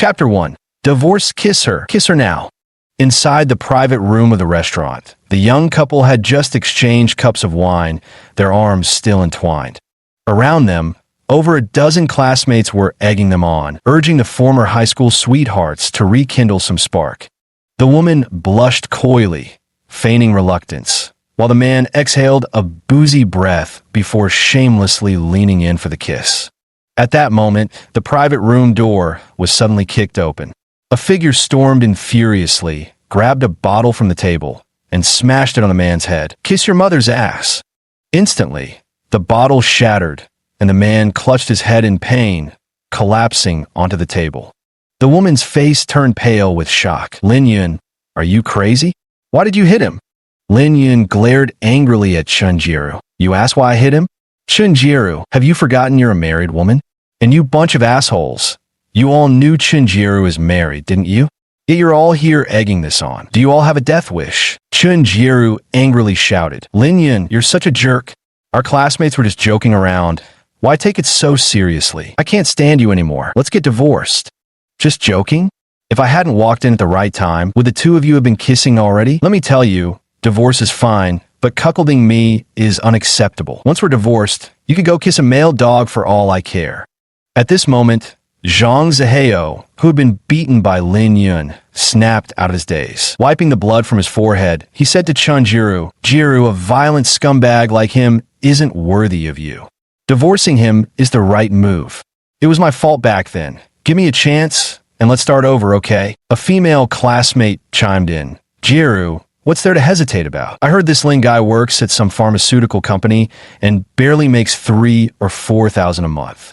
Chapter 1. Divorce. Kiss her. Kiss her now. Inside the private room of the restaurant, the young couple had just exchanged cups of wine, their arms still entwined. Around them, over a dozen classmates were egging them on, urging the former high school sweethearts to rekindle some spark. The woman blushed coyly, feigning reluctance, while the man exhaled a boozy breath before shamelessly leaning in for the kiss. At that moment, the private room door was suddenly kicked open. A figure stormed in furiously, grabbed a bottle from the table, and smashed it on the man's head. "Kiss your mother's ass." Instantly, the bottle shattered, and the man clutched his head in pain, collapsing onto the table. The woman's face turned pale with shock. "Lin Yun, are you crazy? Why did you hit him?" Lin Yun glared angrily at Chunjiru. "You asked why I hit him? Chunjiru, have you forgotten you're a married woman? And you bunch of assholes. You all knew Chunjiru is married, didn't you? Yet you're all here egging this on. Do you all have a death wish?" Chunjiru angrily shouted. "Lin Yun, you're such a jerk. Our classmates were just joking around. Why take it so seriously? I can't stand you anymore. Let's get divorced." "Just joking? If I hadn't walked in at the right time, would the two of you have been kissing already? Let me tell you, divorce is fine, but cuckolding me is unacceptable. Once we're divorced, you could go kiss a male dog for all I care." At this moment, Zhang Ziheo, who had been beaten by Lin Yun, snapped out of his daze. Wiping the blood from his forehead, he said to Chunjiru, "Jiru, a violent scumbag like him isn't worthy of you. Divorcing him is the right move. It was my fault back then. Give me a chance, and let's start over, okay?" A female classmate chimed in. "Jiru, what's there to hesitate about? I heard this Lin guy works at some pharmaceutical company and barely makes 3,000 or 4,000 a month.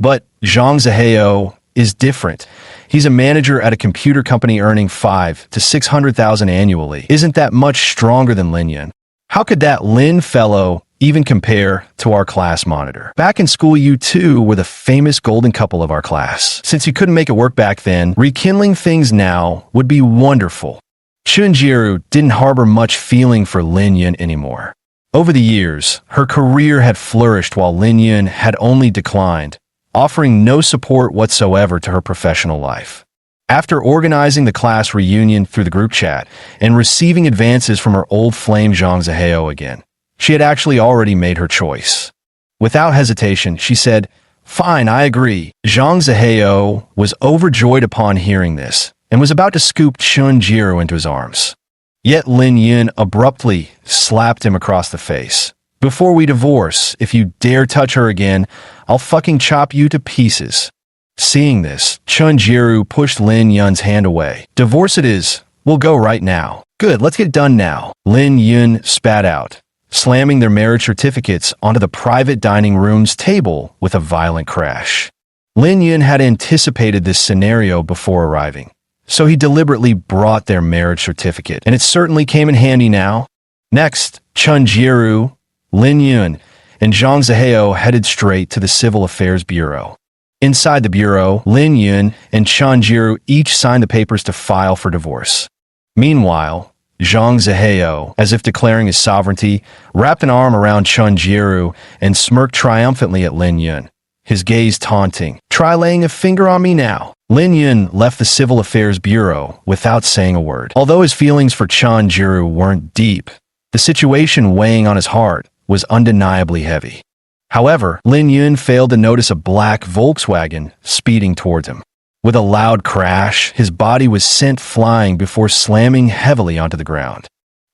But Zhang Ziheo is different. He's a manager at a computer company earning 500,000 to 600,000 annually. Isn't that much stronger than Lin Yun? How could that Lin fellow even compare to our class monitor? Back in school, you two were the famous golden couple of our class. Since you couldn't make it work back then, rekindling things now would be wonderful." Chunjiru didn't harbor much feeling for Lin Yun anymore. Over the years, her career had flourished while Lin Yun had only declined, offering no support whatsoever to her professional life. After organizing the class reunion through the group chat and receiving advances from her old flame Zhang Ziheo again, she had actually already made her choice. Without hesitation, she said, "Fine, I agree." Zhang Ziheo was overjoyed upon hearing this and was about to scoop Chunjiru into his arms. Yet Lin Yun abruptly slapped him across the face. "Before we divorce, if you dare touch her again, I'll fucking chop you to pieces." Seeing this, Chunjiru pushed Lin Yun's hand away. "Divorce it is. We'll go right now." "Good, let's get done now." Lin Yun spat out, slamming their marriage certificates onto the private dining room's table with a violent crash. Lin Yun had anticipated this scenario before arriving, so he deliberately brought their marriage certificate, and it certainly came in handy now. Next, Chunjiru, Lin Yun, and Zhang Ziheo headed straight to the Civil Affairs Bureau. Inside the bureau, Lin Yun and Chunjiru each signed the papers to file for divorce. Meanwhile, Zhang Ziheo, as if declaring his sovereignty, wrapped an arm around Chunjiru and smirked triumphantly at Lin Yun, his gaze taunting. "Try laying a finger on me now." Lin Yun left the Civil Affairs Bureau without saying a word. Although his feelings for Chunjiru weren't deep, the situation weighing on his heart was undeniably heavy. However, Lin Yun failed to notice a black Volkswagen speeding towards him. With a loud crash, his body was sent flying before slamming heavily onto the ground.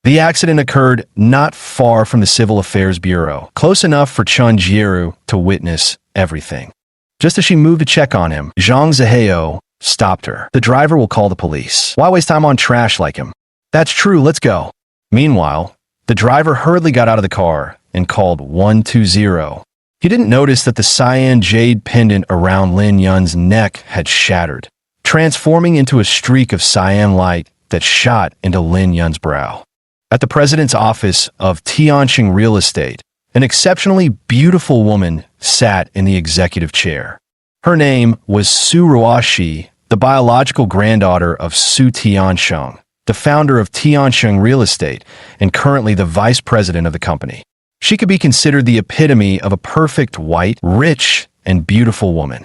The accident occurred not far from the Civil Affairs Bureau, close enough for Chunjiru to witness everything. Just as she moved to check on him, Zhang Ziheo stopped her. "The driver will call the police. Why waste time on trash like him?" "That's true, let's go." Meanwhile, the driver hurriedly got out of the car and called 120. He didn't notice that the cyan jade pendant around Lin Yun's neck had shattered, transforming into a streak of cyan light that shot into Lin Yun's brow. At the president's office of Tianqing Real Estate, an exceptionally beautiful woman sat in the executive chair. Her name was Su Ruoshi, the biological granddaughter of Su Tiansheng, the founder of Tianqing Real Estate and currently the vice president of the company. She could be considered the epitome of a perfect white, rich, and beautiful woman.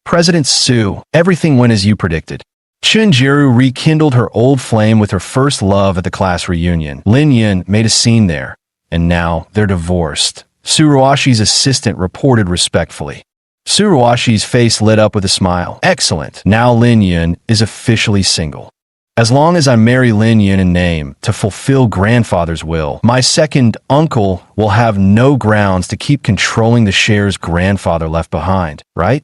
President Su, everything went as you predicted. Chunjiru rekindled her old flame with her first love at the class reunion. Lin Yun made a scene there, and now they're divorced. Suruashi's assistant reported respectfully. Suruashi's face lit up with a smile. Excellent. Now Lin Yun is officially single. As long as I marry Lin Yun in name to fulfill grandfather's will, my second uncle will have no grounds to keep controlling the shares grandfather left behind, right?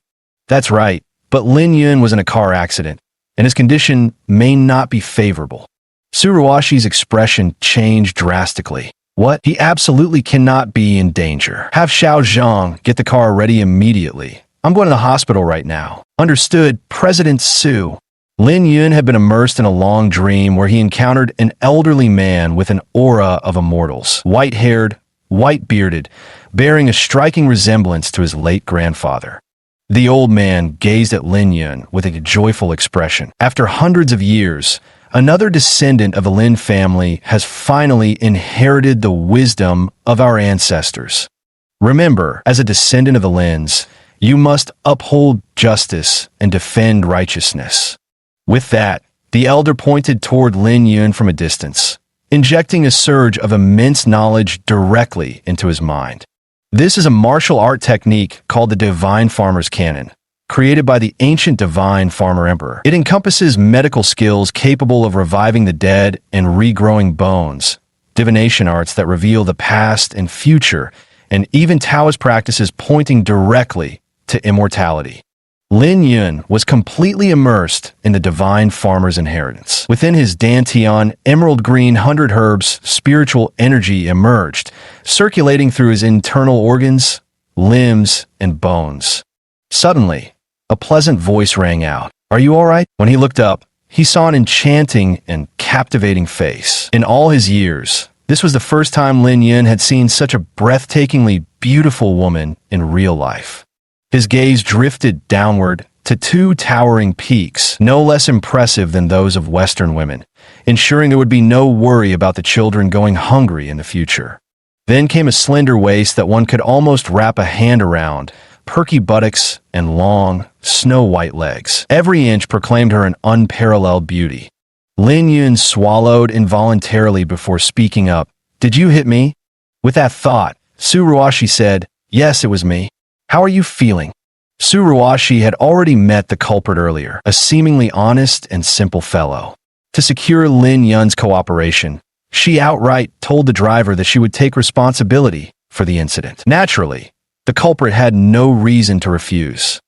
That's right, but Lin Yun was in a car accident, and his condition may not be favorable. Suruashi's expression changed drastically. What? He absolutely cannot be in danger. Have Xiao Zhang get the car ready immediately. I'm going to the hospital right now. Understood, President Su. Lin Yun had been immersed in a long dream where he encountered an elderly man with an aura of immortals, white-haired, white-bearded, bearing a striking resemblance to his late grandfather. The old man gazed at Lin Yun with a joyful expression. After hundreds of years, another descendant of the Lin family has finally inherited the wisdom of our ancestors. Remember, as a descendant of the Lins, you must uphold justice and defend righteousness. With that, the elder pointed toward Lin Yun from a distance, injecting a surge of immense knowledge directly into his mind. This is a martial art technique called the Divine Farmer's Cannon, created by the ancient Divine Farmer Emperor. It encompasses medical skills capable of reviving the dead and regrowing bones, divination arts that reveal the past and future, and even Taoist practices pointing directly to immortality. Lin Yun was completely immersed in the Divine Farmer's inheritance. Within his Dantian emerald green 100 herbs, spiritual energy emerged, circulating through his internal organs, limbs, and bones. Suddenly, a pleasant voice rang out. Are you all right? When he looked up, he saw an enchanting and captivating face. In all his years, this was the first time Lin Yun had seen such a breathtakingly beautiful woman in real life. His gaze drifted downward to two towering peaks, no less impressive than those of Western women, ensuring there would be no worry about the children going hungry in the future. Then came a slender waist that one could almost wrap a hand around, perky buttocks, and long, snow-white legs. Every inch proclaimed her an unparalleled beauty. Lin Yun swallowed involuntarily before speaking up. Did you hit me? With that thought, Suruashi said, Yes, it was me. How are you feeling? Suruashi had already met the culprit earlier, a seemingly honest and simple fellow. To secure Lin Yun's cooperation, she outright told the driver that she would take responsibility for the incident. Naturally, the culprit had no reason to refuse.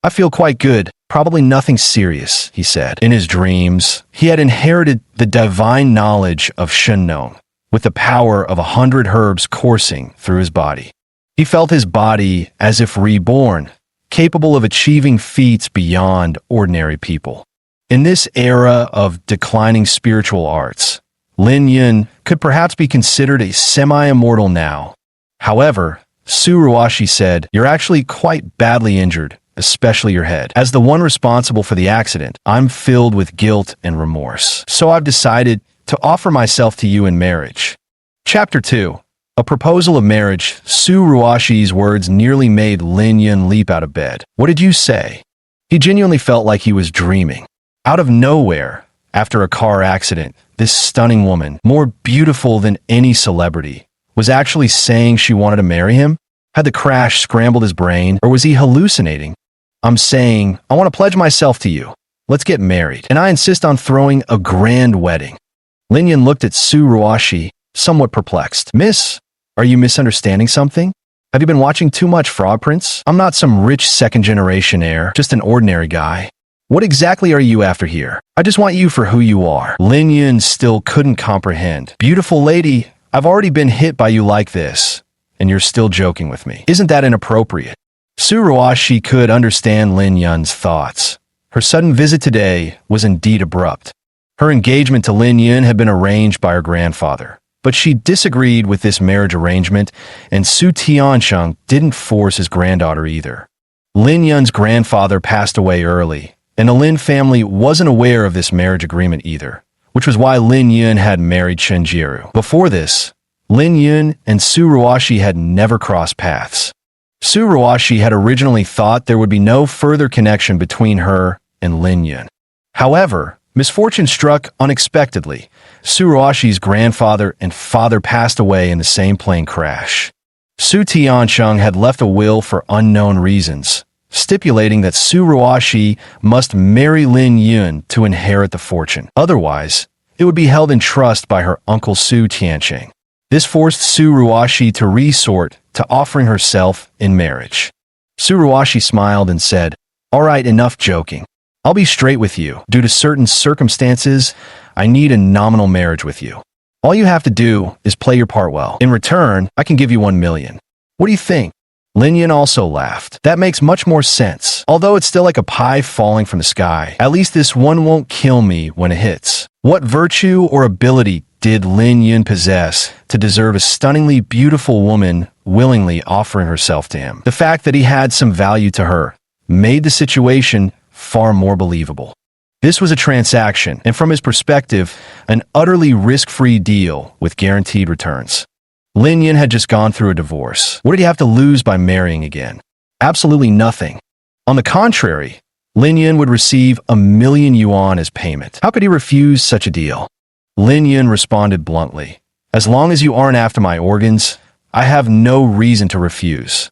I feel quite good, probably nothing serious, he said. In his dreams, he had inherited the divine knowledge of Shennon, with the power of 100 herbs coursing through his body. He felt his body as if reborn, capable of achieving feats beyond ordinary people. In this era of declining spiritual arts, Lin Yun could perhaps be considered a semi-immortal now. However, Suruashi said, You're actually quite badly injured, especially your head. As the one responsible for the accident, I'm filled with guilt and remorse. So I've decided to offer myself to you in marriage. Chapter 2. A proposal of marriage. Suruashi's words nearly made Lin Yun leap out of bed. What did you say? He genuinely felt like he was dreaming. Out of nowhere, after a car accident, this stunning woman, more beautiful than any celebrity, was actually saying she wanted to marry him? Had the crash scrambled his brain, or was he hallucinating? I'm saying, I want to pledge myself to you. Let's get married, and I insist on throwing a grand wedding. Lin Yun looked at Suruashi, somewhat perplexed. Miss, are you misunderstanding something? Have you been watching too much Frog Prince? I'm not some rich second-generation heir, just an ordinary guy. What exactly are you after here? I just want you for who you are. Lin Yun still couldn't comprehend. Beautiful lady, I've already been hit by you like this, and you're still joking with me. Isn't that inappropriate? Suruashi could understand Lin Yun's thoughts. Her sudden visit today was indeed abrupt. Her engagement to Lin Yun had been arranged by her grandfather, but she disagreed with this marriage arrangement, and Su Tiansheng didn't force his granddaughter either. Lin Yun's grandfather passed away early, and the Lin family wasn't aware of this marriage agreement either, which was why Lin Yun had married Chenjiru. Before this, Lin Yun and Suruashi had never crossed paths. Su Ruashi had originally thought there would be no further connection between her and Lin Yun. However, misfortune struck unexpectedly. Su Ruashi's grandfather and father passed away in the same plane crash. Su Tiancheng had left a will for unknown reasons, stipulating that Su Ruashi must marry Lin Yun to inherit the fortune. Otherwise, it would be held in trust by her uncle Su Tiancheng. This forced Su Ruashi to resort to offering herself in marriage. Su Ruashi smiled and said, "All right, enough joking. I'll be straight with you. Due to certain circumstances, I need a nominal marriage with you. All you have to do is play your part well. In return, I can give you 1 million. What do you think?" Lin Yun also laughed. "That makes much more sense. Although it's still like a pie falling from the sky, at least this one won't kill me when it hits." What virtue or ability did Lin Yun possess to deserve a stunningly beautiful woman willingly offering herself to him? The fact that he had some value to her made the situation far more believable. This was a transaction, and from his perspective, an utterly risk-free deal with guaranteed returns. Lin Yun had just gone through a divorce. What did he have to lose by marrying again? Absolutely nothing. On the contrary, Lin Yun would receive 1,000,000 yuan as payment. How could he refuse such a deal? Lin Yun responded bluntly, "As long as you aren't after my organs, I have no reason to refuse."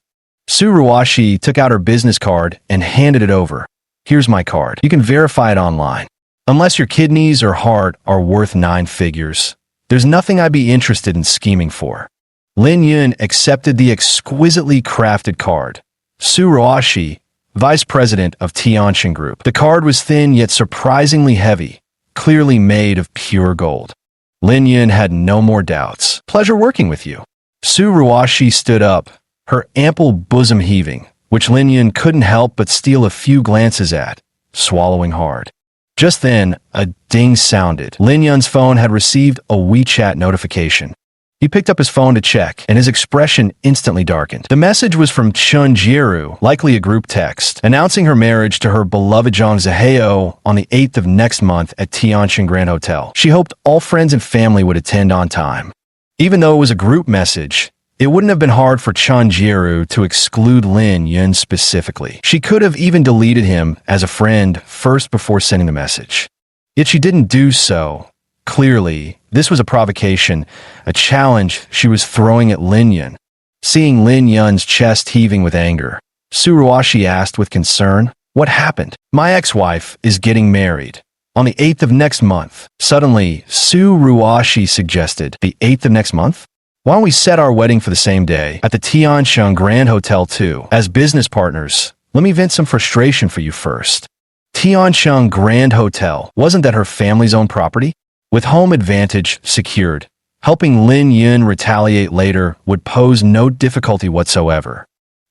Su Ruashi took out her business card and handed it over. "Here's my card. You can verify it online. Unless your kidneys or heart are worth 9 figures, there's nothing I'd be interested in scheming for." Lin Yun accepted the exquisitely crafted card. Su Ruashi, vice president of Tiancheng Group. The card was thin yet surprisingly heavy, clearly made of pure gold. Lin Yun had no more doubts. "Pleasure working with you." Su Ruashi stood up, her ample bosom heaving, which Lin Yun couldn't help but steal a few glances at, swallowing hard. Just then, a ding sounded. Lin Yun's phone had received a WeChat notification. He picked up his phone to check, and his expression instantly darkened. The message was from Chun Jieru, likely a group text, announcing her marriage to her beloved Zhang Ziheo on the 8th of next month at Tiancheng Grand Hotel. She hoped all friends and family would attend on time. Even though it was a group message, it wouldn't have been hard for Chun Jieru to exclude Lin Yun specifically. She could have even deleted him as a friend first before sending the message. Yet she didn't do so. Clearly, this was a provocation, a challenge she was throwing at Lin Yun. Seeing Lin Yun's chest heaving with anger, Su Ruashi asked with concern, "What happened?" "My ex-wife is getting married on the 8th of next month." Suddenly, Su Ruashi suggested, "The 8th of next month? Why don't we set our wedding for the same day at the Tiancheng Grand Hotel too? As business partners, let me vent some frustration for you first." Tiancheng Grand Hotel, wasn't that her family's own property? With home advantage secured, helping Lin Yun retaliate later would pose no difficulty whatsoever.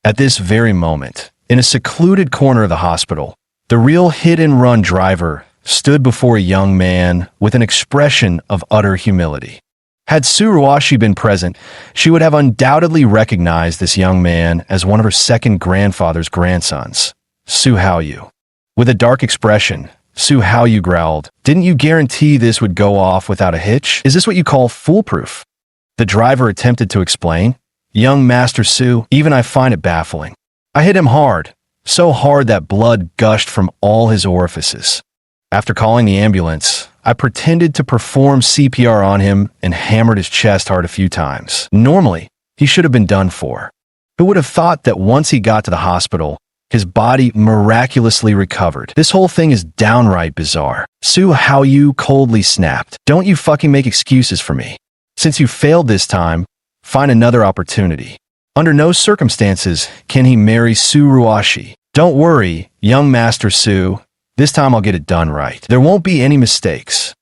At this very moment, in a secluded corner of the hospital, the real hit-and-run driver stood before a young man with an expression of utter humility. Had Su Ruashi been present, she would have undoubtedly recognized this young man as one of her second grandfather's grandsons, Su Haoyu. With a dark expression, Su Haoyu growled, "Didn't you guarantee this would go off without a hitch? Is this what you call foolproof?" The driver attempted to explain. "Young Master Su, even I find it baffling. I hit him hard, so hard that blood gushed from all his orifices. After calling the ambulance, I pretended to perform CPR on him and hammered his chest hard a few times. Normally, he should have been done for. Who would have thought that once he got to the hospital, his body miraculously recovered? This whole thing is downright bizarre." Su Haoyu coldly snapped, "Don't you fucking make excuses for me. Since you failed this time, find another opportunity. Under no circumstances can he marry Su Ruashi. Don't worry, young Master Su. This time I'll get it done right. There won't be any mistakes."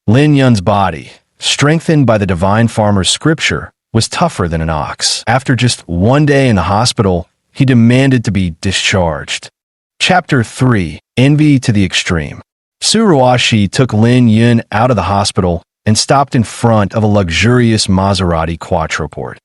Lin Yun's body, strengthened by the divine farmer's scripture, was tougher than an ox. After just one day in the hospital, he demanded to be discharged. Chapter 3. Envy to the Extreme. Su Ruashi took Lin Yun out of the hospital and stopped in front of a luxurious Maserati Quattroporte.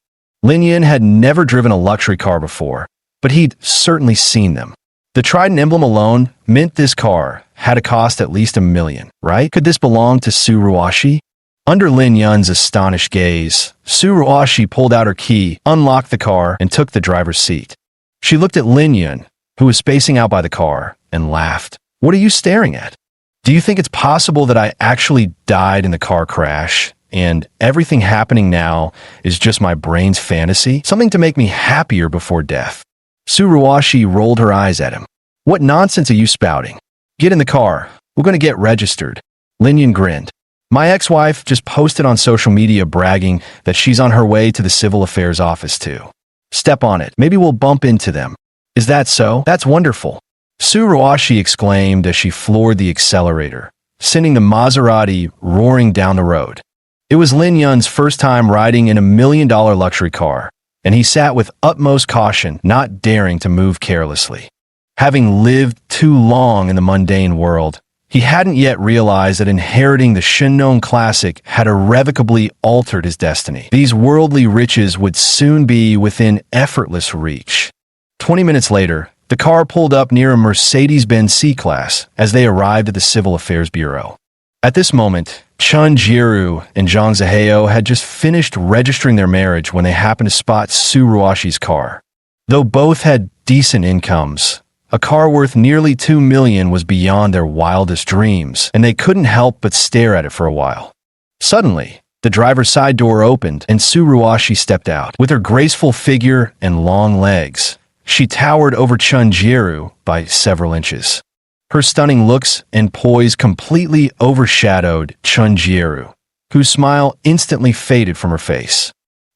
Lin Yun had never driven a luxury car before, but he'd certainly seen them. The trident emblem alone meant this car had to cost at least 1,000,000, right? Could this belong to Su Ruashi? Under Lin Yun's astonished gaze, Su Ruashi pulled out her key, unlocked the car, and took the driver's seat. She looked at Lin Yun, who was spacing out by the car, and laughed. What are you staring at? Do you think it's possible that I actually died in the car crash, and everything happening now is just my brain's fantasy? Something to make me happier before death? Suruwashi rolled her eyes at him. What nonsense are you spouting? Get in the car. We're going to get registered. Lin Yun grinned. My ex-wife just posted on social media bragging that she's on her way to the civil affairs office too. Step on it. Maybe we'll bump into them. Is that so? That's wonderful. Suruwashi exclaimed as she floored the accelerator, sending the Maserati roaring down the road. It was Lin Yun's first time riding in a $1 million luxury car, and he sat with utmost caution, not daring to move carelessly. Having lived too long in the mundane world, he hadn't yet realized that inheriting the Shinnon Classic had irrevocably altered his destiny. These worldly riches would soon be within effortless reach. 20 minutes later, the car pulled up near a Mercedes-Benz C-Class as they arrived at the Civil Affairs Bureau. At this moment, Chun Jiru and Zhang Ziheo had just finished registering their marriage when they happened to spot Suruwashi's car. Though both had decent incomes, a car worth nearly $2 million was beyond their wildest dreams, and they couldn't help but stare at it for a while. Suddenly, the driver's side door opened and Suruwashi stepped out. With her graceful figure and long legs, she towered over Chun Jiru by several inches. Her stunning looks and poise completely overshadowed Chun Jiru, whose smile instantly faded from her face.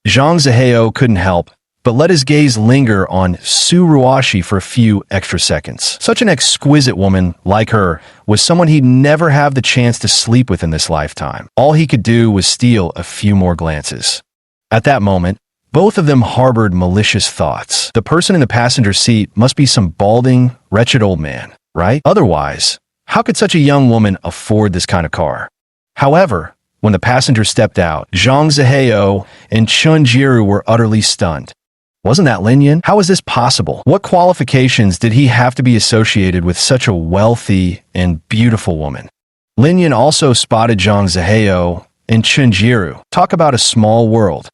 Zhang Ziheo couldn't help but let his gaze linger on Suruwashi for a few extra seconds. Such an exquisite woman like her was someone he'd never have the chance to sleep with in this lifetime. All he could do was steal a few more glances. At that moment, both of them harbored malicious thoughts. The person in the passenger seat must be some balding, wretched old man, right? Otherwise, how could such a young woman afford this kind of car? However, when the passenger stepped out, Zhang Ziheo and Chun Jiru were utterly stunned. Wasn't that Lin Yun? How is this possible? What qualifications did he have to be associated with such a wealthy and beautiful woman? Lin Yun also spotted Zhang Ziheo and Chun Jiru. Talk about a small world.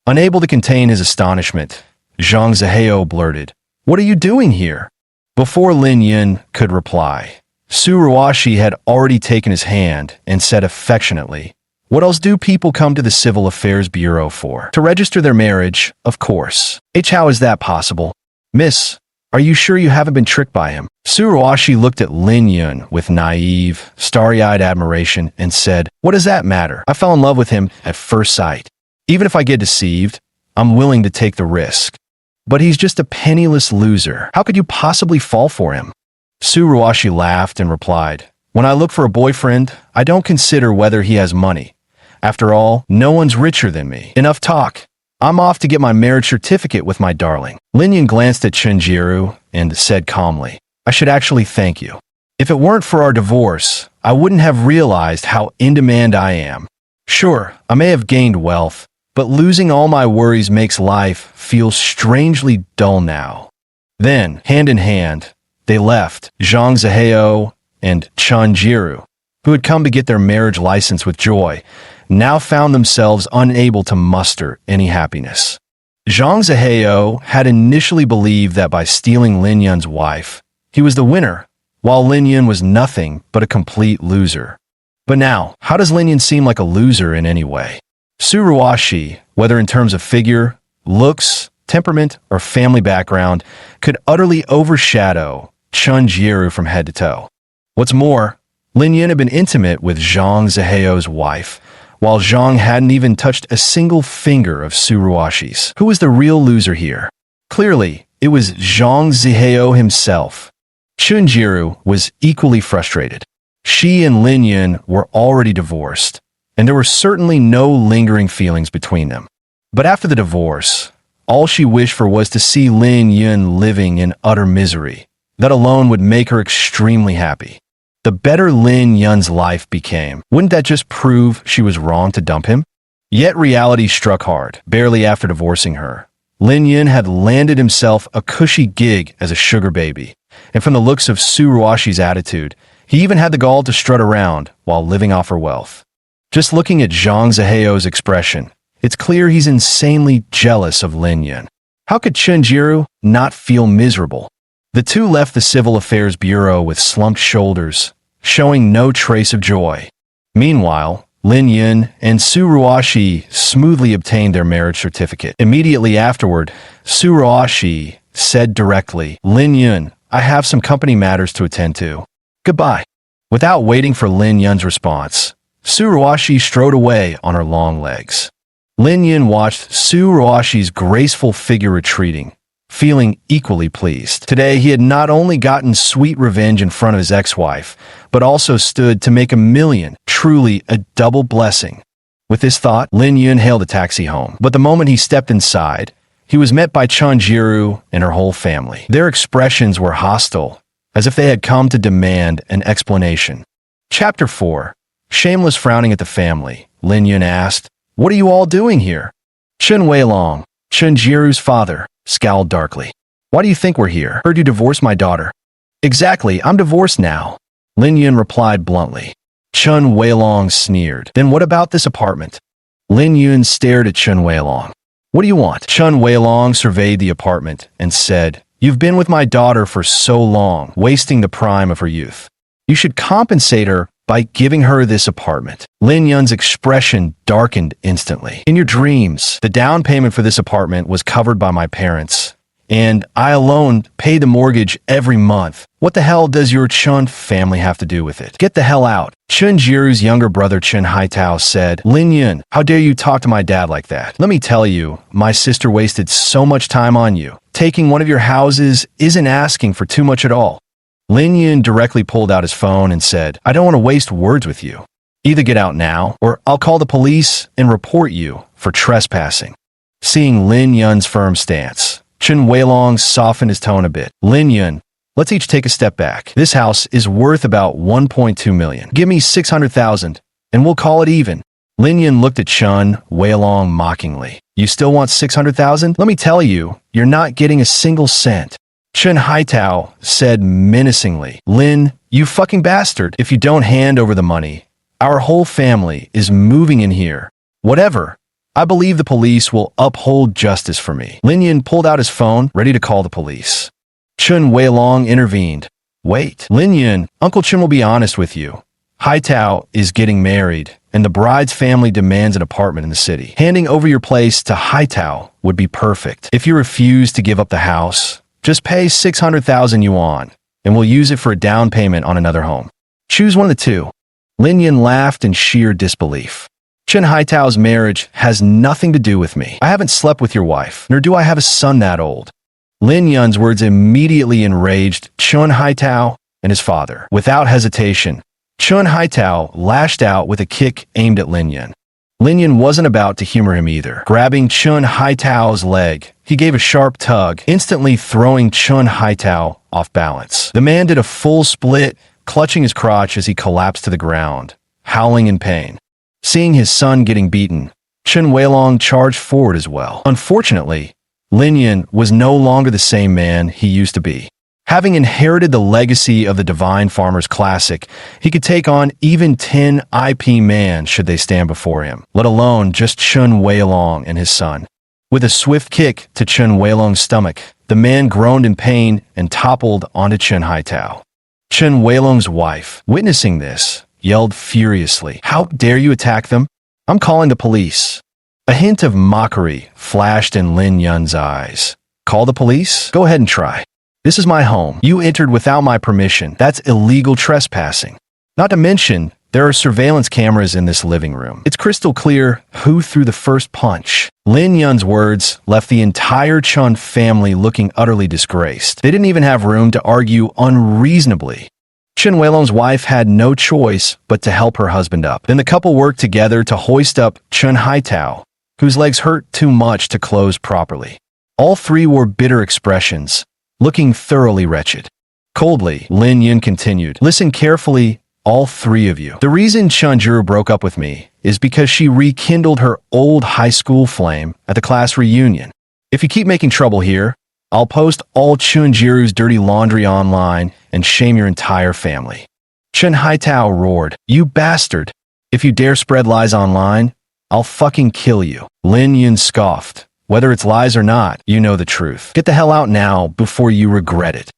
Unable to contain his astonishment, Zhang Ziheo blurted, "What are you doing here?" Before Lin Yun could reply, Suruwashi had already taken his hand and said affectionately, "What else do people come to the Civil Affairs Bureau for? To register their marriage, of course. How is that possible? Miss, are you sure you haven't been tricked by him?" Suruwashi looked at Lin Yun with naive, starry-eyed admiration and said, "What does that matter? I fell in love with him at first sight. Even if I get deceived, I'm willing to take the risk. But he's just a penniless loser. How could you possibly fall for him?" Suruwashi laughed and replied, "When I look for a boyfriend, I don't consider whether he has money. After all, no one's richer than me. Enough talk. I'm off to get my marriage certificate with my darling." Lin Yun glanced at Chun Jiru and said calmly, "I should actually thank you. If it weren't for our divorce, I wouldn't have realized how in demand I am. Sure, I may have gained wealth, but losing all my worries makes life feel strangely dull now." Then, hand in hand, they left Zhang Ziheo and Chun Jiru, who had come to get their marriage license with joy, now found themselves unable to muster any happiness. Zhang Ziheo had initially believed that by stealing Lin Yun's wife, he was the winner, while Lin Yun was nothing but a complete loser. But now, how does Lin Yun seem like a loser in any way? Suruwashi, whether in terms of figure, looks, temperament, or family background, could utterly overshadow Chun Jiru from head to toe. What's more, Lin Yun had been intimate with Zhang Ziheo's wife, while Zhang hadn't even touched a single finger of Suruwashi's. Who was the real loser here? Clearly, it was Zhang Ziheo himself. Chun Jiru was equally frustrated. She and Lin Yun were already divorced, and there were certainly no lingering feelings between them. But after the divorce, all she wished for was to see Lin Yun living in utter misery. That alone would make her extremely happy. The better Lin Yun's life became, wouldn't that just prove she was wrong to dump him? Yet reality struck hard. Barely after divorcing her, Lin Yun had landed himself a cushy gig as a sugar baby, and from the looks of Suruwashi's attitude, he even had the gall to strut around while living off her wealth. Just looking at Zhang Ziheo's expression, it's clear he's insanely jealous of Lin Yun. How could Chunjiru not feel miserable? The two left the Civil Affairs Bureau with slumped shoulders, showing no trace of joy. Meanwhile, Lin Yun and Suruoshi smoothly obtained their marriage certificate. Immediately afterward, Suruoshi said directly, "Lin Yun, I have some company matters to attend to. Goodbye." Without waiting for Lin Yun's response, Suruoshi strode away on her long legs. Lin Yun watched Suruoshi's graceful figure retreating, feeling equally pleased. Today, he had not only gotten sweet revenge in front of his ex-wife, but also stood to make $1 million, truly a double blessing. With this thought, Lin Yun hailed a taxi home. But the moment he stepped inside, he was met by Chunjiru and her whole family. Their expressions were hostile, as if they had come to demand an explanation. Chapter 4. Shameless frowning at the family, Lin Yun asked, "What are you all doing here?" Chun Weilong, Chunjiru's father, scowled darkly. "Why do you think we're here? Heard you divorced my daughter." "Exactly, I'm divorced now," Lin Yun replied bluntly. Chun Weilong sneered. "Then what about this apartment?" Lin Yun stared at Chun Weilong. "What do you want?" Chun Weilong surveyed the apartment and said, "You've been with my daughter for so long, wasting the prime of her youth. You should compensate her by giving her this apartment." Lin Yun's expression darkened instantly. "In your dreams, the down payment for this apartment was covered by my parents, and I alone pay the mortgage every month. What the hell does your Chun family have to do with it? Get the hell out." Chunjiru's younger brother Chun Haitao said, "Lin Yun, how dare you talk to my dad like that? Let me tell you, my sister wasted so much time on you. Taking one of your houses isn't asking for too much at all." Lin Yun directly pulled out his phone and said, "I don't want to waste words with you. Either get out now, or I'll call the police and report you for trespassing." Seeing Lin Yun's firm stance, Chun Weilong softened his tone a bit. "Lin Yun, let's each take a step back. This house is worth about 1.2 million. Give me 600,000, and we'll call it even." Lin Yun looked at Chun Weilong mockingly. "You still want 600,000? Let me tell you, you're not getting a single cent." Chun Haitao said menacingly, "Lin, you fucking bastard. If you don't hand over the money, our whole family is moving in here. Whatever. I believe the police will uphold justice for me." Lin Yun pulled out his phone, ready to call the police. Chun Weilong intervened. "Wait. Lin Yun, Uncle Chun will be honest with you. Haitao is getting married, and the bride's family demands an apartment in the city. Handing over your place to Haitao would be perfect. If you refuse to give up the house, just pay 600,000 yuan, and we'll use it for a down payment on another home. Choose one of the two." Lin Yun laughed in sheer disbelief. "Chun Haitao's marriage has nothing to do with me. I haven't slept with your wife, nor do I have a son that old." Lin Yun's words immediately enraged Chun Haitao and his father. Without hesitation, Chun Haitao lashed out with a kick aimed at Lin Yun. Lin Yun wasn't about to humor him either. Grabbing Chun Haitao's leg, he gave a sharp tug, instantly throwing Chun Haitao off balance. The man did a full split, clutching his crotch as he collapsed to the ground, howling in pain. Seeing his son getting beaten, Chun Weilong charged forward as well. Unfortunately, Lin Yun was no longer the same man he used to be. Having inherited the legacy of the Divine Farmers Classic, he could take on even 10 IP man should they stand before him, let alone just Chun Weilong and his son. With a swift kick to Chun Weilong's stomach, the man groaned in pain and toppled onto Chun Haitao. Chun Weilong's wife, witnessing this, yelled furiously, "How dare you attack them? I'm calling the police." A hint of mockery flashed in Lin Yun's eyes. "Call the police? Go ahead and try. This is my home. You entered without my permission. That's illegal trespassing. Not to mention, there are surveillance cameras in this living room. It's crystal clear who threw the first punch." Lin Yun's words left the entire Chun family looking utterly disgraced. They didn't even have room to argue unreasonably. Chun Weilong's wife had no choice but to help her husband up. Then the couple worked together to hoist up Chun Haitao, whose legs hurt too much to close properly. All three wore bitter expressions, looking thoroughly wretched. Coldly, Lin Yun continued, "Listen carefully, all three of you. The reason Chunjiru broke up with me is because she rekindled her old high school flame at the class reunion. If you keep making trouble here, I'll post all Chunjiru's dirty laundry online and shame your entire family." Chun Haitao roared, "You bastard! If you dare spread lies online, I'll fucking kill you." Lin Yun scoffed, Whether it's lies or not, you know the truth. Get the hell out now before you regret it.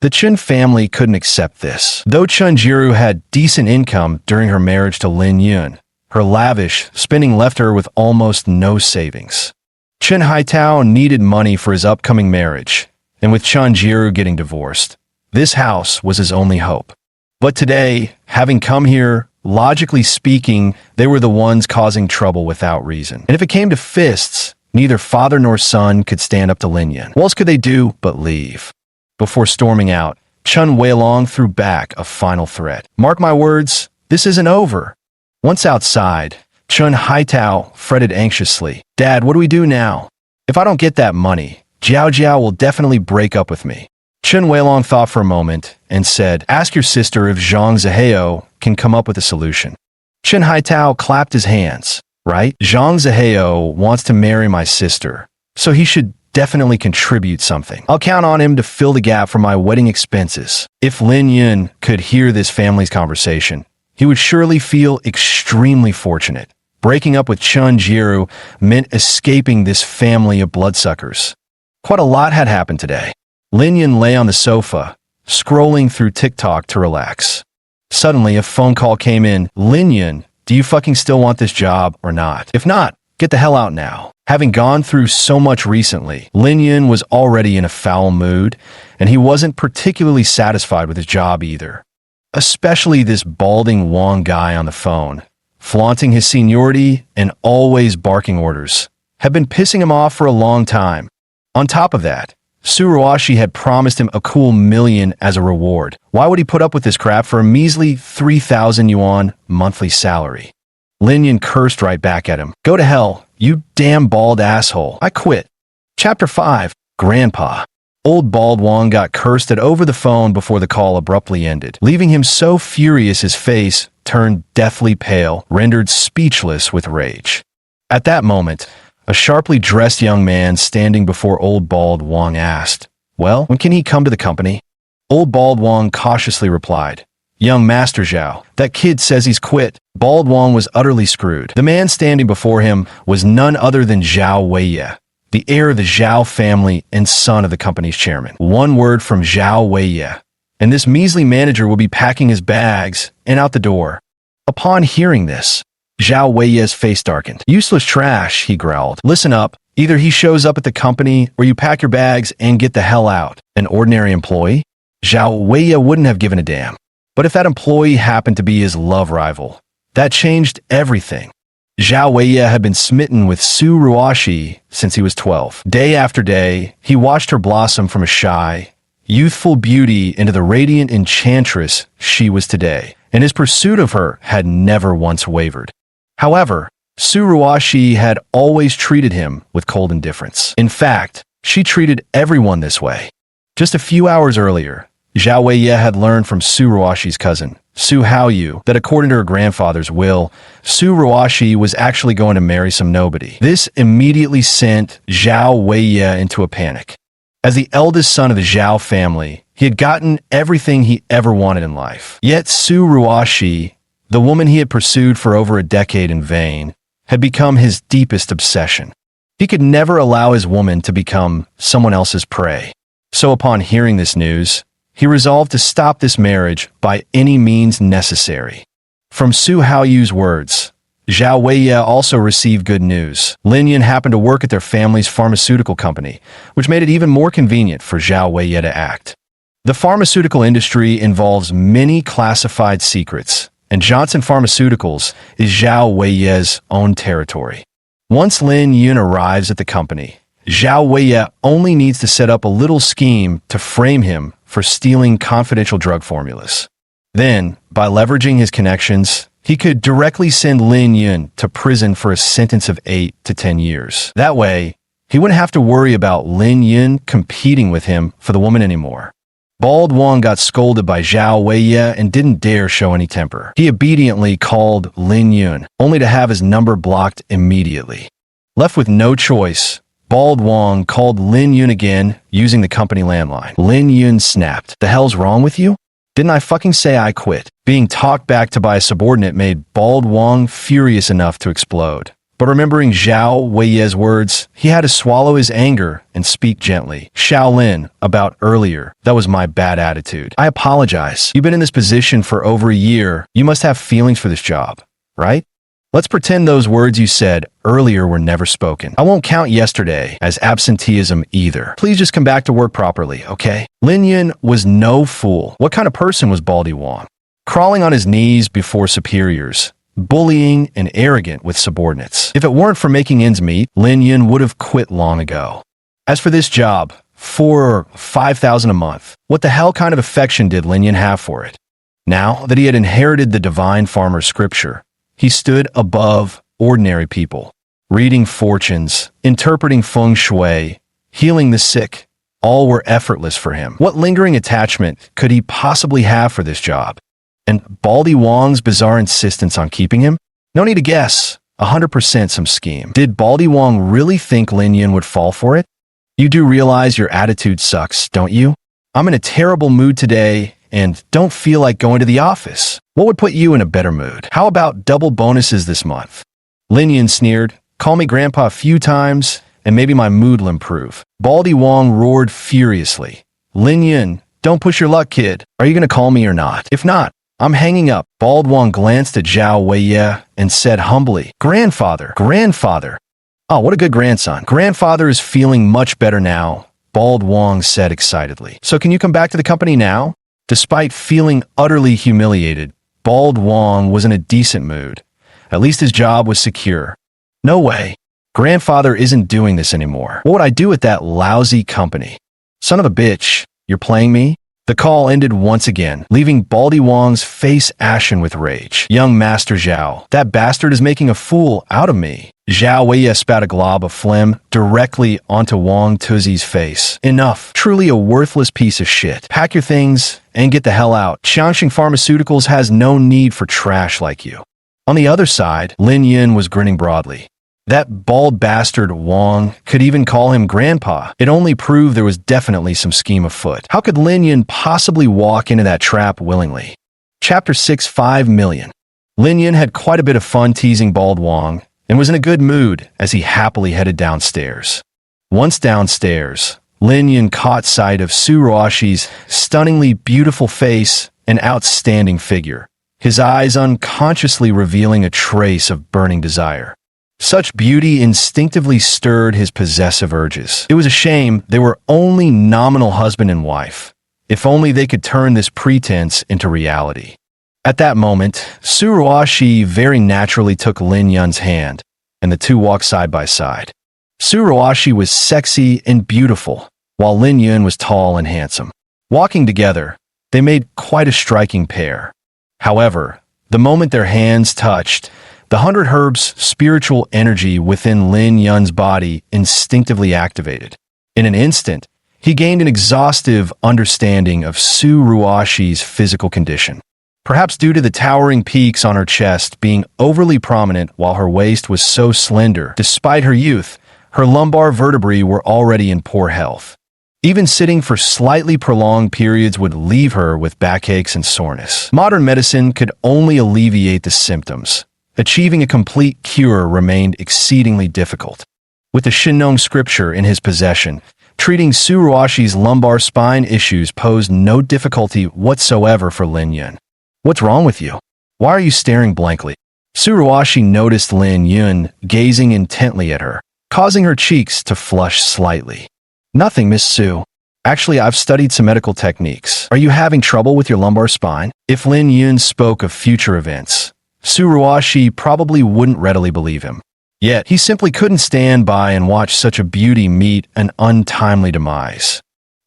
The Chun family couldn't accept this. Though Chunjiru had decent income during her marriage to Lin Yun, her lavish spending left her with almost no savings. Chun Haitao needed money for his upcoming marriage, and with Chunjiru getting divorced, this house was his only hope. But today, having come here, logically speaking, they were the ones causing trouble without reason. And if it came to fists, neither father nor son could stand up to Lin Yun. What else could they do but leave? Before storming out, Chun Weilong threw back a final threat. Mark my words, this isn't over. Once outside, Chun Haitao fretted anxiously. Dad, what do we do now? If I don't get that money, Jiao Jiao will definitely break up with me. Chun Weilong thought for a moment and said, ask your sister if Zhang Ziheo can come up with a solution. Chun Haitao clapped his hands. Right? Zhang Ziheo wants to marry my sister, so he should definitely contribute something. I'll count on him to fill the gap for my wedding expenses. If Lin Yun could hear this family's conversation, he would surely feel extremely fortunate. Breaking up with Chunjiru meant escaping this family of bloodsuckers. Quite a lot had happened today. Lin Yun lay on the sofa, scrolling through TikTok to relax. Suddenly, a phone call came in. Lin Yun, do you fucking still want this job or not? If not, get the hell out now. Having gone through so much recently, Lin Yun was already in a foul mood, and he wasn't particularly satisfied with his job either. Especially this balding Wong guy on the phone, flaunting his seniority and always barking orders, had been pissing him off for a long time. On top of that, Suruashi had promised him a cool million as a reward. Why would he put up with this crap for a measly 3,000 yuan monthly salary? Lin Yun cursed right back at him. Go to hell, you damn bald asshole. I quit. Chapter 5. Grandpa. Old Bald Wong got cursed at over the phone before the call abruptly ended, leaving him so furious his face turned deathly pale, rendered speechless with rage. At that moment, a sharply dressed young man standing before Old Bald Wong asked, well, when can he come to the company? Old Bald Wong cautiously replied, Young Master Zhao, that kid says he's quit. Bald Wong was utterly screwed. The man standing before him was none other than Zhao Weiye, the heir of the Zhao family and son of the company's chairman. One word from Zhao Weiye, and this measly manager will be packing his bags and out the door. Upon hearing this, Zhao Weiye's face darkened. Useless trash, he growled. Listen up. Either he shows up at the company or you pack your bags and get the hell out. An ordinary employee? Zhao Weiye wouldn't have given a damn. But if that employee happened to be his love rival, that changed everything. Zhao Weiye had been smitten with Su Ruashi since he was 12. Day after day, he watched her blossom from a shy, youthful beauty into the radiant enchantress she was today, and his pursuit of her had never once wavered. However, Su Ruashi had always treated him with cold indifference. In fact, she treated everyone this way. Just a few hours earlier, Zhao Weiye had learned from Su Ruashi's cousin, Su Haoyu, that according to her grandfather's will, Su Ruashi was actually going to marry some nobody. This immediately sent Zhao Weiye into a panic. As the eldest son of the Zhao family, he had gotten everything he ever wanted in life. Yet Su Ruashi, the woman he had pursued for over a decade in vain, had become his deepest obsession. He could never allow his woman to become someone else's prey. So upon hearing this news, he resolved to stop this marriage by any means necessary. From Su Haoyu's words, Zhao Weiye also received good news. Lin Yun happened to work at their family's pharmaceutical company, which made it even more convenient for Zhao Weiye to act. The pharmaceutical industry involves many classified secrets, and Johnson Pharmaceuticals is Zhao Weiye's own territory. Once Lin Yun arrives at the company, Zhao Weiye only needs to set up a little scheme to frame him for stealing confidential drug formulas. Then, by leveraging his connections, he could directly send Lin Yun to prison for a sentence of 8 to 10 years. That way, he wouldn't have to worry about Lin Yun competing with him for the woman anymore. Bald Wong got scolded by Zhao Weiye and didn't dare show any temper. He obediently called Lin Yun, only to have his number blocked immediately. Left with no choice, Bald Wong called Lin Yun again using the company landline. Lin Yun snapped. The hell's wrong with you? Didn't I fucking say I quit? Being talked back to by a subordinate made Bald Wong furious enough to explode. But remembering Zhao Weiye's words, he had to swallow his anger and speak gently. Shaolin, about earlier, that was my bad attitude. I apologize. You've been in this position for over a year. You must have feelings for this job, right? Let's pretend those words you said earlier were never spoken. I won't count yesterday as absenteeism either. Please just come back to work properly, okay? Lin Yun was no fool. What kind of person was Baldy Wong? Crawling on his knees before superiors, bullying and arrogant with subordinates. If it weren't for making ends meet, Lin Yun would have quit long ago. As for this job, $4,000 or $5,000 a month, what the hell kind of affection did Lin Yun have for it? Now that he had inherited the divine farmer's scripture, he stood above ordinary people, reading fortunes, interpreting feng shui, healing the sick. All were effortless for him. What lingering attachment could he possibly have for this job? And Baldy Wong's bizarre insistence on keeping him? No need to guess. 100% some scheme. Did Baldy Wong really think Lin Yun would fall for it? You do realize your attitude sucks, don't you? I'm in a terrible mood today and don't feel like going to the office. What would put you in a better mood? How about double bonuses this month? Lin Yun sneered. Call me grandpa a few times and maybe my mood will improve. Baldy Wong roared furiously. Lin Yun, don't push your luck, kid. Are you going to call me or not? If not, I'm hanging up. Bald Wong glanced at Zhao Weiye and said humbly, Grandfather, grandfather. Oh, what a good grandson. Grandfather is feeling much better now, Bald Wong said excitedly. So can you come back to the company now? Despite feeling utterly humiliated, Bald Wong was in a decent mood. At least his job was secure. No way. Grandfather isn't doing this anymore. What would I do with that lousy company? Son of a bitch, you're playing me? The call ended once again, leaving Baldy Wong's face ashen with rage. Young Master Zhao, that bastard is making a fool out of me. Zhao Weiye spat a glob of phlegm directly onto Wong Tuzi's face. Enough. Truly a worthless piece of shit. Pack your things and get the hell out. Xiangxing Pharmaceuticals has no need for trash like you. On the other side, Lin Yun was grinning broadly. That bald bastard Wong could even call him grandpa. It only proved there was definitely some scheme afoot. How could Lin Yun possibly walk into that trap willingly? Chapter 6, 5 million. Lin Yun had quite a bit of fun teasing Bald Wong and was in a good mood as he happily headed downstairs. Once downstairs, Lin Yun caught sight of Su Ruoshi's stunningly beautiful face and outstanding figure, his eyes unconsciously revealing a trace of burning desire. Such beauty instinctively stirred his possessive urges. It was a shame they were only nominal husband and wife. If only they could turn this pretense into reality. At that moment, Su Ruoshi very naturally took Lin Yun's hand, and the two walked side by side. Su Ruoshi was sexy and beautiful, while Lin Yun was tall and handsome. Walking together, they made quite a striking pair. However, the moment their hands touched, the 100 Herbs' spiritual energy within Lin Yun's body instinctively activated. In an instant, he gained an exhaustive understanding of Su Ruoshi's physical condition. Perhaps due to the towering peaks on her chest being overly prominent while her waist was so slender, despite her youth, her lumbar vertebrae were already in poor health. Even sitting for slightly prolonged periods would leave her with backaches and soreness. Modern medicine could only alleviate the symptoms. Achieving a complete cure remained exceedingly difficult. With the Shinnong scripture in his possession, treating Su Ruoshi's lumbar spine issues posed no difficulty whatsoever for Lin Yun. What's wrong with you? Why are you staring blankly? Su Ruoshi noticed Lin Yun gazing intently at her, causing her cheeks to flush slightly. Nothing, Miss Su. Actually, I've studied some medical techniques. Are you having trouble with your lumbar spine? If Lin Yun spoke of future events, Su Ruoshi probably wouldn't readily believe him. Yet, he simply couldn't stand by and watch such a beauty meet an untimely demise.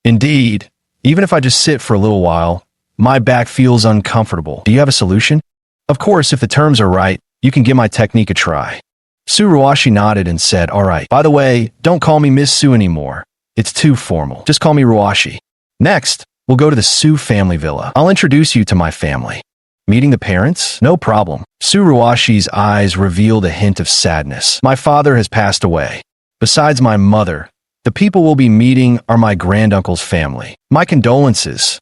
Indeed, even if I just sit for a little while, my back feels uncomfortable. Do you have a solution? Of course, if the terms are right, you can give my technique a try. Su Ruoshi nodded and said, all right. By the way, don't call me Miss Su anymore. It's too formal. Just call me Ruoshi. Next, we'll go to the Su family villa. I'll introduce you to my family. Meeting the parents? No problem. Su Ruoshi's eyes revealed a hint of sadness. My father has passed away. Besides my mother, the people we'll be meeting are my granduncle's family. My condolences.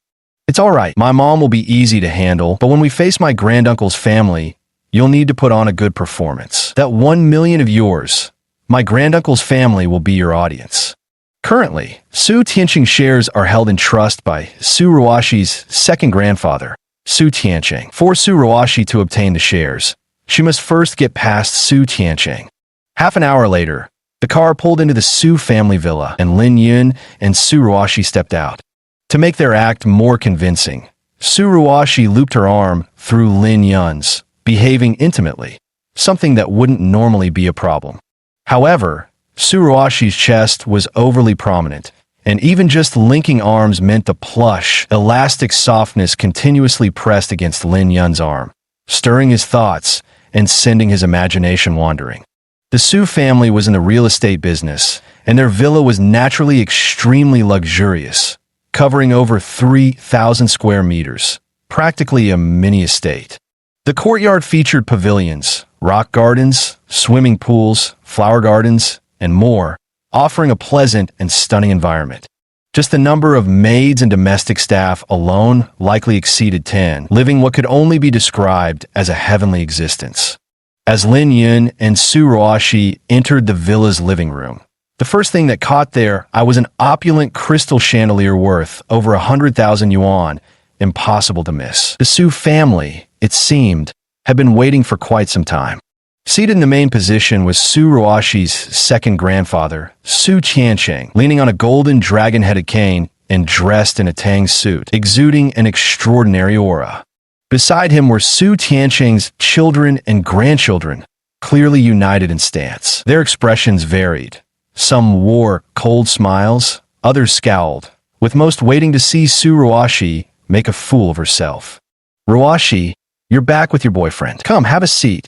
It's all right. My mom will be easy to handle, but when we face my granduncle's family, You'll need to put on a good performance. That 1 million of yours, my granduncle's family will be your audience. Currently, Su Tianqing's shares are held in trust by Su Ruoshi's second grandfather, Su Tianqing. For Su Ruoshi to obtain the shares, she must first get past Su Tianqing. Half an hour later, the car pulled into the Su family villa, and Lin Yun and Su Ruoshi stepped out. To make their act more convincing, Su Ruoshi looped her arm through Lin Yun's, behaving intimately, something that wouldn't normally be a problem. However, Su Ruoshi's chest was overly prominent, and even just linking arms meant the plush, elastic softness continuously pressed against Lin Yun's arm, stirring his thoughts and sending his imagination wandering. The Su family was in the real estate business, and their villa was naturally extremely luxurious, covering over 3,000 square meters, practically a mini estate. The courtyard featured pavilions, rock gardens, swimming pools, flower gardens, and more, offering a pleasant and stunning environment. Just the number of maids and domestic staff alone likely exceeded 10, living what could only be described as a heavenly existence. As Lin Yun and Su Ruoshi entered the villa's living room, the first thing that caught their eye was an opulent crystal chandelier worth over 100,000 yuan, impossible to miss. The Su family, it seemed, had been waiting for quite some time. Seated in the main position was Su Ruoshi's second grandfather, Su Tianqing, leaning on a golden dragon-headed cane and dressed in a tang suit, exuding an extraordinary aura. Beside him were Su Tianqing's children and grandchildren, clearly united in stance. Their expressions varied. Some wore cold smiles, others scowled, with most waiting to see Su Ruoshi make a fool of herself. "Ruoshi, you're back with your boyfriend. Come, have a seat."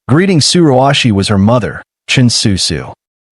Greeting Su Ruoshi was her mother, Chen Su.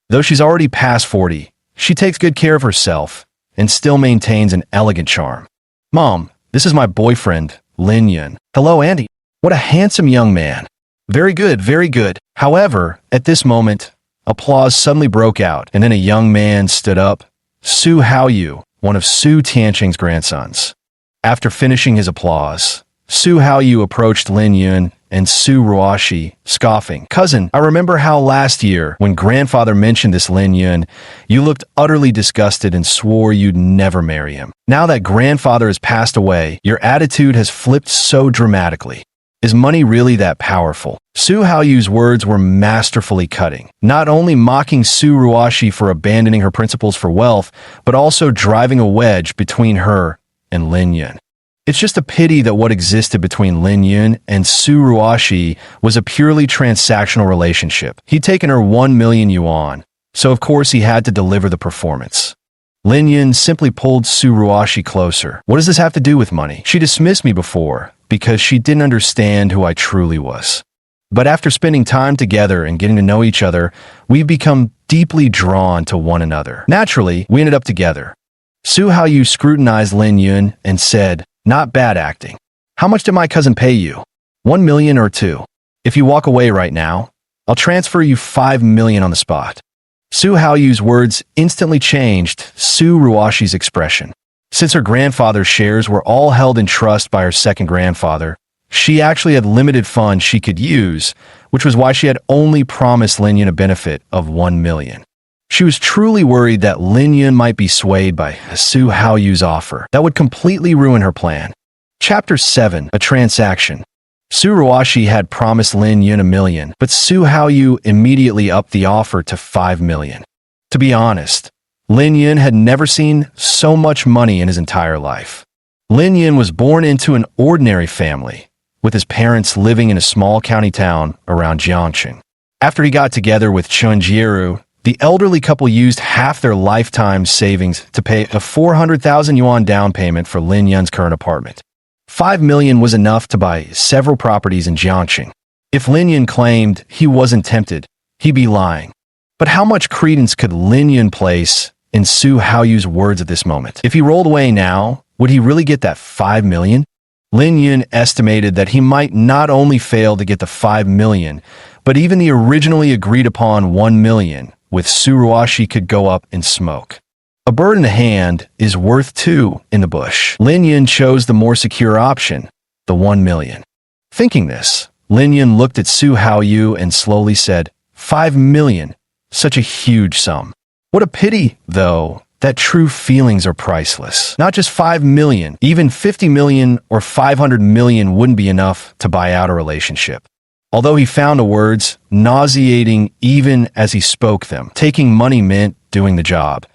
Though she's already past 40, she takes good care of herself and still maintains an elegant charm. "Mom, this is my boyfriend, Lin Yun." "Hello, Andy. What a handsome young man." Very good, very good." However, at this moment, applause suddenly broke out, and then a young man stood up, Su Haoyu, one of Su Tianqing's grandsons. After finishing his applause, Su Haoyu approached Lin Yun and Su Ruoshi, scoffing. "Cousin, I remember how last year, when grandfather mentioned this Lin Yun, you looked utterly disgusted and swore you'd never marry him. Now that grandfather has passed away, your attitude has flipped so dramatically. Is money really that powerful?" Su Haoyu's words were masterfully cutting, not only mocking Su Ruoshi for abandoning her principles for wealth, but also driving a wedge between her and Lin Yun. It's just a pity that what existed between Lin Yun and Su Ruoshi was a purely transactional relationship. He'd taken her 1 million yuan, so of course he had to deliver the performance. Lin Yun simply pulled Su Ruoshi closer. "What does this have to do with money? She dismissed me before because she didn't understand who I truly was. But after spending time together and getting to know each other, we've become deeply drawn to one another. Naturally, we ended up together." Su Haoyu scrutinized Lin Yun and said, "Not bad acting. How much did my cousin pay you? 1 million or 2? If you walk away right now, I'll transfer you 5 million on the spot." Su Haoyu's words instantly changed Su Ruoshi's expression. Since her grandfather's shares were all held in trust by her second grandfather, she actually had limited funds she could use, which was why she had only promised Lin Yun a benefit of 1 million. She was truly worried that Lin Yun might be swayed by Su Haoyu's offer. That would completely ruin her plan. Chapter 7. A Transaction. Su Ruoshi had promised Lin Yun 1 million, but Su Haoyu immediately upped the offer to 5 million. To be honest, Lin Yun had never seen so much money in his entire life. Lin Yun was born into an ordinary family, with his parents living in a small county town around Jiangxing. After he got together with Chen Jieru, the elderly couple used half their lifetime savings to pay a 400,000 yuan down payment for Lin Yun's current apartment. 5 million was enough to buy several properties in Jiangxing. If Lin Yun claimed he wasn't tempted, he'd be lying. But how much credence could Lin Yun place in Su Haoyu's words at this moment? If he rolled away now, would he really get that 5 million? Lin Yun estimated that he might not only fail to get the 5 million, but even the originally agreed upon 1 million, with Su Ruoshi could go up in smoke. A bird in the hand is worth 2 in the bush. Lin Yun chose the more secure option, the 1 million. Thinking this, Lin Yun looked at Su Haoyu and slowly said, 5 million. Such a huge sum. What a pity, though, that true feelings are priceless. Not just 5 million, even 50 million or 500 million wouldn't be enough to buy out a relationship. Although he found the words nauseating even as he spoke them, taking money meant doing the job.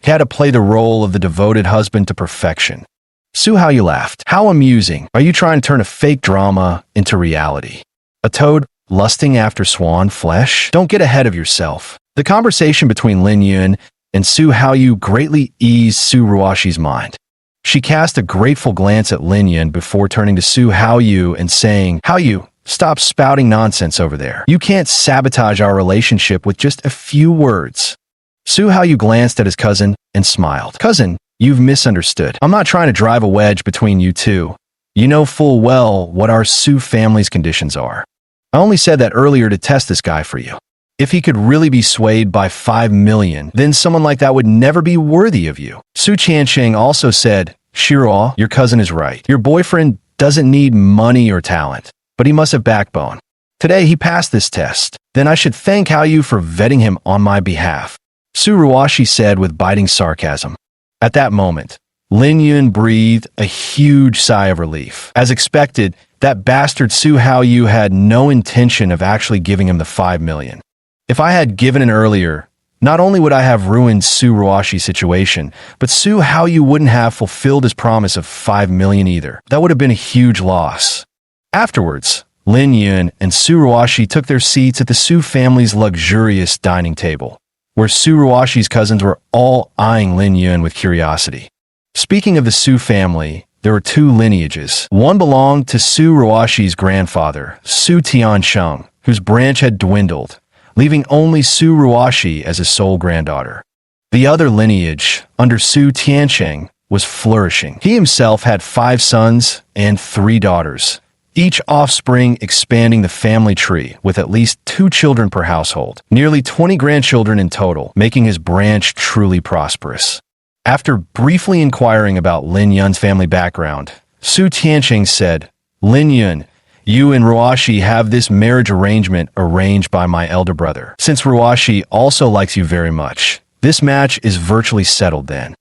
He had to play the role of the devoted husband to perfection. Su Haoyu laughed. How amusing. Are you trying to turn a fake drama into reality? A toad lusting after swan flesh? Don't get ahead of yourself. The conversation between Lin Yun and Su Haoyu greatly eased Su Ruoshi's mind. She cast a grateful glance at Lin Yun before turning to Su Haoyu and saying, Haoyu, stop spouting nonsense over there. You can't sabotage our relationship with just a few words. Su Haoyu glanced at his cousin and smiled. Cousin, you've misunderstood. I'm not trying to drive a wedge between you two. You know full well what our Su family's conditions are. I only said that earlier to test this guy for you. If he could really be swayed by 5 million, then someone like that would never be worthy of you. Su Tiansheng also said, Shiro, your cousin is right. Your boyfriend doesn't need money or talent, but he must have backbone. Today he passed this test. Then I should thank Haoyu for vetting him on my behalf. Su Ruoshi said with biting sarcasm. At that moment, Lin Yun breathed a huge sigh of relief. As expected, that bastard Su Haoyu had no intention of actually giving him the 5 million. If I had given it earlier, not only would I have ruined Su Ruoshi's situation, but Su Haoyu wouldn't have fulfilled his promise of 5 million either. That would have been a huge loss. Afterwards, Lin Yun and Su Ruoshi took their seats at the Su family's luxurious dining table, where Su Ruoshi's cousins were all eyeing Lin Yun with curiosity. Speaking of the Su family, there were two lineages. One belonged to Su Ruoshi's grandfather, Su Tiansheng, whose branch had dwindled, leaving only Su Ruoshi as his sole granddaughter. The other lineage, under Su Tiansheng, was flourishing. He himself had 5 sons and 3 daughters, each offspring expanding the family tree with at least 2 children per household, nearly 20 grandchildren in total, making his branch truly prosperous. After briefly inquiring about Lin Yun's family background, Su Tiansheng said, Lin Yun, you and Ruoshi have this marriage arrangement arranged by my elder brother. Since Ruoshi also likes you very much, this match is virtually settled then.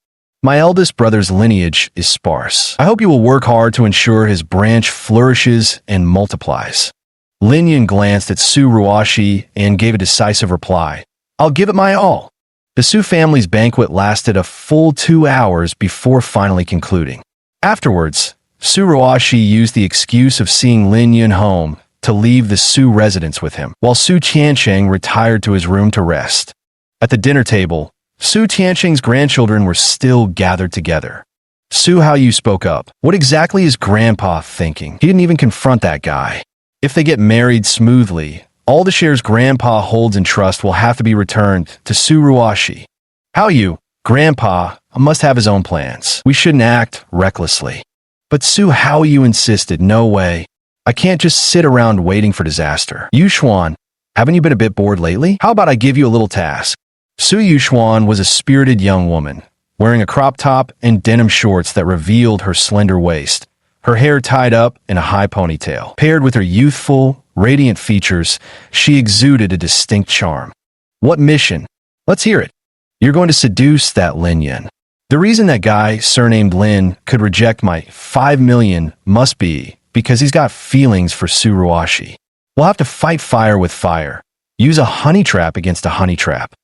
My eldest brother's lineage is sparse. I hope you will work hard to ensure his branch flourishes and multiplies. Lin Yun glanced at Su Ruoshi and gave a decisive reply. I'll give it my all. The Su family's banquet lasted a full 2 hours before finally concluding. Afterwards, Su Ruoshi used the excuse of seeing Lin Yun home to leave the Su residence with him, while Su Tiansheng retired to his room to rest. At the dinner table, Su Tiansheng's grandchildren were still gathered together. Su Haoyu spoke up. What exactly is Grandpa thinking? He didn't even confront that guy. If they get married smoothly, all the shares Grandpa holds in trust will have to be returned to Su Ruoshi. Haoyu, Grandpa must have his own plans. We shouldn't act recklessly. But Su Haoyu insisted, no way. I can't just sit around waiting for disaster. Yuxuan, haven't you been a bit bored lately? How about I give you a little task? Su Yuxuan was a spirited young woman, wearing a crop top and denim shorts that revealed her slender waist, her hair tied up in a high ponytail. Paired with her youthful, radiant features, she exuded a distinct charm. What mission? Let's hear it. You're going to seduce that Lin Yun. The reason that guy, surnamed Lin, could reject my 5 million must be because he's got feelings for Su Ruoshi. We'll have to fight fire with fire. Use a honey trap against a honey trap.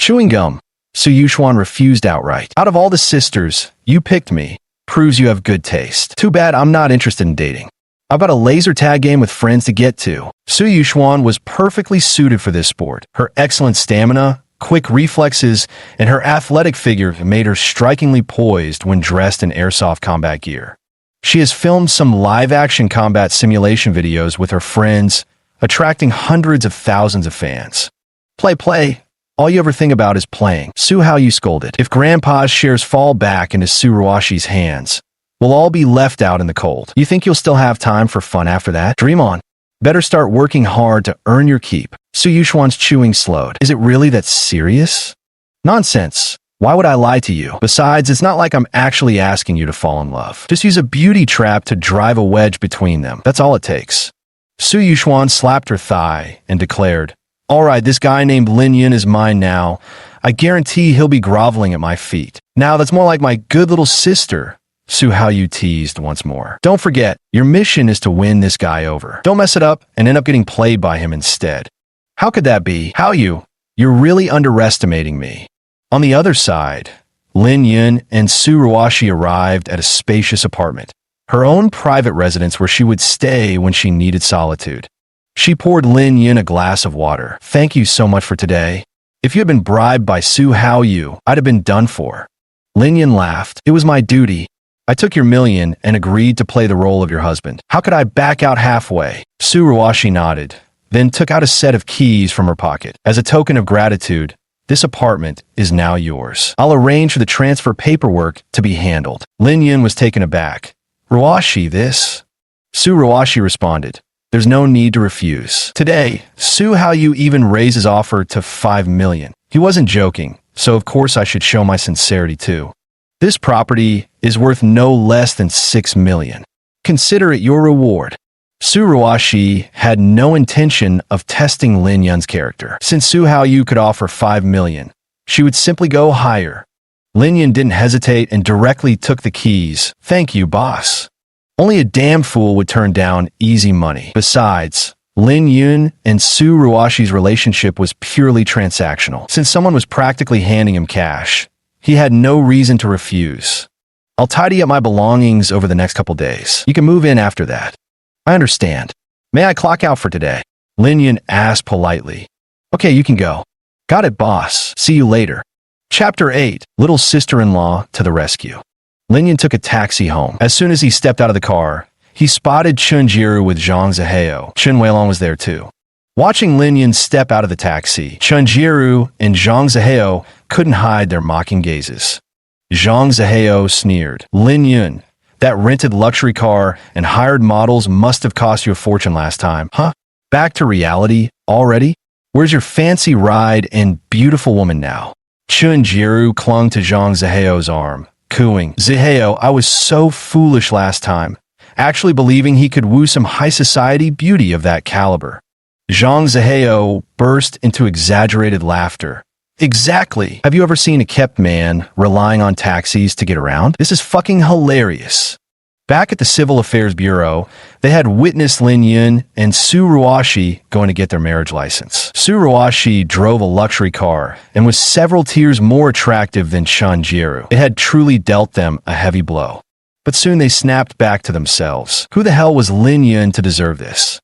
Chewing gum. Su Yuxuan refused outright. Out of all the sisters, you picked me. Proves you have good taste. Too bad I'm not interested in dating. I've got a laser tag game with friends to get to. Su Yuxuan was perfectly suited for this sport. Her excellent stamina, quick reflexes, and her athletic figure made her strikingly poised when dressed in airsoft combat gear. She has filmed some live-action combat simulation videos with her friends, attracting hundreds of thousands of fans. Play. All you ever think about is playing. Su Haoyu scolded. If Grandpa's shares fall back into Su Ruoshi's hands, we'll all be left out in the cold. You think you'll still have time for fun after that? Dream on. Better start working hard to earn your keep. Su Yuxuan's chewing slowed. Is it really that serious? Nonsense. Why would I lie to you? Besides, it's not like I'm actually asking you to fall in love. Just use a beauty trap to drive a wedge between them. That's all it takes. Su Yuxuan slapped her thigh and declared, "All right, this guy named Lin Yun is mine now. I guarantee he'll be groveling at my feet." "Now that's more like my good little sister," Su Haoyu teased once more. "Don't forget, your mission is to win this guy over. Don't mess it up and end up getting played by him instead." "How could that be? Haoyu, you're really underestimating me." On the other side, Lin Yun and Su Ruashi arrived at a spacious apartment, her own private residence where she would stay when she needed solitude. She poured Lin Yun a glass of water. "Thank you so much for today. If you had been bribed by Su Haoyu, I'd have been done for." Lin Yun laughed. "It was my duty. I took your million and agreed to play the role of your husband. How could I back out halfway?" Su Ruashi nodded, then took out a set of keys from her pocket. "As a token of gratitude, this apartment is now yours. I'll arrange for the transfer paperwork to be handled." Lin Yun was taken aback. "Ruashi, this?" Su Ruashi responded, "There's no need to refuse." Today, Su Haoyu even raised his offer to 5 million. He wasn't joking, so of course I should show my sincerity too. "This property is worth no less than 6 million. Consider it your reward." Su Ruashi had no intention of testing Lin Yun's character. Since Su Haoyu could offer 5 million, she would simply go higher. Lin Yun didn't hesitate and directly took the keys. "Thank you, boss." Only a damn fool would turn down easy money. Besides, Lin Yun and Su Ruashi's relationship was purely transactional. Since someone was practically handing him cash, he had no reason to refuse. "I'll tidy up my belongings over the next couple days. You can move in after that." "I understand. May I clock out for today?" Lin Yun asked politely. "Okay, you can go." "Got it, boss. See you later." Chapter 8. Little Sister-in-Law to the Rescue. Lin Yun took a taxi home. As soon as he stepped out of the car, he spotted Chun Jiru with Zhang Zihao. Chen Weilong was there too. Watching Lin Yun step out of the taxi, Chun Jiru and Zhang Zihao couldn't hide their mocking gazes. Zhang Zihao sneered. "Lin Yun, that rented luxury car and hired models must have cost you a fortune last time, huh? Back to reality already? Where's your fancy ride and beautiful woman now?" Chun Jiru clung to Zhang Zihao's arm, cooing, "Zihao, I was so foolish last time, actually believing he could woo some high society beauty of that caliber." Zhang Zihao burst into exaggerated laughter. "Exactly. Have you ever seen a kept man relying on taxis to get around? This is fucking hilarious." Back at the Civil Affairs Bureau, they had witnessed Lin Yun and Su Ruashi going to get their marriage license. Su Ruashi drove a luxury car and was several tiers more attractive than Chun Jiru. It had truly dealt them a heavy blow. But soon they snapped back to themselves. Who the hell was Lin Yun to deserve this?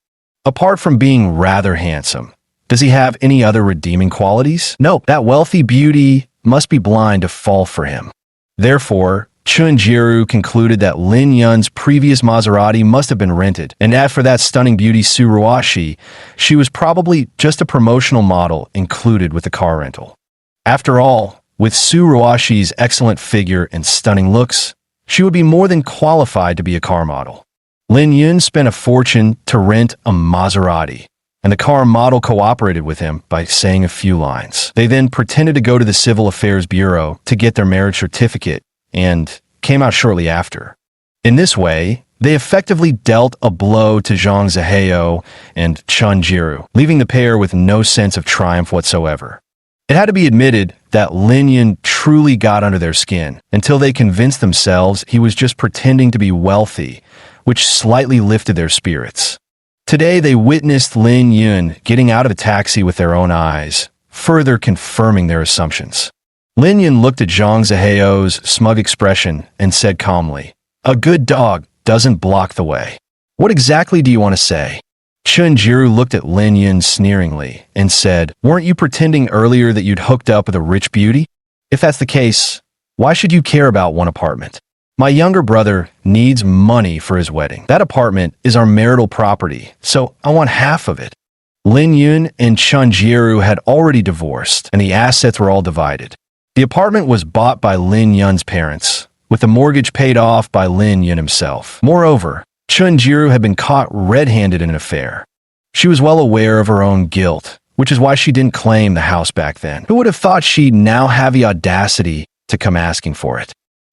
Apart from being rather handsome, does he have any other redeeming qualities? Nope, that wealthy beauty must be blind to fall for him. Therefore, Chun Jiru concluded that Lin Yun's previous Maserati must have been rented, and as for that stunning beauty Su Ruashi, she was probably just a promotional model included with the car rental. After all, with Su Ruashi's excellent figure and stunning looks, she would be more than qualified to be a car model. Lin Yun spent a fortune to rent a Maserati, and the car model cooperated with him by saying a few lines. They then pretended to go to the Civil Affairs Bureau to get their marriage certificate and came out shortly after. In this way, they effectively dealt a blow to Zhang Zihao and Chun Jiru, leaving the pair with no sense of triumph whatsoever. It had to be admitted that Lin Yun truly got under their skin until they convinced themselves he was just pretending to be wealthy, which slightly lifted their spirits. Today, they witnessed Lin Yun getting out of the taxi with their own eyes, further confirming their assumptions. Lin Yun looked at Zhang Zihao's smug expression and said calmly, "A good dog doesn't block the way. What exactly do you want to say?" Chun Jiru looked at Lin Yun sneeringly and said, "Weren't you pretending earlier that you'd hooked up with a rich beauty? If that's the case, why should you care about one apartment? My younger brother needs money for his wedding. That apartment is our marital property, so I want half of it." Lin Yun and Chun Jiru had already divorced, and the assets were all divided. The apartment was bought by Lin Yun's parents, with the mortgage paid off by Lin Yun himself. Moreover, Chun Jiru had been caught red-handed in an affair. She was well aware of her own guilt, which is why she didn't claim the house back then. Who would have thought she'd now have the audacity to come asking for it?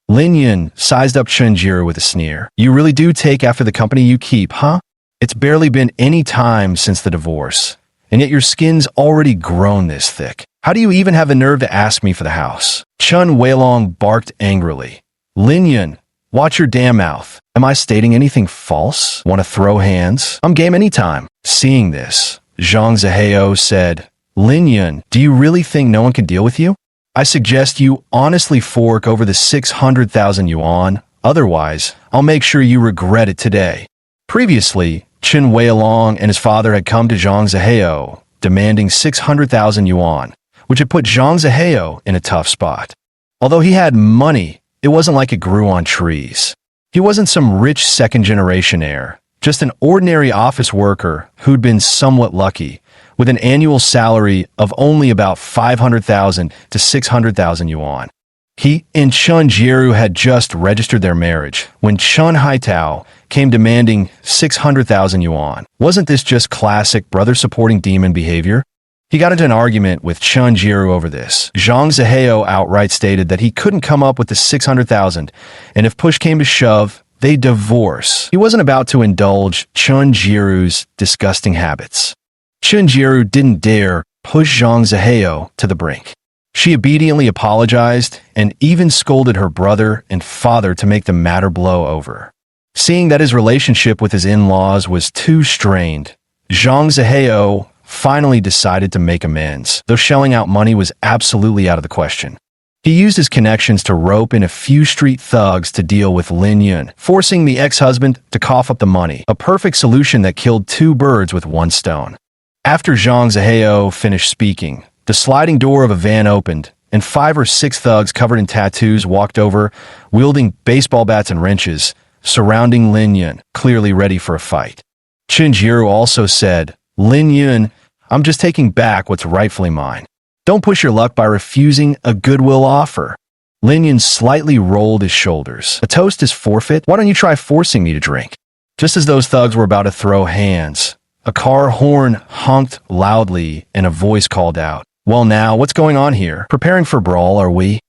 Lin Yun sized up Chun Jiru with a sneer. "You really do take after the company you keep, huh? It's barely been any time since the divorce, and yet your skin's already grown this thick. How do you even have the nerve to ask me for the house?" Chun Weilong barked angrily. "Lin Yun, watch your damn mouth. Am I stating anything false? Want to throw hands? I'm game anytime." Seeing this, Zhang Zihao said, "Lin Yun, do you really think no one can deal with you? I suggest you honestly fork over the 600,000 yuan, otherwise I'll make sure you regret it today." Previously, Chun Weilong and his father had come to Zhang Zihao, demanding 600,000 yuan, which had put Zhang Zihao in a tough spot. Although he had money, it wasn't like it grew on trees. He wasn't some rich second-generation heir, just an ordinary office worker who'd been somewhat lucky, with an annual salary of only about 500,000 to 600,000 yuan. He and Chun Jieru had just registered their marriage when Chun Haitao came demanding 600,000 yuan. Wasn't this just classic brother-supporting demon behavior? He got into an argument with Chun Jieru over this. Zhang Zihao outright stated that he couldn't come up with the 600,000, and if push came to shove, they'd divorce. He wasn't about to indulge Chun Jieru's disgusting habits. Chun Jieru didn't dare push Zhang Zihao to the brink. She obediently apologized and even scolded her brother and father to make the matter blow over. Seeing that his relationship with his in-laws was too strained, Zhang Zihao finally decided to make amends, though shelling out money was absolutely out of the question. He used his connections to rope in a few street thugs to deal with Lin Yun, forcing the ex-husband to cough up the money, a perfect solution that killed two birds with one stone. After Zhang Zihao finished speaking, the sliding door of a van opened, and 5 or 6 thugs covered in tattoos walked over, wielding baseball bats and wrenches, surrounding Lin Yun, clearly ready for a fight. Chun Jieru also said, "Lin Yun, I'm just taking back what's rightfully mine. Don't push your luck by refusing a goodwill offer." Lin Yun slightly rolled his shoulders. "A toast is forfeit? Why don't you try forcing me to drink?" Just as those thugs were about to throw hands, a car horn honked loudly and a voice called out, "Well now, what's going on here? Preparing for brawl, are we?"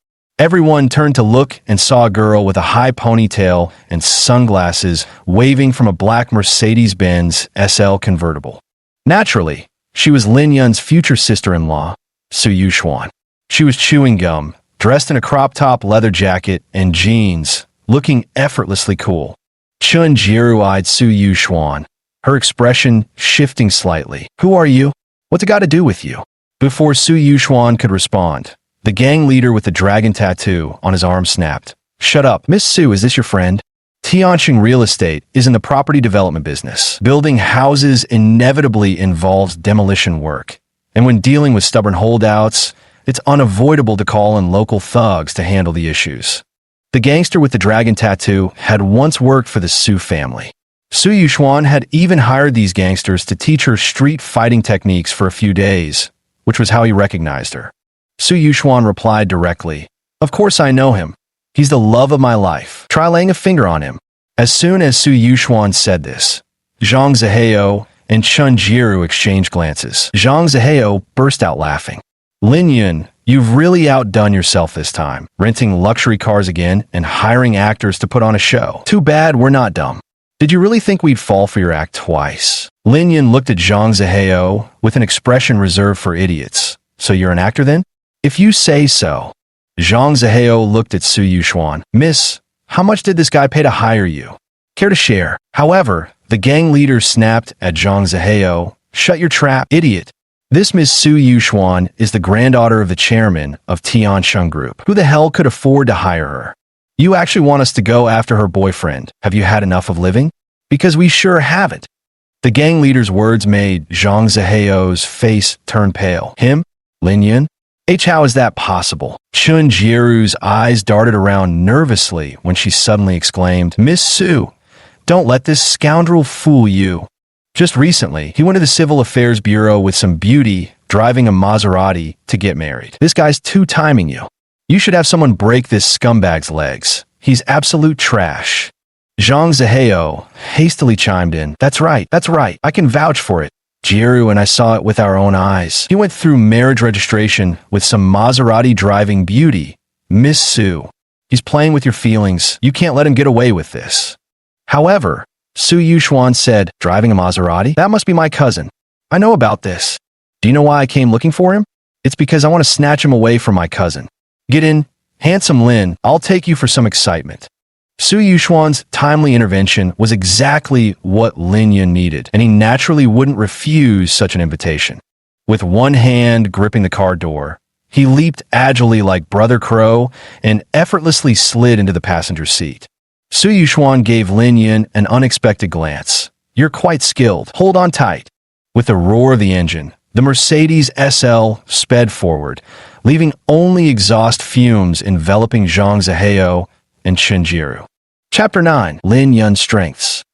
Everyone turned to look and saw a girl with a high ponytail and sunglasses waving from a black Mercedes-Benz SL convertible. Naturally, she was Lin Yun's future sister-in-law, Su Yuxuan. She was chewing gum, dressed in a crop-top leather jacket and jeans, looking effortlessly cool. Chun Jieru eyed Su Yuxuan, her expression shifting slightly. "Who are you? What's it got to do with you?" Before Su Yuxuan could respond, the gang leader with the dragon tattoo on his arm snapped. "Shut up. Miss Su, is this your friend?" Tianqing Real Estate is in the property development business. Building houses inevitably involves demolition work, and when dealing with stubborn holdouts, it's unavoidable to call in local thugs to handle the issues. The gangster with the dragon tattoo had once worked for the Su family. Su Yuxuan had even hired these gangsters to teach her street fighting techniques for a few days, which was how he recognized her. Su Yuxuan replied directly, "Of course I know him. He's the love of my life. Try laying a finger on him." As soon as Su Yuxuan said this, Zhang Zihao and Chun Jieru exchanged glances. Zhang Zihao burst out laughing. "Lin Yun, you've really outdone yourself this time, renting luxury cars again and hiring actors to put on a show. Too bad we're not dumb. Did you really think we'd fall for your act twice?" Lin Yun looked at Zhang Zihao with an expression reserved for idiots. "So you're an actor then?" "If you say so." Zhang Zihao looked at Su Yuxuan. "Miss, how much did this guy pay to hire you? Care to share?" However, the gang leader snapped at Zhang Zihao. "Shut your trap, idiot. This Miss Su Yuxuan is the granddaughter of the chairman of Tianqing Group. Who the hell could afford to hire her? You actually want us to go after her boyfriend. Have you had enough of living? Because we sure haven't." The gang leader's words made Zhang Zihao's face turn pale. "Him? Lin Yun? How is that possible?" Chun Jieru's eyes darted around nervously when she suddenly exclaimed, "Miss Su, don't let this scoundrel fool you. Just recently, he went to the Civil Affairs Bureau with some beauty, driving a Maserati to get married. This guy's two-timing you. You should have someone break this scumbag's legs. He's absolute trash." Zhang Zihao hastily chimed in, that's right. I can vouch for it. Jieru and I saw it with our own eyes. He went through marriage registration with some Maserati driving beauty, Miss Su. He's playing with your feelings. You can't let him get away with this." However, Su Yuxuan said, driving a Maserati? That must be my cousin. I know about this. Do you know why I came looking for him? It's because I want to snatch him away from my cousin. Get in, handsome Lin, I'll take you for some excitement. Su Yuxuan's timely intervention was exactly what Lin Yun needed, and he naturally wouldn't refuse such an invitation. With one hand gripping the car door, he leaped agilely like Brother Crow and effortlessly slid into the passenger seat. Su Yuxuan gave Lin Yun an unexpected glance. You're quite skilled. Hold on tight. With a roar of the engine, the Mercedes SL sped forward, leaving only exhaust fumes enveloping Zhang Zihao and Chenjiru. Chapter 9. Lin Yun's Strengths.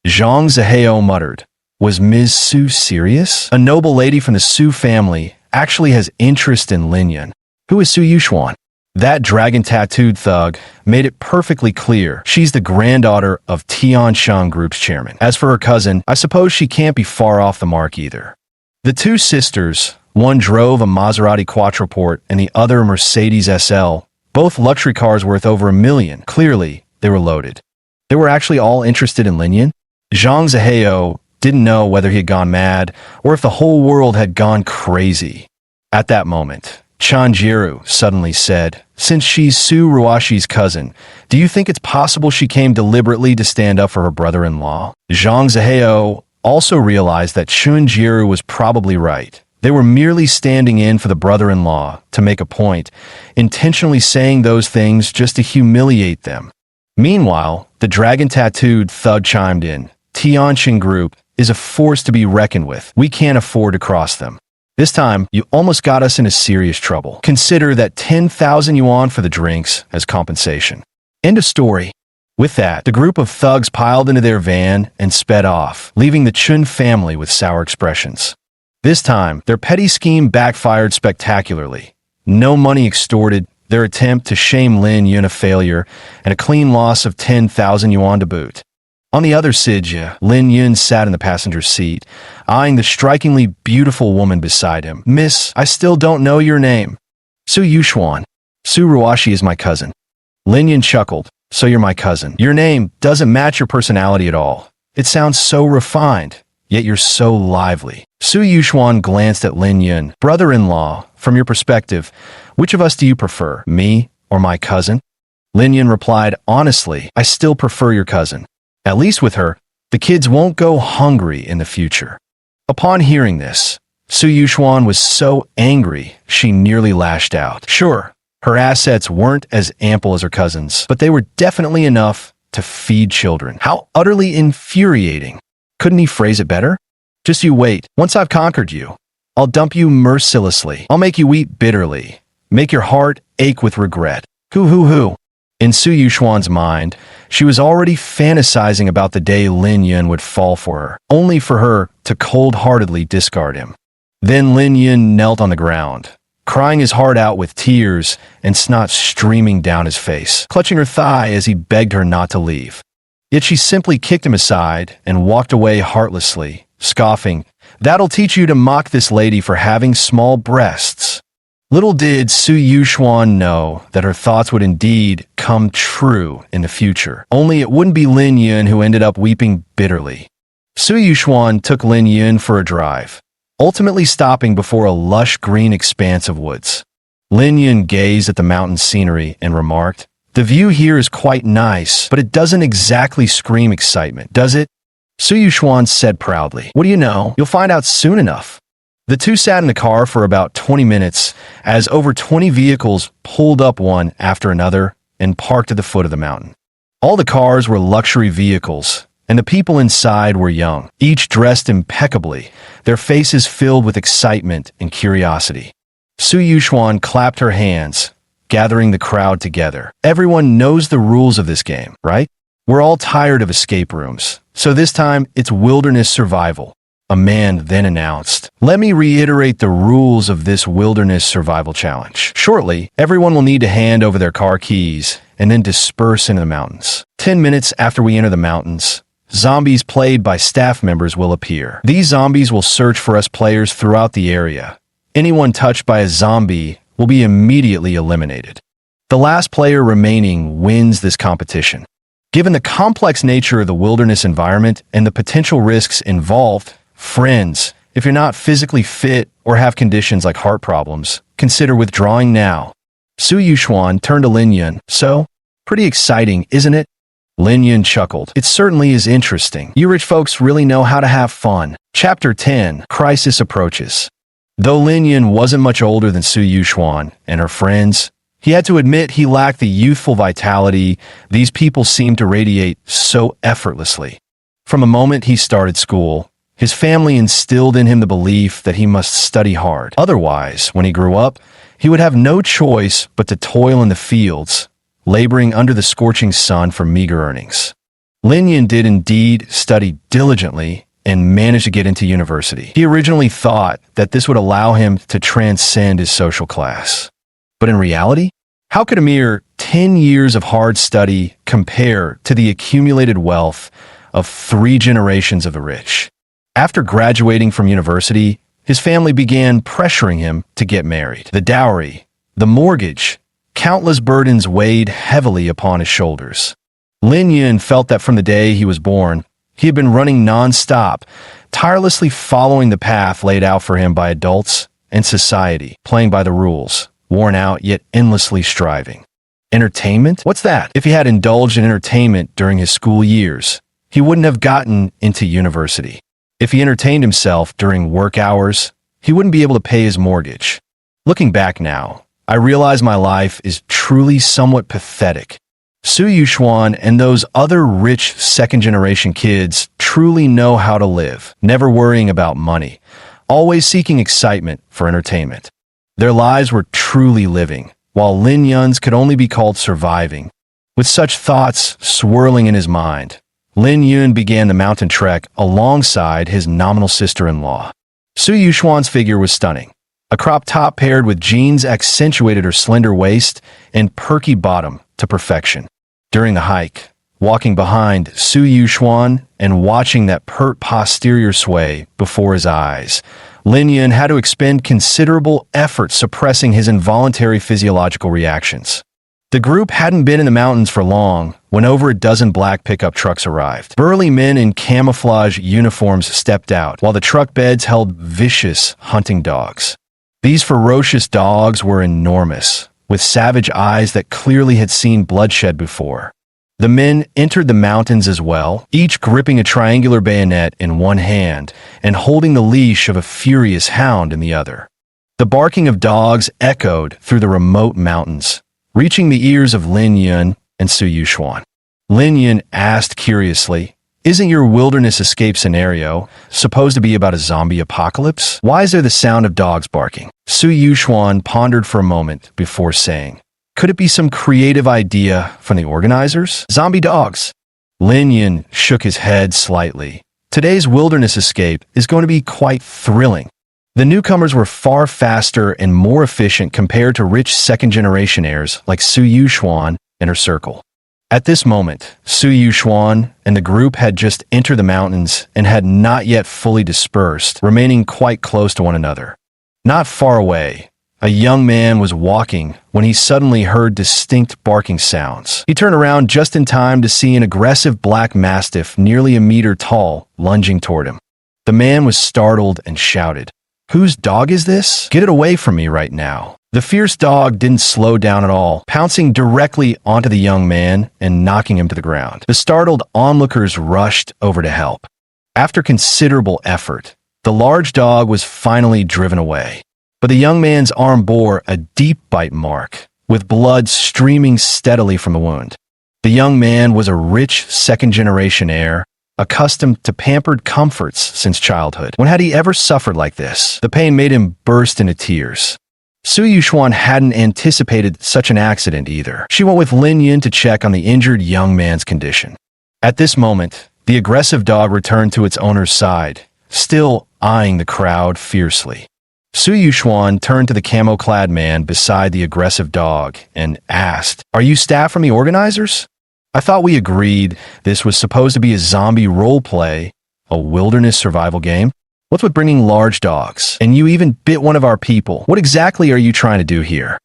Zhang Zihao muttered, Was Ms. Su serious? A noble lady from the Su family actually has interest in Lin Yun. Who is Su Yuxuan? That dragon-tattooed thug made it perfectly clear she's the granddaughter of Tianshang Group's chairman. As for her cousin, I suppose she can't be far off the mark either. The two sisters, one drove a Maserati Quattroporte and the other a Mercedes SL, both luxury cars worth over $1 million. Clearly, they were loaded. They were actually all interested in Lin Yun. Zhang Zihao didn't know whether he had gone mad or if the whole world had gone crazy. At that moment, Chenjiru suddenly said, Since she's Su Ruashi's cousin, do you think it's possible she came deliberately to stand up for her brother-in-law? Zhang Zihao also realized that Chenjiru was probably right. They were merely standing in for the brother-in-law to make a point, intentionally saying those things just to humiliate them. Meanwhile, the dragon-tattooed thug chimed in. Tianshang Group is a force to be reckoned with. We can't afford to cross them. This time, you almost got us into serious trouble. Consider that 10,000 yuan for the drinks as compensation. End of story. With that, the group of thugs piled into their van and sped off, leaving the Chun family with sour expressions. This time, their petty scheme backfired spectacularly. No money extorted, their attempt to shame Lin Yun a failure, and a clean loss of 10,000 yuan to boot. On the other side, Lin Yun sat in the passenger seat, eyeing the strikingly beautiful woman beside him. Miss, I still don't know your name. Su Yuxuan. Su Ruashi is my cousin. Lin Yun chuckled. So you're my cousin. Your name doesn't match your personality at all. It sounds so refined, yet you're so lively. Su Yuxuan glanced at Lin Yun. Brother-in-law, from your perspective, which of us do you prefer, me or my cousin? Lin Yun replied, Honestly, I still prefer your cousin. At least with her, the kids won't go hungry in the future. Upon hearing this, Su Yuxuan was so angry she nearly lashed out. Sure, her assets weren't as ample as her cousin's, but they were definitely enough to feed children. How utterly infuriating. Couldn't he phrase it better? Just you wait. Once I've conquered you, I'll dump you mercilessly. I'll make you weep bitterly. Make your heart ache with regret. Hoo. In Su Yuxuan's mind, she was already fantasizing about the day Lin Yun would fall for her, only for her to cold-heartedly discard him. Then Lin Yun knelt on the ground, crying his heart out with tears and snot streaming down his face, clutching her thigh as he begged her not to leave. Yet she simply kicked him aside and walked away heartlessly, scoffing, That'll teach you to mock this lady for having small breasts. Little did Su Yuxuan know that her thoughts would indeed come true in the future. Only it wouldn't be Lin Yun who ended up weeping bitterly. Su Yuxuan took Lin Yun for a drive, ultimately stopping before a lush green expanse of woods. Lin Yun gazed at the mountain scenery and remarked, The view here is quite nice, but it doesn't exactly scream excitement, does it? Su Yuxuan said proudly, What do you know? You'll find out soon enough. The two sat in the car for about 20 minutes as over 20 vehicles pulled up one after another and parked at the foot of the mountain. All the cars were luxury vehicles, and the people inside were young, each dressed impeccably, their faces filled with excitement and curiosity. Su Yuxuan clapped her hands, gathering the crowd together. Everyone knows the rules of this game, right? We're all tired of escape rooms, so this time it's wilderness survival. A man then announced, Let me reiterate the rules of this wilderness survival challenge. Shortly, everyone will need to hand over their car keys and then disperse into the mountains. 10 minutes after we enter the mountains, zombies played by staff members will appear. These zombies will search for us players throughout the area. Anyone touched by a zombie will be immediately eliminated. The last player remaining wins this competition. Given the complex nature of the wilderness environment and the potential risks involved, friends, if you're not physically fit or have conditions like heart problems, consider withdrawing now. Su Yuxuan turned to Lin Yun. So, pretty exciting, isn't it? Lin Yun chuckled. It certainly is interesting. You rich folks really know how to have fun. Chapter 10, Crisis Approaches. Though Lin Yun wasn't much older than Su Yuxuan and her friends, he had to admit he lacked the youthful vitality these people seemed to radiate so effortlessly. From the moment he started school, his family instilled in him the belief that he must study hard. Otherwise, when he grew up, he would have no choice but to toil in the fields, laboring under the scorching sun for meager earnings. Lin Yun did indeed study diligently and managed to get into university. He originally thought that this would allow him to transcend his social class. But in reality, how could a mere 10 years of hard study compare to the accumulated wealth of 3 generations of the rich? After graduating from university, his family began pressuring him to get married. The dowry, the mortgage, countless burdens weighed heavily upon his shoulders. Lin Yun felt that from the day he was born, he had been running non-stop, tirelessly following the path laid out for him by adults and society, playing by the rules, worn out yet endlessly striving. Entertainment? What's that? If he had indulged in entertainment during his school years, he wouldn't have gotten into university. If he entertained himself during work hours, he wouldn't be able to pay his mortgage. Looking back now, I realize my life is truly somewhat pathetic. Su Yuxuan and those other rich second-generation kids truly know how to live, never worrying about money, always seeking excitement for entertainment. Their lives were truly living, while Lin Yun's could only be called surviving. With such thoughts swirling in his mind, Lin Yun began the mountain trek alongside his nominal sister-in-law. Su Yuxuan's figure was stunning. A crop top paired with jeans accentuated her slender waist and perky bottom to perfection. During the hike, walking behind Su Yuxuan and watching that pert posterior sway before his eyes, Lin Yun had to expend considerable effort suppressing his involuntary physiological reactions. The group hadn't been in the mountains for long when over a dozen black pickup trucks arrived. Burly men in camouflage uniforms stepped out, while the truck beds held vicious hunting dogs. These ferocious dogs were enormous, with savage eyes that clearly had seen bloodshed before. The men entered the mountains as well, each gripping a triangular bayonet in one hand and holding the leash of a furious hound in the other. The barking of dogs echoed through the remote mountains, reaching the ears of Lin Yun and Su Yuxuan. Lin Yun asked curiously, "Isn't your wilderness escape scenario supposed to be about a zombie apocalypse? Why is there the sound of dogs barking?" Su Yuxuan pondered for a moment before saying, "Could it be some creative idea from the organizers? Zombie dogs." Lin Yun shook his head slightly. Today's wilderness escape is going to be quite thrilling. The newcomers were far faster and more efficient compared to rich second-generation heirs like Su Yuxuan and her circle. At this moment, Su Yuxuan and the group had just entered the mountains and had not yet fully dispersed, remaining quite close to one another. Not far away, a young man was walking when he suddenly heard distinct barking sounds. He turned around just in time to see an aggressive black mastiff nearly a meter tall lunging toward him. The man was startled and shouted, "Whose dog is this? Get it away from me right now." The fierce dog didn't slow down at all, pouncing directly onto the young man and knocking him to the ground. The startled onlookers rushed over to help. After considerable effort, the large dog was finally driven away. But the young man's arm bore a deep bite mark, with blood streaming steadily from the wound. The young man was a rich second-generation heir, accustomed to pampered comforts since childhood. When had he ever suffered like this? The pain made him burst into tears. Su Yuxuan hadn't anticipated such an accident either. She went with Lin Yun to check on the injured young man's condition. At this moment, the aggressive dog returned to its owner's side, still eyeing the crowd fiercely. Su Yuxuan turned to the camo-clad man beside the aggressive dog and asked, "Are you staff from the organizers? I thought we agreed this was supposed to be a zombie role play, a wilderness survival game. What's with bringing large dogs? And you even bit one of our people. What exactly are you trying to do here?"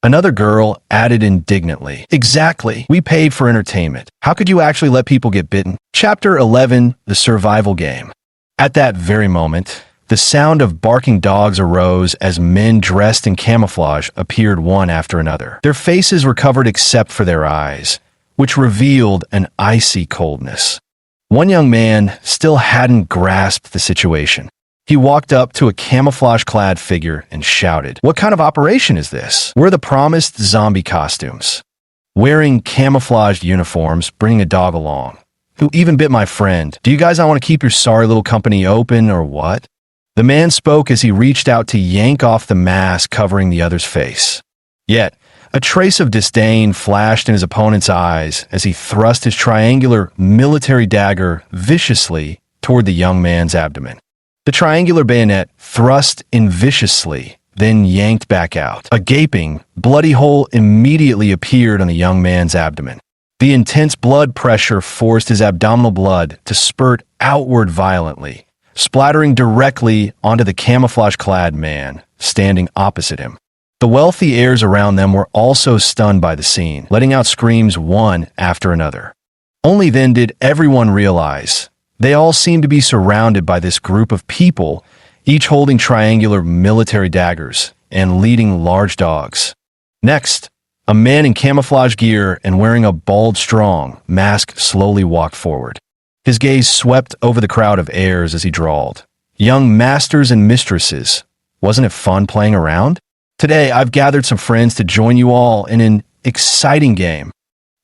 Another girl added indignantly, "Exactly. We paid for entertainment. How could you actually let people get bitten?" Chapter 11, The Survival Game. At that very moment, the sound of barking dogs arose as men dressed in camouflage appeared one after another. Their faces were covered except for their eyes, which revealed an icy coldness. One young man still hadn't grasped the situation. He walked up to a camouflage-clad figure and shouted, "What kind of operation is this? We're the promised zombie costumes." Wearing camouflaged uniforms, bringing a dog along. Who even bit my friend? Do you guys not want to keep your sorry little company open, or what? The man spoke as he reached out to yank off the mask covering the other's face. Yet, a trace of disdain flashed in his opponent's eyes as he thrust his triangular military dagger viciously toward the young man's abdomen. The triangular bayonet thrust in viciously, then yanked back out. A gaping, bloody hole immediately appeared on the young man's abdomen. The intense blood pressure forced his abdominal blood to spurt outward violently, splattering directly onto the camouflage-clad man standing opposite him. The wealthy heirs around them were also stunned by the scene, letting out screams one after another. Only then did everyone realize they all seemed to be surrounded by this group of people, each holding triangular military daggers and leading large dogs. Next, a man in camouflage gear and wearing a bald, strong mask slowly walked forward. His gaze swept over the crowd of heirs as he drawled, "Young masters and mistresses, wasn't it fun playing around? Today, I've gathered some friends to join you all in an exciting game."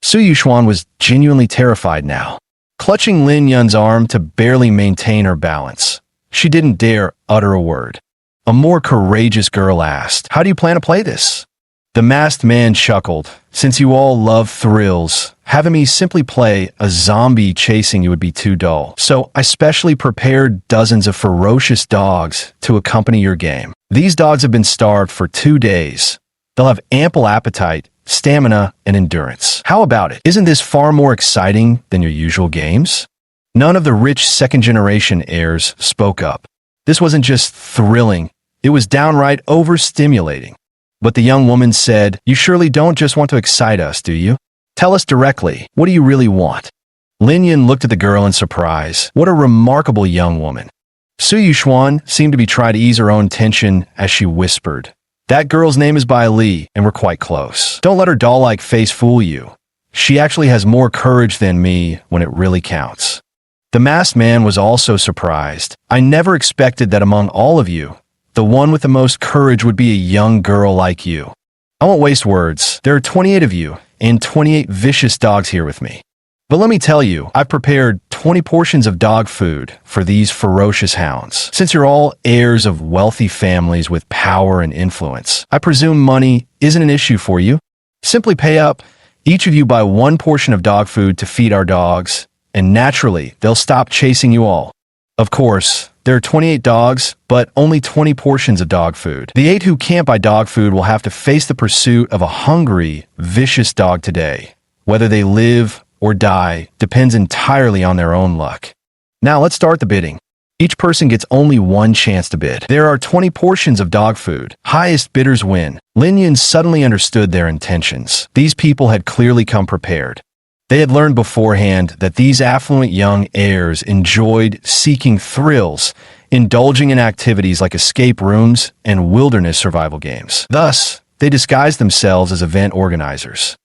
Su Yuxuan was genuinely terrified now. Clutching Lin Yun's arm to barely maintain her balance, she didn't dare utter a word. A more courageous girl asked, "How do you plan to play this?" The masked man chuckled, "Since you all love thrills, having me simply play a zombie chasing you would be too dull. So I specially prepared dozens of ferocious dogs to accompany your game. These dogs have been starved for 2 days. They'll have ample appetite, stamina, and endurance. How about it? Isn't this far more exciting than your usual games?" None of the rich second-generation heirs spoke up. This wasn't just thrilling, it was downright overstimulating. But the young woman said, "You surely don't just want to excite us, do you? Tell us directly, what do you really want?" Lin Yun looked at the girl in surprise. What a remarkable young woman. Su Yuxuan seemed to be trying to ease her own tension as she whispered, "That girl's name is Bai Li, and we're quite close. Don't let her doll-like face fool you. She actually has more courage than me when it really counts." The masked man was also surprised. "I never expected that among all of you, the one with the most courage would be a young girl like you. I won't waste words. There are 28 of you, and 28 vicious dogs here with me. But let me tell you, I've prepared 20 portions of dog food for these ferocious hounds. Since you're all heirs of wealthy families with power and influence, I presume money isn't an issue for you. Simply pay up, each of you buy 1 portion of dog food to feed our dogs, and naturally, they'll stop chasing you all. Of course, there are 28 dogs, but only 20 portions of dog food. The 8 who can't buy dog food will have to face the pursuit of a hungry, vicious dog today. Whether they live or die depends entirely on their own luck. Now let's start the bidding. Each person gets only 1 chance to bid. There are 20 portions of dog food. Highest bidders win." Lin Yun suddenly understood their intentions. These people had clearly come prepared. They had learned beforehand that these affluent young heirs enjoyed seeking thrills, indulging in activities like escape rooms and wilderness survival games. Thus, they disguised themselves as event organizers.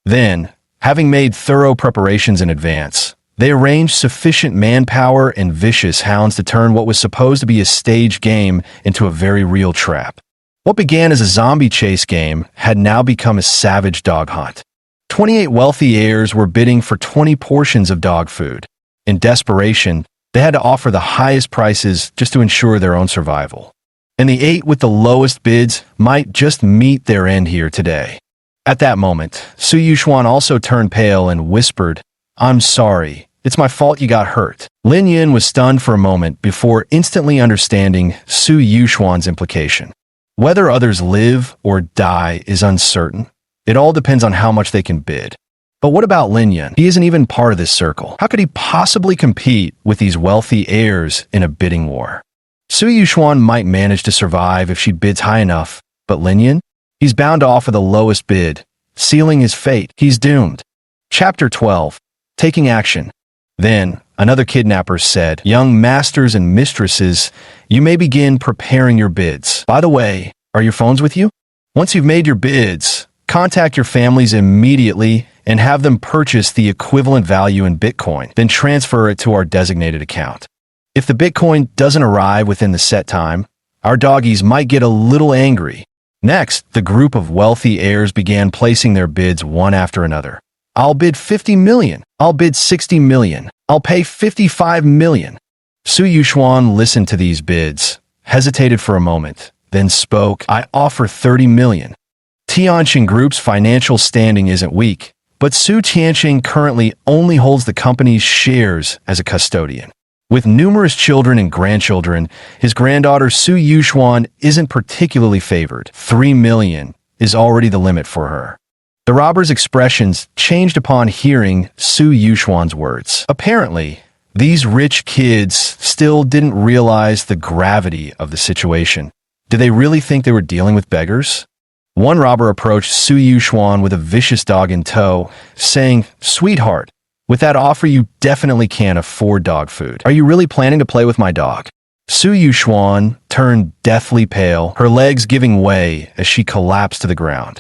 Then, having made thorough preparations in advance, they arranged sufficient manpower and vicious hounds to turn what was supposed to be a stage game into a very real trap. What began as a zombie chase game had now become a savage dog hunt. 28 wealthy heirs were bidding for 20 portions of dog food. In desperation, they had to offer the highest prices just to ensure their own survival. And the 8 with the lowest bids might just meet their end here today. At that moment, Su Yuxuan also turned pale and whispered, "I'm sorry. It's my fault you got hurt." Lin Yun was stunned for a moment before instantly understanding Su Yuxuan's implication. Whether others live or die is uncertain. It all depends on how much they can bid. But what about Lin Yun? He isn't even part of this circle. How could he possibly compete with these wealthy heirs in a bidding war? Su Yuxuan might manage to survive if she bids high enough, but Lin Yun? He's bound to offer the lowest bid, sealing his fate. He's doomed. Chapter 12. Taking action. Then, another kidnapper said, "Young masters and mistresses, you may begin preparing your bids. By the way, are your phones with you? Once you've made your bids, contact your families immediately and have them purchase the equivalent value in Bitcoin, then transfer it to our designated account. If the Bitcoin doesn't arrive within the set time, our doggies might get a little angry." Next, the group of wealthy heirs began placing their bids one after another. "I'll bid 50 million. I'll bid 60 million. I'll pay 55 million. Su Yuxuan listened to these bids, hesitated for a moment, then spoke, "I offer 30 million. Tianqing Group's financial standing isn't weak, but Su Tianqing currently only holds the company's shares as a custodian. With numerous children and grandchildren, his granddaughter Su Yuxuan isn't particularly favored. 3 million is already the limit for her." The robber's expressions changed upon hearing Su Yuxuan's words. Apparently, these rich kids still didn't realize the gravity of the situation. Did they really think they were dealing with beggars? One robber approached Su Yuxuan with a vicious dog in tow, saying, "Sweetheart, with that offer you definitely can't afford dog food. Are you really planning to play with my dog?" Su Yuxuan turned deathly pale, her legs giving way as she collapsed to the ground.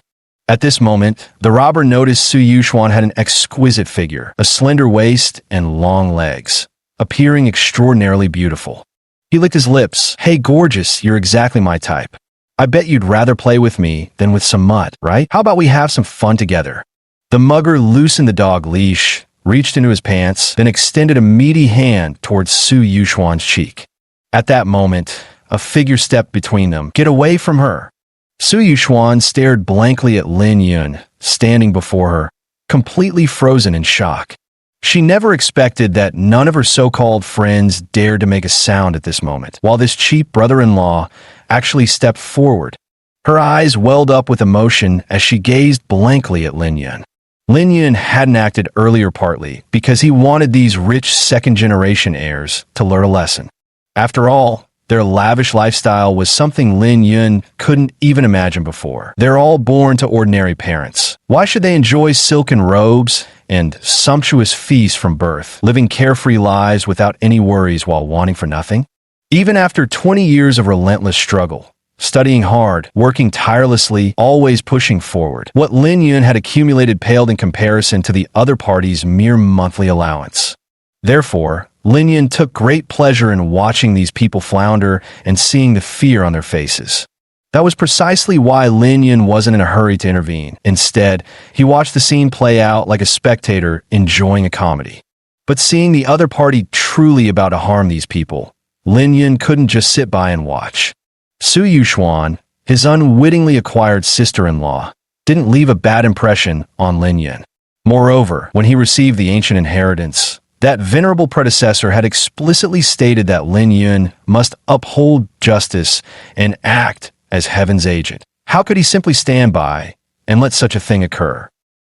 At this moment, the robber noticed Su Yuxuan had an exquisite figure, a slender waist and long legs, appearing extraordinarily beautiful. He licked his lips. "Hey, gorgeous, you're exactly my type. I bet you'd rather play with me than with some mutt, right? How about we have some fun together?" The mugger loosened the dog leash, reached into his pants, then extended a meaty hand towards Su Yuxuan's cheek. At that moment, a figure stepped between them. "Get away from her!" Su Yuxuan stared blankly at Lin Yun, standing before her, completely frozen in shock. She never expected that none of her so-called friends dared to make a sound at this moment, while this cheap brother-in-law actually stepped forward. Her eyes welled up with emotion as she gazed blankly at Lin Yun. Lin Yun hadn't acted earlier partly because he wanted these rich second-generation heirs to learn a lesson. After all, their lavish lifestyle was something Lin Yun couldn't even imagine before. They're all born to ordinary parents. Why should they enjoy silken robes and sumptuous feasts from birth, living carefree lives without any worries while wanting for nothing? Even after 20 years of relentless struggle, studying hard, working tirelessly, always pushing forward, what Lin Yun had accumulated paled in comparison to the other party's mere monthly allowance. Therefore, Lin Yun took great pleasure in watching these people flounder and seeing the fear on their faces. That was precisely why Lin Yun wasn't in a hurry to intervene. Instead, he watched the scene play out like a spectator enjoying a comedy. But seeing the other party truly about to harm these people, Lin Yun couldn't just sit by and watch. Su Yuxuan, his unwittingly acquired sister-in-law, didn't leave a bad impression on Lin Yun. Moreover, when he received the ancient inheritance, that venerable predecessor had explicitly stated that Lin Yun must uphold justice and act as heaven's agent. How could he simply stand by and let such a thing occur?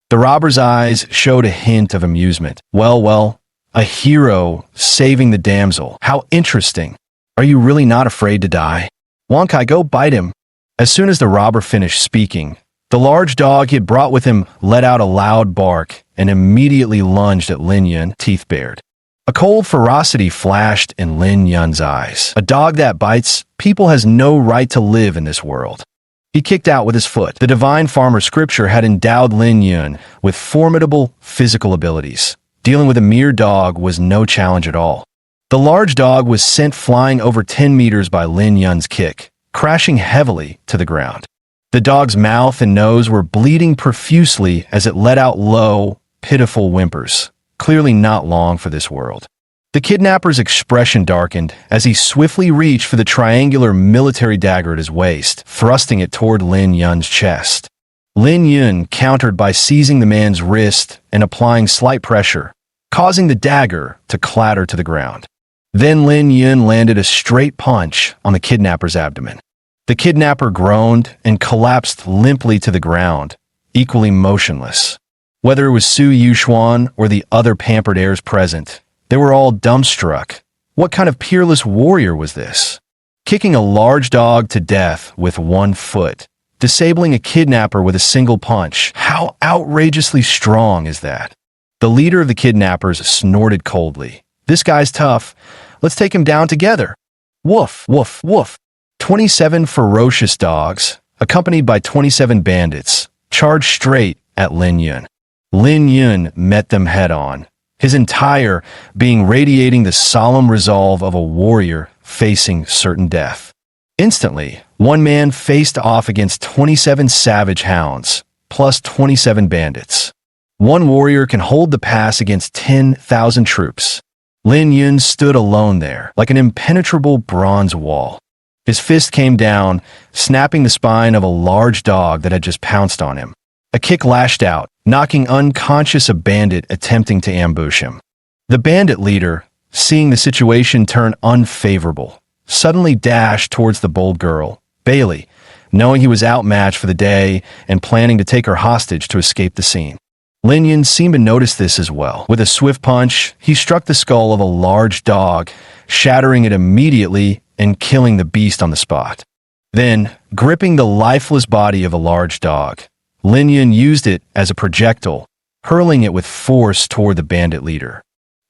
The robber's eyes showed a hint of amusement. Well, a hero saving the damsel. How interesting. Are you really not afraid to die? Wankai, go bite him. As soon as the robber finished speaking, the large dog he had brought with him let out a loud bark and immediately lunged at Lin Yun, teeth bared. A cold ferocity flashed in Lin Yun's eyes. A dog that bites people has no right to live in this world. He kicked out with his foot. The divine farmer scripture had endowed Lin Yun with formidable physical abilities. Dealing with a mere dog was no challenge at all. The large dog was sent flying over 10 meters by Lin Yun's kick, crashing heavily to the ground. The dog's mouth and nose were bleeding profusely as it let out low, pitiful whimpers, clearly not long for this world. The kidnapper's expression darkened as he swiftly reached for the triangular military dagger at his waist, thrusting it toward Lin Yun's chest. Lin Yun countered by seizing the man's wrist and applying slight pressure, causing the dagger to clatter to the ground. Then Lin Yun landed a straight punch on the kidnapper's abdomen. The kidnapper groaned and collapsed limply to the ground, equally motionless. Whether it was Su Yuxuan or the other pampered heirs present, they were all dumbstruck. What kind of peerless warrior was this? Kicking a large dog to death with one foot. disabling a kidnapper with a single punch. How outrageously strong is that? The leader of the kidnappers snorted coldly. This guy's tough. Let's take him down together. Woof, woof, woof. 27 ferocious dogs, accompanied by 27 bandits, charged straight at Lin Yun. Lin Yun met them head-on, his entire being radiating the solemn resolve of a warrior facing certain death. Instantly, one man faced off against 27 savage hounds, plus 27 bandits. One warrior can hold the pass against 10,000 troops. Lin Yun stood alone there, like an impenetrable bronze wall. His fist came down, snapping the spine of a large dog that had just pounced on him. A kick lashed out, knocking unconscious a bandit attempting to ambush him. The bandit leader, seeing the situation turn unfavorable, suddenly dashed towards the bold girl, Bailey, knowing he was outmatched for the day and planning to take her hostage to escape the scene. Lin Yun seemed to notice this as well. With a swift punch, he struck the skull of a large dog, shattering it immediately and killing the beast on the spot. Then, gripping the lifeless body of a large dog, Lin Yun used it as a projectile, hurling it with force toward the bandit leader.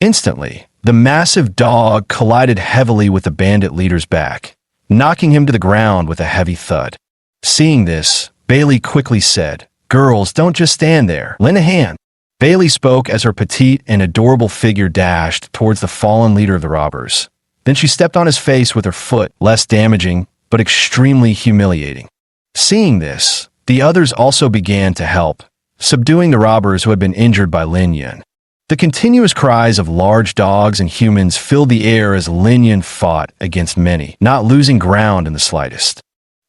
Instantly, the massive dog collided heavily with the bandit leader's back, knocking him to the ground with a heavy thud. Seeing this, Bailey quickly said, "Girls, don't just stand there. Lend a hand." Bailey spoke as her petite and adorable figure dashed towards the fallen leader of the robbers. Then she stepped on his face with her foot, less damaging, but extremely humiliating. Seeing this, the others also began to help, subduing the robbers who had been injured by Lin Yun. The continuous cries of large dogs and humans filled the air as Lin Yun fought against many, not losing ground in the slightest.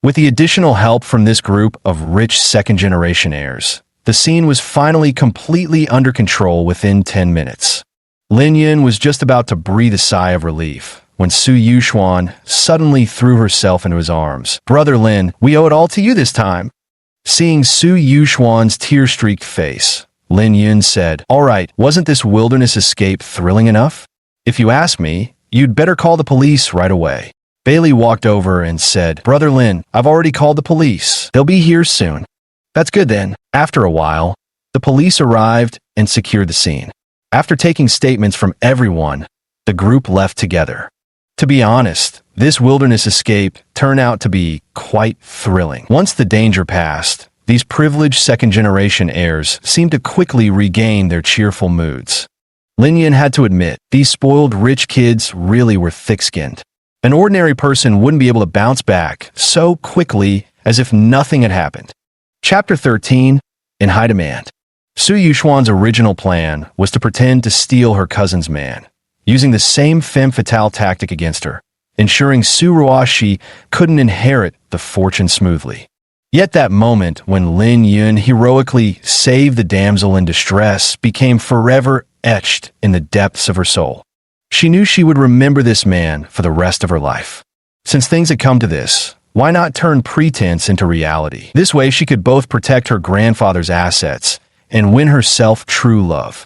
With the additional help from this group of rich second-generation heirs, the scene was finally completely under control within 10 minutes. Lin Yun was just about to breathe a sigh of relief when Su Yuxuan suddenly threw herself into his arms. "Brother Lin, we owe it all to you this time." Seeing Su Yuxuan's tear-streaked face, Lin Yun said, "All right, wasn't this wilderness escape thrilling enough? If you ask me, you'd better call the police right away." Bailey walked over and said, "Brother Lin, I've already called the police. They'll be here soon." "That's good then." After a while, the police arrived and secured the scene. After taking statements from everyone, the group left together. To be honest, this wilderness escape turned out to be quite thrilling. Once the danger passed, these privileged second-generation heirs seemed to quickly regain their cheerful moods. Lin Yun had to admit, these spoiled rich kids really were thick-skinned. An ordinary person wouldn't be able to bounce back so quickly as if nothing had happened. Chapter 13, In High Demand. Su Yuxuan's original plan was to pretend to steal her cousin's man, using the same femme fatale tactic against her, ensuring Su Ruoxi couldn't inherit the fortune smoothly. Yet that moment when Lin Yun heroically saved the damsel in distress became forever etched in the depths of her soul. She knew she would remember this man for the rest of her life. Since things had come to this, why not turn pretense into reality? This way she could both protect her grandfather's assets and win herself true love.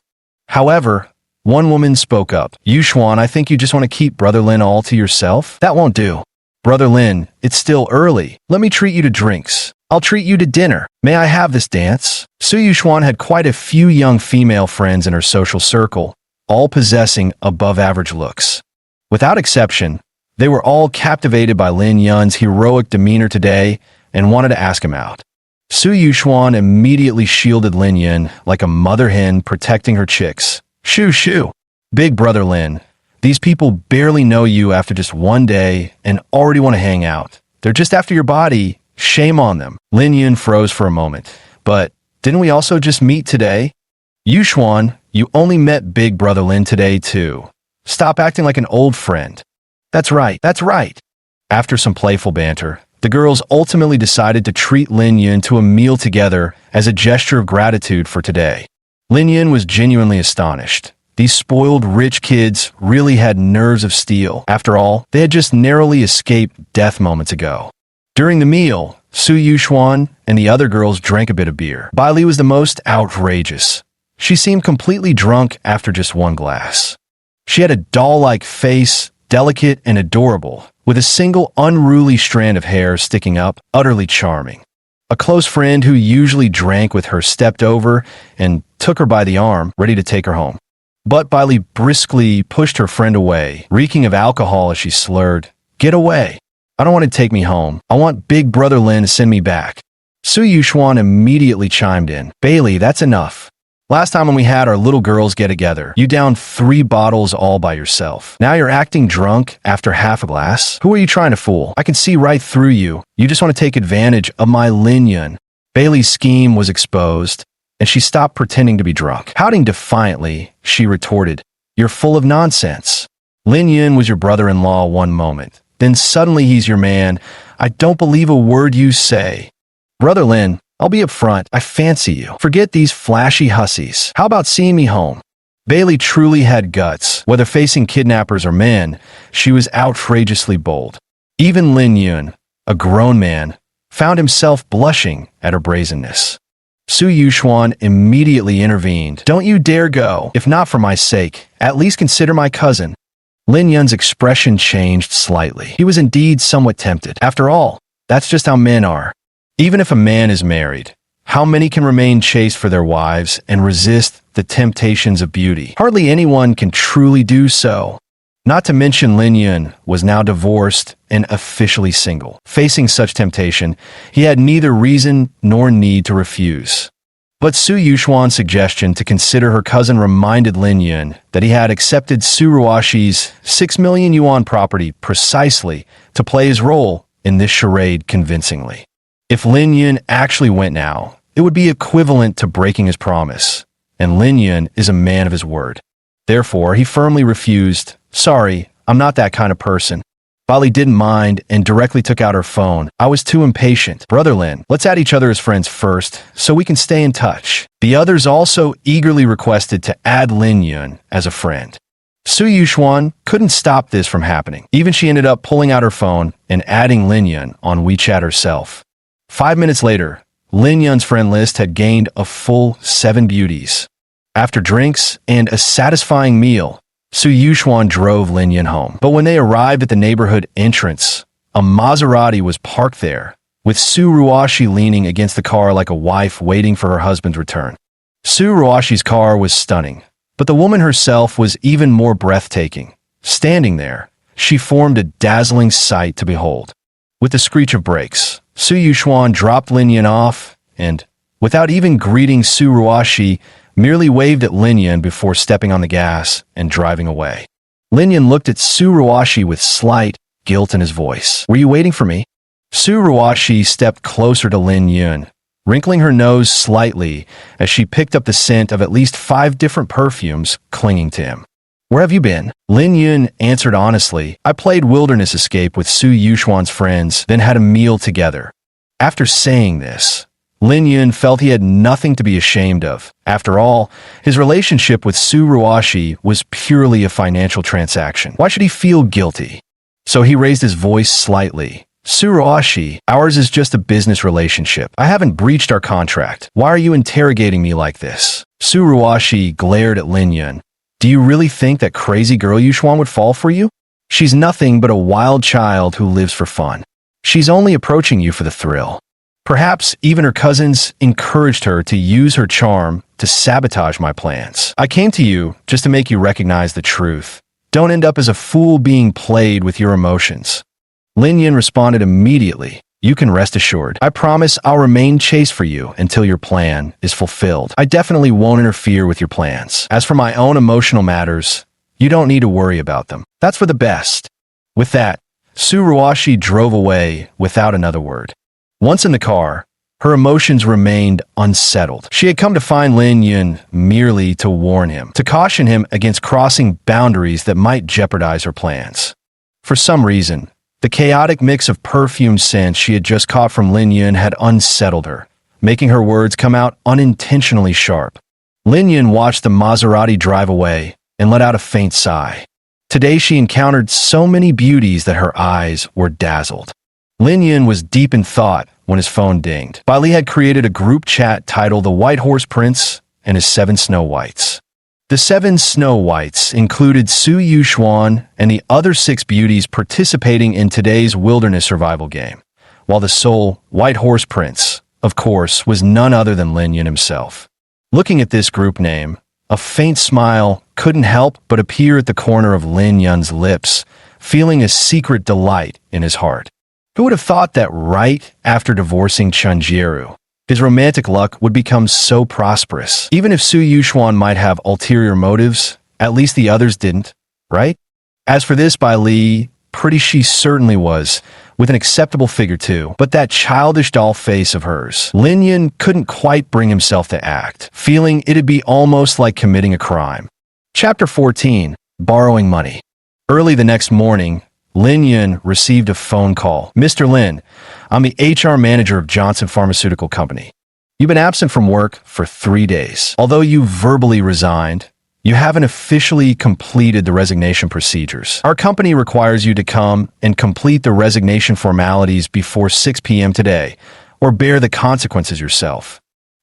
However, one woman spoke up. "Yuxuan, I think you just want to keep Brother Lin all to yourself? That won't do. Brother Lin, it's still early. Let me treat you to drinks. I'll treat you to dinner. May I have this dance?" Su Yuxuan had quite a few young female friends in her social circle, all possessing above-average looks. Without exception, they were all captivated by Lin Yun's heroic demeanor today and wanted to ask him out. Su Yuxuan immediately shielded Lin Yun like a mother hen protecting her chicks. "Shoo shoo. Big Brother Lin, these people barely know you after just one day and already want to hang out. They're just after your body. Shame on them." Lin Yun froze for a moment. "But didn't we also just meet today?" "Yuxuan, you only met Big Brother Lin today too. Stop acting like an old friend." That's right, that's right." After some playful banter, the girls ultimately decided to treat Lin Yun to a meal together as a gesture of gratitude for today. Lin Yun was genuinely astonished. These spoiled rich kids really had nerves of steel. After all, they had just narrowly escaped death moments ago. During the meal, Su Yuxuan and the other girls drank a bit of beer. Bailey was the most outrageous. She seemed completely drunk after just one glass. She had a doll-like face, delicate and adorable, with a single unruly strand of hair sticking up, utterly charming. A close friend who usually drank with her stepped over and took her by the arm, ready to take her home. But Bailey briskly pushed her friend away, reeking of alcohol as she slurred, "Get away. I don't want to take me home. I want Big Brother Lin to send me back." Su Yuxuan immediately chimed in, "Bailey, that's enough. Last time when we had our little girls get together, you downed 3 bottles all by yourself. Now you're acting drunk after half a glass? Who are you trying to fool? I can see right through you. You just want to take advantage of my Lin Yun." Bailey's scheme was exposed, and she stopped pretending to be drunk. Pouting defiantly, she retorted, "You're full of nonsense. Lin Yun was your brother-in-law one moment. Then suddenly he's your man. I don't believe a word you say. Brother Lin, I'll be upfront. I fancy you. Forget these flashy hussies. How about seeing me home?" Bailey truly had guts. Whether facing kidnappers or men, she was outrageously bold. Even Lin Yun, a grown man, found himself blushing at her brazenness. Su Yuxuan immediately intervened. "Don't you dare go. If not for my sake, at least consider my cousin." Lin Yun's expression changed slightly. He was indeed somewhat tempted. After all, that's just how men are. Even if a man is married, how many can remain chaste for their wives and resist the temptations of beauty? Hardly anyone can truly do so. Not to mention Lin Yun was now divorced and officially single. Facing such temptation, he had neither reason nor need to refuse. But Su Yuxuan's suggestion to consider her cousin reminded Lin Yun that he had accepted Su Ruoshi's 6 million yuan property precisely to play his role in this charade convincingly. If Lin Yun actually went now, it would be equivalent to breaking his promise, and Lin Yun is a man of his word. Therefore, he firmly refused. "Sorry, I'm not that kind of person." Bailey didn't mind and directly took out her phone. "I was too impatient. Brother Lin, let's add each other as friends first, so we can stay in touch." The others also eagerly requested to add Lin Yun as a friend. Su Yuxuan couldn't stop this from happening. Even she ended up pulling out her phone and adding Lin Yun on WeChat herself. 5 minutes later, Lin Yun's friend list had gained a full 7 beauties. After drinks and a satisfying meal, Su Yuxuan drove Lin Yun home. But when they arrived at the neighborhood entrance, a Maserati was parked there, with Su Ruoshi leaning against the car like a wife waiting for her husband's return. Su Ruoshi's car was stunning, but the woman herself was even more breathtaking. Standing there, she formed a dazzling sight to behold. With the screech of brakes, Su Yuxuan dropped Lin Yun off and, without even greeting Su Ruoshi, merely waved at Lin Yun before stepping on the gas and driving away. Lin Yun looked at Su Ruoshi with slight guilt in his voice. "Were you waiting for me?" Su Ruoshi stepped closer to Lin Yun, wrinkling her nose slightly as she picked up the scent of at least 5 different perfumes clinging to him. "Where have you been?" Lin Yun answered honestly. "I played Wilderness Escape with Su Yuxuan's friends, then had a meal together." After saying this, Lin Yun felt he had nothing to be ashamed of. After all, his relationship with Su Ruoshi was purely a financial transaction. Why should he feel guilty? So he raised his voice slightly. "Su Ruoshi, ours is just a business relationship. I haven't breached our contract. Why are you interrogating me like this?" Su Ruoshi glared at Lin Yun. "Do you really think that crazy girl Yuxuan would fall for you? She's nothing but a wild child who lives for fun. She's only approaching you for the thrill." Perhaps even her cousins encouraged her to use her charm to sabotage my plans. "I came to you just to make you recognize the truth. Don't end up as a fool being played with your emotions." Lin Yun responded immediately. "You can rest assured. I promise I'll remain chaste for you until your plan is fulfilled. I definitely won't interfere with your plans. As for my own emotional matters, you don't need to worry about them. That's for the best." With that, Su Ruoshi drove away without another word. Once in the car, her emotions remained unsettled. She had come to find Lin Yun merely to warn him, to caution him against crossing boundaries that might jeopardize her plans. For some reason, the chaotic mix of perfume scents she had just caught from Lin Yun had unsettled her, making her words come out unintentionally sharp. Lin Yun watched the Maserati drive away and let out a faint sigh. Today she encountered so many beauties that her eyes were dazzled. Lin Yun was deep in thought when his phone dinged. Bailey had created a group chat titled The White Horse Prince and His 7 Snow Whites. The 7 Snow Whites included Su Yuxuan and the other 6 beauties participating in today's wilderness survival game, while the sole White Horse Prince of course, was none other than Lin Yun himself. Looking at this group name, a faint smile couldn't help but appear at the corner of Lin Yun's lips, feeling a secret delight in his heart. Who would have thought that right after divorcing Chen Jieru, his romantic luck would become so prosperous? Even if Su Yuxuan might have ulterior motives, at least the others didn't, right? As for this Bai Li, pretty she certainly was, with an acceptable figure too, but that childish doll face of hers. Lin Yun couldn't quite bring himself to act, feeling it'd be almost like committing a crime. Chapter 14. Borrowing Money. Early the next morning, Lin Yun received a phone call. "Mr. Lin, I'm the HR manager of Johnson Pharmaceutical Company. You've been absent from work for 3 days. Although you verbally resigned, you haven't officially completed the resignation procedures. Our company requires you to come and complete the resignation formalities before 6 p.m. today, or bear the consequences yourself."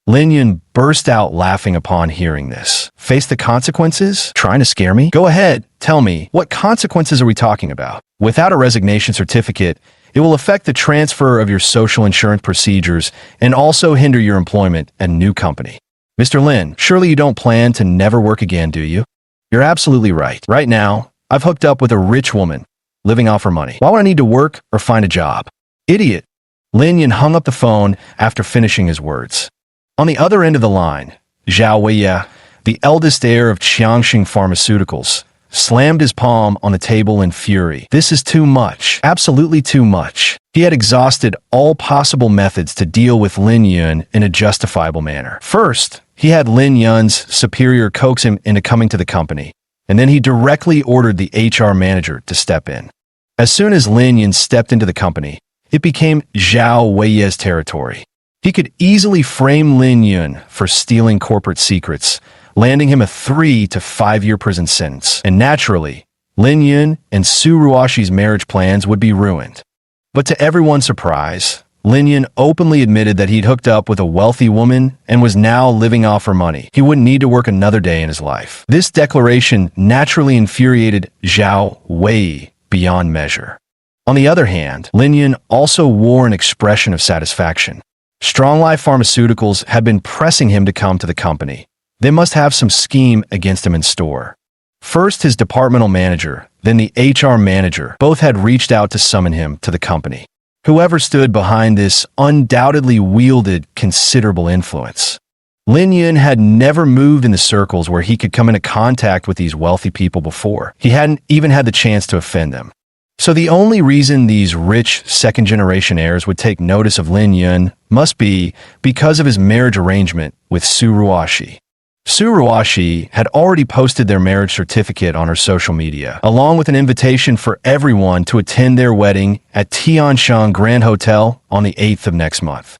Lin Yun burst out laughing upon hearing this. "Face the consequences? Trying to scare me? Go ahead, tell me, what consequences are we talking about? Without a resignation certificate, it will affect the transfer of your social insurance procedures and also hinder your employment at a new company. Mr. Lin, surely you don't plan to never work again, do you? You're absolutely right. Right now, I've hooked up with a rich woman, living off her money. Why would I need to work or find a job? Idiot." Lin Yun hung up the phone after finishing his words. On the other end of the line, Zhao Weiye, the eldest heir of Qiangxing Pharmaceuticals, slammed his palm on the table in fury. This is too much. Absolutely too much. He had exhausted all possible methods to deal with Lin Yun in a justifiable manner. First, he had Lin Yun's superior coax him into coming to the company, and then he directly ordered the HR manager to step in. As soon as Lin Yun stepped into the company, it became Zhao Weiye's territory. He could easily frame Lin Yun for stealing corporate secrets, landing him a 3 to 5 year prison sentence. And naturally, Lin Yun and Su Ruoxi's marriage plans would be ruined. But to everyone's surprise, Lin Yun openly admitted that he'd hooked up with a wealthy woman and was now living off her money. He wouldn't need to work another day in his life. This declaration naturally infuriated Zhao Weiye beyond measure. On the other hand, Lin Yun also wore an expression of satisfaction. Strong Life Pharmaceuticals had been pressing him to come to the company. They must have some scheme against him in store. First, his departmental manager, then the HR manager, both had reached out to summon him to the company. Whoever stood behind this undoubtedly wielded considerable influence. Lin Yun had never moved in the circles where he could come into contact with these wealthy people before. He hadn't even had the chance to offend them. So the only reason these rich second-generation heirs would take notice of Lin Yun must be because of his marriage arrangement with Su Ruoxi. Su Ruoxi had already posted their marriage certificate on her social media, along with an invitation for everyone to attend their wedding at Tianshan Grand Hotel on the 8th of next month.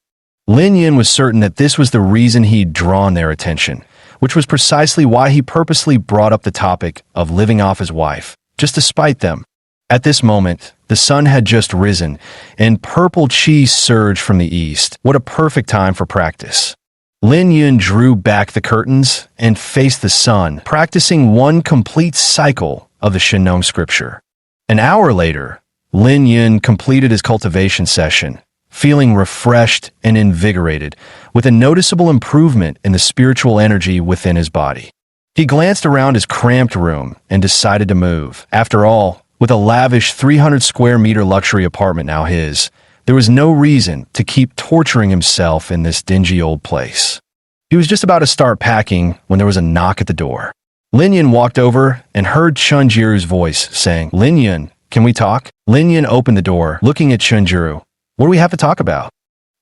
Lin Yun was certain that this was the reason he'd drawn their attention, which was precisely why he purposely brought up the topic of living off his wife, just to spite them. At this moment, the sun had just risen, and purple chi surged from the east. What a perfect time for practice. Lin Yun drew back the curtains and faced the sun, practicing one complete cycle of the Shinong scripture. An hour later, Lin Yun completed his cultivation session, feeling refreshed and invigorated, with a noticeable improvement in the spiritual energy within his body. He glanced around his cramped room and decided to move. After all, with a lavish 300 square meter luxury apartment now his, there was no reason to keep torturing himself in this dingy old place. He was just about to start packing when there was a knock at the door. Lin Yun walked over and heard Chen Jiru's voice saying, "Lin Yun, can we talk?" Lin Yun opened the door, looking at Chen Jiru. "What do we have to talk about?"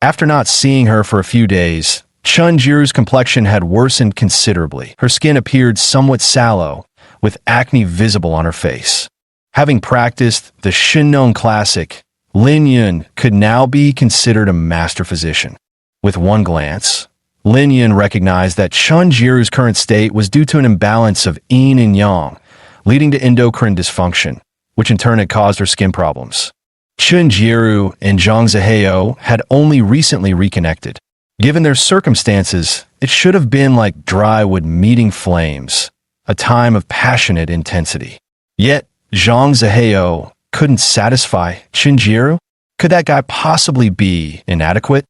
After not seeing her for a few days, Chen Jiru's complexion had worsened considerably. Her skin appeared somewhat sallow, with acne visible on her face. Having practiced the Shinong classic, Lin Yun could now be considered a master physician. With one glance, Lin Yun recognized that Chen Jiru's current state was due to an imbalance of yin and yang, leading to endocrine dysfunction, which in turn had caused her skin problems. Chen Jiru and Zhang Ziheo had only recently reconnected. Given their circumstances, it should have been like dry wood meeting flames, a time of passionate intensity. Yet, Zhang Ziheo couldn't satisfy Chen Jiru? Could that guy possibly be inadequate?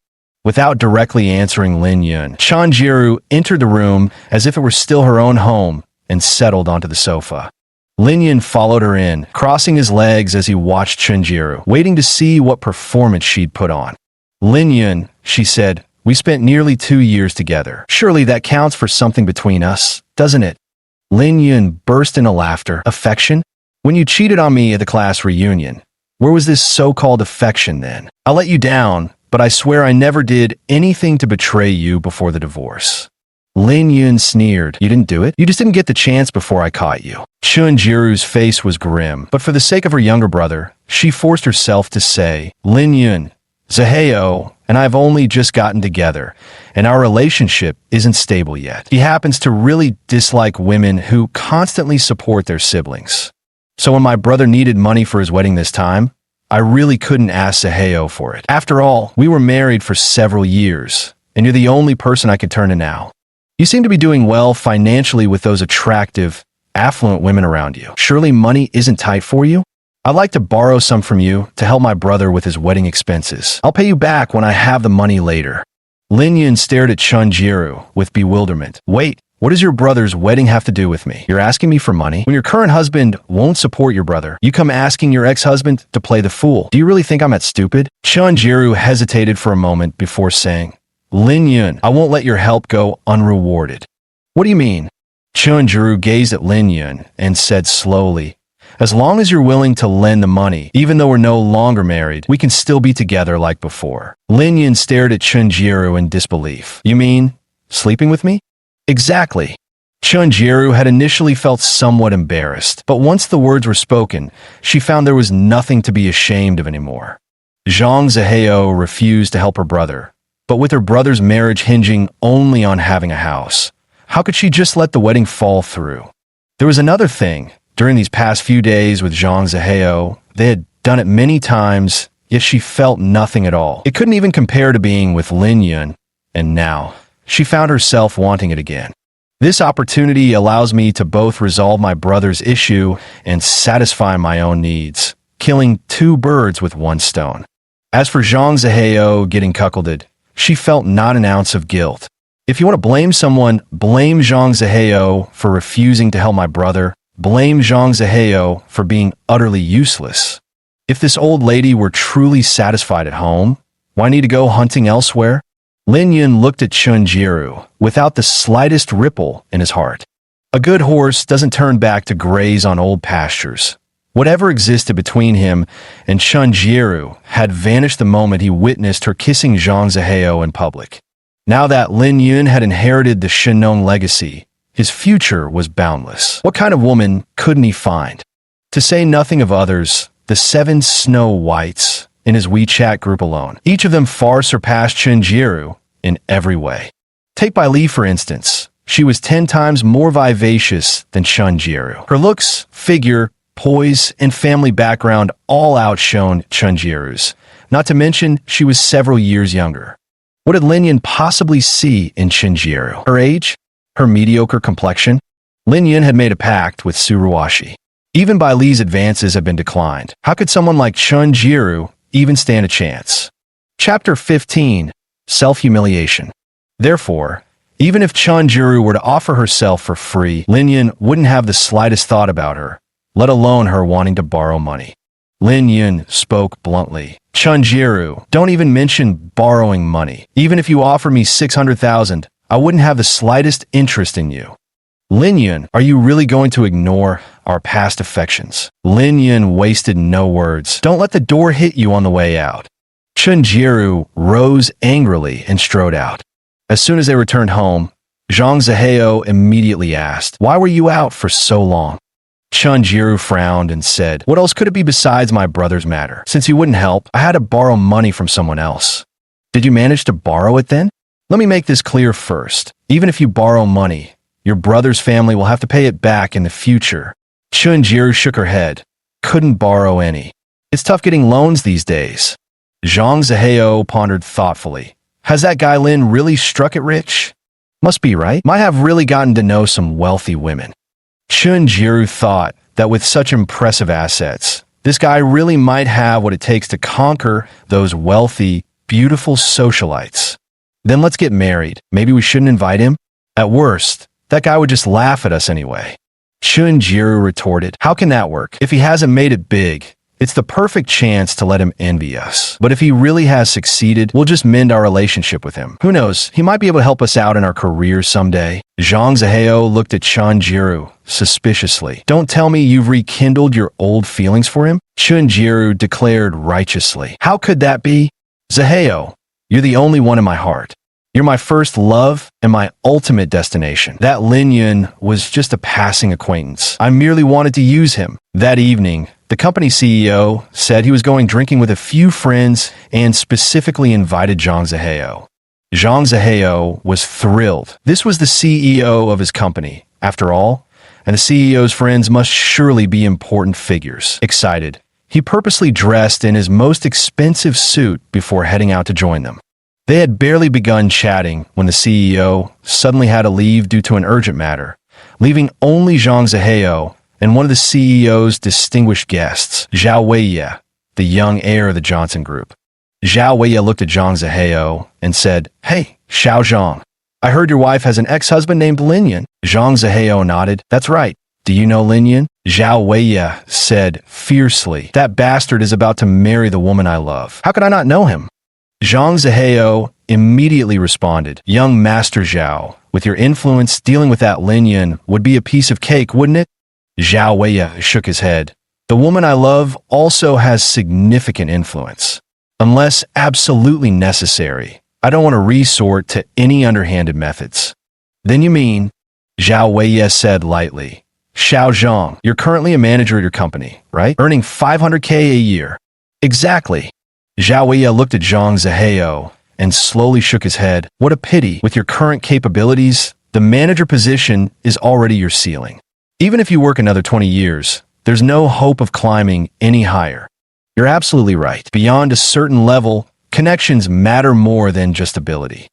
Without directly answering Lin Yun, Chunjiru entered the room as if it were still her own home and settled onto the sofa. Lin Yun followed her in, crossing his legs as he watched Chunjiru, waiting to see what performance she'd put on. Lin Yun, she said, we spent nearly 2 years together. Surely that counts for something between us, doesn't it? Lin Yun burst into laughter. Affection? When you cheated on me at the class reunion, where was this so-called affection then? I let you down, but I swear I never did anything to betray you before the divorce. Lin Yun sneered. You didn't do it? You just didn't get the chance before I caught you. Chunjiru's face was grim, but for the sake of her younger brother, she forced herself to say, Lin Yun, Zaheo and I have only just gotten together, and our relationship isn't stable yet. He happens to really dislike women who constantly support their siblings. So when my brother needed money for his wedding this time, I really couldn't ask Zaheo for it. After all, we were married for several years, and you're the only person I could turn to now. You seem to be doing well financially with those attractive, affluent women around you. Surely money isn't tight for you? I'd like to borrow some from you to help my brother with his wedding expenses. I'll pay you back when I have the money later. Lin Yun stared at Chunjiru with bewilderment. Wait, what does your brother's wedding have to do with me? You're asking me for money? When your current husband won't support your brother, you come asking your ex-husband to play the fool. Do you really think I'm that stupid? Chunjiru hesitated for a moment before saying, Lin Yun, I won't let your help go unrewarded. What do you mean? Chunjiru gazed at Lin Yun and said slowly, as long as you're willing to lend the money, even though we're no longer married, we can still be together like before. Lin Yun stared at Chunjiru in disbelief. You mean, sleeping with me? Exactly. Chunjiru had initially felt somewhat embarrassed, but once the words were spoken, she found there was nothing to be ashamed of anymore. Zhang Zaheo refused to help her brother, but with her brother's marriage hinging only on having a house, how could she just let the wedding fall through? There was another thing. During these past few days with Zhang Zaheo, they had done it many times, yet she felt nothing at all. It couldn't even compare to being with Lin Yun, and now she found herself wanting it again. This opportunity allows me to both resolve my brother's issue and satisfy my own needs, killing 2 birds with 1 stone. As for Zhang Zaheo getting cuckolded, she felt not an ounce of guilt. If you want to blame someone, blame Zhang Zaheo for refusing to help my brother. Blame Zhang Zaheo for being utterly useless. If this old lady were truly satisfied at home, why need to go hunting elsewhere? Lin Yun looked at Chunjiru without the slightest ripple in his heart. A good horse doesn't turn back to graze on old pastures. Whatever existed between him and Chunjiru had vanished the moment he witnessed her kissing Zhang Zaheo in public. Now that Lin Yun had inherited the Shinong legacy, his future was boundless. What kind of woman couldn't he find? To say nothing of others, the 7 Snow Whites in his WeChat group alone. Each of them far surpassed Chunjiru in every way. Take Bai Li, for instance. She was 10 times more vivacious than Chunjiru. Her looks, figure, poise, and family background all outshone Chunjiru's. Not to mention, she was several years younger. What did Lin Yun possibly see in Chunjiru? Her age? Her mediocre complexion? Lin Yun had made a pact with Suruwashi. Even Bai Li's advances had been declined. How could someone like Chunjiru even stand a chance? Chapter 15. Self-Humiliation. Therefore, even if Chunjiru were to offer herself for free, Lin Yun wouldn't have the slightest thought about her, let alone her wanting to borrow money. Lin Yun spoke bluntly. Chunjiru, don't even mention borrowing money. Even if you offer me 600,000, I wouldn't have the slightest interest in you. Lin Yun, are you really going to ignore our past affections? Lin Yun wasted no words. Don't let the door hit you on the way out. Chunjiru rose angrily and strode out. As soon as they returned home, Zhang Zaheo immediately asked, why were you out for so long? Chunjiru frowned and said, what else could it be besides my brother's matter? Since you wouldn't help, I had to borrow money from someone else. Did you manage to borrow it then? Let me make this clear first. Even if you borrow money, your brother's family will have to pay it back in the future. Chunjiru shook her head. Couldn't borrow any. It's tough getting loans these days. Zhang Zaheo pondered thoughtfully. Has that guy Lin really struck it rich? Must be, right? Might have really gotten to know some wealthy women. Chunjiru thought that with such impressive assets, this guy really might have what it takes to conquer those wealthy, beautiful socialites. Then let's get married. Maybe we shouldn't invite him? At worst, that guy would just laugh at us anyway. Chunjiru retorted, how can that work? If he hasn't made it big, it's the perfect chance to let him envy us. But if he really has succeeded, we'll just mend our relationship with him. Who knows, he might be able to help us out in our careers someday. Zhang Ziheo looked at Chunjiru suspiciously. Don't tell me you've rekindled your old feelings for him? Chunjiru declared righteously. How could that be? Ziheo, you're the only one in my heart. You're my first love and my ultimate destination. That Lin Yun was just a passing acquaintance. I merely wanted to use him. That evening, the company CEO said he was going drinking with a few friends and specifically invited Zhang Ziheo. Zhang Ziheo was thrilled. This was the CEO of his company, after all, and the CEO's friends must surely be important figures. Excited, he purposely dressed in his most expensive suit before heading out to join them. They had barely begun chatting when the CEO suddenly had to leave due to an urgent matter, leaving only Zhang Ziheo and one of the CEO's distinguished guests, Zhao Weiye, the young heir of the Johnson Group. Zhao Weiye looked at Zhang Ziheo and said, Hey, Xiao Zhang, I heard your wife has an ex-husband named Lin Yun. Zhang Ziheo nodded. That's right. Do you know Lin Yun? Zhao Weiye said fiercely, That bastard is about to marry the woman I love. How could I not know him? Zhang Ziheo immediately responded, Young Master Zhao, with your influence, dealing with that Lin Yun would be a piece of cake, wouldn't it? Zhao Weiye shook his head. The woman I love also has significant influence. Unless absolutely necessary, I don't want to resort to any underhanded methods. Then you mean, Zhao Weiye said lightly, Xiao Zhang, you're currently a manager at your company, right? Earning $500K a year. Exactly. Zhao Weiye looked at Zhang Ziheo and slowly shook his head. What a pity. With your current capabilities, the manager position is already your ceiling. Even if you work another 20 years, there's no hope of climbing any higher. You're absolutely right. Beyond a certain level, connections matter more than just ability.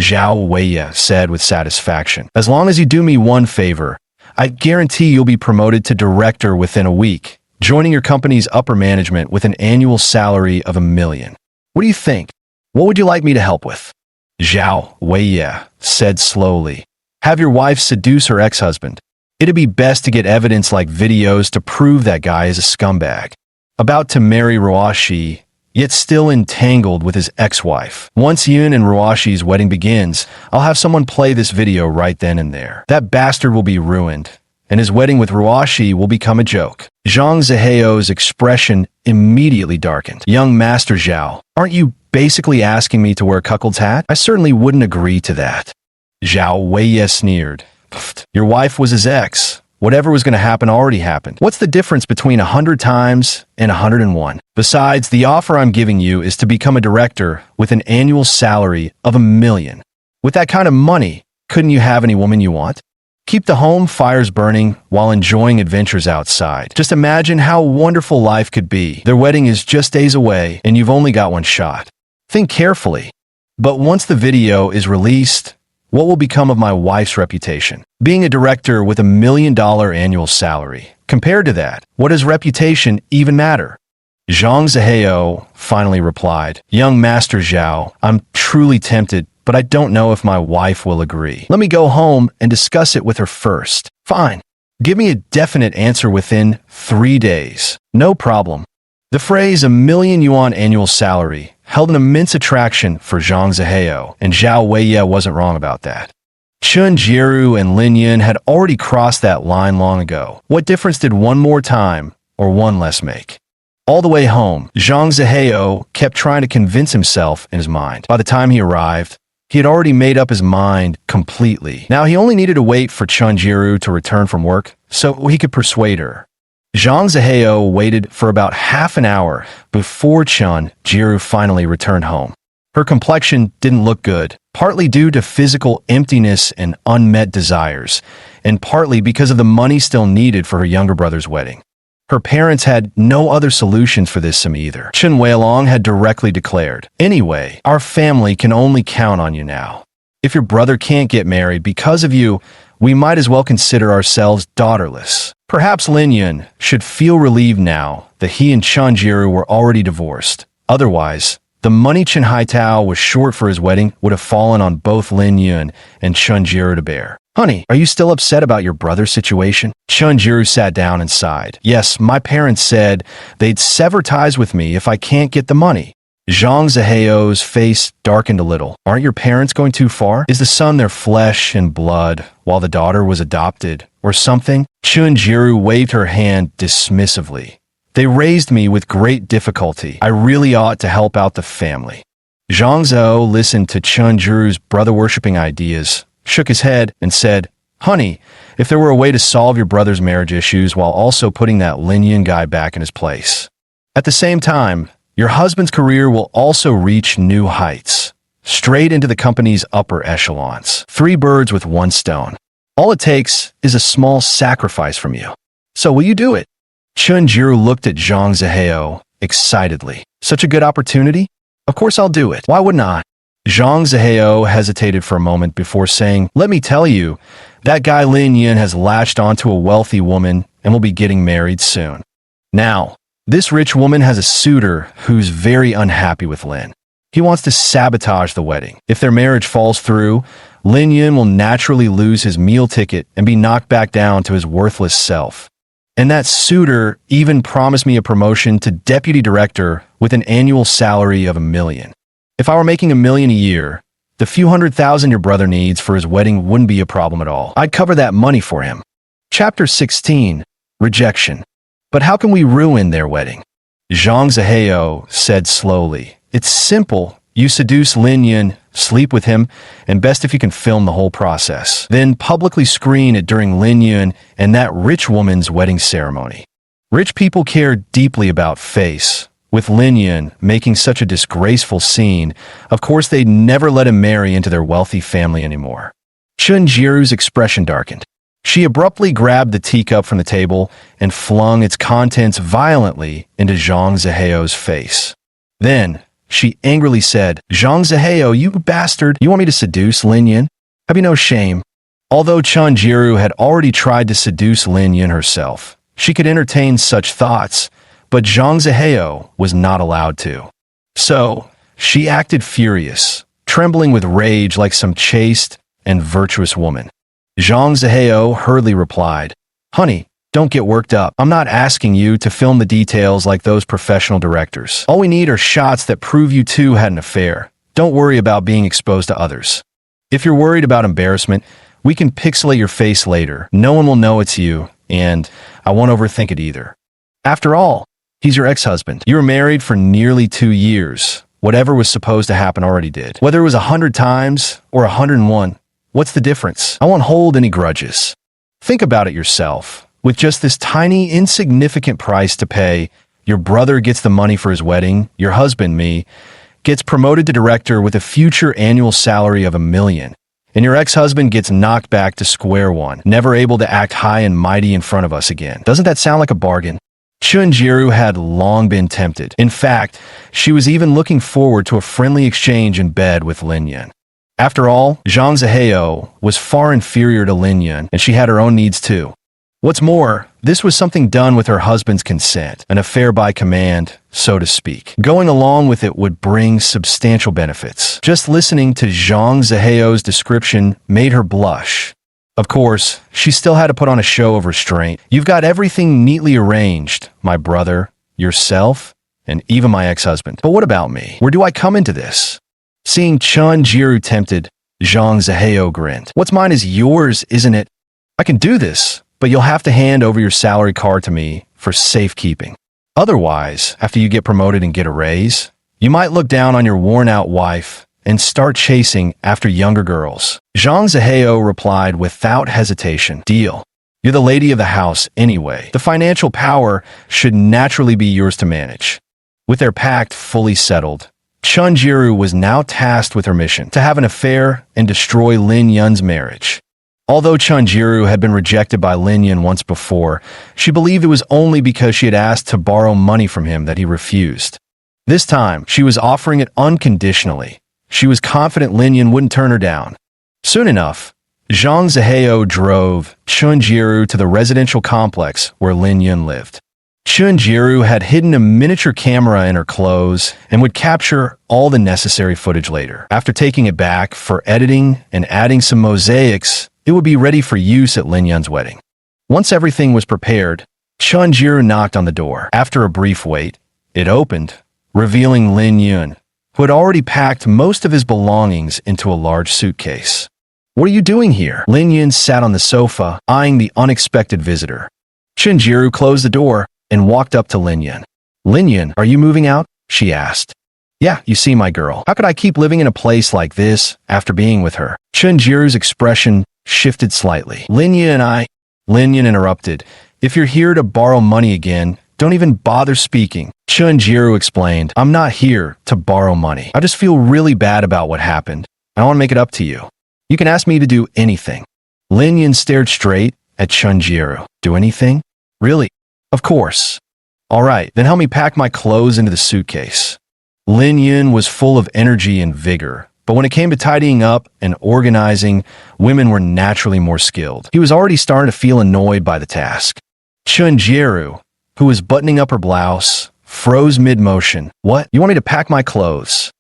Zhao Weiye said with satisfaction. As long as you do me one favor, I guarantee you'll be promoted to director within a week, joining your company's upper management with an annual salary of $1 million. What do you think? What would you like me to help with? Zhao Weiye said slowly. Have your wife seduce her ex-husband. It'd be best to get evidence like videos to prove that guy is a scumbag. About to marry Ruoshi, yet still entangled with his ex-wife. Once Yun and Ruoshi's wedding begins, I'll have someone play this video right then and there. That bastard will be ruined, and his wedding with Ruoshi will become a joke. Zhang Ziheo's expression immediately darkened. Young Master Zhao, aren't you basically asking me to wear a cuckold's hat? I certainly wouldn't agree to that. Zhao Weiye sneered. Your wife was his ex. Whatever was going to happen already happened. What's the difference between 100 times and 101? Besides, the offer I'm giving you is to become a director with an annual salary of $1 million. With that kind of money, couldn't you have any woman you want? Keep the home fires burning while enjoying adventures outside. Just imagine how wonderful life could be. Their wedding is just days away, and you've only got one shot. Think carefully. But once the video is released, what will become of my wife's reputation? Being a director with $1 million annual salary. Compared to that, what does reputation even matter? Zhang Ziheo finally replied, Young Master Zhao, I'm truly tempted, but I don't know if my wife will agree. Let me go home and discuss it with her first. Fine. Give me a definite answer within 3 days. No problem. The phrase $1 million yuan annual salary held an immense attraction for Zhang Ziheo, and Zhao Weiye wasn't wrong about that. Chunjiru and Lin Yun had already crossed that line long ago. What difference did one more time or one less make? All the way home, Zhang Ziheo kept trying to convince himself in his mind. By the time he arrived, he had already made up his mind completely. Now he only needed to wait for Chunjiru to return from work so he could persuade her. Zhang Ziheo waited for about half an hour before Chunjiru finally returned home. Her complexion didn't look good, partly due to physical emptiness and unmet desires, and partly because of the money still needed for her younger brother's wedding. Her parents had no other solutions for this either. Chen Weilong had directly declared, Anyway, our family can only count on you now. If your brother can't get married because of you, we might as well consider ourselves daughterless. Perhaps Lin Yun should feel relieved now that he and Chunjiru were already divorced. Otherwise, The money Chen Haitao was short for his wedding would have fallen on both Lin Yun and Chun Jiru to bear. Honey, are you still upset about your brother's situation? Chun Jiru sat down and sighed. Yes, my parents said they'd sever ties with me if I can't get the money. Zhang Ziheo's face darkened a little. Aren't your parents going too far? Is the son their flesh and blood, while the daughter was adopted, or something? Chun Jiru waved her hand dismissively. They raised me with great difficulty. I really ought to help out the family. Zhang Zhou listened to Chun Jiru's brother-worshipping ideas, shook his head, and said, Honey, if there were a way to solve your brother's marriage issues while also putting that Lin Yun guy back in his place. At the same time, your husband's career will also reach new heights, straight into the company's upper echelons. 3 birds with 1 stone. All it takes is a small sacrifice from you. So will you do it? Chun Jiru looked at Zhang Ziheo excitedly. Such a good opportunity? Of course I'll do it. Why wouldn't I? Zhang Ziheo hesitated for a moment before saying, Let me tell you, that guy Lin Yun has latched onto a wealthy woman and will be getting married soon. Now, this rich woman has a suitor who's very unhappy with Lin. He wants to sabotage the wedding. If their marriage falls through, Lin Yun will naturally lose his meal ticket and be knocked back down to his worthless self. And that suitor even promised me a promotion to deputy director with an annual salary of $1 million. If I were making $1 million a year, the few $100,000 your brother needs for his wedding wouldn't be a problem at all. I'd cover that money for him. Chapter 16. Rejection. But how can we ruin their wedding? Zhang Ziheo said slowly. It's simple. You seduce Lin Yun, sleep with him, and best if you can film the whole process. Then publicly screen it during Lin Yun and that rich woman's wedding ceremony. Rich people care deeply about face. With Lin Yun making such a disgraceful scene, of course they'd never let him marry into their wealthy family anymore. Chun Jiru's expression darkened. She abruptly grabbed the teacup from the table and flung its contents violently into Zhang Ziheo's face. Then, she angrily said, Zhang Ziheo, you bastard, you want me to seduce Lin Yun? Have you no shame? Although Chun Jiru had already tried to seduce Lin Yun herself, she could entertain such thoughts, but Zhang Ziheo was not allowed to. So, she acted furious, trembling with rage like some chaste and virtuous woman. Zhang Ziheo hurriedly replied, Honey, don't get worked up. I'm not asking you to film the details like those professional directors. All we need are shots that prove you two had an affair. Don't worry about being exposed to others. If you're worried about embarrassment, we can pixelate your face later. No one will know it's you, and I won't overthink it either. After all, he's your ex-husband. You were married for nearly 2 years. Whatever was supposed to happen already did. Whether it was 100 times or 101, what's the difference? I won't hold any grudges. Think about it yourself. With just this tiny, insignificant price to pay, your brother gets the money for his wedding, your husband, me, gets promoted to director with a future annual salary of $1 million, and your ex-husband gets knocked back to square one, never able to act high and mighty in front of us again. Doesn't that sound like a bargain? Chun Jiru had long been tempted. In fact, she was even looking forward to a friendly exchange in bed with Lin Yun. After all, Zhang Ziheo was far inferior to Lin Yun, and she had her own needs too. What's more, this was something done with her husband's consent, an affair by command, so to speak. Going along with it would bring substantial benefits. Just listening to Zhang Ziheo's description made her blush. Of course, she still had to put on a show of restraint. You've got everything neatly arranged, my brother, yourself, and even my ex-husband. But what about me? Where do I come into this? Seeing Chun Jiru tempted, Zhang Ziheo grinned. What's mine is yours, isn't it? I can do this, but you'll have to hand over your salary card to me for safekeeping. Otherwise, after you get promoted and get a raise, you might look down on your worn-out wife and start chasing after younger girls. Zhang Ziheo replied without hesitation, Deal. You're the lady of the house anyway. The financial power should naturally be yours to manage. With their pact fully settled, Chun Jiru was now tasked with her mission to have an affair and destroy Lin Yun's marriage. Although Chun Jiru had been rejected by Lin Yun once before, she believed it was only because she had asked to borrow money from him that he refused. This time, she was offering it unconditionally. She was confident Lin Yun wouldn't turn her down. Soon enough, Zhang Ziheo drove Chun Jiru to the residential complex where Lin Yun lived. Chunjiru had hidden a miniature camera in her clothes and would capture all the necessary footage later. After taking it back for editing and adding some mosaics, it would be ready for use at Lin Yun's wedding. Once everything was prepared, Chunjiru knocked on the door. After a brief wait, it opened, revealing Lin Yun, who had already packed most of his belongings into a large suitcase. "What are you doing here?" Lin Yun sat on the sofa, eyeing the unexpected visitor. Chunjiru closed the door and walked up to Lin Yun. "Lin Yun, are you moving out?" she asked. "Yeah, you see my girl. How could I keep living in a place like this after being with her?" Chunjiru's expression shifted slightly. Lin Yun interrupted. "If you're here to borrow money again, don't even bother speaking." Chunjiru explained, "I'm not here to borrow money. I just feel really bad about what happened. I want to make it up to you. You can ask me to do anything." Lin Yun stared straight at Chunjiru. "Do anything? Really? Of course. All right, then help me pack my clothes into the suitcase." Lin Yun was full of energy and vigor, but when it came to tidying up and organizing, women were naturally more skilled. He was already starting to feel annoyed by the task. Chunjiru, who was buttoning up her blouse, froze mid-motion. "What? You want me to pack my clothes?"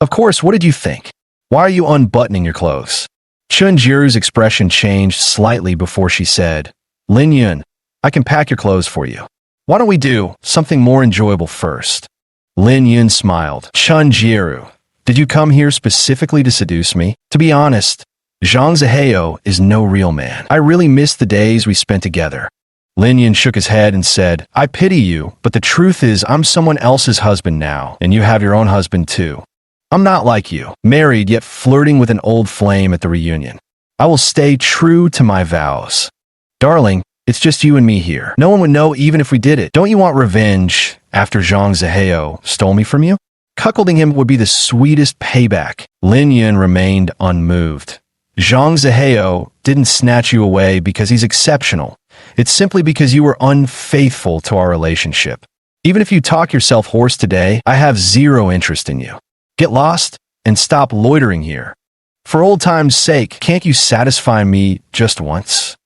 "Of course, what did you think? Why are you unbuttoning your clothes?" Chunjiru's expression changed slightly before she said, "Lin Yun, I can pack your clothes for you. Why don't we do something more enjoyable first?" Lin Yun smiled. "Chunjiru, did you come here specifically to seduce me? To be honest, Zhang Zihao is no real man. I really miss the days we spent together." Lin Yun shook his head and said, "I pity you, but the truth is I'm someone else's husband now, and you have your own husband too. I'm not like you, married yet flirting with an old flame at the reunion. I will stay true to my vows. Darling, it's just you and me here. No one would know even if we did it. Don't you want revenge after Zhang Zihao stole me from you? Cuckolding him would be the sweetest payback." Lin Yun remained unmoved. "Zhang Zihao didn't snatch you away because he's exceptional. It's simply because you were unfaithful to our relationship. Even if you talk yourself hoarse today, I have zero interest in you. Get lost and stop loitering here. For old time's sake, can't you satisfy me just once?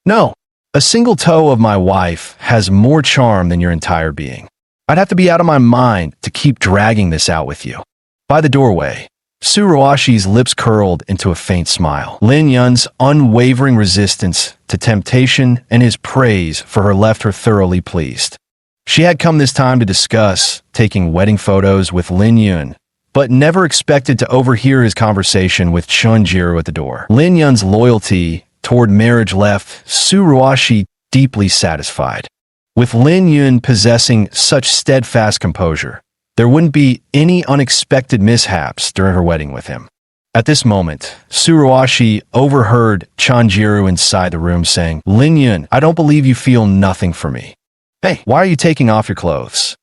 No. A single toe of my wife has more charm than your entire being. I'd have to be out of my mind to keep dragging this out with you." By the doorway, Suruoshi's lips curled into a faint smile. Lin Yun's unwavering resistance to temptation and his praise for her left her thoroughly pleased. She had come this time to discuss taking wedding photos with Lin Yun, but never expected to overhear his conversation with Chunjiru at the door. Lin Yun's loyalty toward marriage left Suruoshi deeply satisfied. With Lin Yun possessing such steadfast composure, there wouldn't be any unexpected mishaps during her wedding with him. At this moment, Suruoshi overheard Chunjiru inside the room saying, "Lin Yun, I don't believe you feel nothing for me. Hey, why are you taking off your clothes?"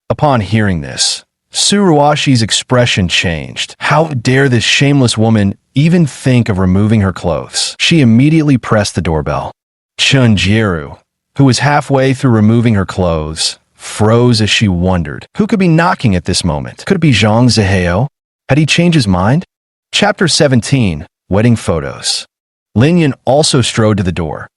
Upon hearing this, Suruoshi's expression changed. How dare this shameless woman even think of removing her clothes? She immediately pressed the doorbell. Chunjiru, who was halfway through removing her clothes, froze as she wondered, who could be knocking at this moment? Could it be Zhang Zihao? Had he changed his mind? Chapter 17, Wedding Photos. Lin Yun also strode to the door.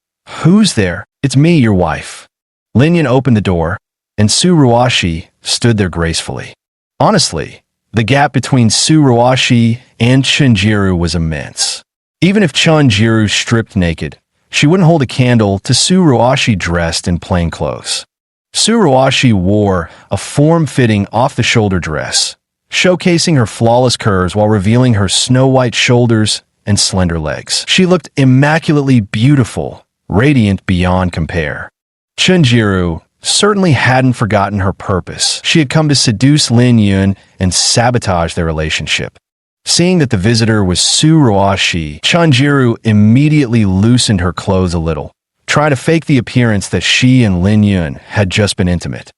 "Who's there?" "It's me, your wife." Lin Yun opened the door, and Suruoshi stood there gracefully. Honestly, the gap between Suruoshi and Chunjiru was immense. Even if Chunjiru stripped naked, she wouldn't hold a candle to Suruoshi dressed in plain clothes. Suruoshi wore a form-fitting off-the-shoulder dress, showcasing her flawless curves while revealing her snow-white shoulders and slender legs. She looked immaculately beautiful, radiant beyond compare. Chunjiru certainly hadn't forgotten her purpose. She had come to seduce Lin Yun and sabotage their relationship. Seeing that the visitor was Suruoshi, Chunjiru immediately loosened her clothes a little, trying to fake the appearance that she and Lin Yun had just been intimate.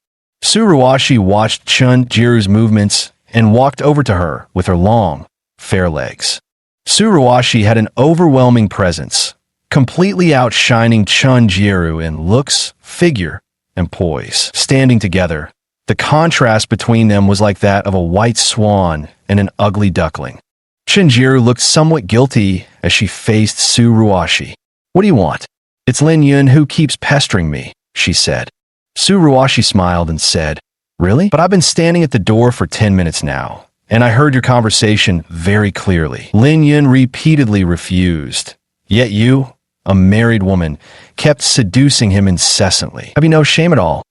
Suruoshi watched Chunjiru's movements and walked over to her with her long, fair legs. Suruoshi had an overwhelming presence, completely outshining Chunjiru in looks, figure, and poise. Standing together, the contrast between them was like that of a white swan and an ugly duckling. Chunjiru looked somewhat guilty as she faced Suruoshi. "What do you want?" "It's Lin Yun who keeps pestering me," she said. Ruoshi smiled and said, "Really? But I've been standing at the door for 10 minutes now, and I heard your conversation very clearly." Lin Yun repeatedly refused. Yet you, a married woman, kept seducing him incessantly. Have you no shame at all?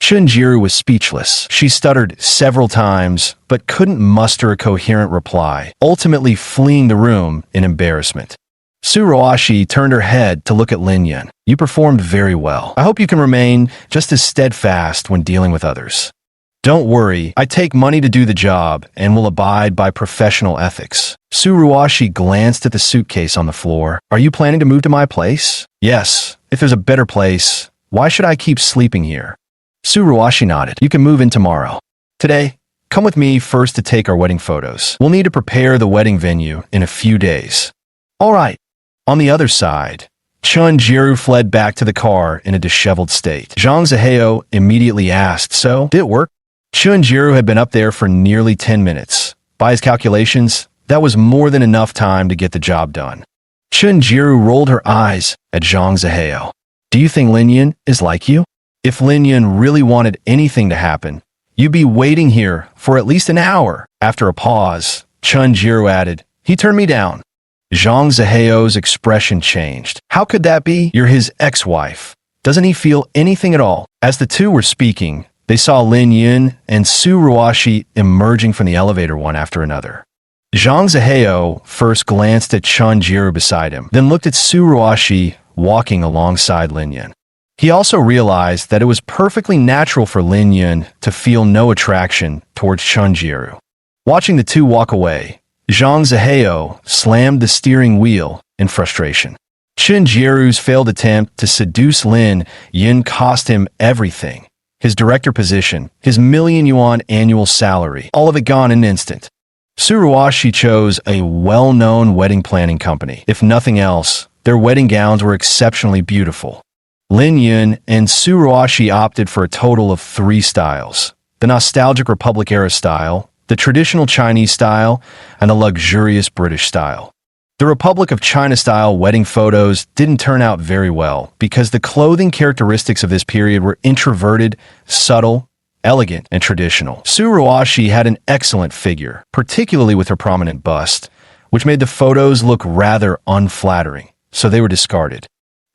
Chunjiru was speechless. She stuttered several times, but couldn't muster a coherent reply, ultimately fleeing the room in embarrassment. Ruoshi turned her head to look at Lin Yun. "You performed very well. I hope you can remain just as steadfast when dealing with others. Don't worry, I take money to do the job and will abide by professional ethics." Ruoshi glanced at the suitcase on the floor. "Are you planning to move to my place?" "Yes, if there's a better place. Why should I keep sleeping here?" Ruoshi nodded. "You can move in tomorrow. Today, come with me first to take our wedding photos. We'll need to prepare the wedding venue in a few days." "All right." On the other side, Chunjiru fled back to the car in a disheveled state. Zhang Zihao immediately asked, "So, did it work?" Chunjiru had been up there for nearly 10 minutes. By his calculations, that was more than enough time to get the job done. Chunjiru rolled her eyes at Zhang Zihao. "Do you think Lin Yun is like you? If Lin Yun really wanted anything to happen, you'd be waiting here for at least an hour." After a pause, Chunjiru added, "He turned me down." Zhang Zihao's expression changed. "How could that be? You're his ex-wife. Doesn't he feel anything at all?" As the two were speaking, they saw Lin Yun and Ruoshi emerging from the elevator one after another. Zhang Zihao first glanced at Chunjiru beside him, then looked at Ruoshi walking alongside Lin Yun. He also realized that it was perfectly natural for Lin Yun to feel no attraction towards Chunjiru. Watching the two walk away, Zhang Zihao slammed the steering wheel in frustration. Chunjiru's failed attempt to seduce Lin Yun cost him everything. His director position, his million-yuan annual salary, all of it gone in an instant. Ruoshi chose a well-known wedding planning company. If nothing else, their wedding gowns were exceptionally beautiful. Lin Yun and Ruoshi opted for a total of 3 styles: the nostalgic Republic-era style, the traditional Chinese style, and the luxurious British style. The Republic of China style wedding photos didn't turn out very well because the clothing characteristics of this period were introverted, subtle, elegant, and traditional. Ruoshi had an excellent figure, particularly with her prominent bust, which made the photos look rather unflattering, so they were discarded.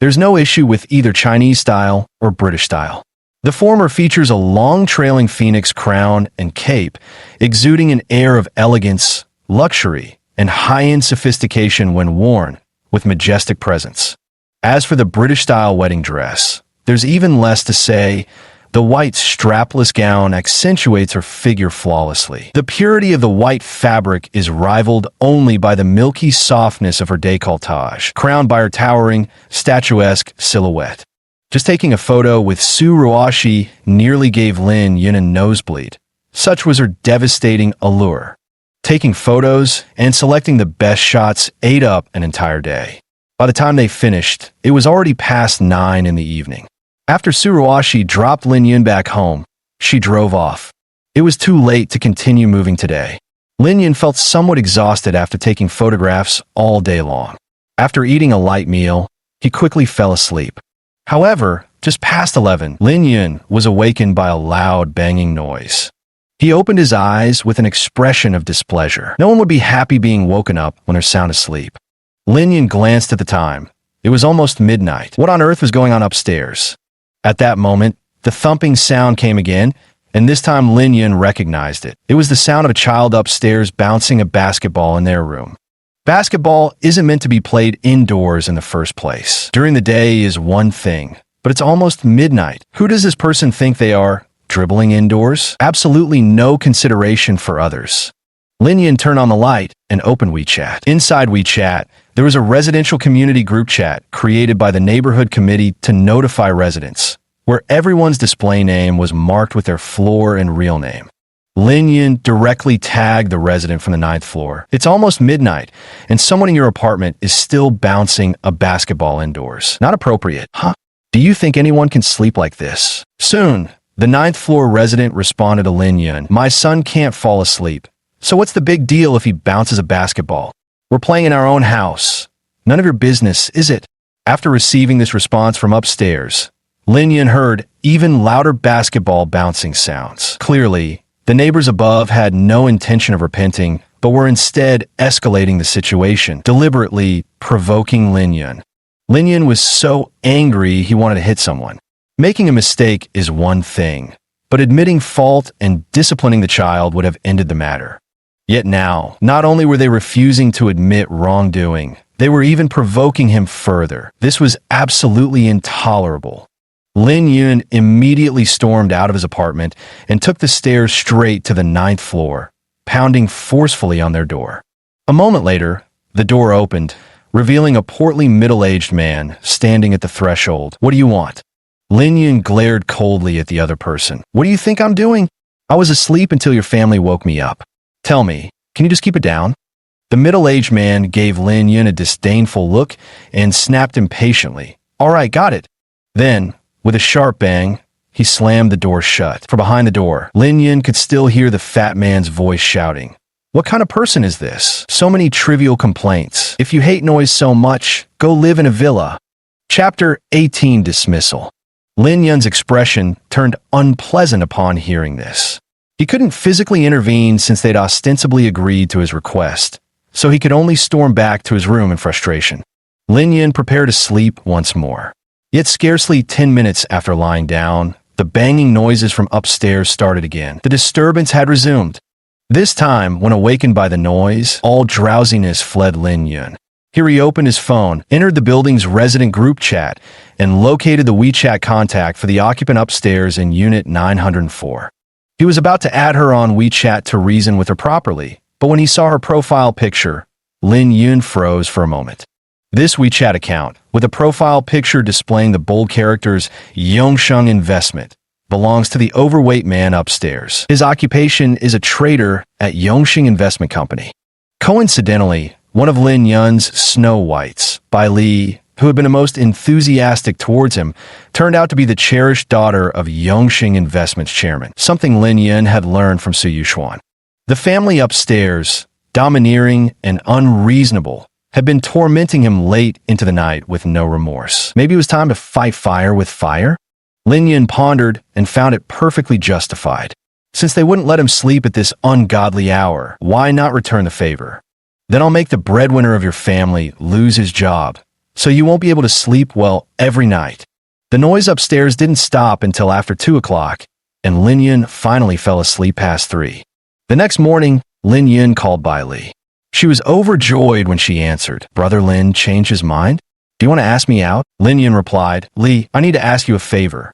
There's no issue with either Chinese style or British style. The former features a long trailing phoenix crown and cape, exuding an air of elegance, luxury, and high-end sophistication when worn, with majestic presence. As for the British-style wedding dress, there's even less to say. The white strapless gown accentuates her figure flawlessly. The purity of the white fabric is rivaled only by the milky softness of her décolletage, crowned by her towering, statuesque silhouette. Just taking a photo with Ruoshi nearly gave Lin Yun a nosebleed. Such was her devastating allure. Taking photos and selecting the best shots ate up an entire day. By the time they finished, it was already past 9 in the evening. After Ruoshi dropped Lin Yun back home, she drove off. It was too late to continue moving today. Lin Yun felt somewhat exhausted after taking photographs all day long. After eating a light meal, he quickly fell asleep. However, just past 11, Lin Yun was awakened by a loud banging noise. He opened his eyes with an expression of displeasure. No one would be happy being woken up when they're sound asleep. Lin Yun glanced at the time. It was almost midnight. What on earth was going on upstairs? At that moment, the thumping sound came again, and this time Lin Yun recognized it. It was the sound of a child upstairs bouncing a basketball in their room. Basketball isn't meant to be played indoors in the first place. During the day is one thing, but it's almost midnight. Who does this person think they are? Dribbling indoors? Absolutely no consideration for others. Lin Yun turned on the light and opened WeChat. Inside WeChat, there was a residential community group chat created by the neighborhood committee to notify residents, where everyone's display name was marked with their floor and real name. Lin Yun directly tagged the resident from the 9th floor. It's almost midnight, and someone in your apartment is still bouncing a basketball indoors. Not appropriate, huh? Do you think anyone can sleep like this? Soon, the 9th floor resident responded to Lin Yun. My son can't fall asleep. So what's the big deal if he bounces a basketball? We're playing in our own house. None of your business, is it? After receiving this response from upstairs, Lin Yun heard even louder basketball bouncing sounds. Clearly, the neighbors above had no intention of repenting, but were instead escalating the situation, deliberately provoking Lin Yun. Lin Yun was so angry he wanted to hit someone. Making a mistake is one thing, but admitting fault and disciplining the child would have ended the matter. Yet now, not only were they refusing to admit wrongdoing, they were even provoking him further. This was absolutely intolerable. Lin Yun immediately stormed out of his apartment and took the stairs straight to the 9th floor, pounding forcefully on their door. A moment later, the door opened, revealing a portly middle-aged man standing at the threshold. "What do you want?" Lin Yun glared coldly at the other person. "What do you think I'm doing? I was asleep until your family woke me up. Tell me, can you just keep it down?" The middle-aged man gave Lin Yun a disdainful look and snapped impatiently. "All right, got it." Then, with a sharp bang, he slammed the door shut. From behind the door, Lin Yun could still hear the fat man's voice shouting, "What kind of person is this? So many trivial complaints. If you hate noise so much, go live in a villa." Chapter 18 Dismissal. Lin Yun's expression turned unpleasant upon hearing this. He couldn't physically intervene since they'd ostensibly agreed to his request, so he could only storm back to his room in frustration. Lin Yun prepared to sleep once more. Yet scarcely 10 minutes after lying down, the banging noises from upstairs started again. The disturbance had resumed. This time, when awakened by the noise, all drowsiness fled Lin Yun. Here he opened his phone, entered the building's resident group chat, and located the WeChat contact for the occupant upstairs in Unit 904. He was about to add her on WeChat to reason with her properly, but when he saw her profile picture, Lin Yun froze for a moment. This WeChat account, with a profile picture displaying the bold characters Yongsheng Investment, belongs to the overweight man upstairs. His occupation is a trader at Yongsheng Investment Company. Coincidentally, one of Lin Yun's Snow Whites, Bai Li, who had been the most enthusiastic towards him, turned out to be the cherished daughter of Yongsheng Investment's chairman, something Lin Yun had learned from Su Yuxuan. The family upstairs, domineering and unreasonable, had been tormenting him late into the night with no remorse. Maybe it was time to fight fire with fire? Lin Yun pondered and found it perfectly justified. Since they wouldn't let him sleep at this ungodly hour, why not return the favor? Then I'll make the breadwinner of your family lose his job, so you won't be able to sleep well every night. The noise upstairs didn't stop until after 2 o'clock, and Lin Yun finally fell asleep past 3. The next morning, Lin Yun called Bai Li. She was overjoyed when she answered. "Brother Lin changed his mind? Do you want to ask me out?" Lin Yun replied, "Li, I need to ask you a favor."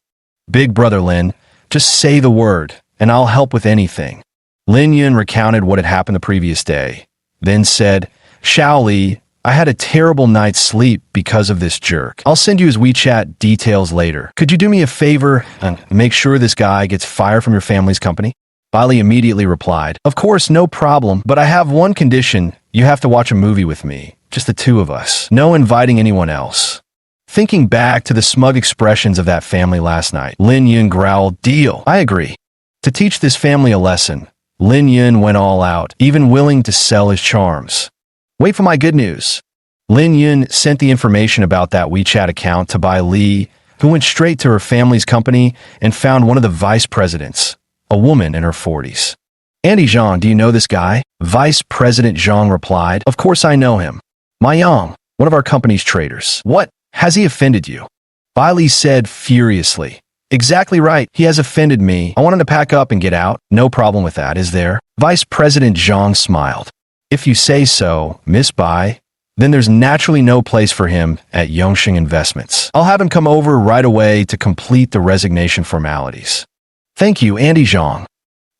"Big brother Lin, just say the word, and I'll help with anything." Lin Yun recounted what had happened the previous day, then said, "Xiao Li, I had a terrible night's sleep because of this jerk. I'll send you his WeChat details later. Could you do me a favor and make sure this guy gets fired from your family's company?" Bai Li immediately replied, "Of course, no problem, but I have one condition. You have to watch a movie with me, just the two of us. No inviting anyone else." Thinking back to the smug expressions of that family last night, Lin Yun growled, "Deal, I agree." To teach this family a lesson, Lin Yun went all out, even willing to sell his charms. "Wait for my good news." Lin Yun sent the information about that WeChat account to Bai Li, who went straight to her family's company and found one of the vice presidents, a woman in her 40s. "Andy Zhang, do you know this guy?" Vice President Zhang replied, "Of course I know him. Ma Yang, one of our company's traders." "What? Has he offended you?" Bai Li said furiously. "Exactly right. He has offended me. I want him to pack up and get out. No problem with that, is there?" Vice President Zhang smiled. "If you say so, Miss Bai, then there's naturally no place for him at Yongsheng Investments. I'll have him come over right away to complete the resignation formalities." "Thank you, Andy Zhang."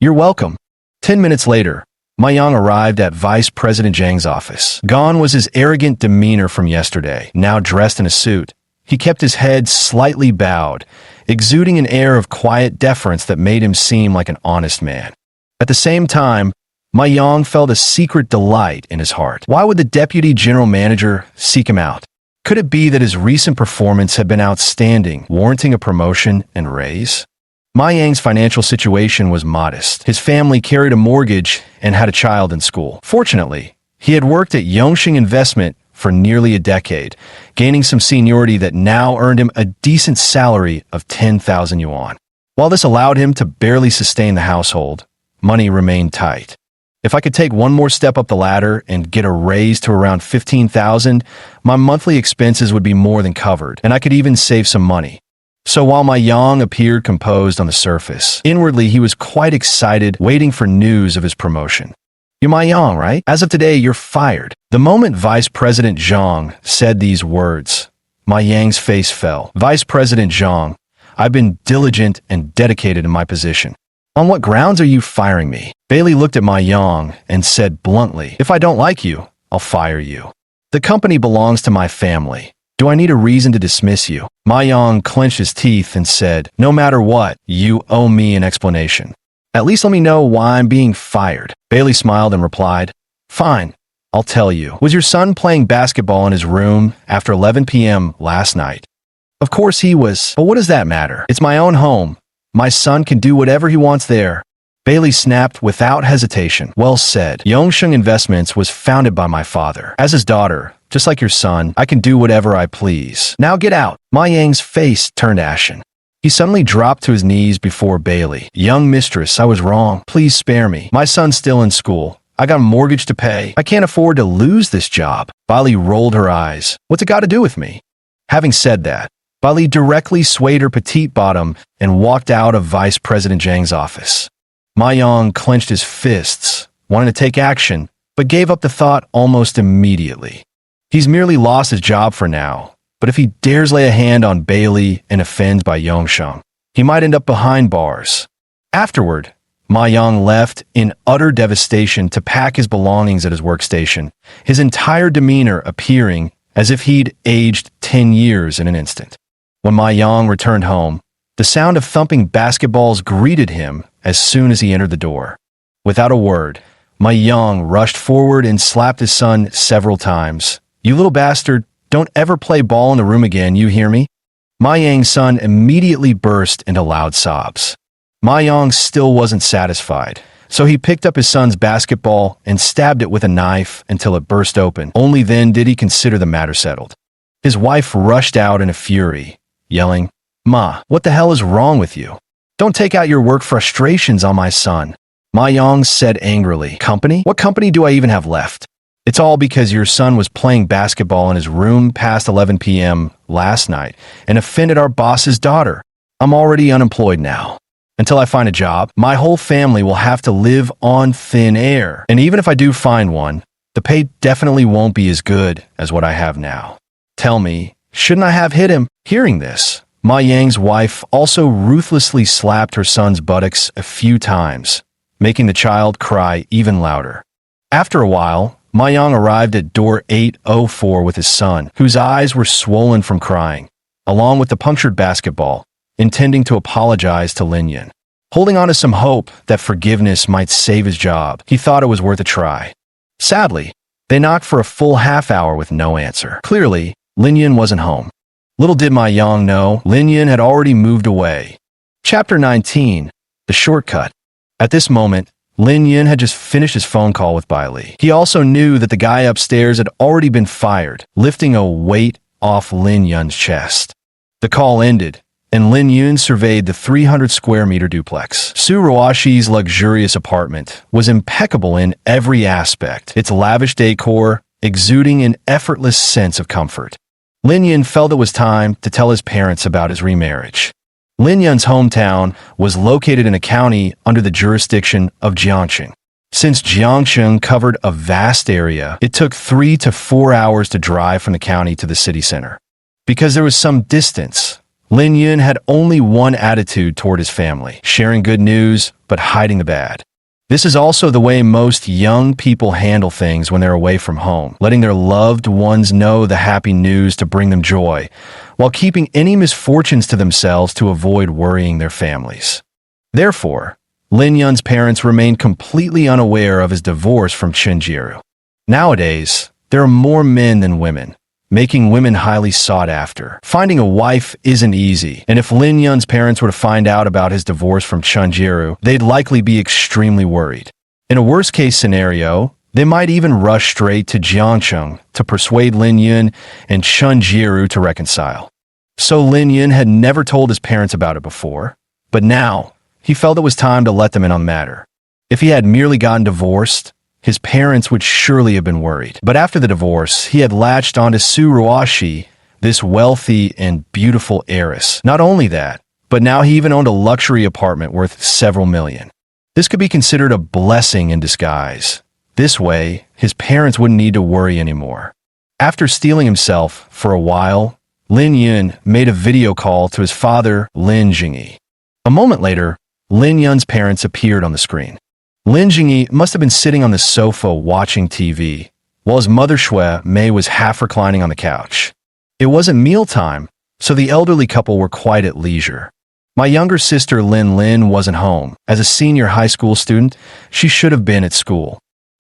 "You're welcome." 10 minutes later, Ma Yang arrived at Vice President Zhang's office. Gone was his arrogant demeanor from yesterday. Now dressed in a suit, he kept his head slightly bowed, exuding an air of quiet deference that made him seem like an honest man. At the same time, Ma Yang felt a secret delight in his heart. Why would the deputy general manager seek him out? Could it be that his recent performance had been outstanding, warranting a promotion and raise? Ma Yang's financial situation was modest. His family carried a mortgage and had a child in school. Fortunately, he had worked at Yongsheng Investment for nearly a decade, gaining some seniority that now earned him a decent salary of 10,000 yuan. While this allowed him to barely sustain the household, money remained tight. If I could take one more step up the ladder and get a raise to around 15,000, my monthly expenses would be more than covered, and I could even save some money. So while Ma Yang appeared composed on the surface, inwardly he was quite excited, waiting for news of his promotion. "You're Ma Yang, right? As of today, you're fired." The moment Vice President Zhang said these words, Ma Yang's face fell. "Vice President Zhang, I've been diligent and dedicated in my position. On what grounds are you firing me?" Bailey looked at Ma Yang and said bluntly, "If I don't like you, I'll fire you. The company belongs to my family. Do I need a reason to dismiss you?" Ma Yang clenched his teeth and said, "No matter what, you owe me an explanation. At least let me know why I'm being fired." Bailey smiled and replied, "Fine, I'll tell you. Was your son playing basketball in his room after 11 p.m. last night?" "Of course he was, but what does that matter? It's my own home. My son can do whatever he wants there." Bailey snapped without hesitation. "Well said. Yongsheng Investments was founded by my father. As his daughter, just like your son, I can do whatever I please. Now get out." Ma Yang's face turned ashen. He suddenly dropped to his knees before Bailey. "Young mistress, I was wrong. Please spare me. My son's still in school. I got a mortgage to pay. I can't afford to lose this job." Bailey rolled her eyes. "What's it got to do with me?" Having said that, Bailey directly swayed her petite bottom and walked out of Vice President Zhang's office. Ma Yang clenched his fists, wanting to take action, but gave up the thought almost immediately. He's merely lost his job for now, but if he dares lay a hand on Bailey and offends by Yongsheng, he might end up behind bars. Afterward, Ma Yang left in utter devastation to pack his belongings at his workstation, his entire demeanor appearing as if he'd aged 10 years in an instant. When Ma Yang returned home, the sound of thumping basketballs greeted him as soon as he entered the door. Without a word, Ma Yang rushed forward and slapped his son several times. "You little bastard, don't ever play ball in the room again, you hear me?" Ma Yang's son immediately burst into loud sobs. Ma Yang still wasn't satisfied, so he picked up his son's basketball and stabbed it with a knife until it burst open. Only then did he consider the matter settled. His wife rushed out in a fury, yelling, "Ma, what the hell is wrong with you? Don't take out your work frustrations on my son." Ma Yang said angrily, "Company? What company do I even have left? It's all because your son was playing basketball in his room past 11 p.m. last night and offended our boss's daughter. I'm already unemployed now. Until I find a job, my whole family will have to live on thin air. And even if I do find one, the pay definitely won't be as good as what I have now. Tell me, shouldn't I have hit him?" Hearing this, Ma Yang's wife also ruthlessly slapped her son's buttocks a few times, making the child cry even louder. After a while, Ma Yang arrived at door 804 with his son, whose eyes were swollen from crying, along with the punctured basketball, intending to apologize to Lin Yun. Holding on to some hope that forgiveness might save his job, he thought it was worth a try. Sadly, they knocked for a full half hour with no answer. Clearly, Lin Yun wasn't home. Little did Ma Yang know, Lin Yun had already moved away. Chapter 19, The Shortcut. At this moment, Lin Yun had just finished his phone call with Bai Li. He also knew that the guy upstairs had already been fired, lifting a weight off Lin Yun's chest. The call ended, and Lin Yun surveyed the 300-square-meter duplex. Su Ruashi's luxurious apartment was impeccable in every aspect, its lavish decor exuding an effortless sense of comfort. Lin Yun felt it was time to tell his parents about his remarriage. Lin Yun's hometown was located in a county under the jurisdiction of Jiangxing. Since Jiangxing covered a vast area, it took 3 to 4 hours to drive from the county to the city center. Because there was some distance, Lin Yun had only one attitude toward his family, sharing good news but hiding the bad. This is also the way most young people handle things when they're away from home, letting their loved ones know the happy news to bring them joy, while keeping any misfortunes to themselves to avoid worrying their families. Therefore, Lin Yun's parents remained completely unaware of his divorce from Chen Jiru. Nowadays, there are more men than women, making women highly sought after. Finding a wife isn't easy, and if Lin Yun's parents were to find out about his divorce from Chen Jiru, they'd likely be extremely worried. In a worst-case scenario, They might even rush straight to Jiangcheng to persuade Lin Yun and Chun Jiru to reconcile. So Lin Yun had never told his parents about it before, but now he felt it was time to let them in on the matter. If he had merely gotten divorced, his parents would surely have been worried. But after the divorce, he had latched onto Su Ruoshi, this wealthy and beautiful heiress. Not only that, but now he even owned a luxury apartment worth several million. This could be considered a blessing in disguise. This way, his parents wouldn't need to worry anymore. After steeling himself for a while, Lin Yun made a video call to his father, Lin Jingyi. A moment later, Lin Yun's parents appeared on the screen. Lin Jingyi must have been sitting on the sofa watching TV, while his mother Shui Mei was half reclining on the couch. It wasn't mealtime, so the elderly couple were quite at leisure. My younger sister Lin wasn't home. As a senior high school student, she should have been at school.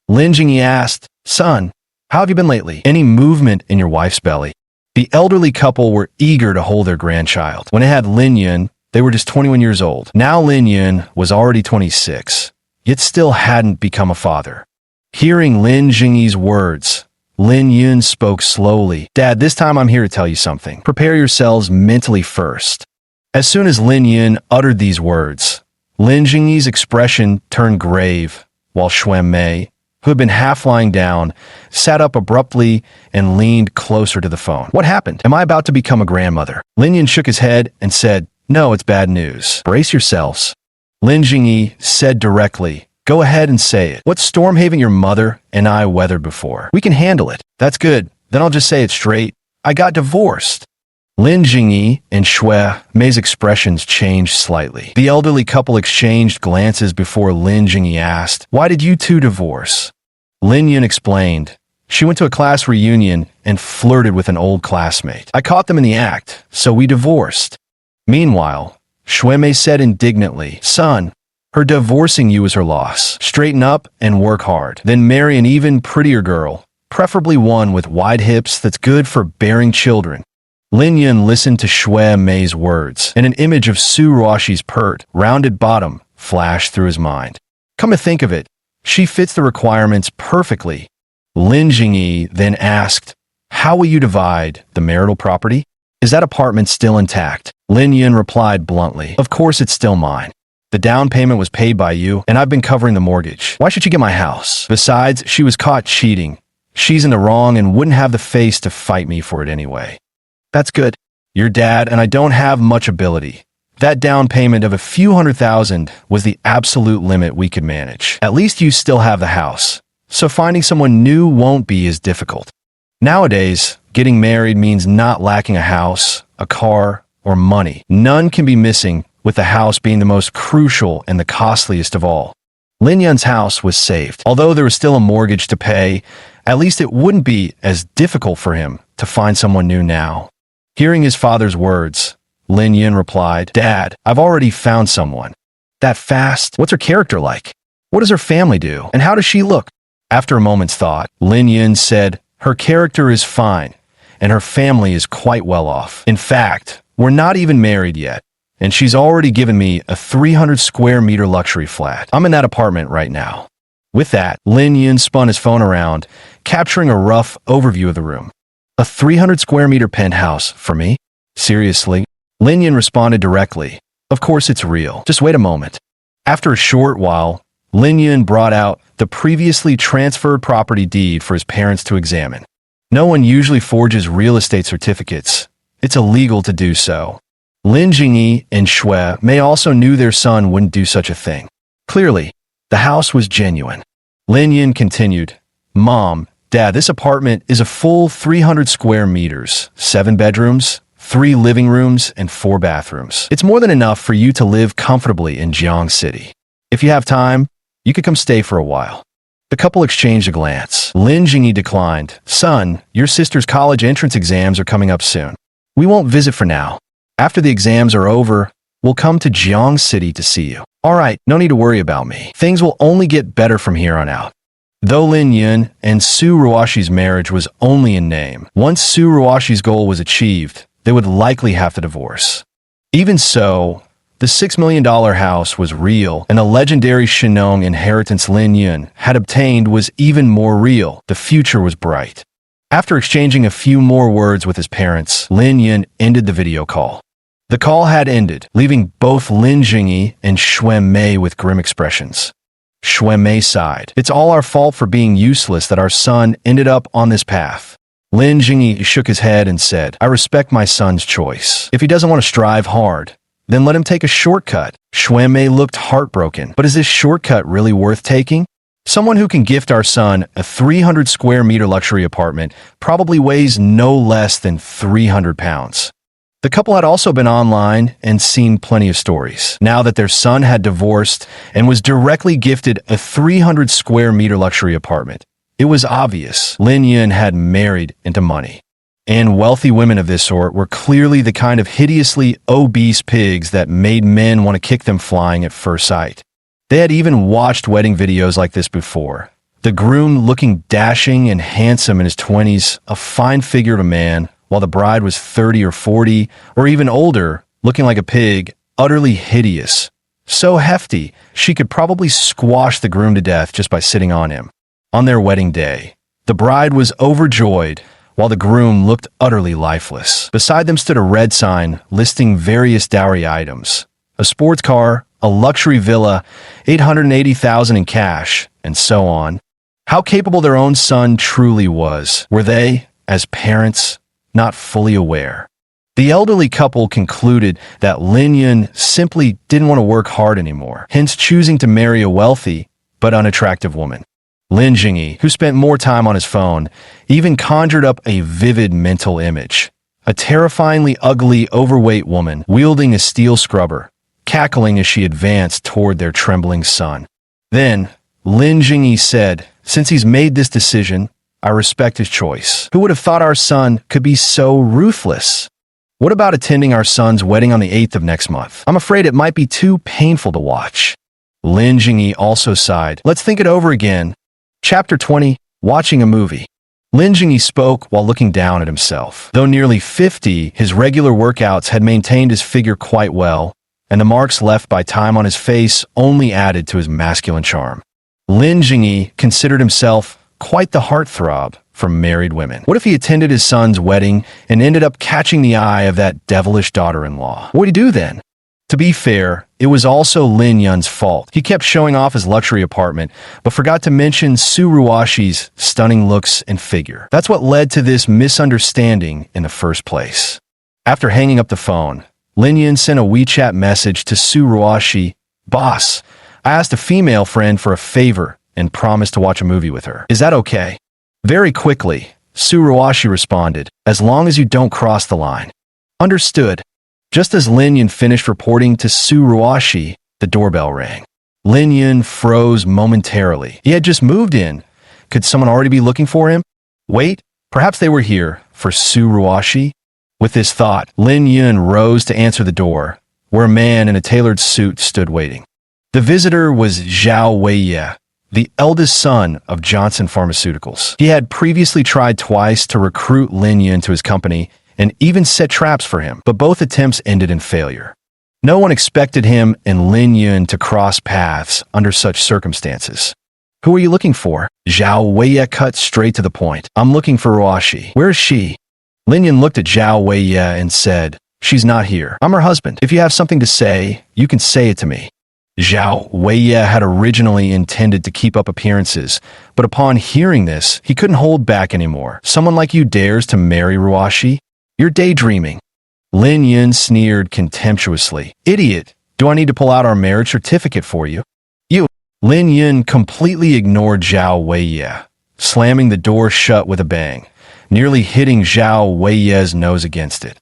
Lin Jingyi asked, "Son, how have you been lately? Any movement in your wife's belly?" The elderly couple were eager to hold their grandchild. When it had Lin Yun, they were just 21 years old. Now Lin Yun was already 26, yet still hadn't become a father. Hearing Lin Jingyi's words, Lin Yun spoke slowly. "Dad, this time I'm here to tell you something. Prepare yourselves mentally first." As soon as Lin Yun uttered these words, Lin Jingyi's expression turned grave, while Shui Mei, who had been half lying down, sat up abruptly and leaned closer to the phone. "What happened? Am I about to become a grandmother?" Lin Yun shook his head and said, "No, it's bad news. Brace yourselves." Lin Jingyi said directly, "Go ahead and say it. What storm haven your mother and I weathered before? We can handle it." "That's good. Then I'll just say it straight. I got divorced." Lin Jingyi and Shui Mei's expressions changed slightly. The elderly couple exchanged glances before Lin Jingyi asked, "Why did you two divorce?" Lin Yun explained, "She went to a class reunion and flirted with an old classmate. I caught them in the act, so we divorced." Meanwhile, Shui Mei said indignantly, "Son, her divorcing you is her loss. Straighten up and work hard. Then marry an even prettier girl, preferably one with wide hips that's good for bearing children." Lin Yun listened to Shui Mei's words, and an image of Su Ruoshi's pert, rounded bottom flashed through his mind. Come to think of it, she fits the requirements perfectly. Lin Jingyi then asked, "How will you divide the marital property? Is that apartment still intact?" Lin Yun replied bluntly, "Of course it's still mine. The down payment was paid by you, and I've been covering the mortgage. Why should she get my house? Besides, she was caught cheating. She's in the wrong and wouldn't have the face to fight me for it anyway." "That's good. Your dad and I don't have much ability. That down payment of a few $100,000 was the absolute limit we could manage. At least you still have the house, so finding someone new won't be as difficult. Nowadays, getting married means not lacking a house, a car, or money. None can be missing, with the house being the most crucial and the costliest of all." Lin Yun's house was saved. Although there was still a mortgage to pay, at least it wouldn't be as difficult for him to find someone new now. Hearing his father's words, Lin Yun replied, "Dad, I've already found someone." "That fast? What's her character like? What does her family do? And how does she look?" After a moment's thought, Lin Yun said, "Her character is fine, and her family is quite well off. In fact, we're not even married yet, and she's already given me a 300 square meter luxury flat. I'm in that apartment right now." With that, Lin Yun spun his phone around, capturing a rough overview of the room. "A 300 square meter penthouse for me? Seriously?" Lin Yun responded directly, "Of course it's real. Just wait a moment." After a short while, Lin Yun brought out the previously transferred property deed for his parents to examine. No one usually forges real estate certificates. It's illegal to do so. Lin Jingyi and Shui Mei also knew their son wouldn't do such a thing. Clearly, the house was genuine. Lin Yun continued, "Mom, Dad, this apartment is a full 300 square meters, 7 bedrooms, 3 living rooms, and 4 bathrooms. It's more than enough for you to live comfortably in Jiang City. If you have time, you could come stay for a while." The couple exchanged a glance. Lin Jingyi declined. "Son, your sister's college entrance exams are coming up soon. We won't visit for now. After the exams are over, we'll come to Jiang City to see you." "All right, no need to worry about me. Things will only get better from here on out." Though Lin Yun and Su Ruoshi's marriage was only in name, once Su Ruoshi's goal was achieved, they would likely have to divorce. Even so, The $6 million house was real, and the legendary Shinong inheritance Lin Yun had obtained was even more real. The future was bright. After exchanging a few more words with his parents, Lin Yun ended the video call. The call had ended, leaving both Lin Jingyi and Xuan Mei with grim expressions. Xuan Mei sighed. It's all our fault for being useless that our son ended up on this path. Lin Jingyi shook his head and said, I respect my son's choice. If he doesn't want to strive hard, then let him take a shortcut. Xuan Mei looked heartbroken. But is this shortcut really worth taking? Someone who can gift our son a 300 square meter luxury apartment probably weighs no less than 300 pounds. The couple had also been online and seen plenty of stories. Now that their son had divorced and was directly gifted a 300 square meter luxury apartment, it was obvious Lin Yun had married into money. And wealthy women of this sort were clearly the kind of hideously obese pigs that made men want to kick them flying at first sight. They had even watched wedding videos like this before. The groom looking dashing and handsome in his 20s, a fine figure of a man, while the bride was 30 or 40, or even older, looking like a pig, utterly hideous. So hefty, she could probably squash the groom to death just by sitting on him. On their wedding day, the bride was overjoyed, while the groom looked utterly lifeless. Beside them stood a red sign listing various dowry items: a sports car, a luxury villa, $880,000 in cash, and so on. How capable their own son truly was. Were they, as parents, not fully aware? The elderly couple concluded that Lin Yun simply didn't want to work hard anymore, hence choosing to marry a wealthy but unattractive woman. Lin Jingyi, who spent more time on his phone, even conjured up a vivid mental image: a terrifyingly ugly, overweight woman wielding a steel scrubber, cackling as she advanced toward their trembling son. Then, Lin Jingyi said, since he's made this decision, I respect his choice. Who would have thought our son could be so ruthless? What about attending our son's wedding on the 8th of next month? I'm afraid it might be too painful to watch. Lin Jingyi also sighed. Let's think it over again. Chapter 20. Watching a movie. Lin Jingyi spoke while looking down at himself. Though nearly 50, his regular workouts had maintained his figure quite well, and the marks left by time on his face only added to his masculine charm. Lin Jingyi considered himself quite the heartthrob for married women. What if he attended his son's wedding and ended up catching the eye of that devilish daughter-in-law? What would he do then? To be fair, it was also Lin Yun's fault. He kept showing off his luxury apartment, but forgot to mention Su Ruoshi's stunning looks and figure. That's what led to this misunderstanding in the first place. After hanging up the phone, Lin Yun sent a WeChat message to Su Ruoshi. Boss, I asked a female friend for a favor and promised to watch a movie with her. Is that okay? Very quickly, Su Ruoshi responded, as long as you don't cross the line. Understood. Just as Lin Yun finished reporting to Su Ruoshi, the doorbell rang. Lin Yun froze momentarily. He had just moved in. Could someone already be looking for him? Wait, perhaps they were here for Su Ruoshi? With this thought, Lin Yun rose to answer the door, where a man in a tailored suit stood waiting. The visitor was Zhao Weiye, the eldest son of Johnson Pharmaceuticals. He had previously tried twice to recruit Lin Yun to his company and even set traps for him, but both attempts ended in failure. No one expected him and Lin Yun to cross paths under such circumstances. Who are you looking for? Zhao Weiye cut straight to the point. I'm looking for Ruoshi. Where is she? Lin Yun looked at Zhao Weiye and said, she's not here. I'm her husband. If you have something to say, you can say it to me. Zhao Weiye had originally intended to keep up appearances, but upon hearing this, he couldn't hold back anymore. Someone like you dares to marry Ruoshi? You're daydreaming. Lin Yun sneered contemptuously. Idiot, do I need to pull out our marriage certificate for you? You. Lin Yun completely ignored Zhao Weiye, slamming the door shut with a bang, nearly hitting Zhao Weiye's nose against it.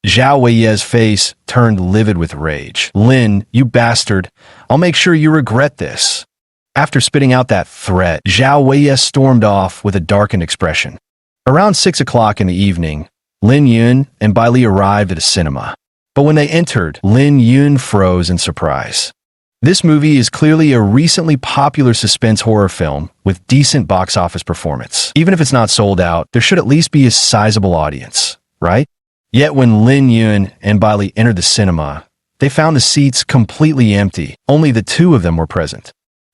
Zhao Weiye's face turned livid with rage. Lin, you bastard, I'll make sure you regret this. After spitting out that threat, Zhao Weiye stormed off with a darkened expression. Around 6 o'clock in the evening, Lin Yun and Bai Li arrived at a cinema. But when they entered, Lin Yun froze in surprise. This movie is clearly a recently popular suspense horror film with decent box office performance. Even if it's not sold out, there should at least be a sizable audience, right? Yet when Lin Yun and Bai Li entered the cinema, They found the seats completely empty. Only the two of them were present.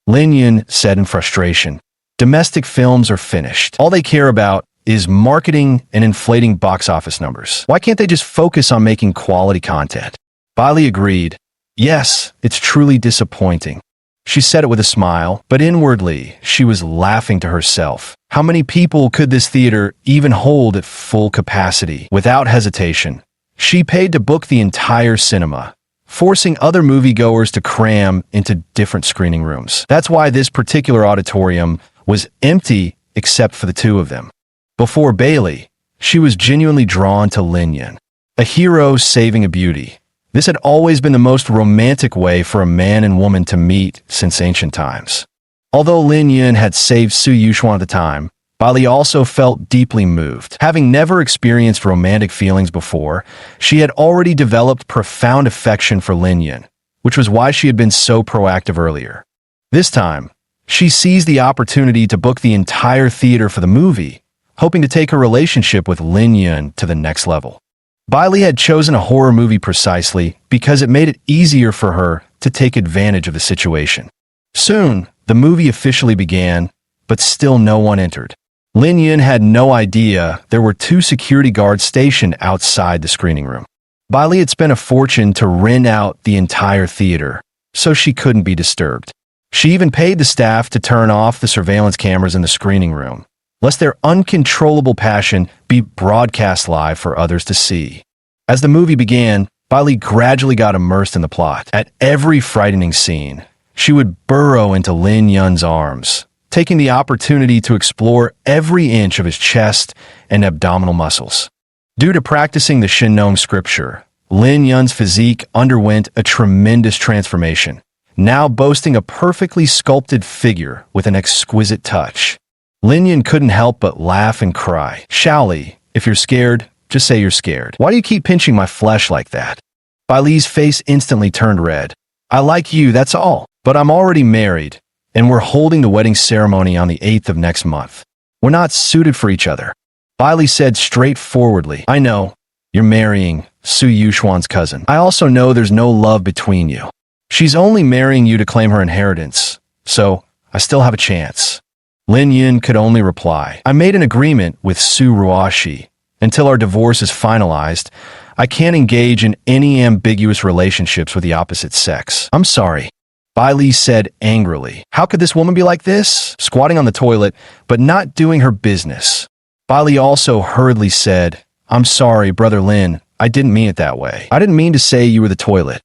Lin Yun said in frustration, "Domestic films are finished. All they care about is marketing and inflating box office numbers. Why can't they just focus on making quality content?" Bailey agreed. "Yes, it's truly disappointing." She said it with a smile, but inwardly, she was laughing to herself. How many people could this theater even hold at full capacity? Without hesitation, she paid to book the entire cinema, forcing other moviegoers to cram into different screening rooms. That's why this particular auditorium was empty except for the two of them. Before Bailey, she was genuinely drawn to Lin Yun, a hero saving a beauty. This had always been the most romantic way for a man and woman to meet since ancient times. Although Lin Yun had saved Su Yuxuan at the time, Bailey also felt deeply moved. Having never experienced romantic feelings before, she had already developed profound affection for Lin Yun, which was why she had been so proactive earlier. This time, she seized the opportunity to book the entire theater for the movie, hoping to take her relationship with Lin Yun to the next level. Bailey had chosen a horror movie precisely because it made it easier for her to take advantage of the situation. Soon, the movie officially began, but still no one entered. Lin Yun had no idea there were two security guards stationed outside the screening room. Bailey had spent a fortune to rent out the entire theater, so she couldn't be disturbed. She even paid the staff to turn off the surveillance cameras in the screening room, lest their uncontrollable passion be broadcast live for others to see. As the movie began, Bailey gradually got immersed in the plot. At every frightening scene, she would burrow into Lin Yun's arms, taking the opportunity to explore every inch of his chest and abdominal muscles. Due to practicing the Shinnom scripture, Lin Yun's physique underwent a tremendous transformation, now boasting a perfectly sculpted figure with an exquisite touch. Lin Yun couldn't help but laugh and cry. "Shaoli, if you're scared, just say you're scared. Why do you keep pinching my flesh like that?" Bailey's face instantly turned red. "I like you, that's all. But I'm already married, and we're holding the wedding ceremony on the 8th of next month. We're not suited for each other." Bailey said straightforwardly, "I know, you're marrying Su Yuxuan's cousin. I also know there's no love between you. She's only marrying you to claim her inheritance, so I still have a chance." Lin Yun could only reply, "I made an agreement with Su Ruoxi. Until our divorce is finalized, I can't engage in any ambiguous relationships with the opposite sex. I'm sorry." Bailey said angrily, "How could this woman be like this? Squatting on the toilet, but not doing her business." Bailey also hurriedly said, "I'm sorry, Brother Lin. I didn't mean it that way. I didn't mean to say you were the toilet.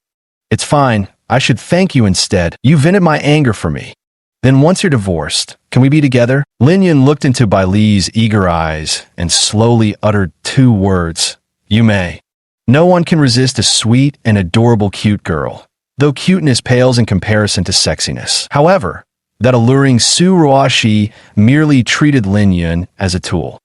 It's fine. I should thank you instead. You vented my anger for me. Then once you're divorced, can we be together?" Lin Yun looked into Bailey's eager eyes and slowly uttered two words, "You may." No one can resist a sweet and adorable cute girl, though cuteness pales in comparison to sexiness. However, that alluring Su Ruoxi merely treated Lin Yun as a tool,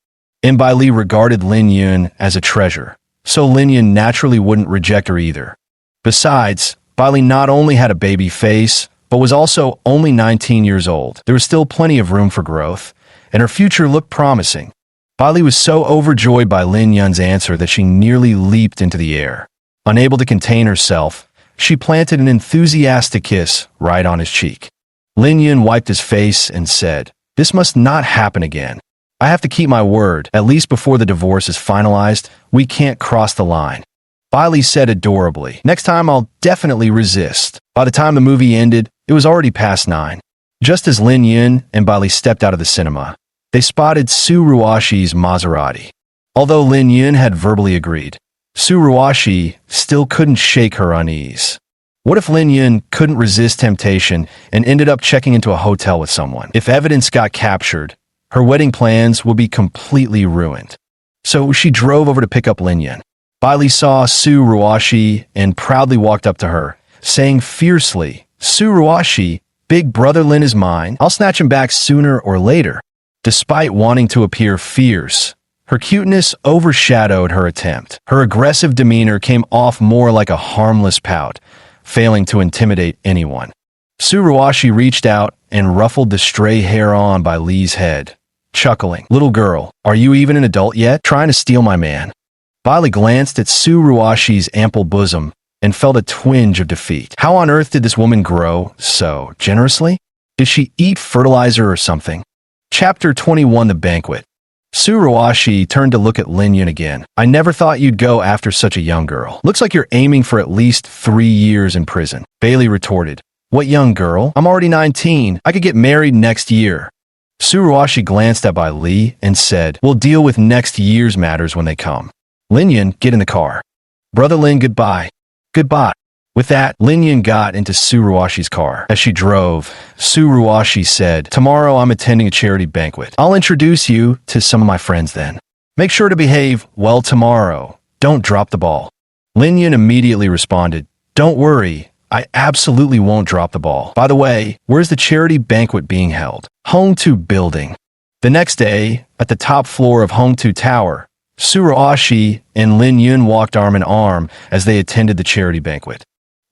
and Bailey regarded Lin Yun as a treasure, so Lin Yun naturally wouldn't reject her either. Besides, Bailey not only had a baby face, but was also only 19 years old. There was still plenty of room for growth, and her future looked promising. Bailey was so overjoyed by Lin Yun's answer that she nearly leaped into the air. Unable to contain herself, she planted an enthusiastic kiss right on his cheek. Lin Yun wiped his face and said, "This must not happen again. I have to keep my word. At least before the divorce is finalized, we can't cross the line." Bailey said adorably, "Next time I'll definitely resist." By the time the movie ended, it was already past 9. Just as Lin Yun and Bailey stepped out of the cinema, they spotted Su Ruoxi's Maserati. Although Lin Yun had verbally agreed, Su Ruoxi still couldn't shake her unease. What if Lin Yun couldn't resist temptation and ended up checking into a hotel with someone? If evidence got captured, her wedding plans would be completely ruined. So she drove over to pick up Lin Yun. Bailey saw Su Ruoxi and proudly walked up to her, saying fiercely, "Su Ruoxi, big brother Lin is mine. I'll snatch him back sooner or later." Despite wanting to appear fierce, her cuteness overshadowed her attempt. Her aggressive demeanor came off more like a harmless pout, failing to intimidate anyone. Su Ruoxi reached out and ruffled the stray hair on Bailey's head, chuckling, "Little girl, are you even an adult yet? Trying to steal my man?" Bailey glanced at Su Ruoxi's ample bosom and felt a twinge of defeat. How on earth did this woman grow so generously? Did she eat fertilizer or something? Chapter 21: The Banquet. Suruwashi turned to look at Lin Yun again. I never thought you'd go after such a young girl. Looks like you're aiming for at least 3 years in prison. Bailey retorted. What young girl? I'm already 19. I could get married next year. Suruwashi glanced at Bai Li and said, we'll deal with next year's matters when they come. Lin Yun, get in the car. Brother Lin, goodbye. Goodbye. With that, Lin Yun got into Suruwashi's car. As she drove, Suruwashi said, tomorrow I'm attending a charity banquet. I'll introduce you to some of my friends then. Make sure to behave well tomorrow. Don't drop the ball. Lin Yun immediately responded, don't worry, I absolutely won't drop the ball. By the way, where's the charity banquet being held? Hongtu Building. The next day, at the top floor of Hongtu Tower, Suruwashi and Lin Yun walked arm in arm as they attended the charity banquet.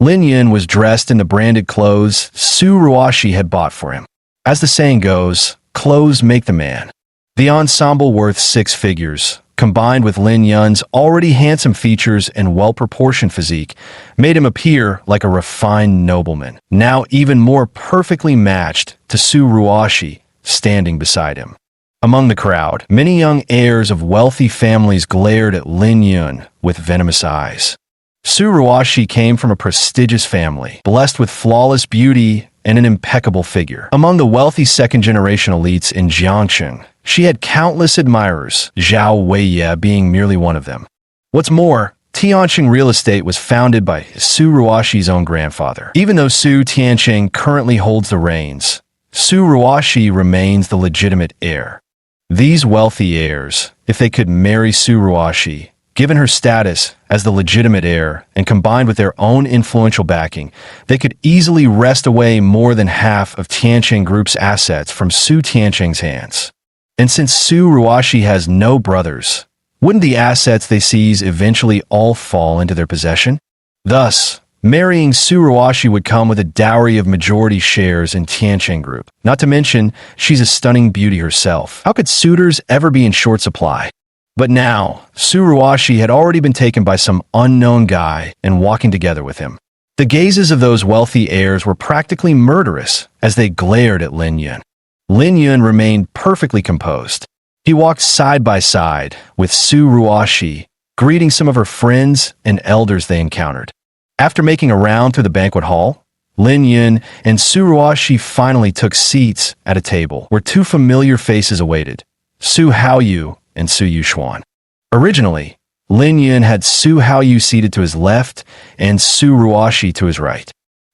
Lin Yun was dressed in the branded clothes Suruwashi had bought for him. As the saying goes, clothes make the man. The ensemble worth 6 figures, combined with Lin Yun's already handsome features and well-proportioned physique, made him appear like a refined nobleman, now even more perfectly matched to Suruwashi standing beside him. Among the crowd, many young heirs of wealthy families glared at Lin Yun with venomous eyes. Suruwashi came from a prestigious family, blessed with flawless beauty and an impeccable figure. Among the wealthy second-generation elites in Jiangsheng, she had countless admirers, Zhao Weiye being merely one of them. What's more, Tianqing Real Estate was founded by Suruwashi's own grandfather. Even though Su Tianqing currently holds the reins, Suruwashi remains the legitimate heir. These wealthy heirs, if they could marry Suruwashi, given her status as the legitimate heir and combined with their own influential backing, they could easily wrest away more than half of Tianqing Group's assets from Su Tianqing's hands. And since Suruwashi has no brothers, wouldn't the assets they seize eventually all fall into their possession? Thus, marrying Suruwashi would come with a dowry of majority shares in Tianqing Group. Not to mention, she's a stunning beauty herself. How could suitors ever be in short supply? But now, Suruwashi had already been taken by some unknown guy and walking together with him. The gazes of those wealthy heirs were practically murderous as they glared at Lin Yun. Lin Yun remained perfectly composed. He walked side by side with Suruwashi, greeting some of her friends and elders they encountered. After making a round through the banquet hall, Lin Yun and Suruwashi finally took seats at a table where 2 familiar faces awaited, Su Haoyu and Su Yuxuan. Originally, Lin Yun had Su Haoyu seated to his left and Suruwashi to his right.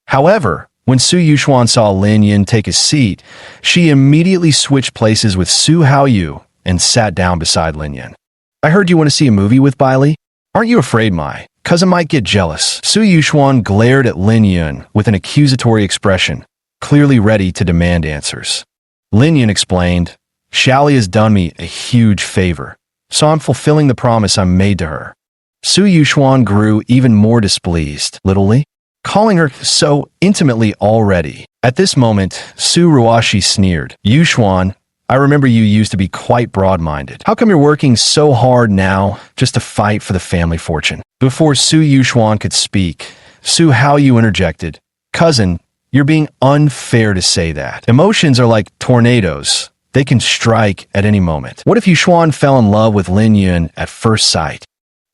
However, when Su Yuxuan saw Lin Yun take a seat, she immediately switched places with Su Haoyu and sat down beside Lin Yun. I heard you want to see a movie with Bai Li? Aren't you afraid my cousin might get jealous? Su Yuxuan glared at Lin Yun with an accusatory expression, clearly ready to demand answers. Lin Yun explained, Xiaoli has done me a huge favor, so I'm fulfilling the promise I made to her. Su Yuxuan grew even more displeased, literally, calling her so intimately already. At this moment, Suruwashi sneered. Yuxuan, I remember you used to be quite broad-minded. How come you're working so hard now just to fight for the family fortune? Before Su Yuxuan could speak, Su Haoyu interjected, Cousin, you're being unfair to say that. Emotions are like tornadoes. They can strike at any moment. What if Yuxuan fell in love with Lin Yun at first sight?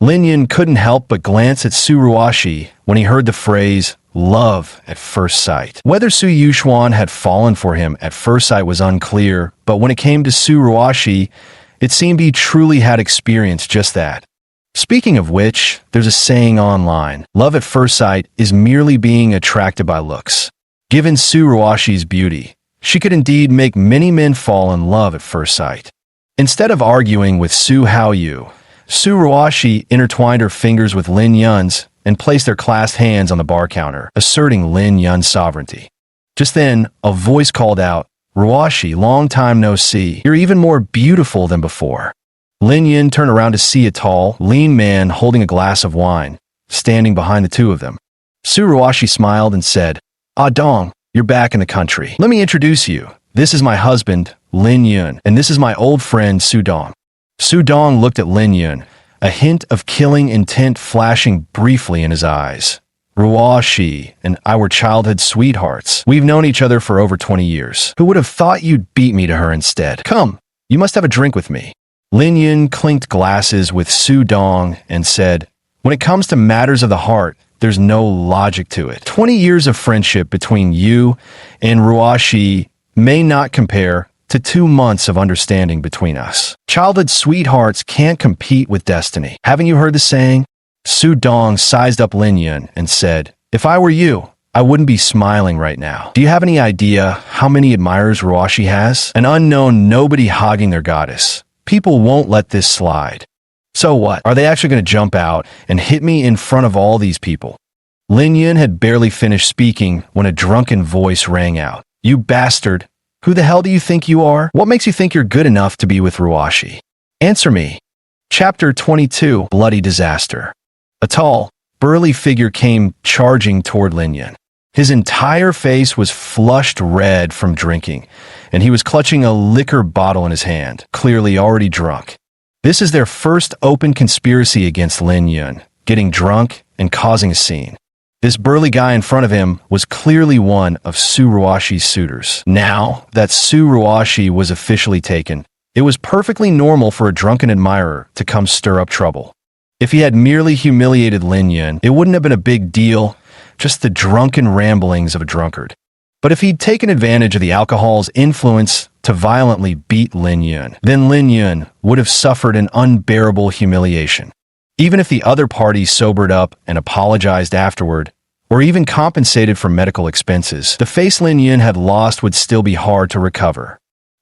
Lin Yun couldn't help but glance at Suruwashi when he heard the phrase, love at first sight. Whether Su Yuxuan had fallen for him at first sight was unclear, but when it came to Suruwashi, it seemed he truly had experienced just that. Speaking of which, there's a saying online, love at first sight is merely being attracted by looks. Given Suruwashi's beauty, she could indeed make many men fall in love at first sight. Instead of arguing with Su Haoyu, Suruwashi intertwined her fingers with Lin Yun's and placed their clasped hands on the bar counter, asserting Lin Yun's sovereignty. Just then, a voice called out, Ruwashi, long time no see. You're even more beautiful than before. Lin Yun turned around to see a tall, lean man holding a glass of wine, standing behind the 2 of them. Suruwashi smiled and said, Ah Dong, you're back in the country. Let me introduce you. This is my husband, Lin Yun, and this is my old friend, Su Dong. Su Dong looked at Lin Yun, a hint of killing intent flashing briefly in his eyes. Ruashi and I were childhood sweethearts. We've known each other for over 20 years. Who would have thought you'd beat me to her instead? Come, you must have a drink with me. Lin Yun clinked glasses with Su Dong and said, when it comes to matters of the heart, there's no logic to it. 20 years of friendship between you and Ruashi may not compare to 2 months of understanding between us. Childhood sweethearts can't compete with destiny. Haven't you heard the saying? Su Dong sized up Lin Yun and said, if I were you, I wouldn't be smiling right now. Do you have any idea how many admirers Ruashi has? An unknown nobody hogging their goddess. People won't let this slide. So what? Are they actually going to jump out and hit me in front of all these people? Lin Yun had barely finished speaking when a drunken voice rang out. You bastard! Who the hell do you think you are? What makes you think you're good enough to be with Ruashi? Answer me. Chapter 22, Bloody Disaster. A tall, burly figure came charging toward Lin Yun. His entire face was flushed red from drinking, and he was clutching a liquor bottle in his hand, clearly already drunk. This is their first open conspiracy against Lin Yun, getting drunk and causing a scene. This burly guy in front of him was clearly one of Su Ruashi's suitors. Now that Su Ruashi was officially taken, it was perfectly normal for a drunken admirer to come stir up trouble. If he had merely humiliated Lin Yun, it wouldn't have been a big deal, just the drunken ramblings of a drunkard. But if he'd taken advantage of the alcohol's influence to violently beat Lin Yun, then Lin Yun would have suffered an unbearable humiliation. Even if the other party sobered up and apologized afterward, or even compensated for medical expenses, the face Lin Yun had lost would still be hard to recover.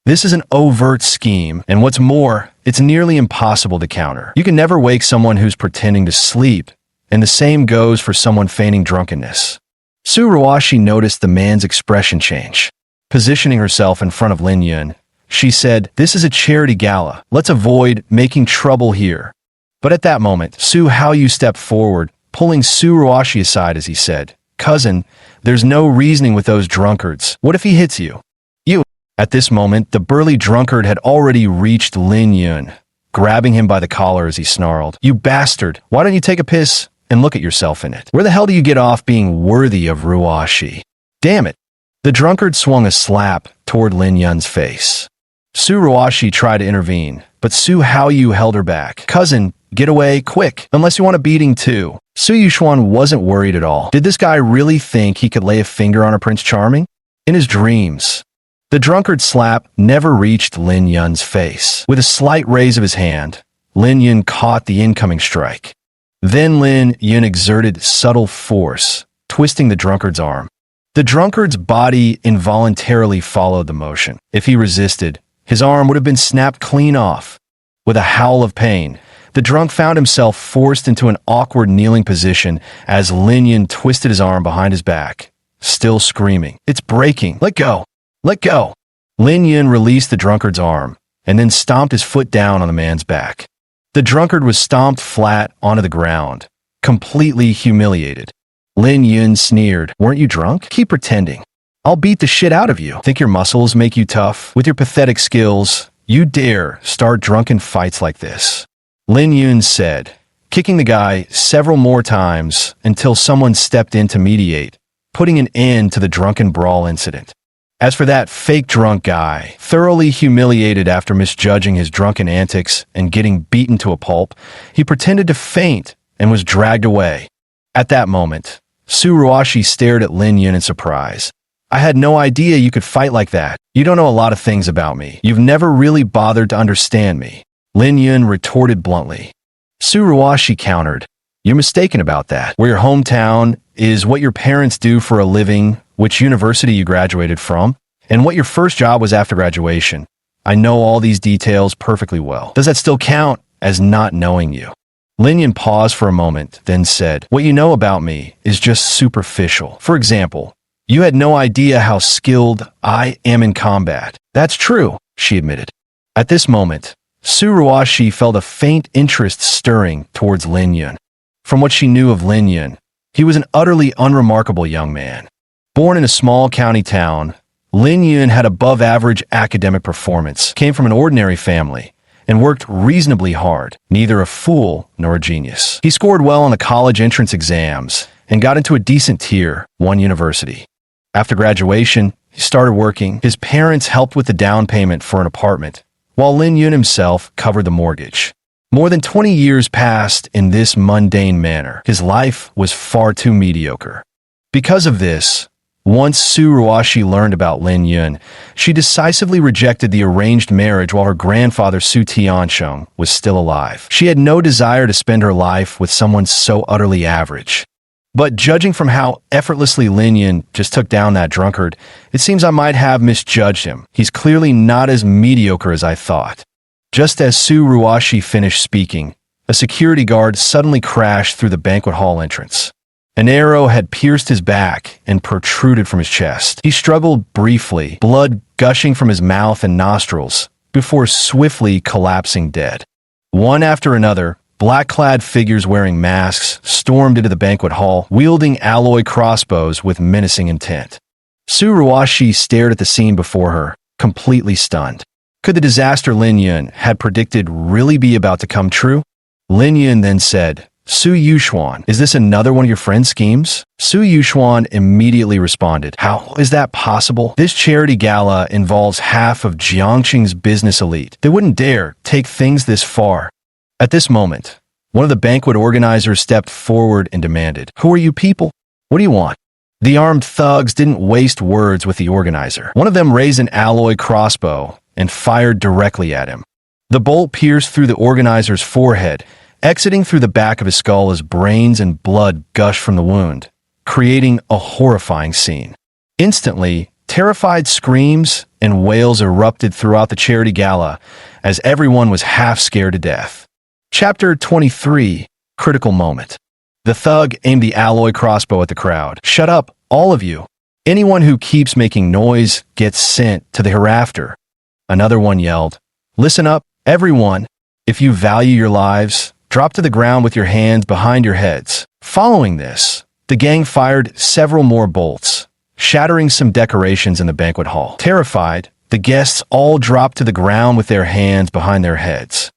This is an overt scheme, and what's more, it's nearly impossible to counter. You can never wake someone who's pretending to sleep, and the same goes for someone feigning drunkenness. Su Ruashi noticed the man's expression change. Positioning herself in front of Lin Yun, she said, this is a charity gala. Let's avoid making trouble here. But at that moment, Su Haoyu stepped forward, pulling Su Ruashi aside as he said, cousin, there's no reasoning with those drunkards. What if he hits you? At this moment, the burly drunkard had already reached Lin Yun, grabbing him by the collar as he snarled, you bastard, why don't you take a piss and look at yourself in it? Where the hell do you get off being worthy of Ruashi? Damn it! The drunkard swung a slap toward Lin Yun's face. Su Ruashi tried to intervene, but Su Haoyu held her back. Cousin, get away, quick, unless you want a beating too. Su Yuxuan wasn't worried at all. Did this guy really think he could lay a finger on a Prince Charming? In his dreams. The drunkard's slap never reached Lin Yun's face. With a slight raise of his hand, Lin Yun caught the incoming strike. Then Lin Yun exerted subtle force, twisting the drunkard's arm. The drunkard's body involuntarily followed the motion. If he resisted, his arm would have been snapped clean off. With a howl of pain, the drunk found himself forced into an awkward kneeling position as Lin Yun twisted his arm behind his back, still screaming, it's breaking, let go! Let go! Lin Yun released the drunkard's arm, and then stomped his foot down on the man's back. The drunkard was stomped flat onto the ground, completely humiliated. Lin Yun sneered, weren't you drunk? Keep pretending. I'll beat the shit out of you. Think your muscles make you tough? With your pathetic skills, you dare start drunken fights like this? Lin Yun said, kicking the guy several more times until someone stepped in to mediate, putting an end to the drunken brawl incident. As for that fake drunk guy, thoroughly humiliated after misjudging his drunken antics and getting beaten to a pulp, he pretended to faint and was dragged away. At that moment, Su Ruashi stared at Lin Yun in surprise. I had no idea you could fight like that. You don't know a lot of things about me. You've never really bothered to understand me. Lin Yun retorted bluntly. Su Ruashi countered, you're mistaken about that. Where your hometown is, what your parents do for a living, which university you graduated from, and what your first job was after graduation. I know all these details perfectly well. Does that still count as not knowing you? Lin Yun paused for a moment, then said, what you know about me is just superficial. For example, you had no idea how skilled I am in combat. That's true, she admitted. At this moment, Su Ruashi felt a faint interest stirring towards Lin Yun. From what she knew of Lin Yun, he was an utterly unremarkable young man. Born in a small county town, Lin Yun had above-average academic performance, came from an ordinary family, and worked reasonably hard, neither a fool nor a genius. He scored well on the college entrance exams and got into a decent Tier 1 university. After graduation, he started working. His parents helped with the down payment for an apartment, while Lin Yun himself covered the mortgage. More than 20 years passed in this mundane manner. His life was far too mediocre. Because of this, once Su Ruoshi learned about Lin Yun, she decisively rejected the arranged marriage while her grandfather Su Tiansheng was still alive. She had no desire to spend her life with someone so utterly average. But judging from how effortlessly Lin Yun just took down that drunkard, it seems I might have misjudged him. He's clearly not as mediocre as I thought. Just as Su Ruoshi finished speaking, a security guard suddenly crashed through the banquet hall entrance. An arrow had pierced his back and protruded from his chest. He struggled briefly, blood gushing from his mouth and nostrils, before swiftly collapsing dead. One after another, black-clad figures wearing masks stormed into the banquet hall, wielding alloy crossbows with menacing intent. Su Ruoshi stared at the scene before her, completely stunned. Could the disaster Lin Yun had predicted really be about to come true? Lin Yun then said, "Su Yuxuan, is this another one of your friend's schemes?" Su Yuxuan immediately responded, "How is that possible? This charity gala involves half of Jiangqing's business elite. They wouldn't dare take things this far." At this moment, one of the banquet organizers stepped forward and demanded, "Who are you people? What do you want?" The armed thugs didn't waste words with the organizer. One of them raised an alloy crossbow and fired directly at him. The bolt pierced through the organizer's forehead, exiting through the back of his skull as brains and blood gushed from the wound, creating a horrifying scene. Instantly, terrified screams and wails erupted throughout the charity gala as everyone was half scared to death. Chapter 23, Critical Moment. The thug aimed the alloy crossbow at the crowd. "Shut up, all of you. Anyone who keeps making noise gets sent to the hereafter." Another one yelled, "Listen up, everyone. If you value your lives, drop to the ground with your hands behind your heads." Following this, the gang fired several more bolts, shattering some decorations in the banquet hall. Terrified, the guests all dropped to the ground with their hands behind their heads.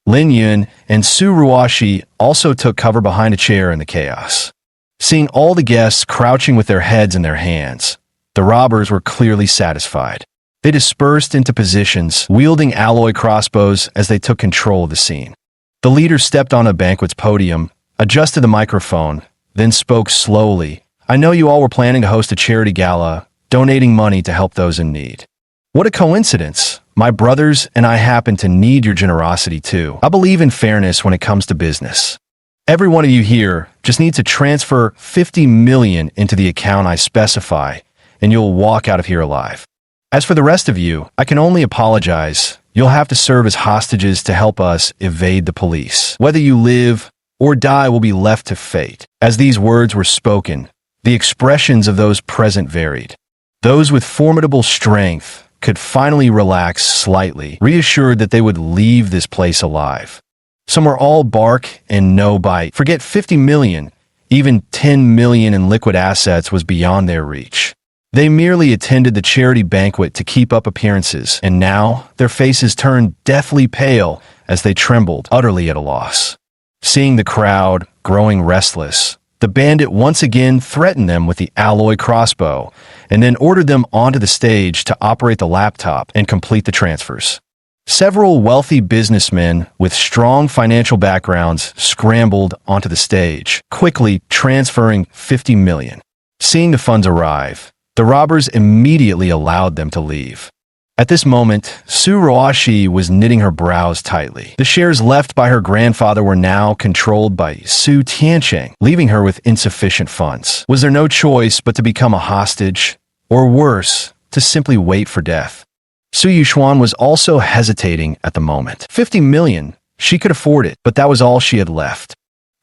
Lin Yun and Su Ruoshi also took cover behind a chair in the chaos. Seeing all the guests crouching with their heads in their hands, the robbers were clearly satisfied. They dispersed into positions, wielding alloy crossbows as they took control of the scene. The leader stepped on a banquet's podium, adjusted the microphone, then spoke slowly. "I know you all were planning to host a charity gala, donating money to help those in need. What a coincidence. My brothers and I happen to need your generosity too. I believe in fairness when it comes to business. Every one of you here just needs to transfer 50 million into the account I specify, and you'll walk out of here alive. As for the rest of you, I can only apologize. You'll have to serve as hostages to help us evade the police. Whether you live or die will be left to fate." As these words were spoken, the expressions of those present varied. Those with formidable strength could finally relax slightly, reassured that they would leave this place alive. Some were all bark and no bite. Forget 50 million, even 10 million in liquid assets was beyond their reach. They merely attended the charity banquet to keep up appearances, and now their faces turned deathly pale as they trembled, utterly at a loss. Seeing the crowd growing restless, the bandit once again threatened them with the alloy crossbow, and then ordered them onto the stage to operate the laptop and complete the transfers. Several wealthy businessmen with strong financial backgrounds scrambled onto the stage, quickly transferring 50 million. Seeing the funds arrive, the robbers immediately allowed them to leave. At this moment, Su Ruoshi was knitting her brows tightly. The shares left by her grandfather were now controlled by Su Tiansheng, leaving her with insufficient funds. Was there no choice but to become a hostage, or worse, to simply wait for death? Su Yuxuan was also hesitating at the moment. 50 million, she could afford it, but that was all she had left.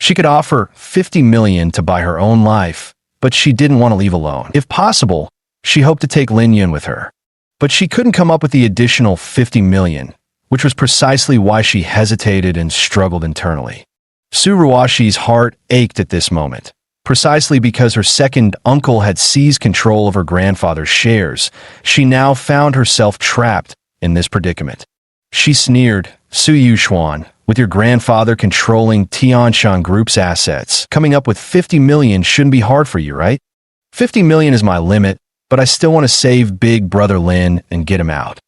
She could offer 50 million to buy her own life, but she didn't want to leave alone. If possible, she hoped to take Lin Yun with her. But she couldn't come up with the additional 50 million, which was precisely why she hesitated and struggled internally. Su Ruoshi's heart ached at this moment, precisely because her second uncle had seized control of her grandfather's shares. She now found herself trapped in this predicament. She sneered, "Su Yuxuan, With your grandfather controlling Tianshan Group's assets, coming up with 50 million shouldn't be hard for you, right? 50 million is my limit, but I still want to save Big Brother Lin and get him out.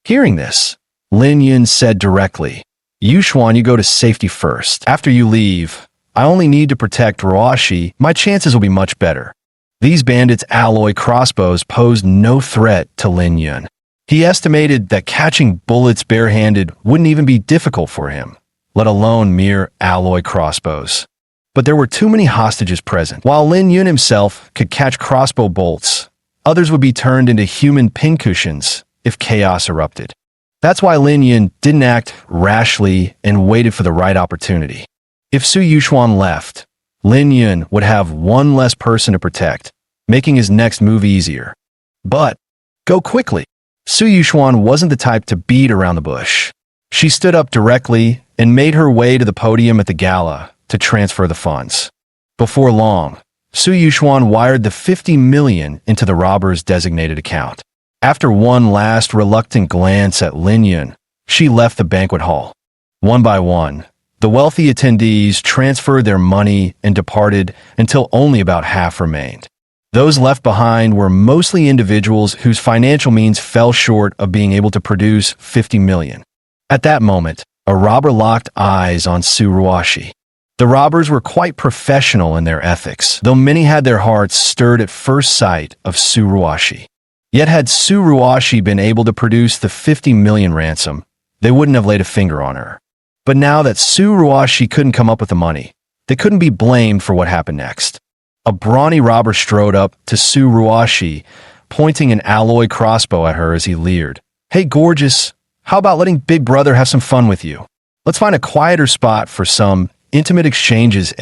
Hearing this, Lin Yun said directly, Yuxuan, you go to safety first. After you leave, I only need to protect Ruashi. My chances will be much better. These bandits' alloy crossbows posed no threat to Lin Yun. He estimated that catching bullets barehanded wouldn't even be difficult for him, let alone mere alloy crossbows. But there were too many hostages present. While Lin Yun himself could catch crossbow bolts, others would be turned into human pincushions if chaos erupted. That's why Lin Yun didn't act rashly and waited for the right opportunity. If Su Yuxuan left, Lin Yun would have one less person to protect, making his next move easier. But go quickly. Su Yuxuan wasn't the type to beat around the bush. She stood up directly and made her way to the podium at the gala to transfer the funds. Before long, Su Yuxuan wired the 50 million into the robber's designated account. After one last reluctant glance at Lin Yun, she left the banquet hall. One by one, the wealthy attendees transferred their money and departed until only about half remained. Those left behind were mostly individuals whose financial means fell short of being able to produce 50 million. At that moment, a robber locked eyes on Su Ruashi. The robbers were quite professional in their ethics, though many had their hearts stirred at first sight of Su Ruashi. Yet had Su Ruashi been able to produce the 50 million ransom, they wouldn't have laid a finger on her. But now that Su Ruashi couldn't come up with the money, they couldn't be blamed for what happened next. A brawny robber strode up to Su Ruashi, pointing an alloy crossbow at her as he leered. Hey, gorgeous, how about letting Big Brother have some fun with you? Let's find a quieter spot for some intimate exchanges,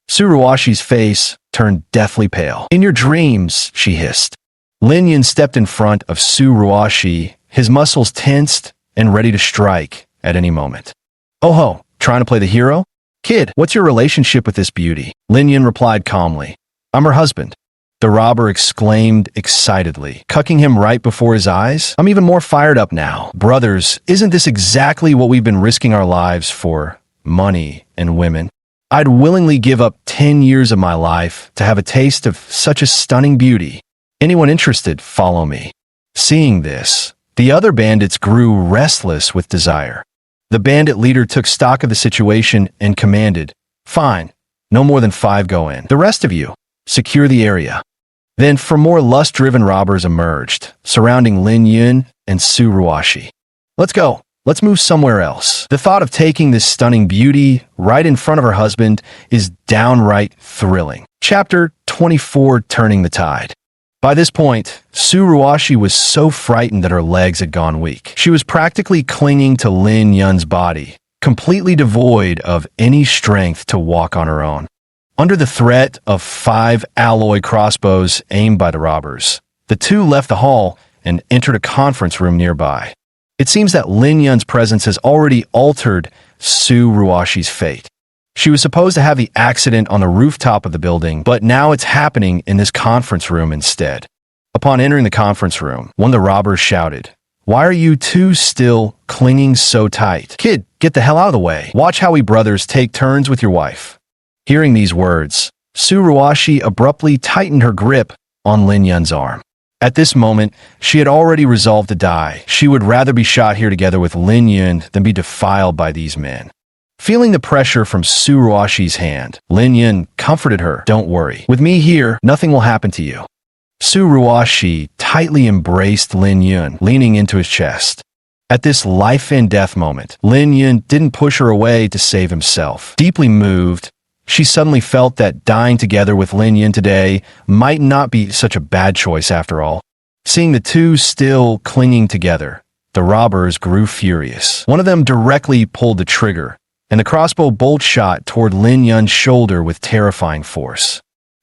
Su Ruashi's face turned deathly pale. In your dreams, she hissed. Lin Yun stepped in front of Su Ruashi, his muscles tensed and ready to strike at any moment. Oh ho, trying to play the hero? Kid, what's your relationship with this beauty? Lin Yun replied calmly. I'm her husband. The robber exclaimed excitedly, cucking him right before his eyes. I'm even more fired up now. Brothers, isn't this exactly what we've been risking our lives for? Money and women. I'd willingly give up 10 years of my life to have a taste of such a stunning beauty. Anyone interested, follow me. Seeing this, the other bandits grew restless with desire. The bandit leader took stock of the situation and commanded, Fine, no more than 5 go in. The rest of you, secure the area. Then 4 more lust-driven robbers emerged, surrounding Lin Yun and Su Ruashi. Let's go. Let's move somewhere else. The thought of taking this stunning beauty right in front of her husband is downright thrilling. Chapter 24, Turning the Tide. By this point, Su Ruashi was so frightened that her legs had gone weak. She was practically clinging to Lin Yun's body, completely devoid of any strength to walk on her own. Under the threat of 5 alloy crossbows aimed by the robbers, the two left the hall and entered a conference room nearby. It seems that Lin Yun's presence has already altered Su Ruashi's fate. She was supposed to have the accident on the rooftop of the building, but now it's happening in this conference room instead. Upon entering the conference room, one of the robbers shouted, Why are you two still clinging so tight? Kid, get the hell out of the way. Watch how we brothers take turns with your wife. Hearing these words, Su Ruashi abruptly tightened her grip on Lin Yun's arm. At this moment, she had already resolved to die. She would rather be shot here together with Lin Yun than be defiled by these men. Feeling the pressure from Su Ruashi's hand, Lin Yun comforted her. Don't worry. With me here, nothing will happen to you. Su Ruashi tightly embraced Lin Yun, leaning into his chest. At this life and death moment, Lin Yun didn't push her away to save himself. Deeply moved, she suddenly felt that dying together with Lin Yun today might not be such a bad choice after all. Seeing the two still clinging together, the robbers grew furious. One of them directly pulled the trigger, and the crossbow bolt shot toward Lin Yun's shoulder with terrifying force.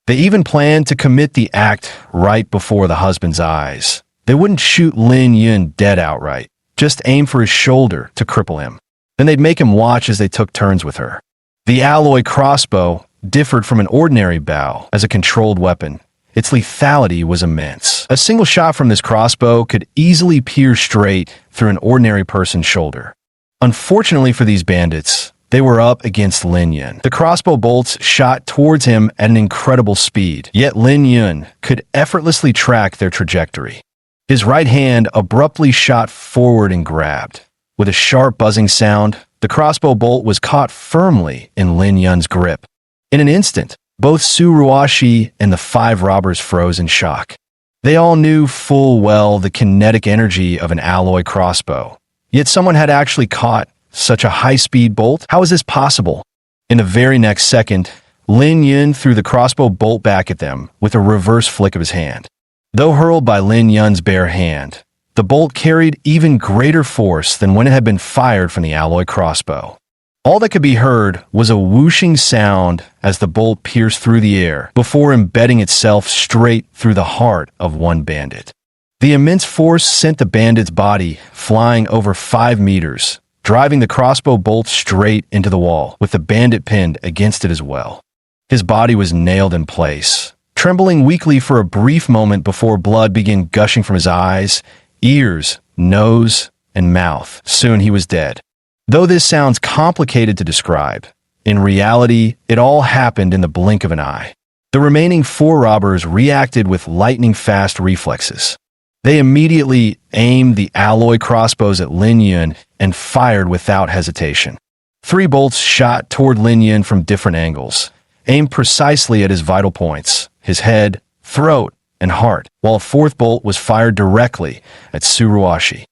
They even planned to commit the act right before the husband's eyes. They wouldn't shoot Lin Yun dead outright, just aim for his shoulder to cripple him. Then they'd make him watch as they took turns with her. The alloy crossbow differed from an ordinary bow as a controlled weapon. Its lethality was immense. A single shot from this crossbow could easily pierce straight through an ordinary person's shoulder. Unfortunately for these bandits, they were up against Lin Yun. The crossbow bolts shot towards him at an incredible speed, yet Lin Yun could effortlessly track their trajectory. His right hand abruptly shot forward and grabbed. With a sharp buzzing sound, the crossbow bolt was caught firmly in Lin Yun's grip. In an instant, both Su Ruashi and the 5 robbers froze in shock. They all knew full well the kinetic energy of an alloy crossbow. Yet someone had actually caught such a high-speed bolt? How is this possible? In the very next second, Lin Yun threw the crossbow bolt back at them with a reverse flick of his hand. Though hurled by Lin Yun's bare hand, the bolt carried even greater force than when it had been fired from the alloy crossbow. All that could be heard was a whooshing sound as the bolt pierced through the air before embedding itself straight through the heart of one bandit. The immense force sent the bandit's body flying over 5 meters, driving the crossbow bolt straight into the wall, with the bandit pinned against it as well. His body was nailed in place, trembling weakly for a brief moment before blood began gushing from his eyes, ears, nose, and mouth. Soon he was dead. Though this sounds complicated to describe, in reality, it all happened in the blink of an eye. The remaining 4 robbers reacted with lightning-fast reflexes. They immediately aimed the alloy crossbows at Lin Yun and fired without hesitation. 3 bolts shot toward Lin Yun from different angles, aimed precisely at his vital points, his head, throat, and heart, while a 4th bolt was fired directly at Su Ruashi.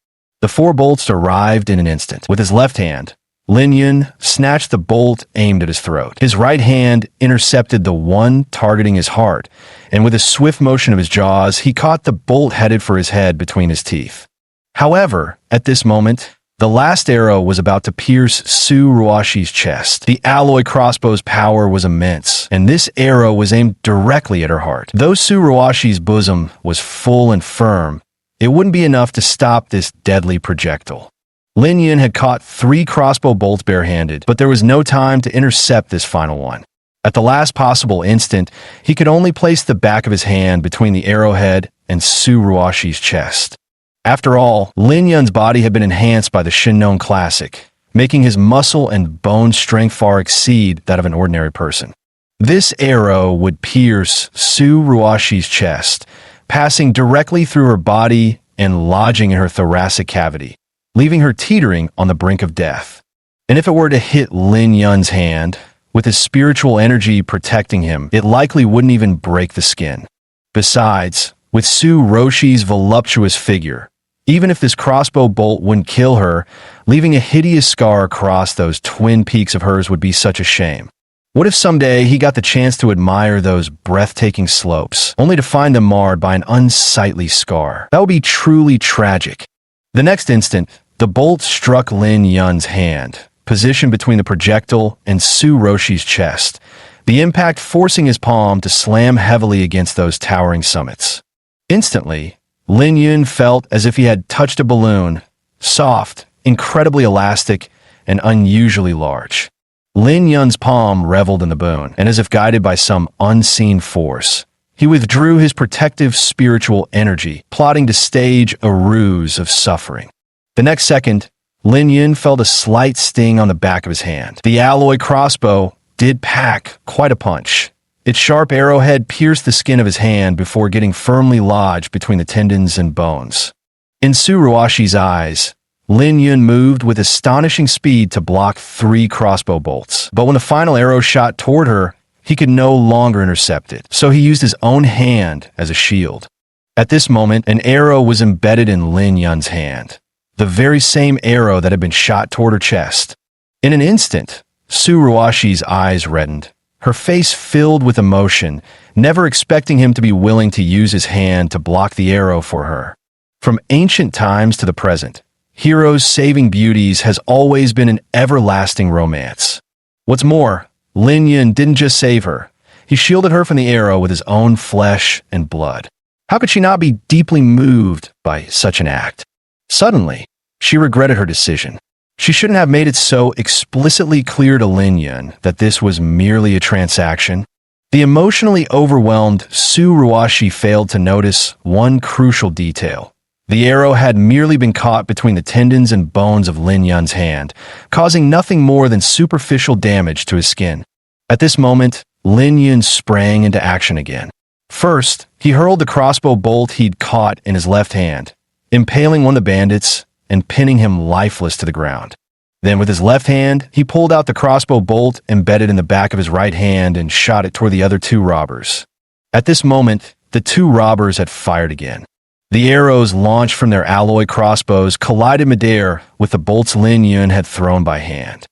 The 4 bolts arrived in an instant. With his left hand, Lin Yun snatched the bolt aimed at his throat. His right hand intercepted the one targeting his heart, and with a swift motion of his jaws, he caught the bolt headed for his head between his teeth. However, at this moment, the last arrow was about to pierce Su Ruashi's chest. The alloy crossbow's power was immense, and this arrow was aimed directly at her heart. Though Su Ruashi's bosom was full and firm, it wouldn't be enough to stop this deadly projectile. Lin Yun had caught 3 crossbow bolts barehanded, but there was no time to intercept this final one. At the last possible instant, he could only place the back of his hand between the arrowhead and Su Ruashi's chest. After all, Lin Yun's body had been enhanced by the Shinnon Classic, making his muscle and bone strength far exceed that of an ordinary person. This arrow would pierce Su Ruashi's chest, passing directly through her body and lodging in her thoracic cavity, leaving her teetering on the brink of death. And if it were to hit Lin Yun's hand, with his spiritual energy protecting him, it likely wouldn't even break the skin. Besides, with Su Ruashi's voluptuous figure, even if this crossbow bolt wouldn't kill her, leaving a hideous scar across those twin peaks of hers would be such a shame. What if someday he got the chance to admire those breathtaking slopes, only to find them marred by an unsightly scar? That would be truly tragic. The next instant, the bolt struck Lin Yun's hand, positioned between the projectile and Su Ruashi's chest, the impact forcing his palm to slam heavily against those towering summits. Instantly, Lin Yun felt as if he had touched a balloon, soft, incredibly elastic, and unusually large. Lin Yun's palm reveled in the boon, and as if guided by some unseen force, he withdrew his protective spiritual energy, plotting to stage a ruse of suffering. The next second, Lin Yun felt a slight sting on the back of his hand. The alloy crossbow did pack quite a punch. Its sharp arrowhead pierced the skin of his hand before getting firmly lodged between the tendons and bones. In Su Ruashi's eyes, Lin Yun moved with astonishing speed to block 3 crossbow bolts. But when the final arrow shot toward her, he could no longer intercept it, so he used his own hand as a shield. At this moment, an arrow was embedded in Lin Yun's hand, the very same arrow that had been shot toward her chest. In an instant, Su Ruashi's eyes reddened, her face filled with emotion, never expecting him to be willing to use his hand to block the arrow for her. From ancient times to the present, heroes saving beauties has always been an everlasting romance. What's more, Lin Yun didn't just save her. He shielded her from the arrow with his own flesh and blood. How could she not be deeply moved by such an act? Suddenly, she regretted her decision. She shouldn't have made it so explicitly clear to Lin Yun that this was merely a transaction. The emotionally overwhelmed Su Ruashi failed to notice one crucial detail. The arrow had merely been caught between the tendons and bones of Lin Yun's hand, causing nothing more than superficial damage to his skin. At this moment, Lin Yun sprang into action again. First, he hurled the crossbow bolt he'd caught in his left hand, impaling one of the bandits and pinning him lifeless to the ground. Then with his left hand, he pulled out the crossbow bolt embedded in the back of his right hand and shot it toward the other two robbers. At this moment, the two robbers had fired again. The arrows launched from their alloy crossbows collided midair with the bolts Lin Yun had thrown by hand.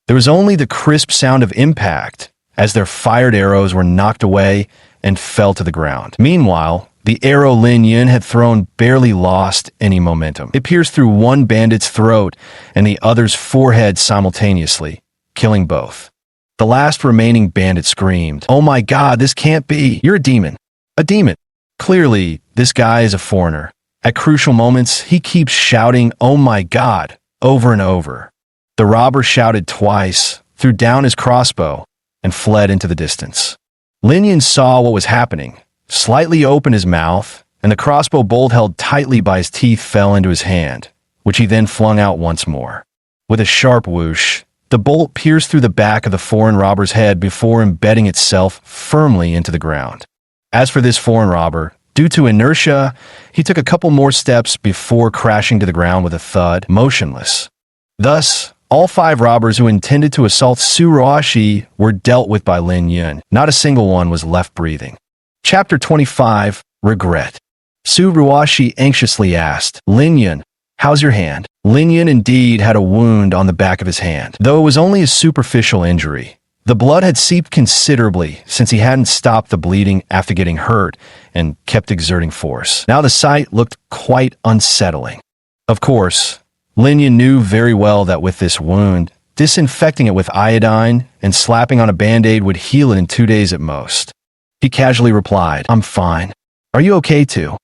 There was only the crisp sound of impact as their fired arrows were knocked away and fell to the ground. Meanwhile, the arrow Lin Yun had thrown barely lost any momentum. It pierced through one bandit's throat and the other's forehead simultaneously, killing both. The last remaining bandit screamed, "Oh my God, this can't be! You're a demon! A demon!" Clearly, this guy is a foreigner. At crucial moments, he keeps shouting, "Oh my God," over and over. The robber shouted twice, threw down his crossbow, and fled into the distance. Lin Yun saw what was happening, slightly opened his mouth, and the crossbow bolt held tightly by his teeth fell into his hand, which he then flung out once more. With a sharp whoosh, the bolt pierced through the back of the foreign robber's head before embedding itself firmly into the ground. As for this foreign robber, due to inertia, he took a couple more steps before crashing to the ground with a thud, motionless. Thus, all 5 robbers who intended to assault Su Ruoshi were dealt with by Lin Yun. Not a single one was left breathing. Chapter 25, Regret. Su Ruoshi anxiously asked, "Lin Yun, how's your hand?" Lin Yun indeed had a wound on the back of his hand, though it was only a superficial injury. The blood had seeped considerably since he hadn't stopped the bleeding after getting hurt and kept exerting force. Now the sight looked quite unsettling. Of course, Lin Yun knew very well that with this wound, disinfecting it with iodine and slapping on a band-aid would heal it in 2 days at most. He casually replied, "I'm fine. Are you okay too?"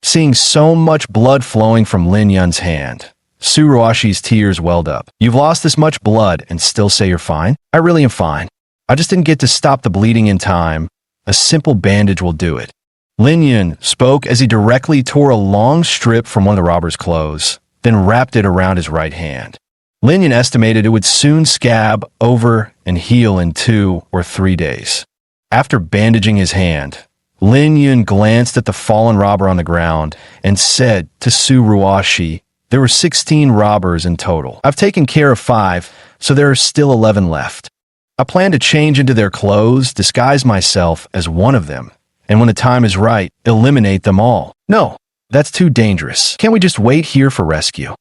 Seeing so much blood flowing from Lin Yun's hand, Su Ruoshi's tears welled up. "You've lost this much blood and still say you're fine? I really am fine. I just didn't get to stop the bleeding in time. A simple bandage will do it." Lin Yun spoke as he directly tore a long strip from one of the robber's clothes, then wrapped it around his right hand. Lin Yun estimated it would soon scab over and heal in 2 or 3 days. After bandaging his hand, Lin Yun glanced at the fallen robber on the ground and said to Su Ruoshi, "There were 16 robbers in total. I've taken care of 5, so there are still 11 left. I plan to change into their clothes, disguise myself as one of them, and when the time is right, eliminate them all." "No, that's too dangerous. Can't we just wait here for rescue?"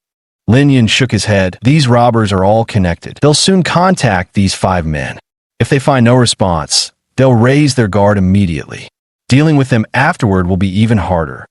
Lin Yun shook his head. "These robbers are all connected. They'll soon contact these 5 men. If they find no response, they'll raise their guard immediately. Dealing with them afterward will be even harder.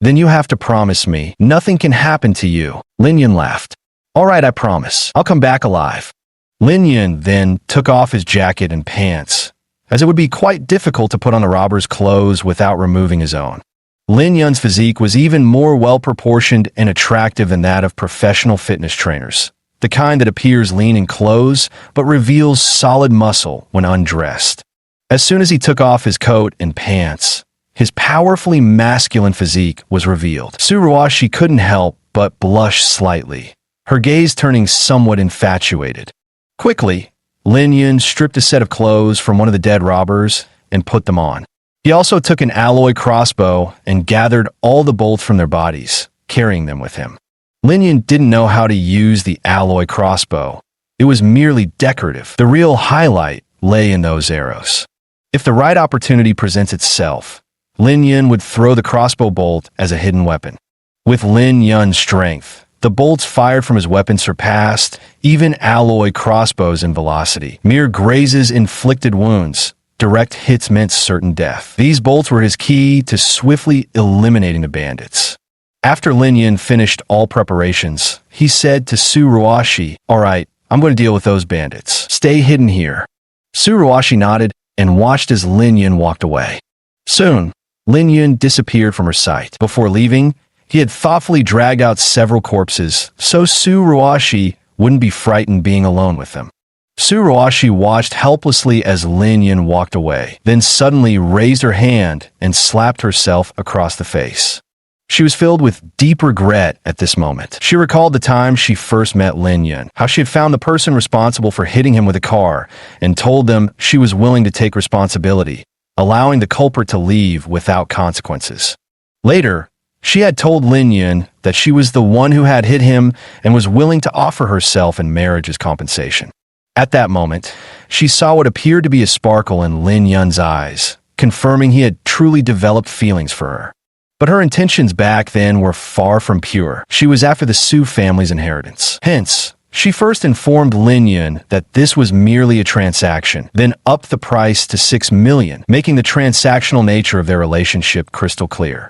Then you have to promise me nothing can happen to you." Lin Yun laughed. "All right, I promise. I'll come back alive." Lin Yun then took off his jacket and pants, as it would be quite difficult to put on the robber's clothes without removing his own. Lin Yun's physique was even more well-proportioned and attractive than that of professional fitness trainers, the kind that appears lean in clothes but reveals solid muscle when undressed. As soon as he took off his coat and pants, his powerfully masculine physique was revealed. Su Ruoshi couldn't help but blush slightly, her gaze turning somewhat infatuated. Quickly, Lin Yun stripped a set of clothes from one of the dead robbers and put them on. He also took an alloy crossbow and gathered all the bolts from their bodies, carrying them with him. Lin Yun didn't know how to use the alloy crossbow. It was merely decorative. The real highlight lay in those arrows. If the right opportunity presents itself, Lin Yun would throw the crossbow bolt as a hidden weapon. With Lin Yun's strength, the bolts fired from his weapon surpassed even alloy crossbows in velocity. Mere grazes inflicted wounds. Direct hits meant certain death. These bolts were his key to swiftly eliminating the bandits. After Lin Yun finished all preparations, he said to Su Ruoshi, "All right, I'm going to deal with those bandits. Stay hidden here." Su Ruoshi nodded and watched as Lin Yun walked away. Soon, Lin Yun disappeared from her sight. Before leaving, he had thoughtfully dragged out several corpses, so Su Ruoshi wouldn't be frightened being alone with them. Su Ruoshi watched helplessly as Lin Yun walked away, then suddenly raised her hand and slapped herself across the face. She was filled with deep regret at this moment. She recalled the time she first met Lin Yun, how she had found the person responsible for hitting him with a car and told them she was willing to take responsibility, allowing the culprit to leave without consequences. Later, she had told Lin Yun that she was the one who had hit him and was willing to offer herself in marriage as compensation. At that moment, she saw what appeared to be a sparkle in Lin Yun's eyes, confirming he had truly developed feelings for her. But her intentions back then were far from pure. She was after the Su family's inheritance. Hence, she first informed Lin Yun that this was merely a transaction, then upped the price to 6 million, making the transactional nature of their relationship crystal clear.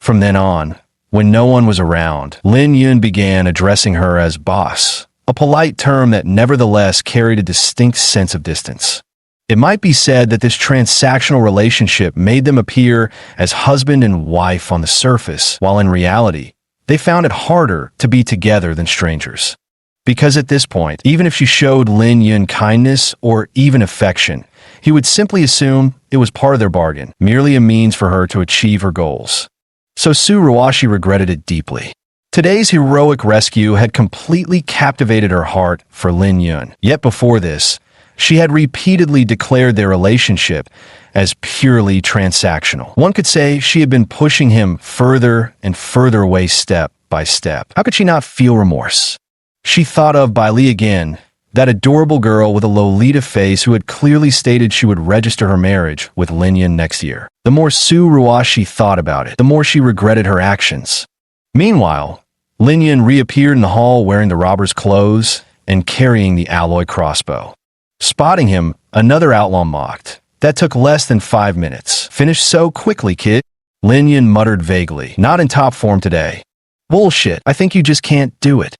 From then on, when no one was around, Lin Yun began addressing her as boss, a polite term that nevertheless carried a distinct sense of distance. It might be said that this transactional relationship made them appear as husband and wife on the surface, while in reality, they found it harder to be together than strangers. Because at this point, even if she showed Lin Yun kindness or even affection, he would simply assume it was part of their bargain, merely a means for her to achieve her goals. So Su Ruashi regretted it deeply. Today's heroic rescue had completely captivated her heart for Lin Yun. Yet before this, she had repeatedly declared their relationship as purely transactional. One could say she had been pushing him further and further away step by step. How could she not feel remorse? She thought of Bai Li again, that adorable girl with a Lolita face who had clearly stated she would register her marriage with Lin Yun next year. The more Su Ruashi thought about it, the more she regretted her actions. Meanwhile, Lin Yun reappeared in the hall wearing the robber's clothes and carrying the alloy crossbow. Spotting him, another outlaw mocked. That took less than 5 minutes. Finished so quickly, kid. Lin Yun muttered vaguely. Not in top form today. Bullshit, I think you just can't do it.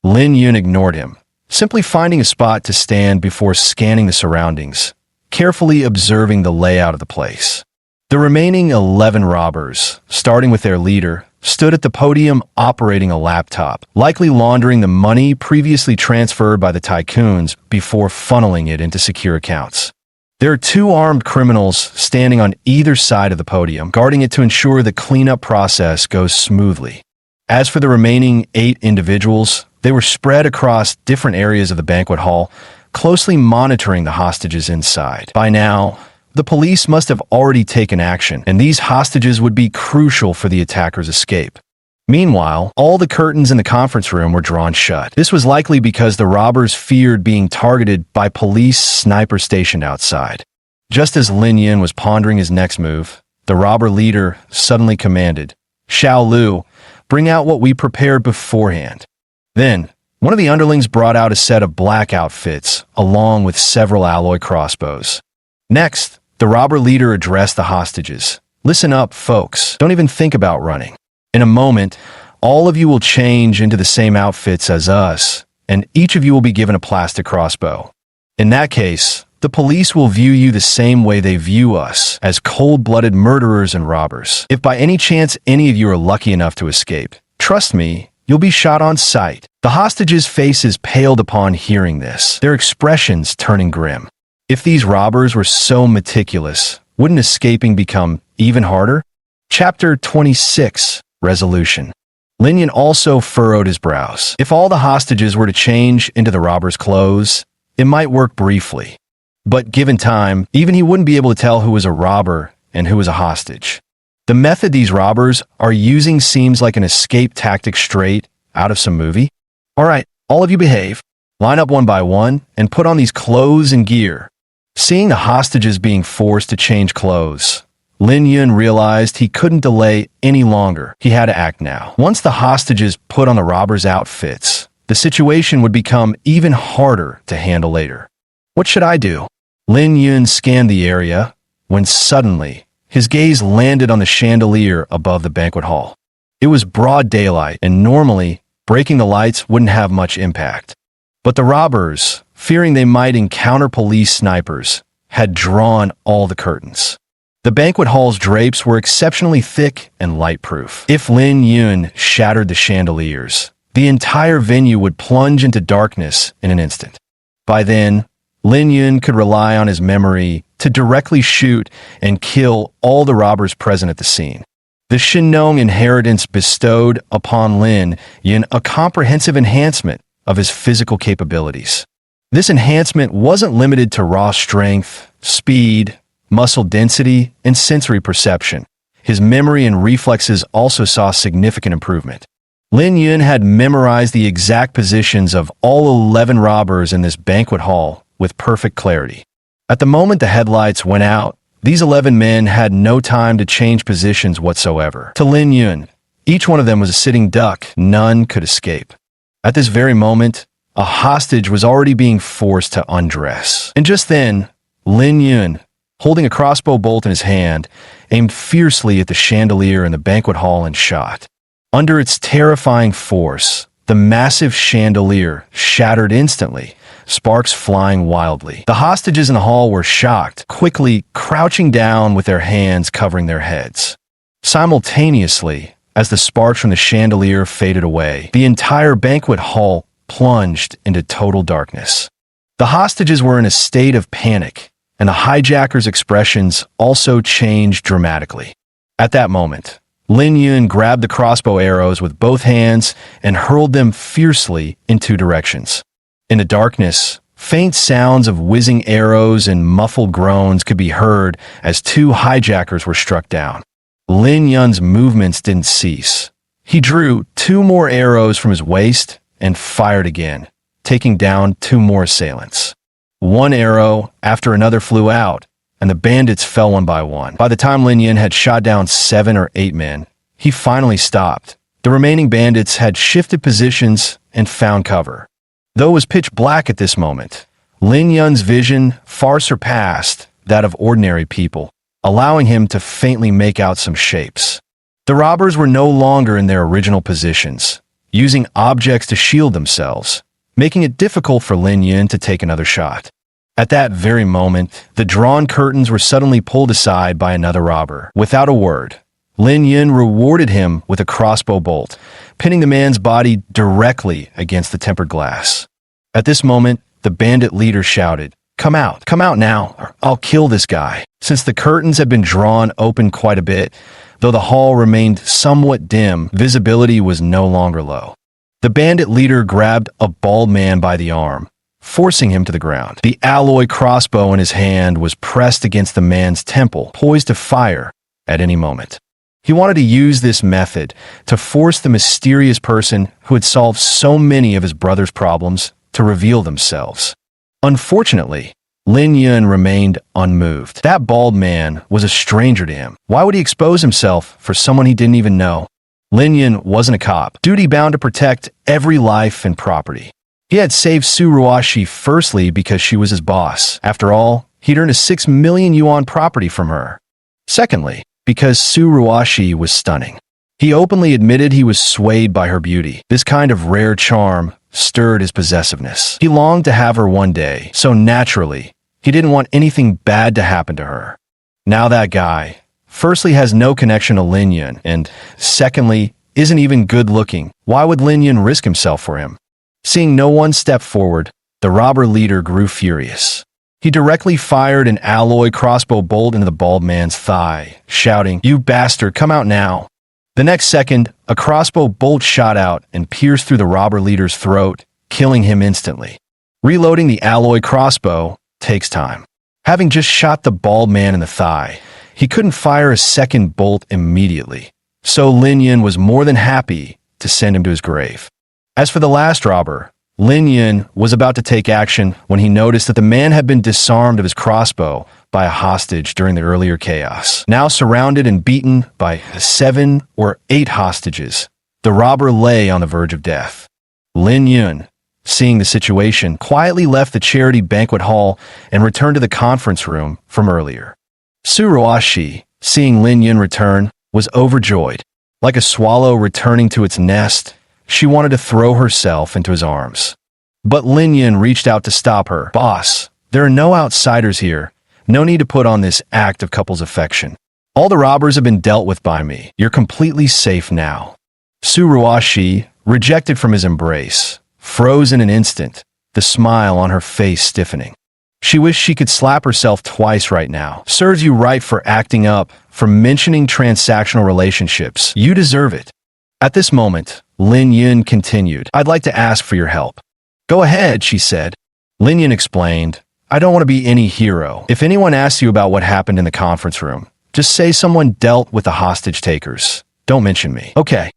Lin Yun ignored him, simply finding a spot to stand before scanning the surroundings, carefully observing the layout of the place. The remaining 11 robbers, starting with their leader, stood at the podium operating a laptop, likely laundering the money previously transferred by the tycoons before funneling it into secure accounts. There are 2 armed criminals standing on either side of the podium, guarding it to ensure the cleanup process goes smoothly. As for the remaining 8 individuals, they were spread across different areas of the banquet hall, closely monitoring the hostages inside. By now, the police must have already taken action, and these hostages would be crucial for the attacker's escape. Meanwhile, all the curtains in the conference room were drawn shut. This was likely because the robbers feared being targeted by police snipers stationed outside. Just as Lin Yun was pondering his next move, the robber leader suddenly commanded, "Xiao Lu, bring out what we prepared beforehand." Then, one of the underlings brought out a set of black outfits, along with several alloy crossbows. Next, the robber leader addressed the hostages. "Listen up, folks. Don't even think about running. In a moment, all of you will change into the same outfits as us, and each of you will be given a plastic crossbow. In that case, the police will view you the same way they view us, as cold-blooded murderers and robbers. If by any chance any of you are lucky enough to escape, trust me, you'll be shot on sight." The hostages' faces paled upon hearing this, their expressions turning grim. If these robbers were so meticulous, wouldn't escaping become even harder? Chapter 26, Resolution. Lin Yun also furrowed his brows. If all the hostages were to change into the robber's clothes, it might work briefly. But given time, even he wouldn't be able to tell who was a robber and who was a hostage. The method these robbers are using seems like an escape tactic straight out of some movie. All right, all of you behave. Line up one by one and put on these clothes and gear. Seeing the hostages being forced to change clothes, Lin Yun realized he couldn't delay any longer. He had to act now. Once the hostages put on the robbers' outfits, the situation would become even harder to handle later. What should I do? Lin Yun scanned the area when suddenly his gaze landed on the chandelier above the banquet hall. It was broad daylight, and normally, breaking the lights wouldn't have much impact. But the robbers, fearing they might encounter police snipers, had drawn all the curtains. The banquet hall's drapes were exceptionally thick and lightproof. If Lin Yun shattered the chandeliers, the entire venue would plunge into darkness in an instant. By then, Lin Yun could rely on his memory to directly shoot and kill all the robbers present at the scene. The Shinnong inheritance bestowed upon Lin Yun a comprehensive enhancement of his physical capabilities. This enhancement wasn't limited to raw strength, speed, muscle density, and sensory perception. His memory and reflexes also saw significant improvement. Lin Yun had memorized the exact positions of all 11 robbers in this banquet hall with perfect clarity. At the moment the headlights went out, these 11 men had no time to change positions whatsoever. To Lin Yun, each one of them was a sitting duck. None could escape. At this very moment, a hostage was already being forced to undress. And just then, Lin Yun, holding a crossbow bolt in his hand, aimed fiercely at the chandelier in the banquet hall and shot. Under its terrifying force, the massive chandelier shattered instantly, sparks flying wildly. The hostages in the hall were shocked, quickly crouching down with their hands covering their heads. Simultaneously, as the sparks from the chandelier faded away, the entire banquet hall plunged into total darkness. The hostages were in a state of panic, and the hijackers' expressions also changed dramatically. At that moment, Lin Yun grabbed the crossbow arrows with both hands and hurled them fiercely in two directions. In the darkness, faint sounds of whizzing arrows and muffled groans could be heard as two hijackers were struck down. Lin Yun's movements didn't cease. He drew two more arrows from his waist and fired again, taking down two more assailants. One arrow after another flew out, and the bandits fell one by one. By the time Lin Yun had shot down 7 or 8 men, he finally stopped. The remaining bandits had shifted positions and found cover. Though it was pitch black at this moment, Lin Yun's vision far surpassed that of ordinary people, allowing him to faintly make out some shapes. The robbers were no longer in their original positions, using objects to shield themselves, making it difficult for Lin Yun to take another shot. At that very moment, the drawn curtains were suddenly pulled aside by another robber. Without a word, Lin Yun rewarded him with a crossbow bolt, pinning the man's body directly against the tempered glass. At this moment, the bandit leader shouted, come out now, or I'll kill this guy." Since the curtains had been drawn open quite a bit, though the hall remained somewhat dim, visibility was no longer low. The bandit leader grabbed a bald man by the arm, forcing him to the ground. The alloy crossbow in his hand was pressed against the man's temple, poised to fire at any moment. He wanted to use this method to force the mysterious person who had solved so many of his brother's problems to reveal themselves. Unfortunately, Lin Yun remained unmoved. That bald man was a stranger to him. Why would he expose himself for someone he didn't even know? Lin Yun wasn't a cop, duty-bound to protect every life and property. He had saved Su Ruoshi firstly because she was his boss. After all, he'd earned a 6 million yuan property from her. Secondly, because Su Ruoshi was stunning. He openly admitted he was swayed by her beauty. This kind of rare charm stirred his possessiveness. He longed to have her one day, so naturally, he didn't want anything bad to happen to her. Now that guy, firstly, has no connection to Lin Yun, and secondly, isn't even good-looking. Why would Lin Yun risk himself for him? Seeing no one step forward, the robber leader grew furious. He directly fired an alloy crossbow bolt into the bald man's thigh, shouting, "You bastard, come out now." The next second, a crossbow bolt shot out and pierced through the robber leader's throat, killing him instantly. Reloading the alloy crossbow takes time. Having just shot the bald man in the thigh, he couldn't fire a second bolt immediately, so Lin Yun was more than happy to send him to his grave. As for the last robber, Lin Yun was about to take action when he noticed that the man had been disarmed of his crossbow by a hostage during the earlier chaos. Now surrounded and beaten by 7 or 8 hostages, the robber lay on the verge of death. Lin Yun, seeing the situation, quietly left the charity banquet hall and returned to the conference room from earlier. Su Ruoshi, seeing Lin Yun return, was overjoyed. Like a swallow returning to its nest, she wanted to throw herself into his arms. But Lin Yun reached out to stop her. "Boss, there are no outsiders here. No need to put on this act of couple's affection. All the robbers have been dealt with by me. You're completely safe now." Su Ruoshi, rejected from his embrace, froze in an instant, the smile on her face stiffening. She wished she could slap herself twice right now. Serves you right for acting up, for mentioning transactional relationships. You deserve it. At this moment, Lin Yun continued, I'd like to ask for your help. Go ahead, she said. Lin Yun explained, I don't want to be any hero. If anyone asks you about what happened in the conference room, just say someone dealt with the hostage takers. Don't mention me. Okay.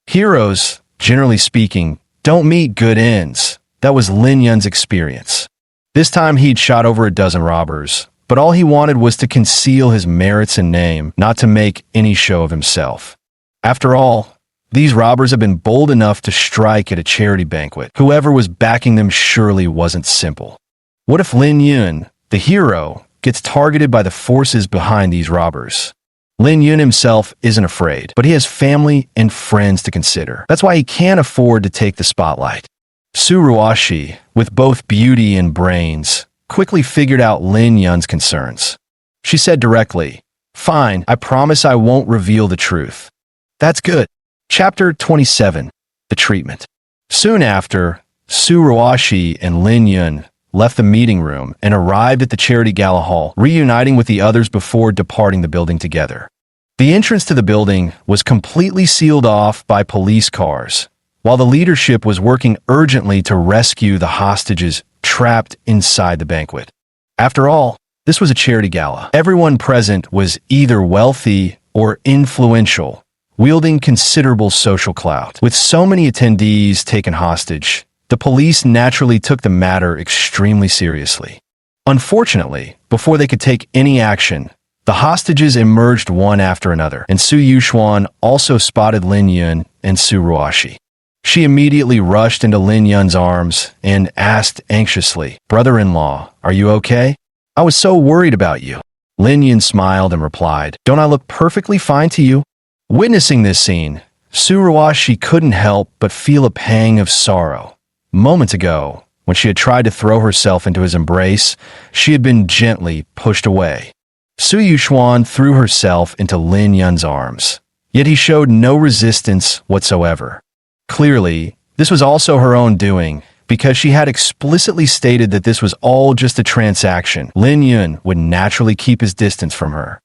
Heroes, generally speaking, don't meet good ends. That was Lin Yun's experience. This time he'd shot over a dozen robbers, but all he wanted was to conceal his merits and name, not to make any show of himself. After all, these robbers have been bold enough to strike at a charity banquet. Whoever was backing them surely wasn't simple. What if Lin Yun, the hero, gets targeted by the forces behind these robbers? Lin Yun himself isn't afraid, but he has family and friends to consider. That's why he can't afford to take the spotlight. Su Ruoshi, with both beauty and brains, quickly figured out Lin Yun's concerns. She said directly, Fine, I promise I won't reveal the truth. That's good. Chapter 27. The Treatment. Soon after, Su Ruoshi and Lin Yun left the meeting room and arrived at the charity gala hall, reuniting with the others before departing the building together. The entrance to the building was completely sealed off by police cars, while the leadership was working urgently to rescue the hostages trapped inside the banquet. After all, this was a charity gala. Everyone present was either wealthy or influential, wielding considerable social clout. With so many attendees taken hostage, the police naturally took the matter extremely seriously. Unfortunately, before they could take any action, the hostages emerged one after another, and Su Yuxuan also spotted Lin Yun and Su Ruoshi. She immediately rushed into Lin Yun's arms and asked anxiously, Brother-in-law, are you okay? I was so worried about you. Lin Yun smiled and replied, Don't I look perfectly fine to you? Witnessing this scene, Su Ruoshi couldn't help but feel a pang of sorrow. Moments ago, when she had tried to throw herself into his embrace, she had been gently pushed away. Su Yuxuan threw herself into Lin Yun's arms, yet he showed no resistance whatsoever. Clearly, this was also her own doing, because she had explicitly stated that this was all just a transaction. Lin Yun would naturally keep his distance from her.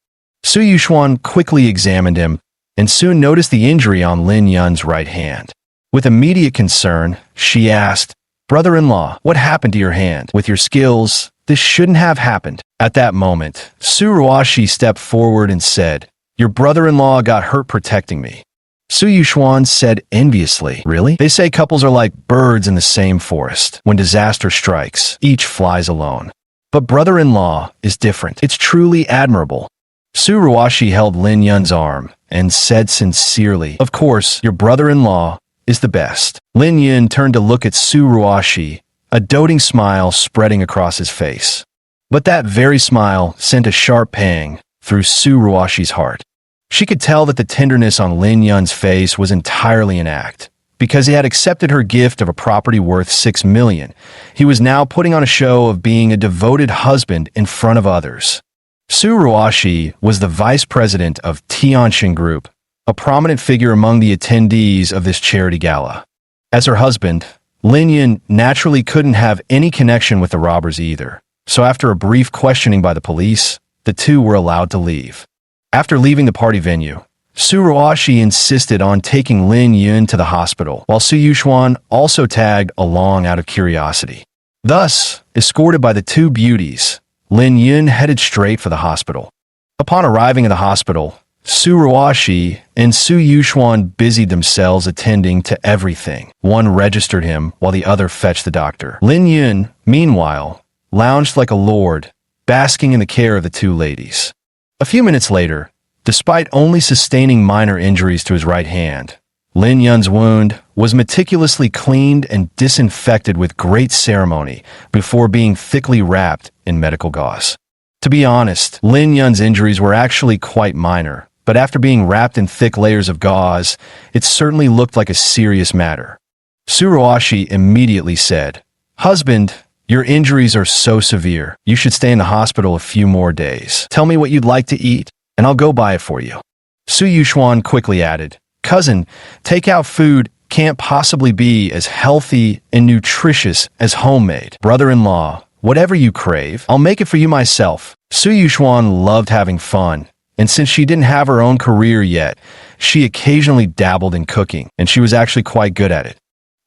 Su Yuxuan quickly examined him and soon noticed the injury on Lin Yun's right hand. With immediate concern, she asked, Brother-in-law, what happened to your hand? With your skills, this shouldn't have happened. At that moment, Su Ruoshi stepped forward and said, Your brother-in-law got hurt protecting me. Su Yuxuan said enviously, Really? They say couples are like birds in the same forest. When disaster strikes, each flies alone. But brother-in-law is different. It's truly admirable. Su Ruoshi held Lin Yun's arm and said sincerely, Of course, your brother-in-law is the best. Lin Yun turned to look at Su Ruoshi, a doting smile spreading across his face. But that very smile sent a sharp pang through Su Ruoshi's heart. She could tell that the tenderness on Lin Yun's face was entirely an act. Because he had accepted her gift of a property worth 6 million, he was now putting on a show of being a devoted husband in front of others. Su Ruoshi was the vice president of Tianxin Group, a prominent figure among the attendees of this charity gala. As her husband, Lin Yun naturally couldn't have any connection with the robbers either, so after a brief questioning by the police, the two were allowed to leave. After leaving the party venue, Su Ruoshi insisted on taking Lin Yun to the hospital, while Su Yuxuan also tagged along out of curiosity. Thus, escorted by the two beauties, Lin Yun headed straight for the hospital. Upon arriving at the hospital, Su Ruoshi and Su Yuxuan busied themselves attending to everything. One registered him while the other fetched the doctor. Lin Yun, meanwhile, lounged like a lord, basking in the care of the two ladies. A few minutes later, despite only sustaining minor injuries to his right hand, Lin Yun's wound was meticulously cleaned and disinfected with great ceremony before being thickly wrapped in medical gauze. To be honest, Lin Yun's injuries were actually quite minor, but after being wrapped in thick layers of gauze, it certainly looked like a serious matter. Su Ruoshi immediately said, Husband, your injuries are so severe, you should stay in the hospital a few more days. Tell me what you'd like to eat, and I'll go buy it for you. Su Yuxuan quickly added, Cousin, takeout food can't possibly be as healthy and nutritious as homemade. Brother-in-law, Whatever you crave, I'll make it for you myself. Su Yuxuan loved having fun, and since she didn't have her own career yet, she occasionally dabbled in cooking, and she was actually quite good at it.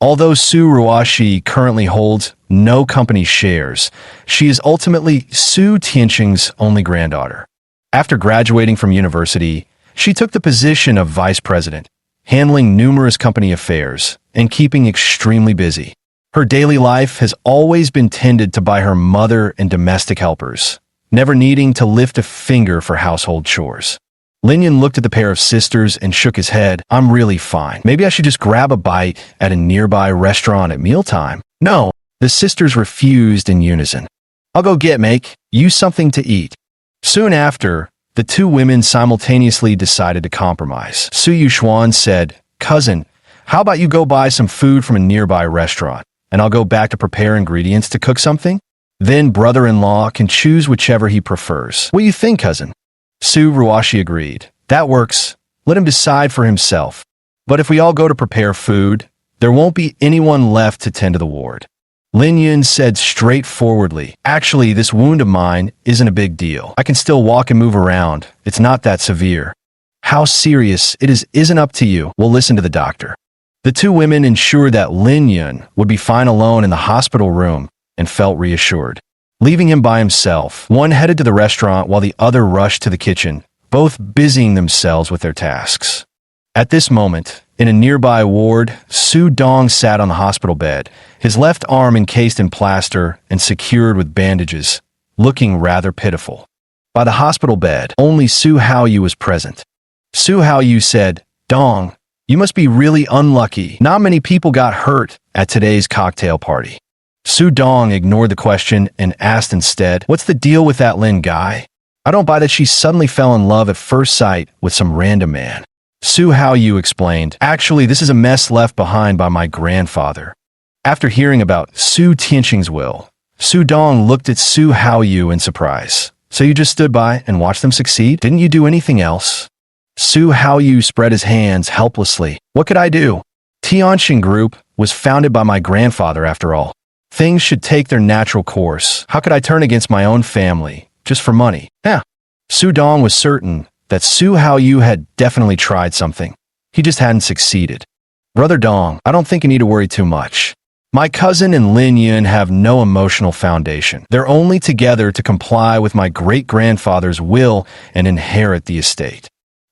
Although Su Ruoxi currently holds no company shares, she is ultimately Su Tianqing's only granddaughter. After graduating from university, she took the position of vice president, handling numerous company affairs and keeping extremely busy. Her daily life has always been tended to by her mother and domestic helpers, never needing to lift a finger for household chores. Lin Yun looked at the pair of sisters and shook his head. I'm really fine. Maybe I should just grab a bite at a nearby restaurant at mealtime. No, the sisters refused in unison. I'll go make you something to eat. Soon after, the two women simultaneously decided to compromise. Su Yuxuan said, Cousin, how about you go buy some food from a nearby restaurant, and I'll go back to prepare ingredients to cook something? Then brother-in-law can choose whichever he prefers. What do you think, cousin? Su Ruoxi agreed. That works. Let him decide for himself. But if we all go to prepare food, there won't be anyone left to tend to the ward. Lin Yun said straightforwardly, Actually, this wound of mine isn't a big deal. I can still walk and move around. It's not that severe. How serious it isn't up to you. We'll listen to the doctor. The two women ensured that Lin Yun would be fine alone in the hospital room and felt reassured. Leaving him by himself, one headed to the restaurant while the other rushed to the kitchen, both busying themselves with their tasks. At this moment, in a nearby ward, Su Dong sat on the hospital bed, his left arm encased in plaster and secured with bandages, looking rather pitiful. By the hospital bed, only Su Haoyu was present. Su Haoyu said, Dong, you must be really unlucky. Not many people got hurt at today's cocktail party. Su Dong ignored the question and asked instead, What's the deal with that Lin guy? I don't buy that she suddenly fell in love at first sight with some random man. Su Haoyu explained, Actually, this is a mess left behind by my grandfather. After hearing about Su Tianqing's will, Su Dong looked at Su Haoyu in surprise. So you just stood by and watched them succeed? Didn't you do anything else? Su Haoyu spread his hands helplessly. What could I do? Tianqing Group was founded by my grandfather after all. Things should take their natural course. How could I turn against my own family, just for money? Yeah. Su Dong was certain that Su Haoyu had definitely tried something. He just hadn't succeeded. Brother Dong, I don't think you need to worry too much. My cousin and Lin Yun have no emotional foundation. They're only together to comply with my great-grandfather's will and inherit the estate.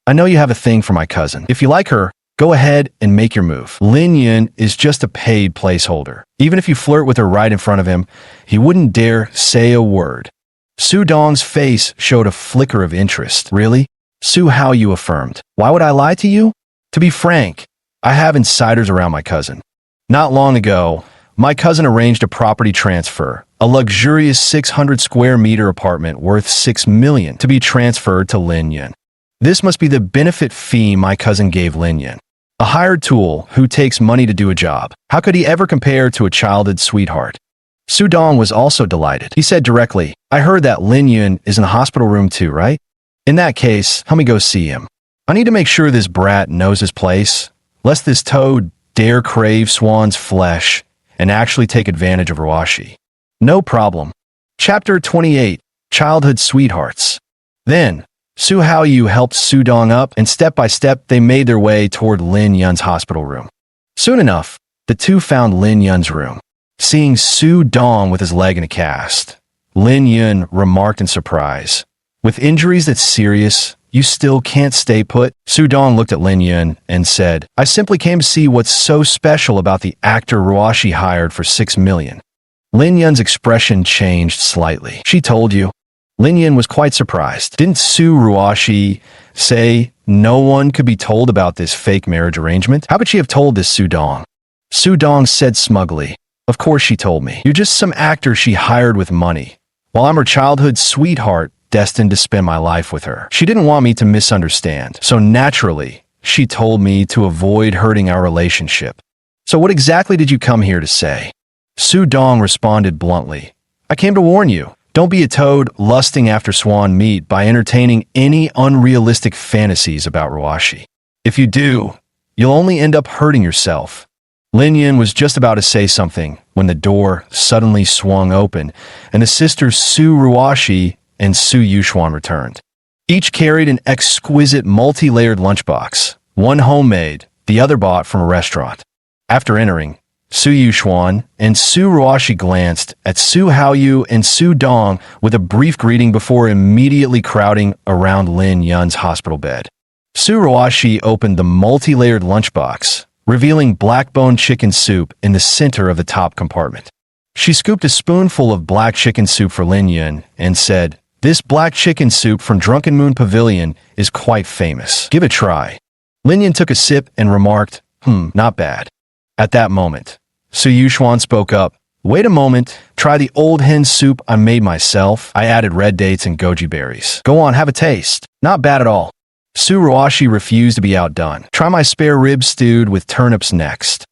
I know you have a thing for my cousin. If you like her, go ahead and make your move. Lin Yun is just a paid placeholder. Even if you flirt with her right in front of him, he wouldn't dare say a word. Su Dong's face showed a flicker of interest. Really? Su Haoyu affirmed. Why would I lie to you? To be frank, I have insiders around my cousin. Not long ago, my cousin arranged a property transfer, a luxurious 600 square meter apartment worth $6 million to be transferred to Lin Yun. This must be the benefit fee my cousin gave Lin Yun. A hired tool who takes money to do a job. How could he ever compare to a childhood sweetheart? Su Dong was also delighted. He said directly, I heard that Lin Yun is in the hospital room too, right? In that case, help me go see him. I need to make sure this brat knows his place, lest this toad dare crave Swan's flesh and actually take advantage of Ruoxi. No problem. Chapter 28, Childhood Sweethearts. Then, Su Haoyu helped Su Dong up, and step by step they made their way toward Lin Yun's hospital room. Soon enough, the two found Lin Yun's room. Seeing Su Dong with his leg in a cast, Lin Yun remarked in surprise, With injuries that serious, you still can't stay put? Su Dong looked at Lin Yun and said, I simply came to see what's so special about the actor Ruoxi hired for $6 million. Lin Yun's expression changed slightly. She told you. Lin Yun was quite surprised. Didn't Su Ruoxi say no one could be told about this fake marriage arrangement? How could she have told this Su Dong? Su Dong said smugly, Of course she told me. You're just some actor she hired with money, while I'm her childhood sweetheart destined to spend my life with her. She didn't want me to misunderstand, so naturally, she told me to avoid hurting our relationship. So what exactly did you come here to say? Su Dong responded bluntly, I came to warn you. Don't be a toad lusting after swan meat by entertaining any unrealistic fantasies about Ruoxi. If you do, you'll only end up hurting yourself. Lin Yun was just about to say something when the door suddenly swung open, and the sisters Su Ruoshi and Su Yuxuan returned. Each carried an exquisite multi-layered lunchbox, one homemade, the other bought from a restaurant. After entering, Su Yuxuan and Su Ruoshi glanced at Su Haoyu and Su Dong with a brief greeting before immediately crowding around Lin Yun's hospital bed. Su Ruoshi opened the multi-layered lunchbox, revealing black-bone chicken soup in the center of the top compartment. She scooped a spoonful of black chicken soup for Lin Yun and said, "This black chicken soup from Drunken Moon Pavilion is quite famous. Give it a try." Lin Yun took a sip and remarked, not bad. At that moment, Su Yuxuan spoke up, "Wait a moment, try the old hen soup I made myself. I added red dates and goji berries. Go on, have a taste. Not bad at all." Su Ruoshi refused to be outdone. "Try my spare ribs stewed with turnips next."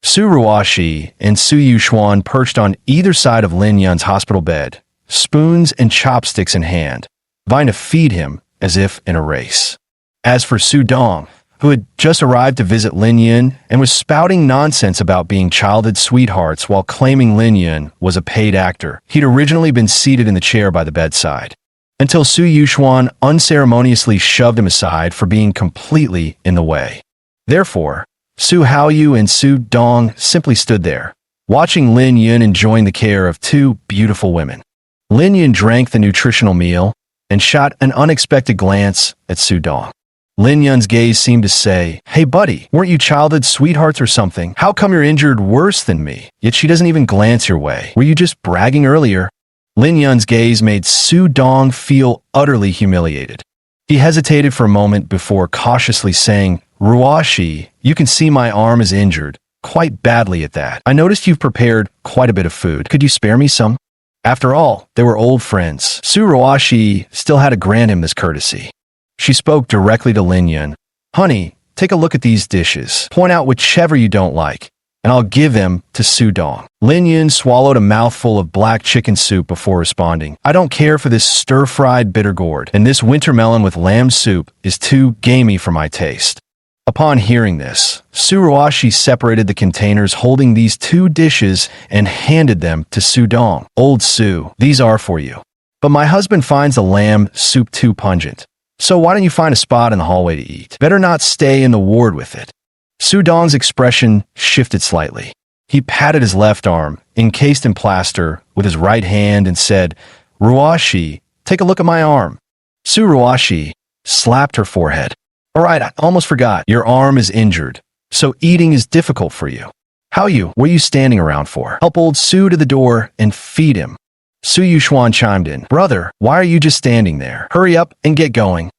Su Ruoshi and Su Yuxuan perched on either side of Lin Yun's hospital bed, spoons and chopsticks in hand, vying to feed him as if in a race. As for Su Dong, who had just arrived to visit Lin Yun and was spouting nonsense about being childhood sweethearts while claiming Lin Yun was a paid actor, he'd originally been seated in the chair by the bedside, until Su Yuxuan unceremoniously shoved him aside for being completely in the way. Therefore, Su Haoyu and Su Dong simply stood there, watching Lin Yun enjoying the care of two beautiful women. Lin Yun drank the nutritional meal and shot an unexpected glance at Su Dong. Lin Yun's gaze seemed to say, "Hey buddy, weren't you childhood sweethearts or something? How come you're injured worse than me?" Yet she doesn't even glance your way. "Were you just bragging earlier?" Lin Yun's gaze made Su Dong feel utterly humiliated. He hesitated for a moment before cautiously saying, "Ruoshi, you can see my arm is injured, quite badly at that. I noticed you've prepared quite a bit of food. Could you spare me some?" After all, they were old friends. Su Ruoshi still had to grant him this courtesy. She spoke directly to Lin Yun. "Honey, take a look at these dishes. Point out whichever you don't like, and I'll give them to Su Dong." Lin Yun swallowed a mouthful of black chicken soup before responding, "I don't care for this stir-fried bitter gourd, and this winter melon with lamb soup is too gamey for my taste." Upon hearing this, Su Ruoshi separated the containers holding these two dishes and handed them to Su Dong. "Old Su, these are for you. But my husband finds the lamb soup too pungent. So why don't you find a spot in the hallway to eat? Better not stay in the ward with it." Su Dong's expression shifted slightly. He patted his left arm, encased in plaster, with his right hand and said, "Ruoshi, take a look at my arm." Su Ruoshi slapped her forehead. "All right, I almost forgot. Your arm is injured, so eating is difficult for you. Haoyu, what are you standing around for? Help old Su to the door and feed him." Su Yuxuan chimed in, "Brother, why are you just standing there? Hurry up and get going."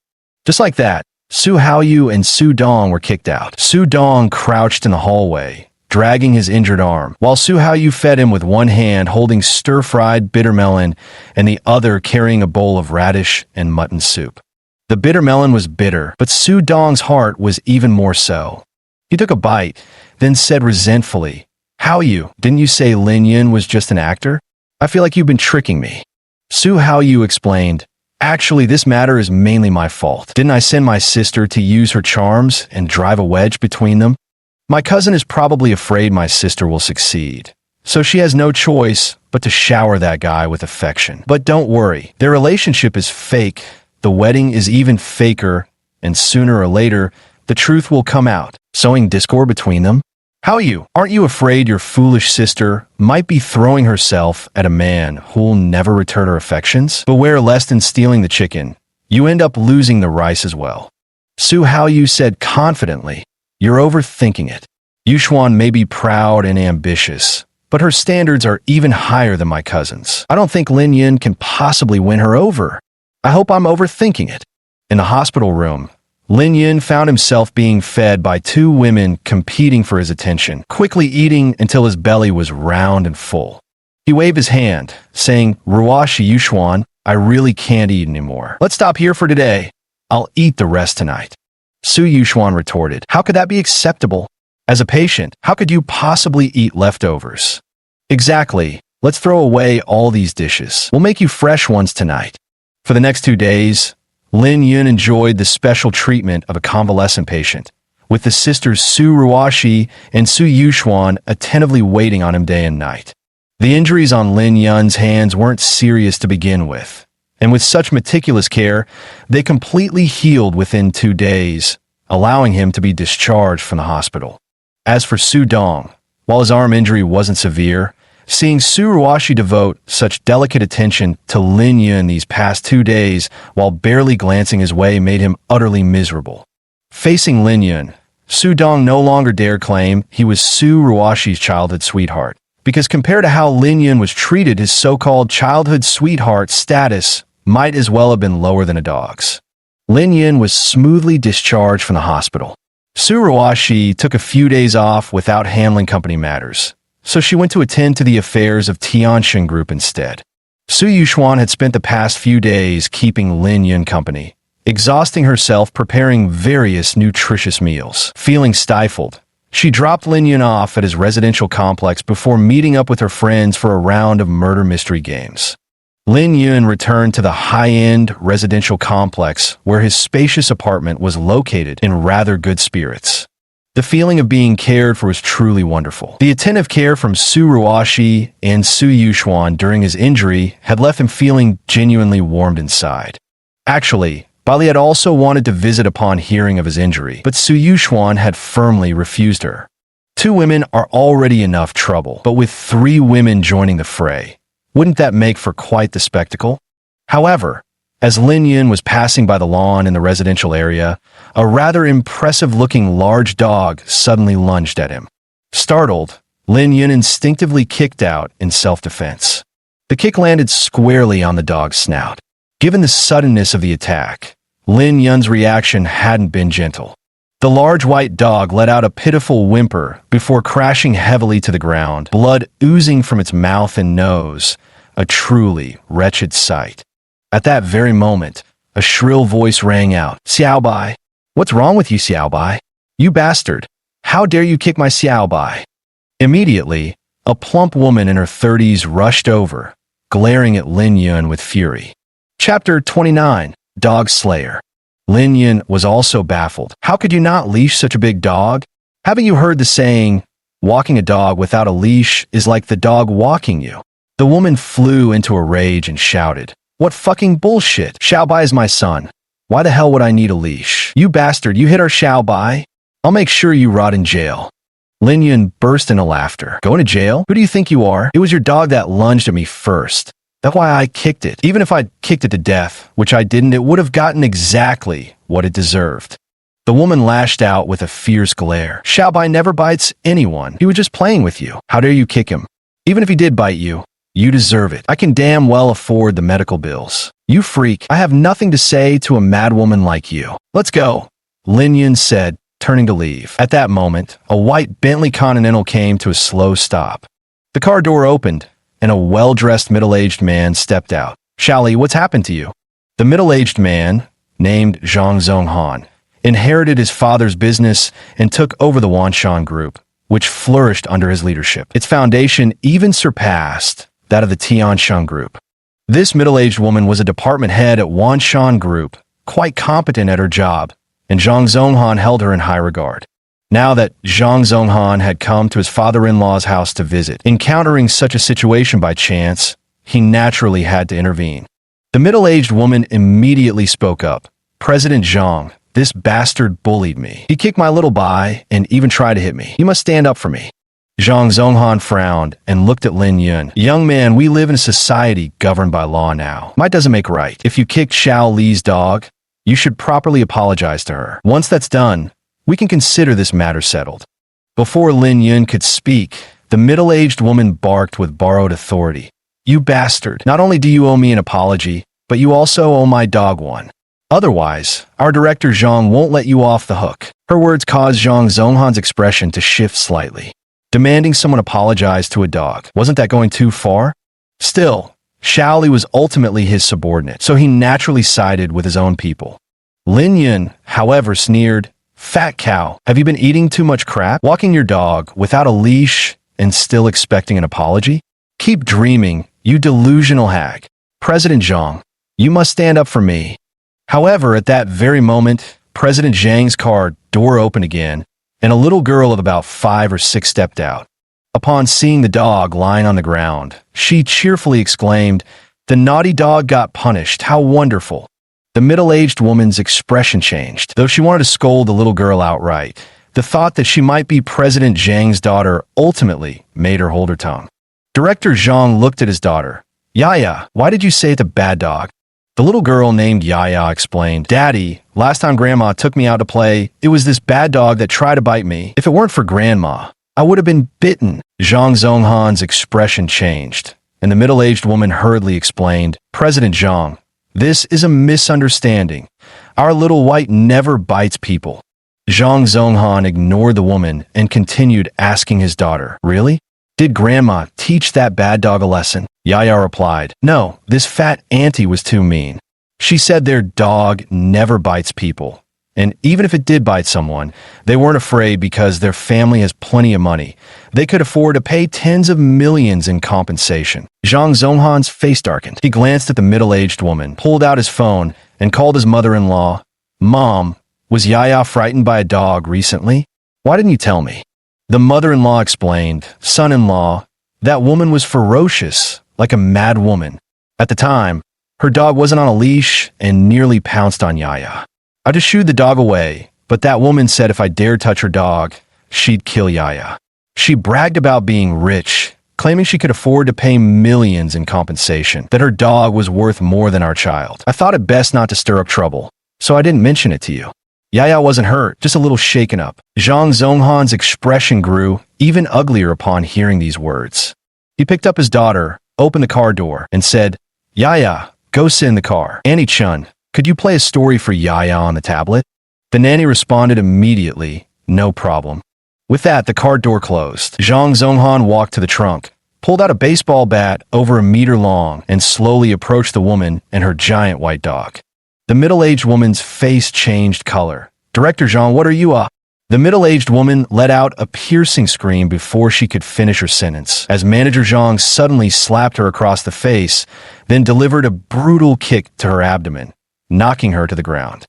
Just like that, Su Haoyu and Su Dong were kicked out. Su Dong crouched in the hallway, dragging his injured arm, while Su Haoyu fed him with one hand holding stir-fried bitter melon and the other carrying a bowl of radish and mutton soup. The bitter melon was bitter, but Su Dong's heart was even more so. He took a bite, then said resentfully, "Haoyu, didn't you say Lin Yun was just an actor? I feel like you've been tricking me." Su Haoyu explained, "Actually, this matter is mainly my fault. Didn't I send my sister to use her charms and drive a wedge between them? My cousin is probably afraid my sister will succeed, so she has no choice but to shower that guy with affection. But don't worry, their relationship is fake, the wedding is even faker, and sooner or later, the truth will come out, sowing discord between them. Haoyu, aren't you afraid your foolish sister might be throwing herself at a man who'll never return her affections? Beware lest in stealing the chicken, you end up losing the rice as well." Su Haoyu said confidently, "You're overthinking it. Yuxuan may be proud and ambitious, but her standards are even higher than my cousin's. I don't think Lin Yun can possibly win her over. I hope I'm overthinking it." In the hospital room, Lin Yun found himself being fed by two women competing for his attention, quickly eating until his belly was round and full. He waved his hand, saying, "Ruoshi Yuxuan, I really can't eat anymore. Let's stop here for today. I'll eat the rest tonight." Su Yuxuan retorted, "How could that be acceptable? As a patient, how could you possibly eat leftovers?" "Exactly. Let's throw away all these dishes. We'll make you fresh ones tonight." For the next 2 days, Lin Yun enjoyed the special treatment of a convalescent patient, with the sisters Su Ruoshi and Su Yuxuan attentively waiting on him day and night. The injuries on Lin Yun's hands weren't serious to begin with, and with such meticulous care, they completely healed within 2 days, allowing him to be discharged from the hospital. As for Su Dong, while his arm injury wasn't severe, seeing Su Ruoshi devote such delicate attention to Lin Yun these past 2 days while barely glancing his way made him utterly miserable. Facing Lin Yun, Su Dong no longer dared claim he was Su Ruoshi's childhood sweetheart, because compared to how Lin Yun was treated, his so-called childhood sweetheart status might as well have been lower than a dog's. Lin Yun was smoothly discharged from the hospital. Su Ruoshi took a few days off without handling company matters, so she went to attend to the affairs of Tianxin Group instead. Su Yuxuan had spent the past few days keeping Lin Yun company, exhausting herself preparing various nutritious meals. Feeling stifled, she dropped Lin Yun off at his residential complex before meeting up with her friends for a round of murder mystery games. Lin Yun returned to the high-end residential complex where his spacious apartment was located in rather good spirits. The feeling of being cared for was truly wonderful. The attentive care from Su Ruoshi and Su Yuxuan during his injury had left him feeling genuinely warmed inside. Actually, Bali had also wanted to visit upon hearing of his injury, but Su Yuxuan had firmly refused her. 2 women are already enough trouble, but with 3 women joining the fray, wouldn't that make for quite the spectacle? However, as Lin Yun was passing by the lawn in the residential area, a rather impressive-looking large dog suddenly lunged at him. Startled, Lin Yun instinctively kicked out in self-defense. The kick landed squarely on the dog's snout. Given the suddenness of the attack, Lin Yun's reaction hadn't been gentle. The large white dog let out a pitiful whimper before crashing heavily to the ground, blood oozing from its mouth and nose, a truly wretched sight. At that very moment, a shrill voice rang out, "Xiao Bai! What's wrong with you, Xiao Bai? You bastard! How dare you kick my Xiao Bai?" Immediately, a plump woman in her 30s rushed over, glaring at Lin Yun with fury. Chapter 29, Dog Slayer. Lin Yun was also baffled. How could you not leash such a big dog? Haven't you heard the saying, walking a dog without a leash is like the dog walking you? The woman flew into a rage and shouted, "What fucking bullshit? Xiao Bai is my son. Why the hell would I need a leash? You bastard, you hit our Xiao Bai? I'll make sure you rot in jail." Lin Yun burst into laughter. "Going to jail? Who do you think you are? It was your dog that lunged at me first. That's why I kicked it. Even if I'd kicked it to death, which I didn't, it would have gotten exactly what it deserved." The woman lashed out with a fierce glare. "Xiao Bai never bites anyone. He was just playing with you. How dare you kick him? Even if he did bite you, you deserve it. I can damn well afford the medical bills. You freak. I have nothing to say to a madwoman like you. Let's go," Lin Yun said, turning to leave. At that moment, a white Bentley Continental came to a slow stop. The car door opened, and a well-dressed middle-aged man stepped out. "Xiaoli, what's happened to you?" The middle-aged man, named Zhang Zonghan, inherited his father's business and took over the Wanshan Group, which flourished under his leadership. Its foundation even surpassed that of the Tianxin Group. This middle-aged woman was a department head at Wanshan Group, quite competent at her job, and Zhang Zonghan held her in high regard. Now that Zhang Zonghan had come to his father-in-law's house to visit, encountering such a situation by chance, he naturally had to intervene. The middle-aged woman immediately spoke up. "President Zhang, this bastard bullied me. He kicked my little Bai and even tried to hit me. You must stand up for me." Zhang Zonghan frowned and looked at Lin Yun. "Young man, we live in a society governed by law now. Might doesn't make right. If you kicked Xiao Li's dog, you should properly apologize to her. Once that's done, we can consider this matter settled." Before Lin Yun could speak, the middle-aged woman barked with borrowed authority. "You bastard. Not only do you owe me an apology, but you also owe my dog one. Otherwise, our director Zhang won't let you off the hook." Her words caused Zhang Zonghan's expression to shift slightly. Demanding someone apologize to a dog, wasn't that going too far? Still, Xiaoli was ultimately his subordinate, so he naturally sided with his own people. Lin Yun, however, sneered, "Fat cow, have you been eating too much crap? Walking your dog without a leash and still expecting an apology? Keep dreaming, you delusional hag. President Zhang, you must stand up for me." However, at that very moment, President Zhang's car door opened again, and a little girl of about 5 or 6 stepped out. Upon seeing the dog lying on the ground, she cheerfully exclaimed, "The naughty dog got punished. How wonderful." The middle-aged woman's expression changed. Though she wanted to scold the little girl outright, the thought that she might be President Zhang's daughter ultimately made her hold her tongue. Director Zhang looked at his daughter. "Yaya, why did you say it's a bad dog?" The little girl named Yaya explained, "Daddy, last time Grandma took me out to play, it was this bad dog that tried to bite me. If it weren't for Grandma, I would have been bitten." Zhang Zonghan's expression changed, and the middle-aged woman hurriedly explained, "President Zhang, this is a misunderstanding. Our little white never bites people." Zhang Zonghan ignored the woman and continued asking his daughter, "Really? Did Grandma teach that bad dog a lesson?" Yaya replied, "No, this fat auntie was too mean. She said their dog never bites people. And even if it did bite someone, they weren't afraid because their family has plenty of money. They could afford to pay tens of millions in compensation." Zhang Zonghan's face darkened. He glanced at the middle-aged woman, pulled out his phone, and called his mother-in-law. "Mom, was Yaya frightened by a dog recently? Why didn't you tell me?" The mother-in-law explained, "Son-in-law, that woman was ferocious, like a mad woman. At the time, her dog wasn't on a leash and nearly pounced on Yaya. I just shooed the dog away, but that woman said if I dared touch her dog, she'd kill Yaya. She bragged about being rich, claiming she could afford to pay millions in compensation, that her dog was worth more than our child. I thought it best not to stir up trouble, so I didn't mention it to you." Yaya wasn't hurt, just a little shaken up. Zhang Zonghan's expression grew even uglier upon hearing these words. He picked up his daughter, opened the car door, and said, "Yaya, go sit in the car. Annie-chun, could you play a story for Yaya on the tablet?" The nanny responded immediately, "No problem." With that, the car door closed. Zhang Zonghan walked to the trunk, pulled out a baseball bat over a meter long, and slowly approached the woman and her giant white dog. The middle-aged woman's face changed color. "Director Zhang, what are you up?" The middle-aged woman let out a piercing scream before she could finish her sentence, as Manager Zhang suddenly slapped her across the face, then delivered a brutal kick to her abdomen, knocking her to the ground.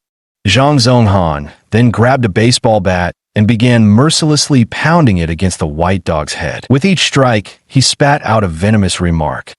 Zhang Zonghan then grabbed a baseball bat and began mercilessly pounding it against the white dog's head. With each strike, he spat out a venomous remark.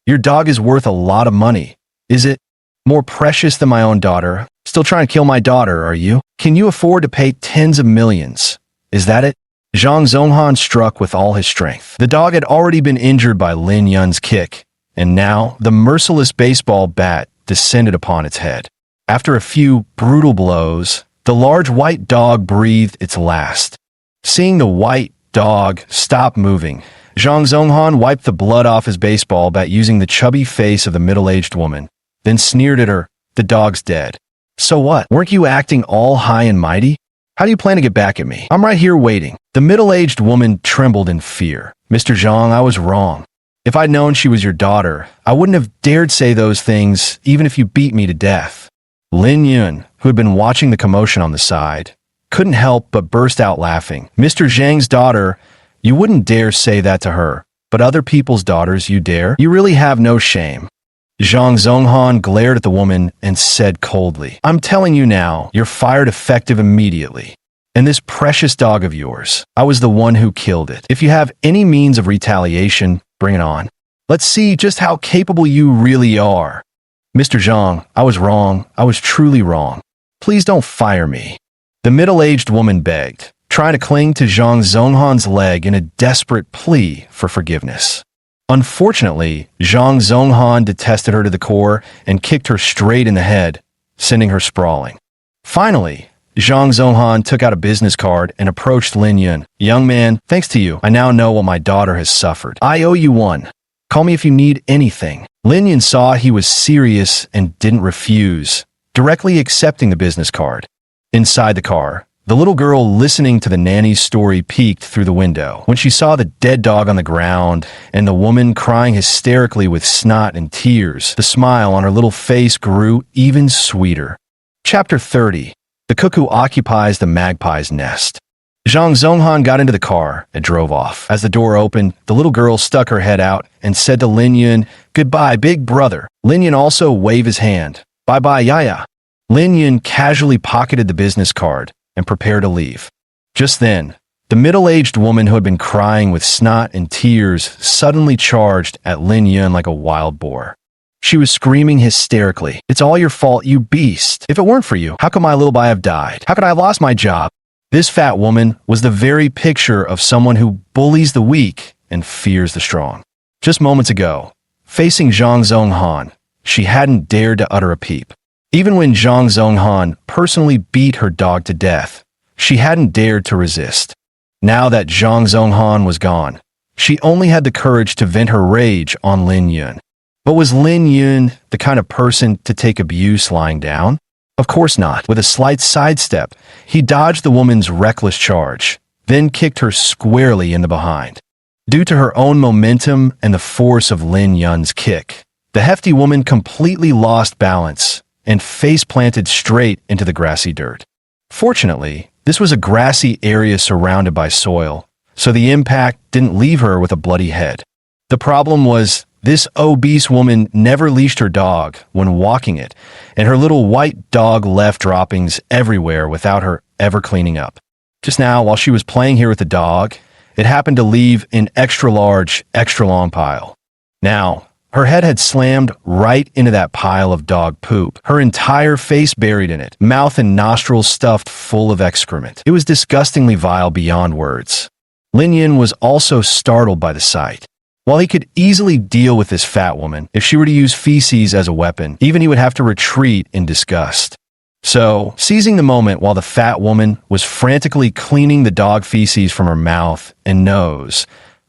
"Your dog is worth a lot of money. Is it? More precious than my own daughter? Still trying to kill my daughter, are you? Can you afford to pay tens of millions? Is that it?" Zhang Zonghan struck with all his strength. The dog had already been injured by Lin Yun's kick, and now the merciless baseball bat descended upon its head. After a few brutal blows, the large white dog breathed its last. Seeing the white dog stop moving, Zhang Zonghan wiped the blood off his baseball bat using the chubby face of the middle-aged woman, then sneered at her, "The dog's dead. So what? Weren't you acting all high and mighty? How do you plan to get back at me? I'm right here waiting." The middle-aged woman trembled in fear. "Mr. Zhang, I was wrong. If I'd known she was your daughter, I wouldn't have dared say those things, even if you beat me to death." Lin Yun, who had been watching the commotion on the side, couldn't help but burst out laughing. "Mr. Zhang's daughter, you wouldn't dare say that to her, but other people's daughters you dare? You really have no shame." Zhang Zonghan glared at the woman and said coldly, "I'm telling you now, you're fired effective immediately. And this precious dog of yours, I was the one who killed it. If you have any means of retaliation, bring it on. Let's see just how capable you really are." "Mr. Zhang, I was wrong. I was truly wrong. Please don't fire me." The middle-aged woman begged, trying to cling to Zhang Zonghan's leg in a desperate plea for forgiveness. Unfortunately, Zhang Zonghan detested her to the core and kicked her straight in the head, sending her sprawling. Finally, Zhang Zonghan took out a business card and approached Lin Yun. "Young man, thanks to you, I now know what my daughter has suffered. I owe you one. Call me if you need anything." Lin Yun saw he was serious and didn't refuse, directly accepting the business card. Inside the car, the little girl listening to the nanny's story peeked through the window. When she saw the dead dog on the ground and the woman crying hysterically with snot and tears, the smile on her little face grew even sweeter. Chapter 30. The Cuckoo Occupies the Magpie's Nest. Zhang Zonghan got into the car and drove off. As the door opened, the little girl stuck her head out and said to Lin Yun, "Goodbye, big brother." Lin Yun also waved his hand. "Bye-bye, Yaya." Lin Yun casually pocketed the business card and prepared to leave. Just then, the middle-aged woman who had been crying with snot and tears suddenly charged at Lin Yun like a wild boar. She was screaming hysterically, "It's all your fault, you beast! If it weren't for you, how could my little boy have died? How could I have lost my job?" This fat woman was the very picture of someone who bullies the weak and fears the strong. Just moments ago, facing Zhang Zhonghan, she hadn't dared to utter a peep. Even when Zhang Zhonghan personally beat her dog to death, she hadn't dared to resist. Now that Zhang Zhonghan was gone, she only had the courage to vent her rage on Lin Yun. But was Lin Yun the kind of person to take abuse lying down? Of course not. With a slight sidestep, he dodged the woman's reckless charge, then kicked her squarely in the behind. Due to her own momentum and the force of Lin Yun's kick, the hefty woman completely lost balance and face-planted straight into the grassy dirt. Fortunately, this was a grassy area surrounded by soil, so the impact didn't leave her with a bloody head. The problem was, this obese woman never leashed her dog when walking it, and her little white dog left droppings everywhere without her ever cleaning up. Just now, while she was playing here with the dog, it happened to leave an extra-large, extra-long pile. Now, her head had slammed right into that pile of dog poop, her entire face buried in it, mouth and nostrils stuffed full of excrement. It was disgustingly vile beyond words. Lin Yun was also startled by the sight. While he could easily deal with this fat woman, if she were to use feces as a weapon, even he would have to retreat in disgust. So, seizing the moment while the fat woman was frantically cleaning the dog feces from her mouth and nose,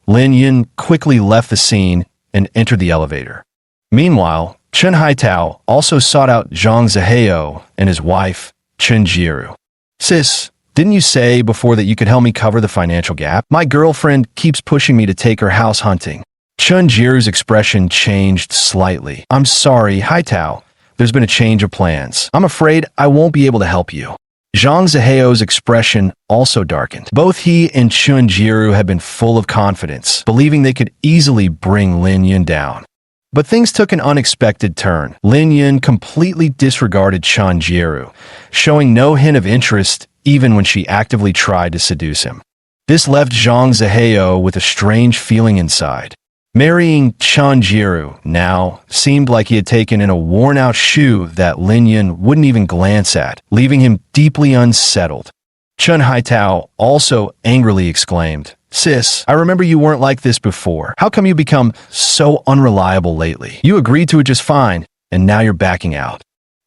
Lin Yun quickly left the scene and entered the elevator. Meanwhile, Chen Haitao also sought out Zhang Zihao and his wife, Chen Jiru. "Sis, didn't you say before that you could help me cover the financial gap? My girlfriend keeps pushing me to take her house hunting." Chen Jiru's expression changed slightly. "I'm sorry, Haitao. There's been a change of plans. I'm afraid I won't be able to help you." Zhang Zihao's expression also darkened. Both he and Chen Jiru had been full of confidence, believing they could easily bring Lin Yun down. But things took an unexpected turn. Lin Yun completely disregarded Chen Jiru, showing no hint of interest even when she actively tried to seduce him. This left Zhang Zihao with a strange feeling inside. Marrying Chen Jiru now seemed like he had taken in a worn-out shoe that Lin Yun wouldn't even glance at, leaving him deeply unsettled. Chen Haitao also angrily exclaimed, "Sis, I remember you weren't like this before. How come you become so unreliable lately? You agreed to it just fine, and now you're backing out.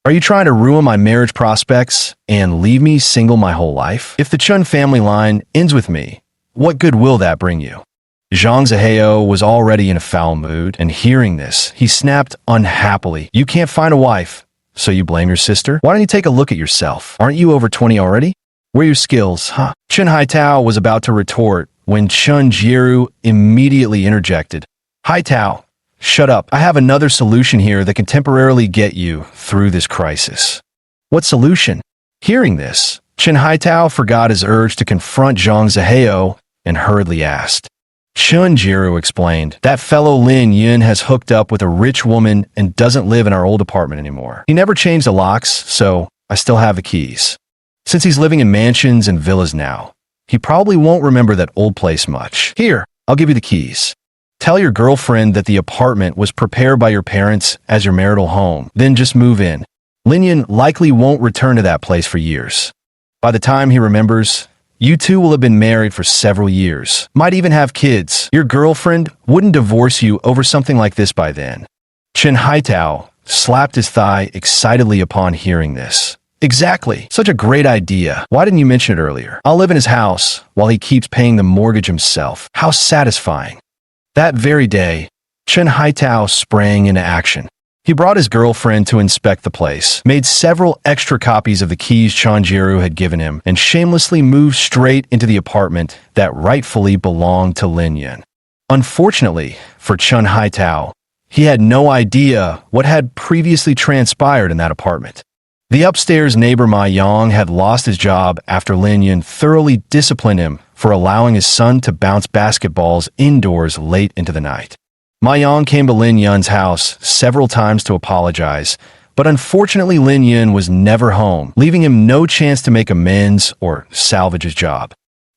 Are you trying to ruin my marriage prospects and leave me single my whole life? If the Chen family line ends with me, what good will that bring you?" Zhang Zihao was already in a foul mood, and hearing this, he snapped unhappily, "You can't find a wife, so you blame your sister? Why don't you take a look at yourself? Aren't you over 20 already? Where are your skills, huh?" Chen Haitao was about to retort when Chen Jiru immediately interjected. "Haitao, shut up. I have another solution here that can temporarily get you through this crisis." "What solution?" Hearing this, Chen Haitao forgot his urge to confront Zhang Zihao and hurriedly asked. Chen Jiru explained, "That fellow Lin Yun has hooked up with a rich woman and doesn't live in our old apartment anymore. He never changed the locks, so I still have the keys. Since he's living in mansions and villas now, he probably won't remember that old place much. Here, I'll give you the keys. Tell your girlfriend that the apartment was prepared by your parents as your marital home, then just move in. Lin Yun likely won't return to that place for years. By the time he remembers, you two will have been married for several years, might even have kids. Your girlfriend wouldn't divorce you over something like this by then." Chen Haitao slapped his thigh excitedly upon hearing this. "Exactly. Such a great idea. Why didn't you mention it earlier? I'll live in his house while he keeps paying the mortgage himself. How satisfying." That very day, Chen Haitao sprang into action. He brought his girlfriend to inspect the place, made several extra copies of the keys Chen Jiru had given him, and shamelessly moved straight into the apartment that rightfully belonged to Lin Yun. Unfortunately for Chen Haitao, he had no idea what had previously transpired in that apartment. The upstairs neighbor Ma Yang had lost his job after Lin Yun thoroughly disciplined him for allowing his son to bounce basketballs indoors late into the night. Ma Yang came to Lin Yun's house several times to apologize, But unfortunately, Lin Yun was never home, leaving him no chance to make amends or salvage his job.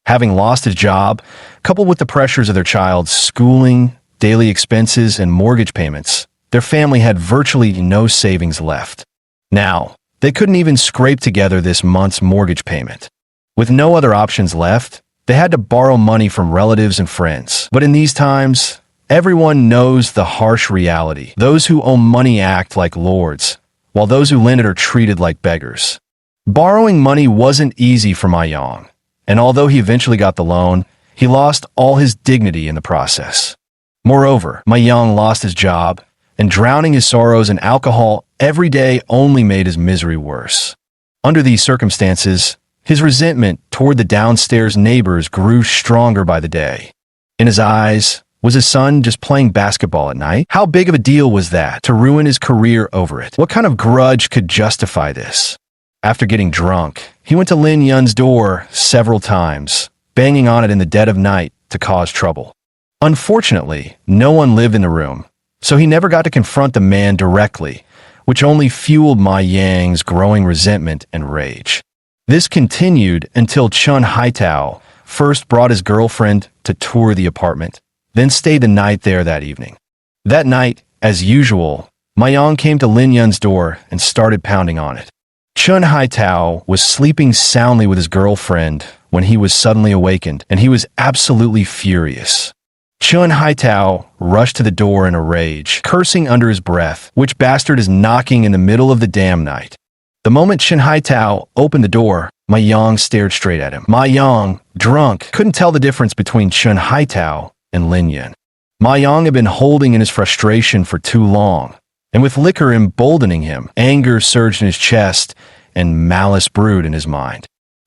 Having lost his job, coupled with the pressures of their child's schooling, daily expenses, and mortgage payments, their family had virtually no savings left. Now, they couldn't even scrape together this month's mortgage payment. With no other options left, they had to borrow money from relatives and friends. But in these times, everyone knows the harsh reality. Those who owe money act like lords, while those who lend it are treated like beggars. Borrowing money wasn't easy for Ma Yang, and although he eventually got the loan, he lost all his dignity in the process. Moreover, Ma Yang lost his job, and drowning his sorrows in alcohol every day only made his misery worse. Under these circumstances, his resentment toward the downstairs neighbors grew stronger by the day. In his eyes, was his son just playing basketball at night? How big of a deal was that to ruin his career over it? What kind of grudge could justify this? After getting drunk, he went to Lin Yun's door several times, banging on it in the dead of night to cause trouble. Unfortunately, no one lived in the room, so he never got to confront the man directly, which only fueled Ma Yang's growing resentment and rage. This continued until Chun Haitao first brought his girlfriend to tour the apartment, then stayed the night there that evening. That night, as usual, Ma Yang came to Lin Yun's door and started pounding on it. Chun Haitao was sleeping soundly with his girlfriend when he was suddenly awakened, and he was absolutely furious. Chun Haitao rushed to the door in a rage, cursing under his breath, "Which bastard is knocking in the middle of the damn night?" The moment Chun Haitao opened the door, Ma Yang stared straight at him. Ma Yang, drunk, couldn't tell the difference between Chun Haitao and Lin Yun. Ma Yang had been holding in his frustration for too long, and with liquor emboldening him, anger surged in his chest and malice brewed in his mind.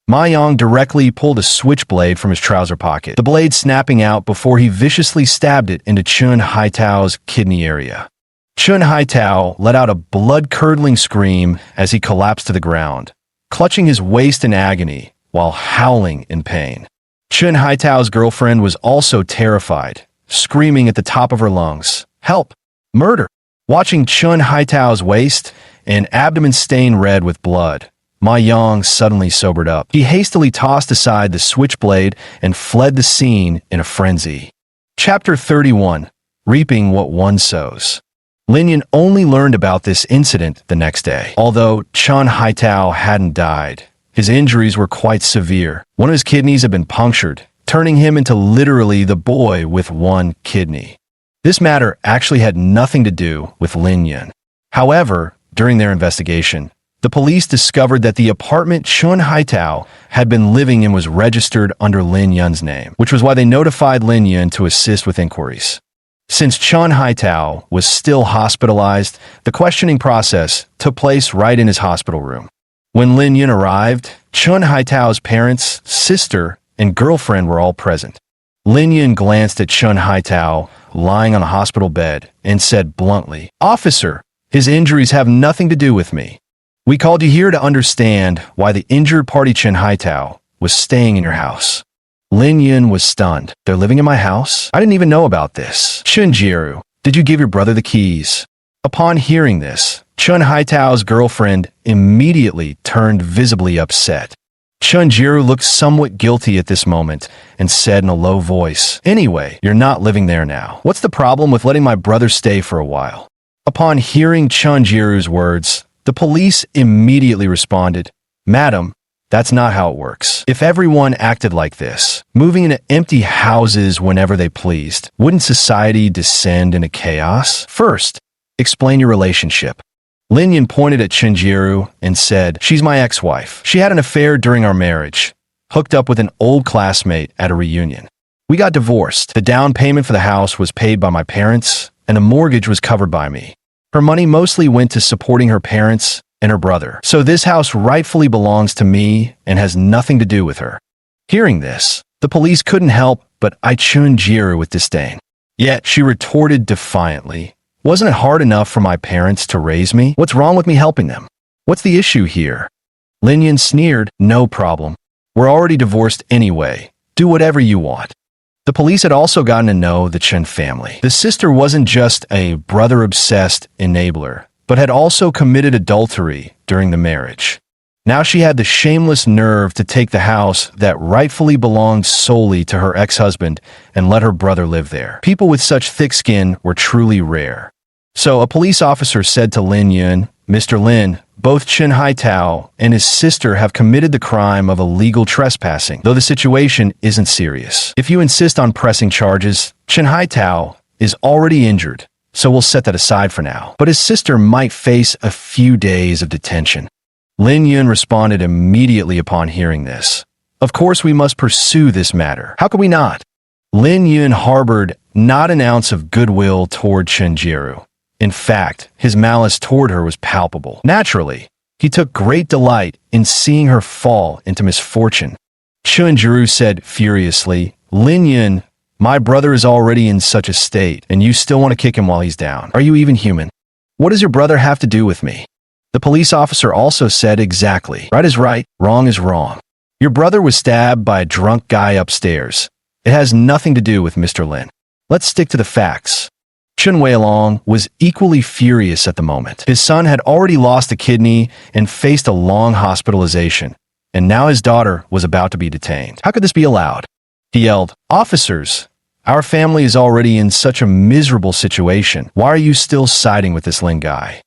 Ma Yang directly pulled a switchblade from his trouser pocket, the blade snapping out before he viciously stabbed it into Chun Haitao's kidney area. Chun Haitao let out a blood-curdling scream as he collapsed to the ground, clutching his waist in agony while howling in pain. Chun Haitao's girlfriend was also terrified, screaming at the top of her lungs, "Help! Murder!" Watching Chun Haitao's waist and abdomen stain red with blood, Ma Yang suddenly sobered up. He hastily tossed aside the switchblade and fled the scene in a frenzy. Chapter 31. Reaping What One Sows. Lin Yun only learned about this incident the next day. Although Chun Haitao hadn't died, his injuries were quite severe. One of his kidneys had been punctured, turning him into literally the boy with one kidney. This matter actually had nothing to do with Lin Yun. However, during their investigation, the police discovered that the apartment Chun Haitao had been living in was registered under Lin Yun's name, which was why they notified Lin Yun to assist with inquiries. Since Chun Haitao was still hospitalized, the questioning process took place right in his hospital room. When Lin Yun arrived, Chun Haitao's parents, sister, and girlfriend were all present. Lin Yun glanced at Chun Haitao lying on a hospital bed and said bluntly, "Officer, his injuries have nothing to do with me. We called you here to understand why the injured party Chun Haitao was staying in your house." Lin Yun was stunned. "They're living in my house? I didn't even know about this. Chun Jiru, did you give your brother the keys?" Upon hearing this, Chun Haitao's girlfriend immediately turned visibly upset. Chun Jiru looked somewhat guilty at this moment and said in a low voice, "Anyway, you're not living there now. What's the problem with letting my brother stay for a while?" Upon hearing Chun Jiru's words, the police immediately responded, "Madam, that's not how it works. If everyone acted like this, moving into empty houses whenever they pleased, wouldn't society descend into chaos? First, explain your relationship." Lin Yun pointed at Chunjiru and said, "She's my ex-wife. She had an affair during our marriage, hooked up with an old classmate at a reunion. We got divorced. The down payment for the house was paid by my parents, and the mortgage was covered by me. Her money mostly went to supporting her parents and her brother. So this house rightfully belongs to me and has nothing to do with her." Hearing this, the police couldn't help but eye Chunjiru with disdain. Yet she retorted defiantly, "Wasn't it hard enough for my parents to raise me? What's wrong with me helping them? What's the issue here?" Lin Yun sneered, "No problem. We're already divorced anyway. Do whatever you want." The police had also gotten to know the Chen family. The sister wasn't just a brother-obsessed enabler, but had also committed adultery during the marriage. Now she had the shameless nerve to take the house that rightfully belonged solely to her ex-husband and let her brother live there. People with such thick skin were truly rare. So a police officer said to Lin Yun, "Mr. Lin, both Chen Haitao and his sister have committed the crime of illegal trespassing, though the situation isn't serious. If you insist on pressing charges, Chen Haitao is already injured, so we'll set that aside for now. But his sister might face a few days of detention." Lin Yun responded immediately upon hearing this. "Of course we must pursue this matter. How could we not?" Lin Yun harbored not an ounce of goodwill toward Chen Jiru. In fact, his malice toward her was palpable. Naturally, he took great delight in seeing her fall into misfortune. Chen Jiru said furiously, "Lin Yun, my brother is already in such a state, and you still want to kick him while he's down. Are you even human? What does your brother have to do with me?" The police officer also said exactly. "Right is right, wrong is wrong. Your brother was stabbed by a drunk guy upstairs. It has nothing to do with Mr. Lin. Let's stick to the facts." Chen Weilong was equally furious at the moment. His son had already lost a kidney and faced a long hospitalization, and now his daughter was about to be detained. How could this be allowed? He yelled, "Officers, our family is already in such a miserable situation. Why are you still siding with this Lin guy?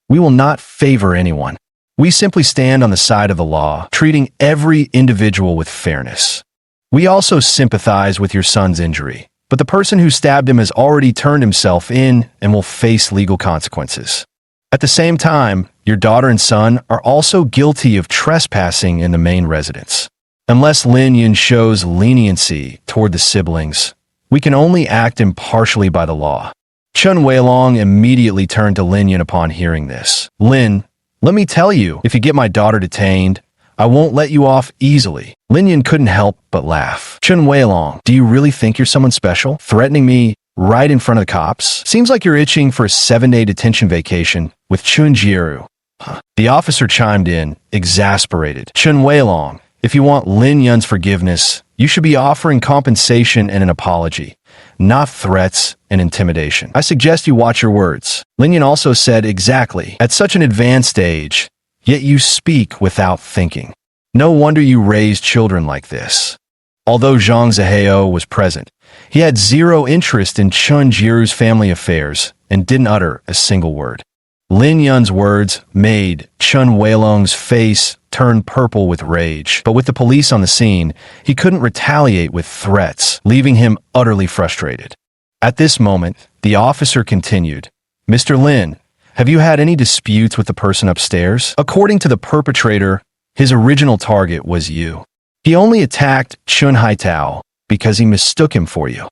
We will not favor anyone. We simply stand on the side of the law, treating every individual with fairness. We also sympathize with your son's injury, but the person who stabbed him has already turned himself in and will face legal consequences. At the same time, your daughter and son are also guilty of trespassing in the main residence. Unless Lin Yun shows leniency toward the siblings, we can only act impartially by the law." Chen Weilong immediately turned to Lin Yun upon hearing this. "Lin, let me tell you, if you get my daughter detained, I won't let you off easily." Lin Yun couldn't help but laugh. "Chen Weilong, do you really think you're someone special? Threatening me right in front of the cops? Seems like you're itching for a 7-day detention vacation with Chen Jiru." The officer chimed in, exasperated. "Chen Weilong, if you want Lin Yun's forgiveness, you should be offering compensation and an apology, not threats and intimidation. I suggest you watch your words." Lin Yun also said exactly. "At such an advanced age, yet you speak without thinking. No wonder you raised children like this." Although Zhang Zihao was present, he had zero interest in Chen Jiru's family affairs and didn't utter a single word. Lin Yun's words made Chen Weilong's face turn purple with rage, but with the police on the scene, he couldn't retaliate with threats, leaving him utterly frustrated. At this moment, the officer continued, "Mr. Lin, have you had any disputes with the person upstairs? According to the perpetrator, his original target was you. He only attacked Chen Haitao because he mistook him for you."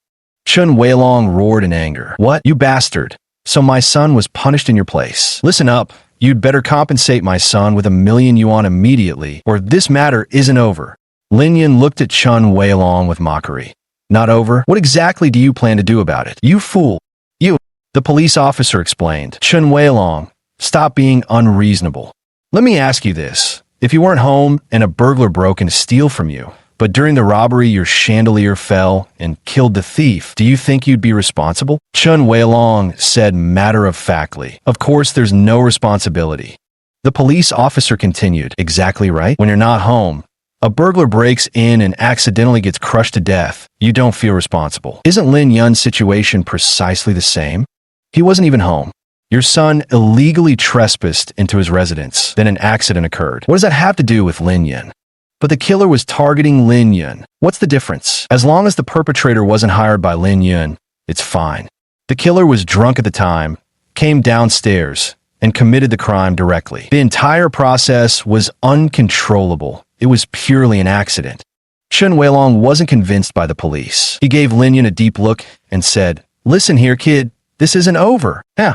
Chen Weilong roared in anger. "What, you bastard? So my son was punished in your place. Listen up, you'd better compensate my son with 1,000,000 yuan immediately, or this matter isn't over." Lin Yun looked at Chen Weilong with mockery. "Not over? What exactly do you plan to do about it? You fool! You!" The police officer explained. "Chen Weilong, stop being unreasonable. Let me ask you this. If you weren't home and a burglar broke in to steal from you, but during the robbery your chandelier fell and killed the thief, do you think you'd be responsible?" Chen Weilong said matter-of-factly. "Of course there's no responsibility." The police officer continued. "Exactly right. When you're not home, a burglar breaks in and accidentally gets crushed to death. You don't feel responsible. Isn't Lin Yun's situation precisely the same? He wasn't even home. Your son illegally trespassed into his residence, then an accident occurred. What does that have to do with Lin Yun? But the killer was targeting Lin Yun. What's the difference? As long as the perpetrator wasn't hired by Lin Yun, it's fine. The killer was drunk at the time, came downstairs, and committed the crime directly. The entire process was uncontrollable. It was purely an accident." Chen Weilong wasn't convinced by the police. He gave Lin Yun a deep look and said, "Listen here, kid, this isn't over." Yeah.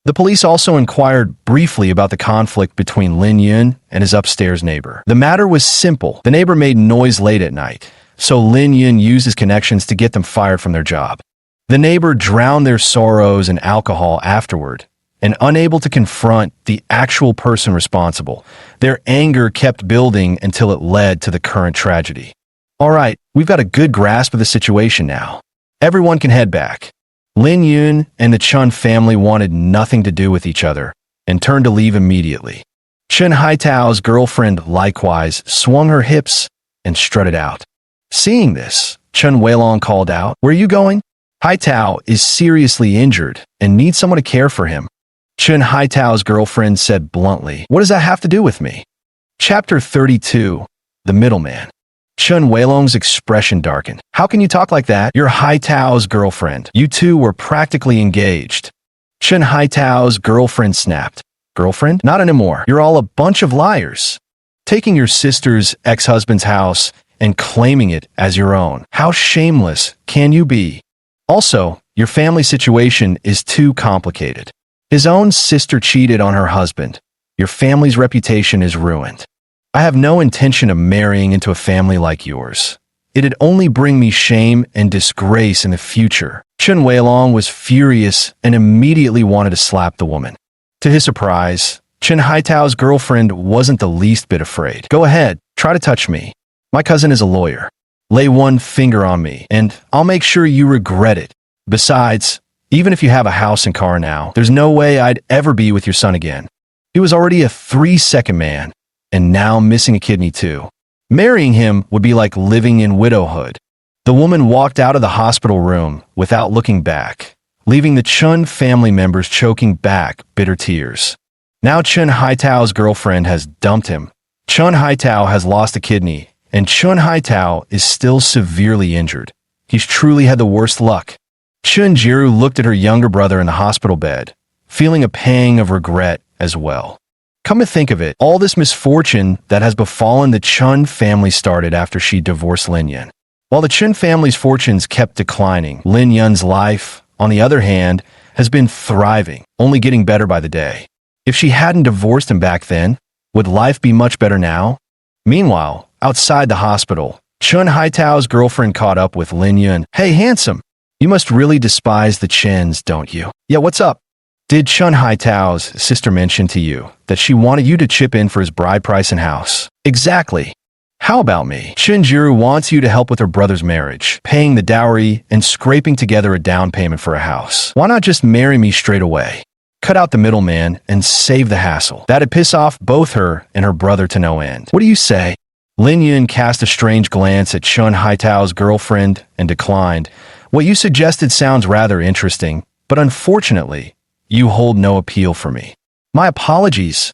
The police also inquired briefly about the conflict between Lin Yun and his upstairs neighbor. The matter was simple. The neighbor made noise late at night, so Lin Yun used his connections to get them fired from their job. The neighbor drowned their sorrows in alcohol afterward, and unable to confront the actual person responsible, their anger kept building until it led to the current tragedy. "All right, we've got a good grasp of the situation now. Everyone can head back." Lin Yun and the Chun family wanted nothing to do with each other, and turned to leave immediately. Chen Haitao's girlfriend likewise swung her hips and strutted out. Seeing this, Chen Weilong called out, "Where are you going?" Haitao is seriously injured and needs someone to care for him. Chen Haitao's girlfriend said bluntly, "What does that have to do with me?" Chapter 32. The Middleman. Chen Weilong's expression darkened. "How can you talk like that? You're Haitao's girlfriend. You two were practically engaged." Chen Haitao's girlfriend snapped. "Girlfriend? Not anymore. You're all a bunch of liars. Taking your sister's ex-husband's house and claiming it as your own. How shameless can you be? Also, your family situation is too complicated. His own sister cheated on her husband. Your family's reputation is ruined. I have no intention of marrying into a family like yours. It'd only bring me shame and disgrace in the future." Chen Weilong was furious and immediately wanted to slap the woman. To his surprise, Chen Haitao's girlfriend wasn't the least bit afraid. "Go ahead, try to touch me. My cousin is a lawyer. Lay one finger on me, and I'll make sure you regret it. Besides, even if you have a house and car now, there's no way I'd ever be with your son again. He was already a 3-second man, and now missing a kidney too. Marrying him would be like living in widowhood." The woman walked out of the hospital room without looking back, leaving the Chun family members choking back bitter tears. Now Chen Haitao's girlfriend has dumped him. Chen Haitao has lost a kidney, and Chen Haitao is still severely injured. He's truly had the worst luck. Chen Jiru looked at her younger brother in the hospital bed, feeling a pang of regret as well. Come to think of it, all this misfortune that has befallen the Chun family started after she divorced Lin Yun. While the Chen family's fortunes kept declining, Lin Yun's life, on the other hand, has been thriving, only getting better by the day. If she hadn't divorced him back then, would life be much better now? Meanwhile, outside the hospital, Chen Haitao's girlfriend caught up with Lin Yun. "Hey, handsome, you must really despise the Chens, don't you?" "Yeah, what's up?" "Did Chen Haitao's sister mention to you that she wanted you to chip in for his bride price and house?" "Exactly. How about me? Chen Jiru wants you to help with her brother's marriage, paying the dowry and scraping together a down payment for a house. Why not just marry me straight away? Cut out the middleman and save the hassle. That'd piss off both her and her brother to no end. What do you say?" Lin Yun cast a strange glance at Chen Haitao's girlfriend and declined. "What you suggested sounds rather interesting, but unfortunately, you hold no appeal for me." "My apologies,"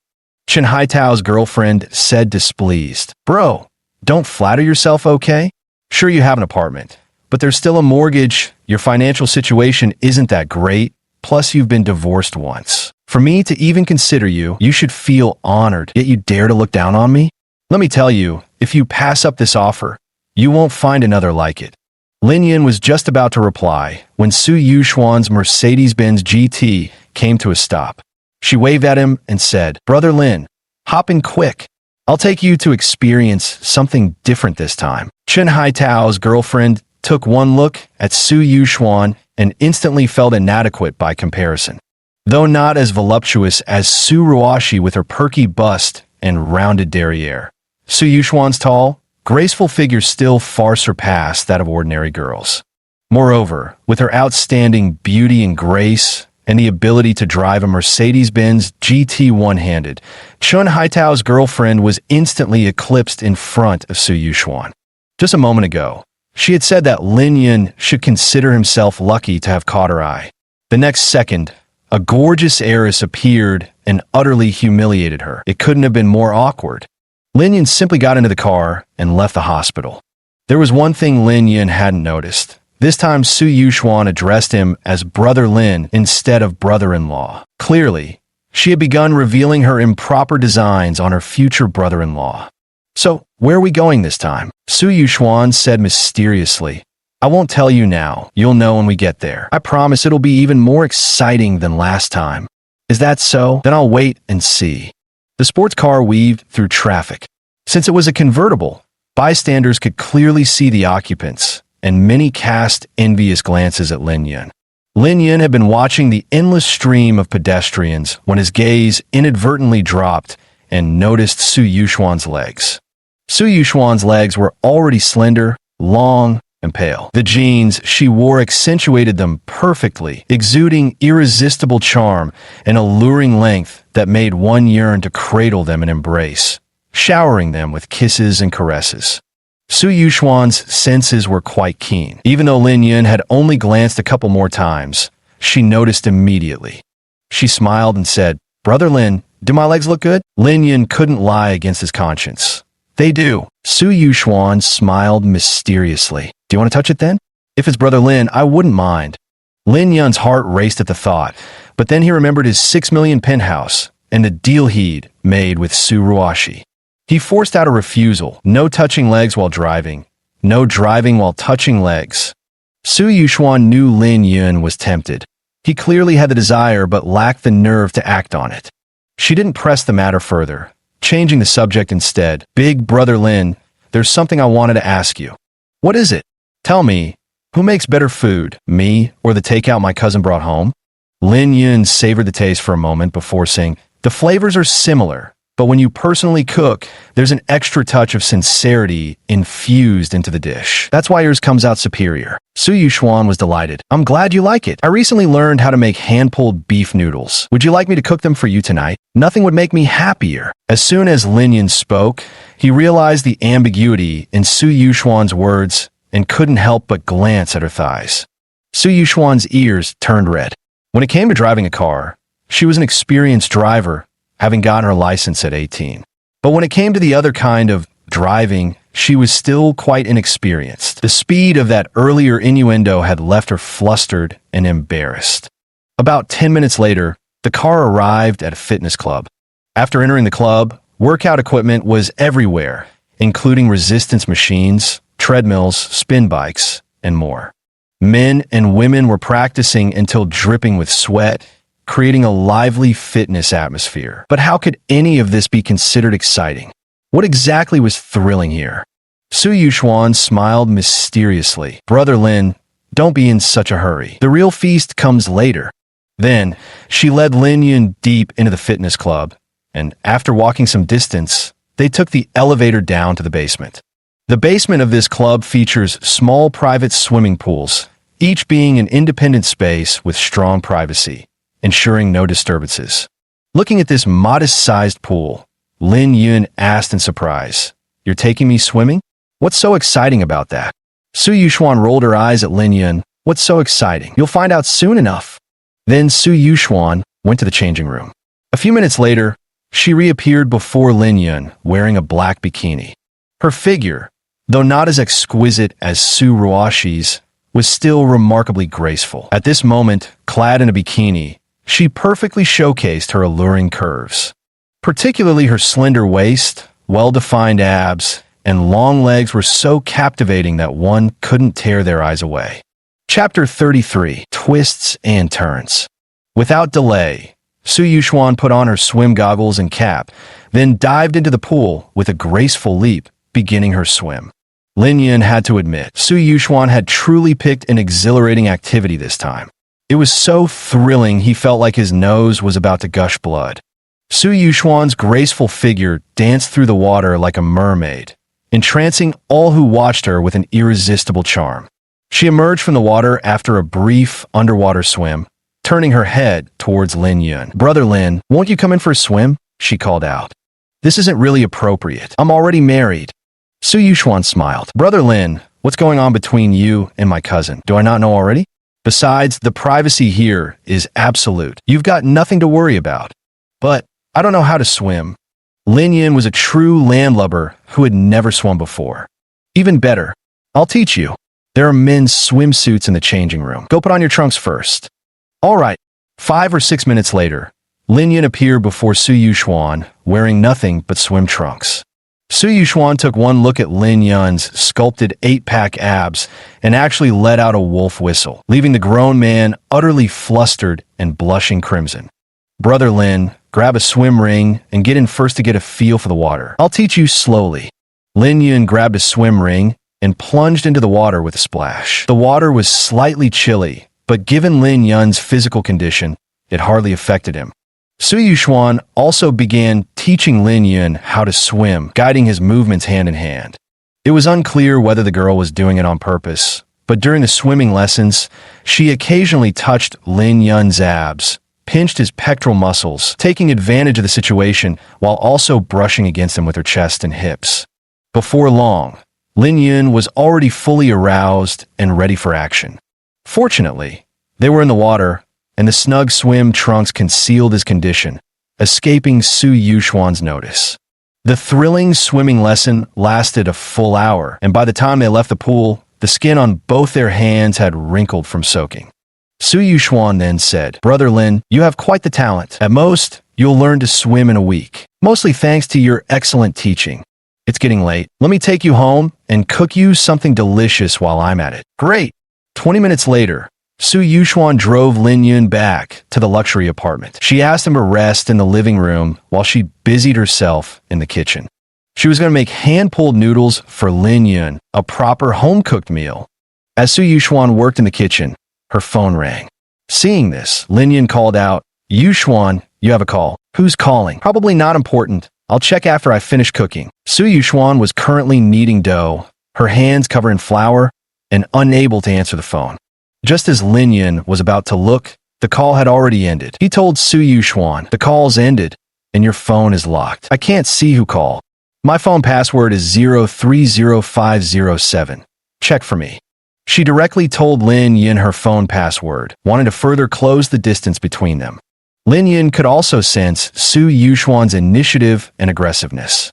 Chen Haitao's girlfriend said displeased. "Bro, don't flatter yourself, okay? Sure, you have an apartment, but there's still a mortgage. Your financial situation isn't that great. Plus, you've been divorced once. For me to even consider you, you should feel honored, yet you dare to look down on me? Let me tell you, if you pass up this offer, you won't find another like it." Lin Yun was just about to reply when Su Yuxuan's Mercedes-Benz GT came to a stop. She waved at him and said, "Brother Lin, hop in quick. I'll take you to experience something different this time." Chen Haitao's girlfriend took one look at Su Yuxuan and instantly felt inadequate by comparison. Though not as voluptuous as Su Ruoshi with her perky bust and rounded derriere, Su Yuxuan's tall, graceful figure still far surpassed that of ordinary girls. Moreover, with her outstanding beauty and grace, and the ability to drive a Mercedes-Benz GT one-handed, Chen Haitao's girlfriend was instantly eclipsed in front of Su Yuxuan. Just a moment ago, she had said that Lin Yun should consider himself lucky to have caught her eye. The next second, a gorgeous heiress appeared and utterly humiliated her. It couldn't have been more awkward. Lin Yun simply got into the car and left the hospital. There was one thing Lin Yun hadn't noticed. This time Su Yuxuan addressed him as Brother Lin instead of brother-in-law. Clearly, she had begun revealing her improper designs on her future brother-in-law. "So, where are we going this time?" Su Yuxuan said mysteriously. "I won't tell you now. You'll know when we get there. I promise it'll be even more exciting than last time." "Is that so? Then I'll wait and see." The sports car weaved through traffic. Since it was a convertible, bystanders could clearly see the occupants, and many cast envious glances at Lin Yun. Lin Yun had been watching the endless stream of pedestrians when his gaze inadvertently dropped and noticed Su Yuxuan's legs. Su Yuxuan's legs were already slender, long, and pale. The jeans she wore accentuated them perfectly, exuding irresistible charm and alluring length that made one yearn to cradle them and embrace, showering them with kisses and caresses. Su Yuxuan's senses were quite keen. Even though Lin Yun had only glanced a couple more times, she noticed immediately. She smiled and said, "Brother Lin, do my legs look good?" Lin Yun couldn't lie against his conscience. "They do." Su Yuxuan smiled mysteriously. "Do you want to touch it then?" "If it's Brother Lin, I wouldn't mind." Lin Yun's heart raced at the thought, but then he remembered his 6 million penthouse and the deal he'd made with Su Ruoxi. He forced out a refusal: no touching legs while driving, no driving while touching legs. Su Yuxuan knew Lin Yun was tempted. He clearly had the desire but lacked the nerve to act on it. She didn't press the matter further, changing the subject instead. "Big Brother Lin, there's something I wanted to ask you." "What is it?" "Tell me, who makes better food, me or the takeout my cousin brought home?" Lin Yun savored the taste for a moment before saying, "The flavors are similar, but when you personally cook, there's an extra touch of sincerity infused into the dish. That's why yours comes out superior." Su Yuxuan was delighted. "I'm glad you like it. I recently learned how to make hand-pulled beef noodles. Would you like me to cook them for you tonight? Nothing would make me happier." As soon as Lin Yun spoke, he realized the ambiguity in Su Yuxuan's words and couldn't help but glance at her thighs. Su Yuxuan's ears turned red. When it came to driving a car, she was an experienced driver, having gotten her license at 18. But when it came to the other kind of driving, she was still quite inexperienced. The speed of that earlier innuendo had left her flustered and embarrassed. About 10 minutes later, the car arrived at a fitness club. After entering the club, workout equipment was everywhere, including resistance machines, treadmills, spin bikes, and more. Men and women were practicing until dripping with sweat, creating a lively fitness atmosphere. But how could any of this be considered exciting? What exactly was thrilling here? Su Yuxuan smiled mysteriously. "Brother Lin, don't be in such a hurry. The real feast comes later." Then, she led Lin Yun deep into the fitness club, and after walking some distance, they took the elevator down to the basement. The basement of this club features small private swimming pools, each being an independent space with strong privacy, ensuring no disturbances. Looking at this modest-sized pool, Lin Yun asked in surprise, "You're taking me swimming? What's so exciting about that?" Su Yuxuan rolled her eyes at Lin Yun. "What's so exciting? You'll find out soon enough." Then Su Yuxuan went to the changing room. A few minutes later, she reappeared before Lin Yun, wearing a black bikini. Her figure, though not as exquisite as Su Ruoxi's, was still remarkably graceful. At this moment, clad in a bikini, she perfectly showcased her alluring curves. Particularly her slender waist, well-defined abs, and long legs were so captivating that one couldn't tear their eyes away. Chapter 33: Twists and Turns. Without delay, Su Yuxuan put on her swim goggles and cap, then dived into the pool with a graceful leap, beginning her swim. Lin Yun had to admit, Su Yuxuan had truly picked an exhilarating activity this time. It was so thrilling he felt like his nose was about to gush blood. Su Yuxuan's graceful figure danced through the water like a mermaid, entrancing all who watched her with an irresistible charm. She emerged from the water after a brief underwater swim, turning her head towards Lin Yun. "Brother Lin, won't you come in for a swim?" she called out. "This isn't really appropriate. I'm already married." Su Yuxuan smiled. "Brother Lin, what's going on between you and my cousin? Do I not know already? Besides, the privacy here is absolute. You've got nothing to worry about." "But I don't know how to swim." Lin Yun was a true landlubber who had never swum before. "Even better, I'll teach you. There are men's swimsuits in the changing room. Go put on your trunks first." "All right." 5 or 6 minutes later, Lin Yun appeared before Su Yuxuan, wearing nothing but swim trunks. Su Yuxuan took one look at Lin Yun's sculpted 8-pack abs and actually let out a wolf whistle, leaving the grown man utterly flustered and blushing crimson. "Brother Lin, grab a swim ring and get in first to get a feel for the water. I'll teach you slowly." Lin Yun grabbed a swim ring and plunged into the water with a splash. The water was slightly chilly, but given Lin Yun's physical condition, it hardly affected him. Su Yuxuan also began teaching Lin Yun how to swim, guiding his movements hand in hand. It was unclear whether the girl was doing it on purpose, but during the swimming lessons, she occasionally touched Lin Yun's abs, pinched his pectoral muscles, taking advantage of the situation while also brushing against him with her chest and hips. Before long, Lin Yun was already fully aroused and ready for action. Fortunately, they were in the water, and the snug swim trunks concealed his condition, escaping Su Yuxuan's notice. The thrilling swimming lesson lasted a full hour, and by the time they left the pool, the skin on both their hands had wrinkled from soaking. Su Yuxuan then said, "Brother Lin, you have quite the talent. At most, you'll learn to swim in a week, mostly thanks to your excellent teaching. It's getting late. Let me take you home and cook you something delicious while I'm at it." Great! 20 minutes later, Su Yuxuan drove Lin Yun back to the luxury apartment. She asked him to rest in the living room while she busied herself in the kitchen. She was going to make hand-pulled noodles for Lin Yun, a proper home-cooked meal. As Su Yuxuan worked in the kitchen, her phone rang. Seeing this, Lin Yun called out, "Yuxuan, you have a call." "Who's calling?" "Probably not important. I'll check after I finish cooking." Su Yuxuan was currently kneading dough, her hands covered in flour, and unable to answer the phone. Just as Lin Yun was about to look, the call had already ended. He told Su Yuxuan, "The call's ended, and your phone is locked. I can't see who called. My phone password is 030507. Check for me." She directly told Lin Yun her phone password, wanting to further close the distance between them. Lin Yun could also sense Su Yuxuan's initiative and aggressiveness.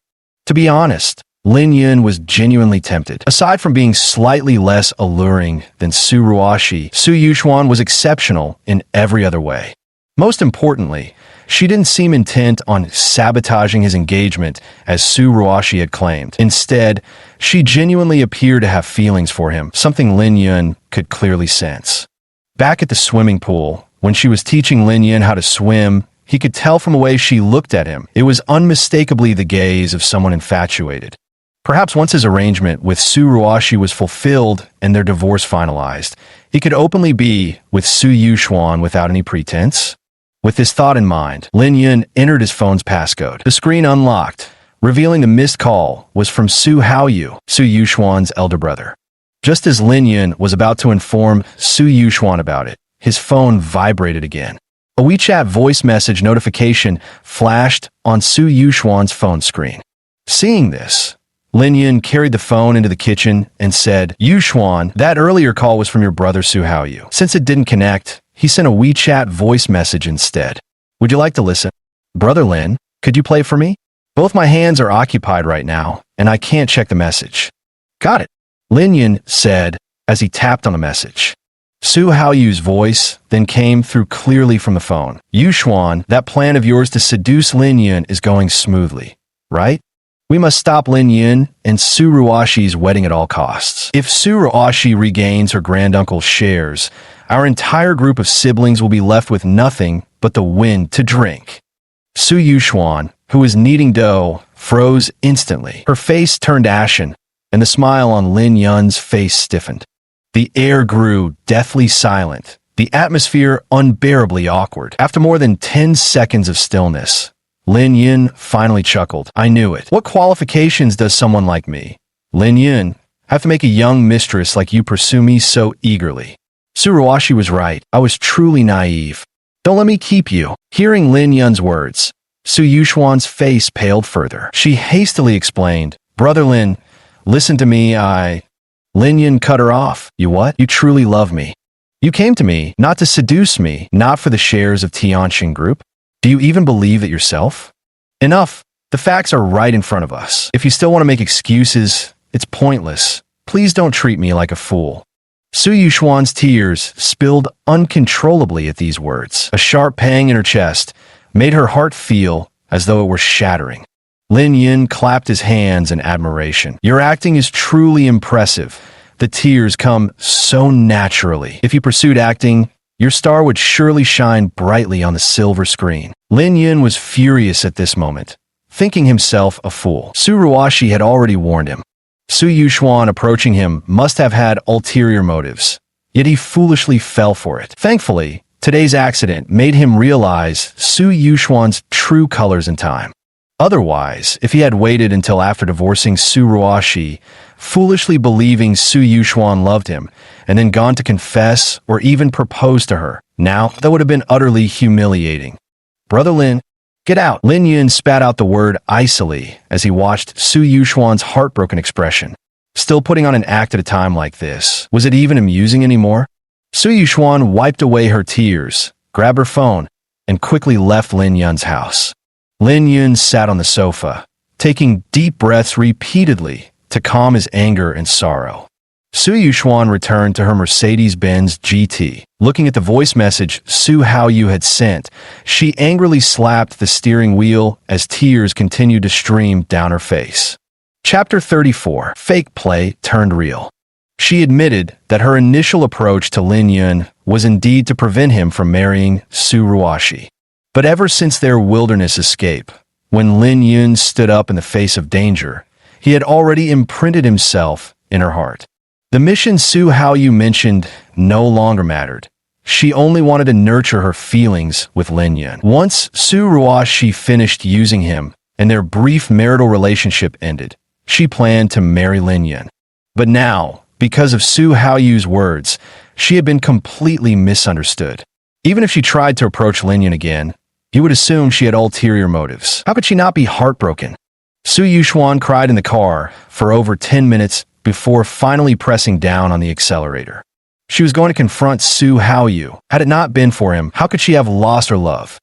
To be honest, Lin Yun was genuinely tempted. Aside from being slightly less alluring than Su Ruoxi, Su Yuxuan was exceptional in every other way. Most importantly, she didn't seem intent on sabotaging his engagement as Su Ruoxi had claimed. Instead, she genuinely appeared to have feelings for him, something Lin Yun could clearly sense. Back at the swimming pool, when she was teaching Lin Yun how to swim, he could tell from the way she looked at him. It was unmistakably the gaze of someone infatuated. Perhaps once his arrangement with Su Ruoxi was fulfilled and their divorce finalized, he could openly be with Su Yuxuan without any pretense. With this thought in mind, Lin Yun entered his phone's passcode. The screen unlocked, revealing the missed call was from Su Haoyu, Su Yuxuan's elder brother. Just as Lin Yun was about to inform Su Yuxuan about it, his phone vibrated again. A WeChat voice message notification flashed on Su Yuxuan's phone screen. Seeing this, Lin Yun carried the phone into the kitchen and said, "Yuxuan, that earlier call was from your brother Su Haoyu. Since it didn't connect, he sent a WeChat voice message instead. Would you like to listen?" "Brother Lin, could you play for me? Both my hands are occupied right now, and I can't check the message." "Got it," Lin Yun said as he tapped on the message. Su Haoyu's voice then came through clearly from the phone. "Yuxuan, that plan of yours to seduce Lin Yun is going smoothly, right? We must stop Lin Yun and Su Ruoxi's wedding at all costs. If Su Ruoxi regains her granduncle's shares, our entire group of siblings will be left with nothing but the wind to drink." Su Yuxuan, who was kneading dough, froze instantly. Her face turned ashen, and the smile on Lin Yun's face stiffened. The air grew deathly silent, the atmosphere unbearably awkward. After more than 10 seconds of stillness, Lin Yun finally chuckled. "I knew it. What qualifications does someone like me, Lin Yun, have to make a young mistress like you pursue me so eagerly?" Su Ruoxi was right. I was truly naive. "Don't let me keep you." Hearing Lin Yun's words, Su Yuxuan's face paled further. She hastily explained, "Brother Lin, listen to me, Lin Yun cut her off. "You what? You truly love me. You came to me, not to seduce me, not for the shares of Tianqing Group. Do you even believe it yourself?" "Enough. The facts are right in front of us. If you still want to make excuses, it's pointless. Please don't treat me like a fool." Su Yuxuan's tears spilled uncontrollably at these words. A sharp pang in her chest made her heart feel as though it were shattering. Lin Yun clapped his hands in admiration. "Your acting is truly impressive. The tears come so naturally. If you pursued acting, your star would surely shine brightly on the silver screen." Lin Yun was furious at this moment, thinking himself a fool. Su Ruoxi had already warned him. Su Yuxuan approaching him must have had ulterior motives, yet he foolishly fell for it. Thankfully, today's accident made him realize Su Yuxuan's true colors in time. Otherwise, if he had waited until after divorcing Su Ruoxi, foolishly believing Su Yuxuan loved him, and then gone to confess or even propose to her. Now, that would have been utterly humiliating. "Brother Lin, get out." Lin Yun spat out the word icily as he watched Su Yuxuan's heartbroken expression. Still putting on an act at a time like this. Was it even amusing anymore? Su Yuxuan wiped away her tears, grabbed her phone, and quickly left Lin Yun's house. Lin Yun sat on the sofa, taking deep breaths repeatedly to calm his anger and sorrow. Su Yuxuan returned to her Mercedes-Benz GT. Looking at the voice message Su Haoyu had sent, she angrily slapped the steering wheel as tears continued to stream down her face. Chapter 34. Fake Play Turned Real. She admitted that her initial approach to Lin Yun was indeed to prevent him from marrying Su Ruoxi. But ever since their wilderness escape, when Lin Yun stood up in the face of danger, he had already imprinted himself in her heart. The mission Su Haoyu mentioned no longer mattered. She only wanted to nurture her feelings with Lin Yun. Once Su Ruoxi finished using him and their brief marital relationship ended, she planned to marry Lin Yun. But now, because of Su Haoyu's words, she had been completely misunderstood. Even if she tried to approach Lin Yun again, he would assume she had ulterior motives. How could she not be heartbroken? Su Yuxuan cried in the car for over 10 minutes before finally pressing down on the accelerator. She was going to confront Su Haoyu. Had it not been for him, how could she have lost her love?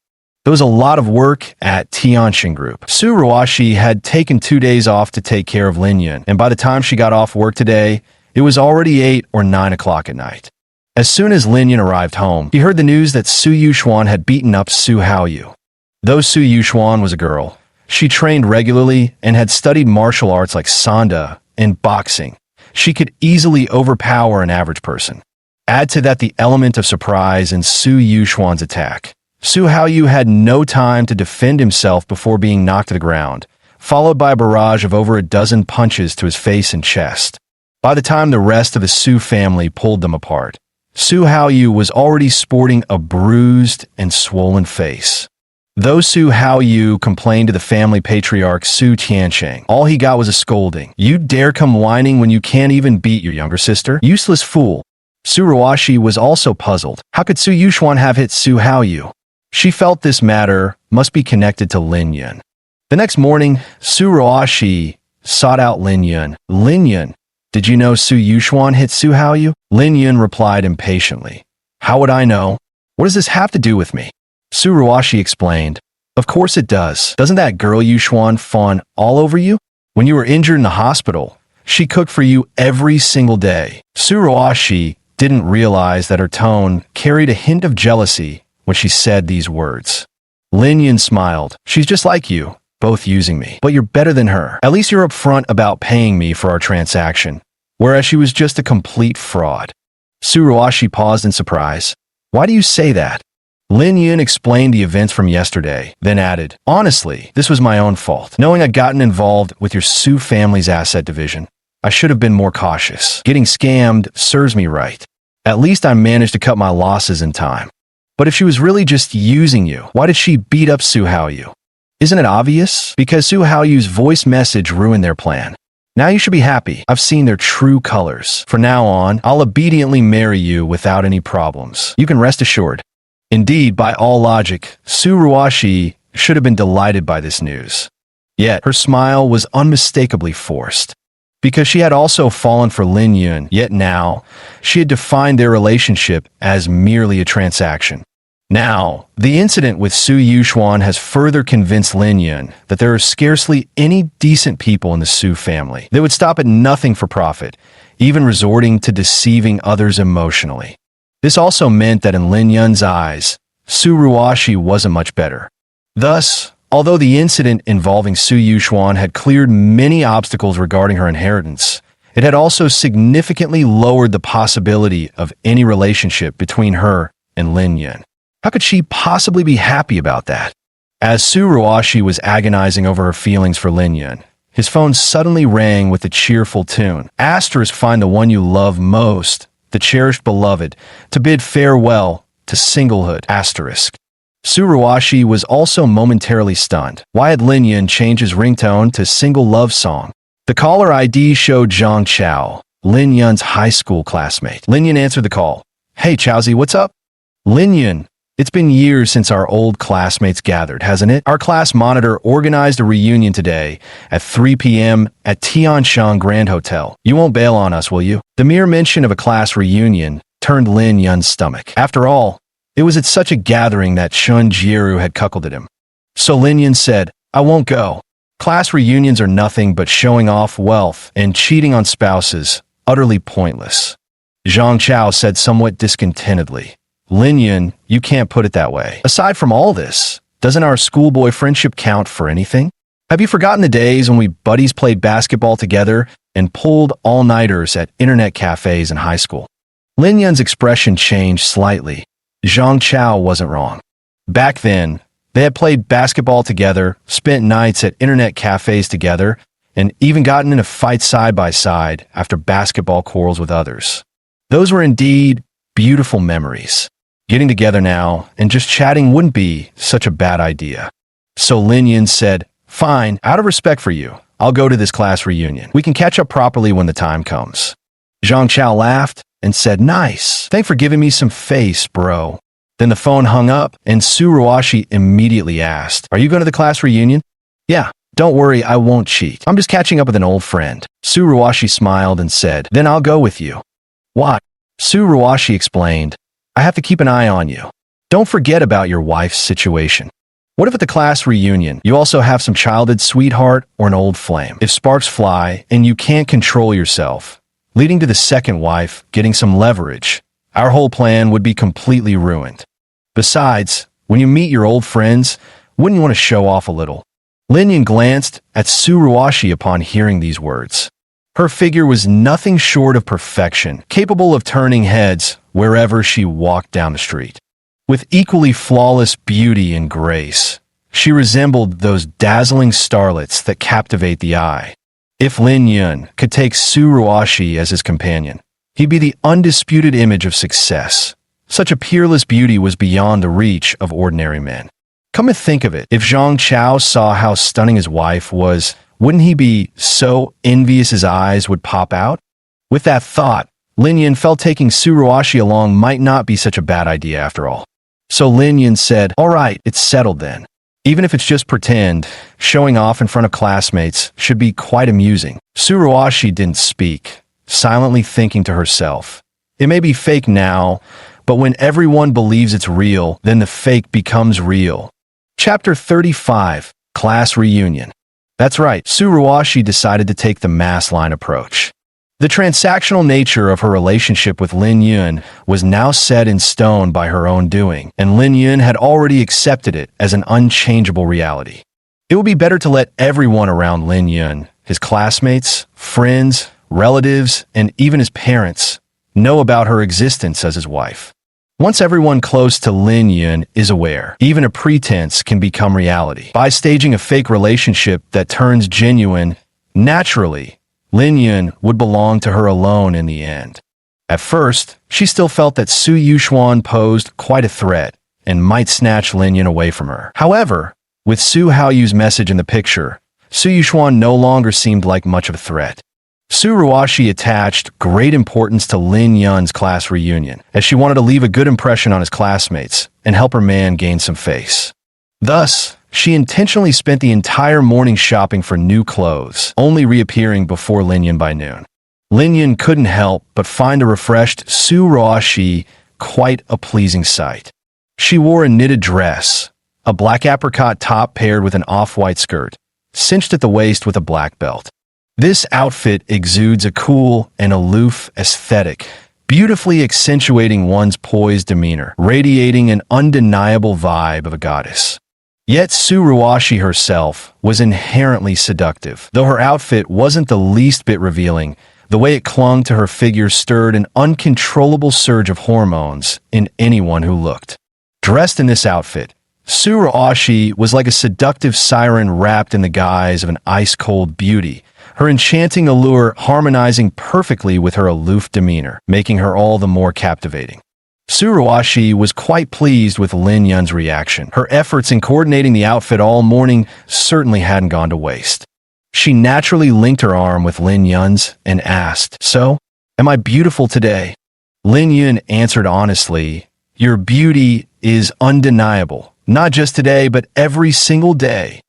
There was a lot of work at Tianxin Group. Su Ruoxi had taken 2 days off to take care of Lin Yun, and by the time she got off work today, it was already 8 or 9 o'clock at night. As soon as Lin Yun arrived home, he heard the news that Su Yuxuan had beaten up Su Haoyu. Though Su Yuxuan was a girl, she trained regularly and had studied martial arts like Sanda and boxing. She could easily overpower an average person. Add to that the element of surprise in Su Yuxuan's attack. Su Haoyu had no time to defend himself before being knocked to the ground, followed by a barrage of over a dozen punches to his face and chest. By the time the rest of the Su family pulled them apart, Su Haoyu was already sporting a bruised and swollen face. Though Su Haoyu complained to the family patriarch Su Tiancheng, all he got was a scolding. "You dare come whining when you can't even beat your younger sister? Useless fool." Su Ruoxi was also puzzled. How could Su Yuxuan have hit Su Haoyu? She felt this matter must be connected to Lin Yun. The next morning, Su Ruoxi sought out Lin Yun. "Lin Yun, did you know Su Yuxuan hit Su Haoyu?" Lin Yun replied impatiently. "How would I know? What does this have to do with me?" Su Ruoxi explained. "Of course it does. Doesn't that girl Yuxuan fawn all over you? When you were injured in the hospital, she cooked for you every single day." Su Ruoxi didn't realize that her tone carried a hint of jealousy when she said these words. Lin Yun smiled. "She's just like you, both using me. But you're better than her. At least you're upfront about paying me for our transaction, whereas she was just a complete fraud." Su Ruoxi paused in surprise. "Why do you say that?" Lin Yun explained the events from yesterday, then added, "Honestly, this was my own fault. Knowing I'd gotten involved with your Su family's asset division, I should have been more cautious. Getting scammed serves me right. At least I managed to cut my losses in time. But if she was really just using you, why did she beat up Su Haoyu? Isn't it obvious? Because Su Haoyu's voice message ruined their plan. Now you should be happy. I've seen their true colors. From now on, I'll obediently marry you without any problems. You can rest assured." Indeed, by all logic, Su Ruoxi should have been delighted by this news. Yet, her smile was unmistakably forced. Because she had also fallen for Lin Yun, yet now, she had defined their relationship as merely a transaction. Now, the incident with Su Yuxuan has further convinced Lin Yun that there are scarcely any decent people in the Su family. They would stop at nothing for profit, even resorting to deceiving others emotionally. This also meant that in Lin Yun's eyes, Su Ruoxi wasn't much better. Thus, although the incident involving Su Yuxuan had cleared many obstacles regarding her inheritance, it had also significantly lowered the possibility of any relationship between her and Lin Yun. How could she possibly be happy about that? As Su Ruoxi was agonizing over her feelings for Lin Yun, his phone suddenly rang with a cheerful tune. Asterisk, find the one you love most, the cherished beloved, to bid farewell to singlehood. Asterisk. Su Ruoxi was also momentarily stunned. Why had Lin Yun changed his ringtone to single love song? The caller ID showed Zhang Chao, Lin Yun's high school classmate. Lin Yun answered the call. Hey, Chaozi, what's up? Lin Yun, it's been years since our old classmates gathered, hasn't it? Our class monitor organized a reunion today at 3 p.m. at Tianshan Grand Hotel. You won't bail on us, will you? The mere mention of a class reunion turned Lin Yun's stomach. After all, it was at such a gathering that Shun Jieru had cuckolded him. So Lin Yun said, I won't go. Class reunions are nothing but showing off wealth and cheating on spouses, utterly pointless. Zhang Chao said somewhat discontentedly. Lin Yun, you can't put it that way. Aside from all this, doesn't our schoolboy friendship count for anything? Have you forgotten the days when we buddies played basketball together and pulled all-nighters at internet cafes in high school? Lin Yun's expression changed slightly. Zhang Chao wasn't wrong. Back then, they had played basketball together, spent nights at internet cafes together, and even gotten in a fight side by side after basketball quarrels with others. Those were indeed beautiful memories. Getting together now and just chatting wouldn't be such a bad idea. So Lin Yun said, fine, out of respect for you, I'll go to this class reunion. We can catch up properly when the time comes. Zhang Chao laughed and said, nice. Thanks for giving me some face, bro. Then the phone hung up, and Su Ruashi immediately asked, are you going to the class reunion? Yeah, don't worry, I won't cheat. I'm just catching up with an old friend. Su Ruashi smiled and said, then I'll go with you. Why? Su Ruashi explained, I have to keep an eye on you. Don't forget about your wife's situation. What if at the class reunion, you also have some childhood sweetheart or an old flame? If sparks fly and you can't control yourself, leading to the second wife getting some leverage, our whole plan would be completely ruined. Besides, when you meet your old friends, wouldn't you want to show off a little? Lin Yun glanced at Su Ruashi upon hearing these words. Her figure was nothing short of perfection, capable of turning heads wherever she walked down the street. With equally flawless beauty and grace, she resembled those dazzling starlets that captivate the eye. If Lin Yun could take Su Ruashi as his companion, he'd be the undisputed image of success. Such a peerless beauty was beyond the reach of ordinary men. Come to think of it, if Zhang Chao saw how stunning his wife was, wouldn't he be so envious his eyes would pop out? With that thought, Lin Yun felt taking Su Ruashi along might not be such a bad idea after all. So Lin Yun said, all right, it's settled then. Even if it's just pretend, showing off in front of classmates should be quite amusing. Su Ruashi didn't speak, silently thinking to herself, it may be fake now, but when everyone believes it's real, then the fake becomes real. Chapter 35, Class Reunion. That's right, Su Ruashi decided to take the mass line approach. The transactional nature of her relationship with Lin Yun was now set in stone by her own doing, and Lin Yun had already accepted it as an unchangeable reality. It would be better to let everyone around Lin Yun, his classmates, friends, relatives, and even his parents, know about her existence as his wife. Once everyone close to Lin Yun is aware, even a pretense can become reality. By staging a fake relationship that turns genuine, naturally, Lin Yun would belong to her alone in the end. At first, she still felt that Su Yuxuan posed quite a threat and might snatch Lin Yun away from her. However, with Su Haoyu's message in the picture, Su Yuxuan no longer seemed like much of a threat. Su Ruashi attached great importance to Lin Yun's class reunion, as she wanted to leave a good impression on his classmates and help her man gain some face. Thus, she intentionally spent the entire morning shopping for new clothes, only reappearing before Lin Yun by noon. Lin Yun couldn't help but find a refreshed Su Ruashi quite a pleasing sight. She wore a knitted dress, a black apricot top paired with an off-white skirt, cinched at the waist with a black belt. This outfit exudes a cool and aloof aesthetic, beautifully accentuating one's poised demeanor, radiating an undeniable vibe of a goddess. Yet Su Ruashi herself was inherently seductive. Though her outfit wasn't the least bit revealing, the way it clung to her figure stirred an uncontrollable surge of hormones in anyone who looked. Dressed in this outfit, Su Ruashi was like a seductive siren wrapped in the guise of an ice-cold beauty, her enchanting allure harmonizing perfectly with her aloof demeanor, making her all the more captivating. Su Ruashi was quite pleased with Lin Yun's reaction. Her efforts in coordinating the outfit all morning certainly hadn't gone to waste. She naturally linked her arm with Lin Yun's and asked, "So, am I beautiful today?" Lin Yun answered honestly, "Your beauty is undeniable, not just today, but every single day."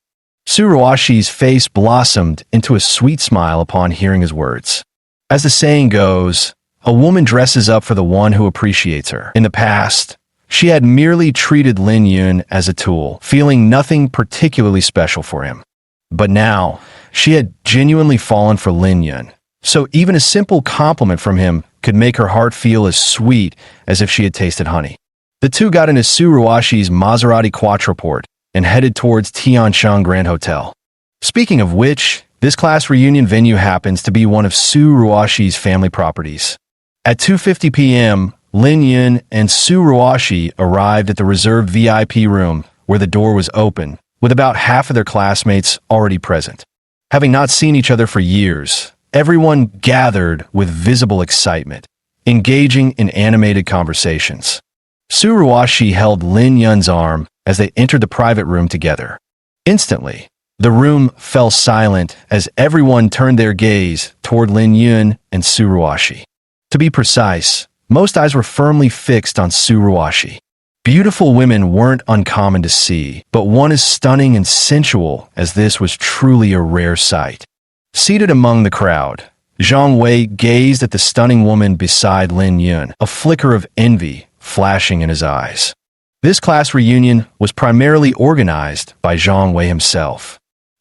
Suruoshi's face blossomed into a sweet smile upon hearing his words. As the saying goes, a woman dresses up for the one who appreciates her. In the past, she had merely treated Lin Yun as a tool, feeling nothing particularly special for him. But now, she had genuinely fallen for Lin Yun, so even a simple compliment from him could make her heart feel as sweet as if she had tasted honey. The two got into Suruoshi's Maserati Quattroporte and headed towards Tianshang Grand Hotel. Speaking of which, this class reunion venue happens to be one of Suruoshi's family properties. At 2:50 p.m., Lin Yun and Suruoshi arrived at the reserved VIP room where the door was open, with about half of their classmates already present. Having not seen each other for years, everyone gathered with visible excitement, engaging in animated conversations. Suruoshi held Lin Yun's arm as they entered the private room together. Instantly, the room fell silent as everyone turned their gaze toward Lin Yun and Suruoshi. To be precise, most eyes were firmly fixed on Suruoshi. Beautiful women weren't uncommon to see, but one as stunning and sensual as this was truly a rare sight. Seated among the crowd, Zhang Wei gazed at the stunning woman beside Lin Yun, a flicker of envy flashing in his eyes. This class reunion was primarily organized by Zhang Wei himself.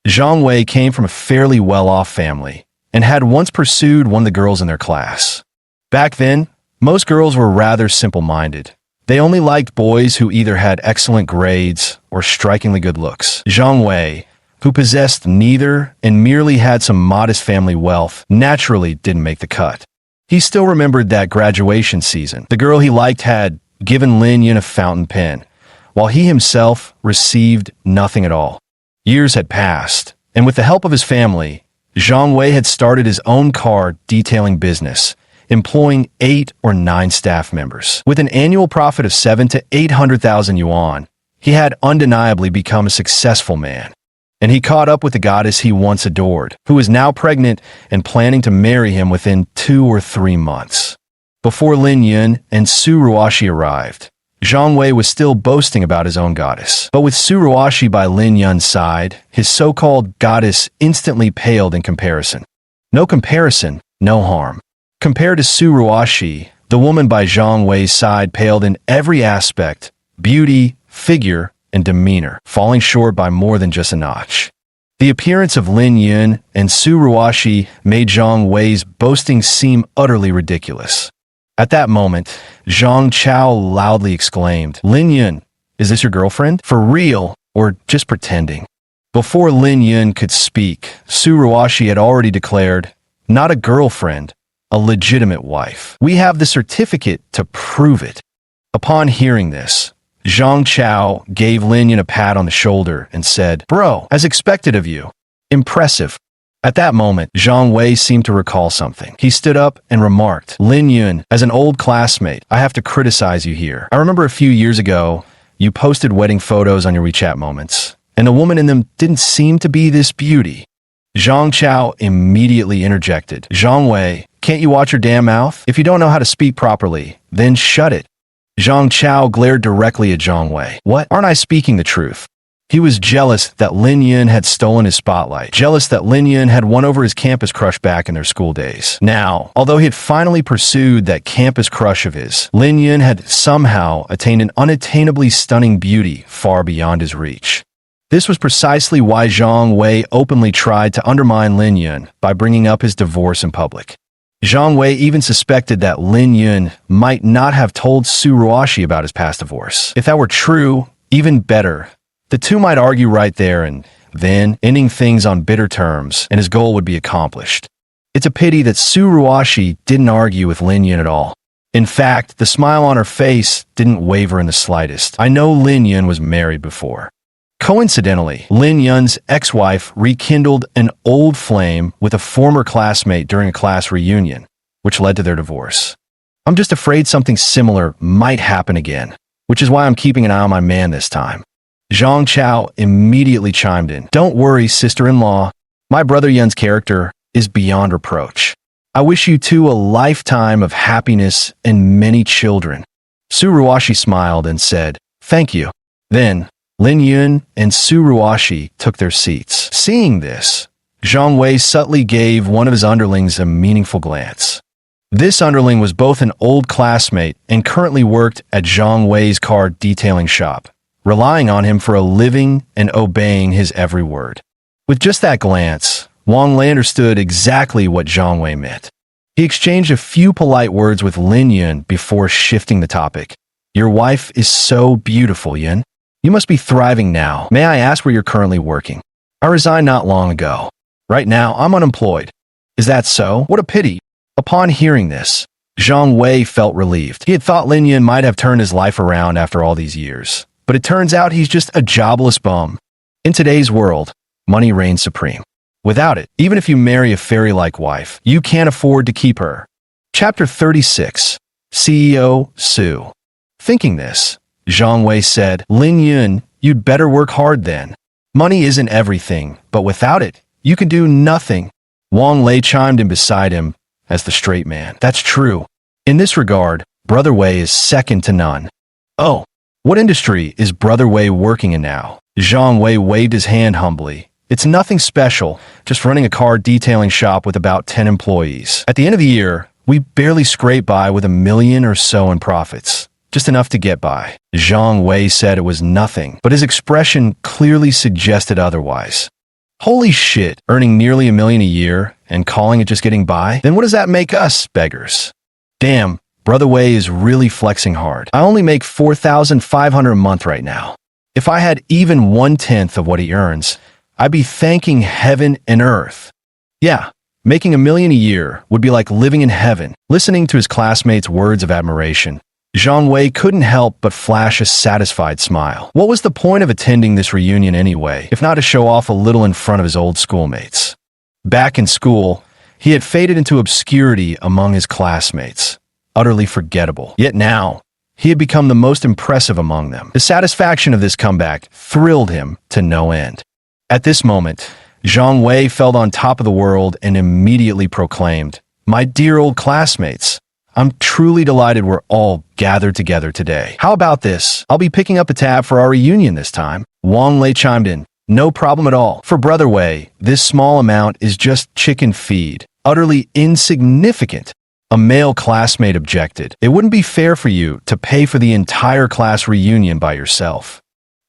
Zhang Wei came from a fairly well-off family and had once pursued one of the girls in their class. Back then, most girls were rather simple-minded. They only liked boys who either had excellent grades or strikingly good looks. Zhang Wei, who possessed neither and merely had some modest family wealth, naturally didn't make the cut. He still remembered that graduation season. The girl he liked had given Lin Yun a fountain pen, while he himself received nothing at all. Years had passed, and with the help of his family, Zhang Wei had started his own car detailing business, employing 8 or 9 staff members. With an annual profit of 7 to 800,000 yuan, he had undeniably become a successful man. And he caught up with the goddess he once adored, who was now pregnant and planning to marry him within 2 or 3 months. Before Lin Yun and Suruoshi arrived, Zhang Wei was still boasting about his own goddess. But with Suruoshi by Lin Yun's side, his so-called goddess instantly paled in comparison. No comparison, no harm. Compared to Suruoshi, the woman by Zhang Wei's side paled in every aspect: beauty, figure, and demeanor, falling short by more than just a notch. The appearance of Lin Yun and Suruoshi made Zhang Wei's boasting seem utterly ridiculous. At that moment, Zhang Chao loudly exclaimed, "Lin Yun, is this your girlfriend? For real, or just pretending?" Before Lin Yun could speak, Suruoshi had already declared, "Not a girlfriend, a legitimate wife. We have the certificate to prove it." Upon hearing this, Zhang Chao gave Lin Yun a pat on the shoulder and said, "Bro, as expected of you. Impressive." At that moment, Zhang Wei seemed to recall something. He stood up and remarked, "Lin Yun, as an old classmate, I have to criticize you here. I remember a few years ago, you posted wedding photos on your WeChat moments, and the woman in them didn't seem to be this beauty." Zhang Chao immediately interjected, "Zhang Wei, can't you watch your damn mouth? If you don't know how to speak properly, then shut it." Zhang Chao glared directly at Zhang Wei. "What? Aren't I speaking the truth?" He was jealous that Lin Yun had stolen his spotlight, jealous that Lin Yun had won over his campus crush back in their school days. Now, although he had finally pursued that campus crush of his, Lin Yun had somehow attained an unattainably stunning beauty far beyond his reach. This was precisely why Zhang Wei openly tried to undermine Lin Yun by bringing up his divorce in public. Zhang Wei even suspected that Lin Yun might not have told Suruoshi about his past divorce. If that were true, even better. The two might argue right there and then, ending things on bitter terms, and his goal would be accomplished. It's a pity that Suruoshi didn't argue with Lin Yun at all. In fact, the smile on her face didn't waver in the slightest. I know Lin Yun was married before. Coincidentally, Lin Yun's ex-wife rekindled an old flame with a former classmate during a class reunion, which led to their divorce. I'm just afraid something similar might happen again, which is why I'm keeping an eye on my man this time. Zhang Chao immediately chimed in. "Don't worry, sister-in-law. My brother Yun's character is beyond reproach. I wish you two a lifetime of happiness and many children." Suruwashi smiled and said, "Thank you." Then, Lin Yun and Suruwashi took their seats. Seeing this, Zhang Wei subtly gave one of his underlings a meaningful glance. This underling was both an old classmate and currently worked at Zhang Wei's car detailing shop, relying on him for a living and obeying his every word. With just that glance, Wang Lei understood exactly what Zhang Wei meant. He exchanged a few polite words with Lin Yun before shifting the topic. "Your wife is so beautiful, Yun. You must be thriving now. May I ask where you're currently working?" "I resigned not long ago. Right now, I'm unemployed." "Is that so? What a pity." Upon hearing this, Zhang Wei felt relieved. He had thought Lin Yun might have turned his life around after all these years, but it turns out he's just a jobless bum. In today's world, money reigns supreme. Without it, even if you marry a fairy-like wife, you can't afford to keep her. Chapter 36. CEO Su. Thinking this, Zhang Wei said, "Lin Yun, you'd better work hard then. Money isn't everything, but without it, you can do nothing." Wang Lei chimed in beside him as the straight man. "That's true. In this regard, Brother Wei is second to none." "Oh, what industry is Brother Wei working in now?" Zhang Wei waved his hand humbly. "It's nothing special, just running a car detailing shop with about 10 employees. At the end of the year, we barely scrape by with $1 million or so in profits. Just enough to get by." Zhang Wei said it was nothing, but his expression clearly suggested otherwise. "Holy shit, earning nearly $1 million a year and calling it just getting by? Then what does that make us, beggars?" "Damn, Brother Wei is really flexing hard. I only make $4,500 a month right now. If I had even 1/10 of what he earns, I'd be thanking heaven and earth. Yeah, making $1 million a year would be like living in heaven." Listening to his classmates' words of admiration, Zhang Wei couldn't help but flash a satisfied smile. What was the point of attending this reunion anyway, if not to show off a little in front of his old schoolmates? Back in school, he had faded into obscurity among his classmates, utterly forgettable. Yet now, he had become the most impressive among them. The satisfaction of this comeback thrilled him to no end. At this moment, Zhang Wei felt on top of the world and immediately proclaimed, "My dear old classmates, I'm truly delighted we're all gathered together today. How about this? I'll be picking up the tab for our reunion this time." Wang Lei chimed in, "No problem at all. For Brother Wei, this small amount is just chicken feed, utterly insignificant." A male classmate objected. "It wouldn't be fair for you to pay for the entire class reunion by yourself."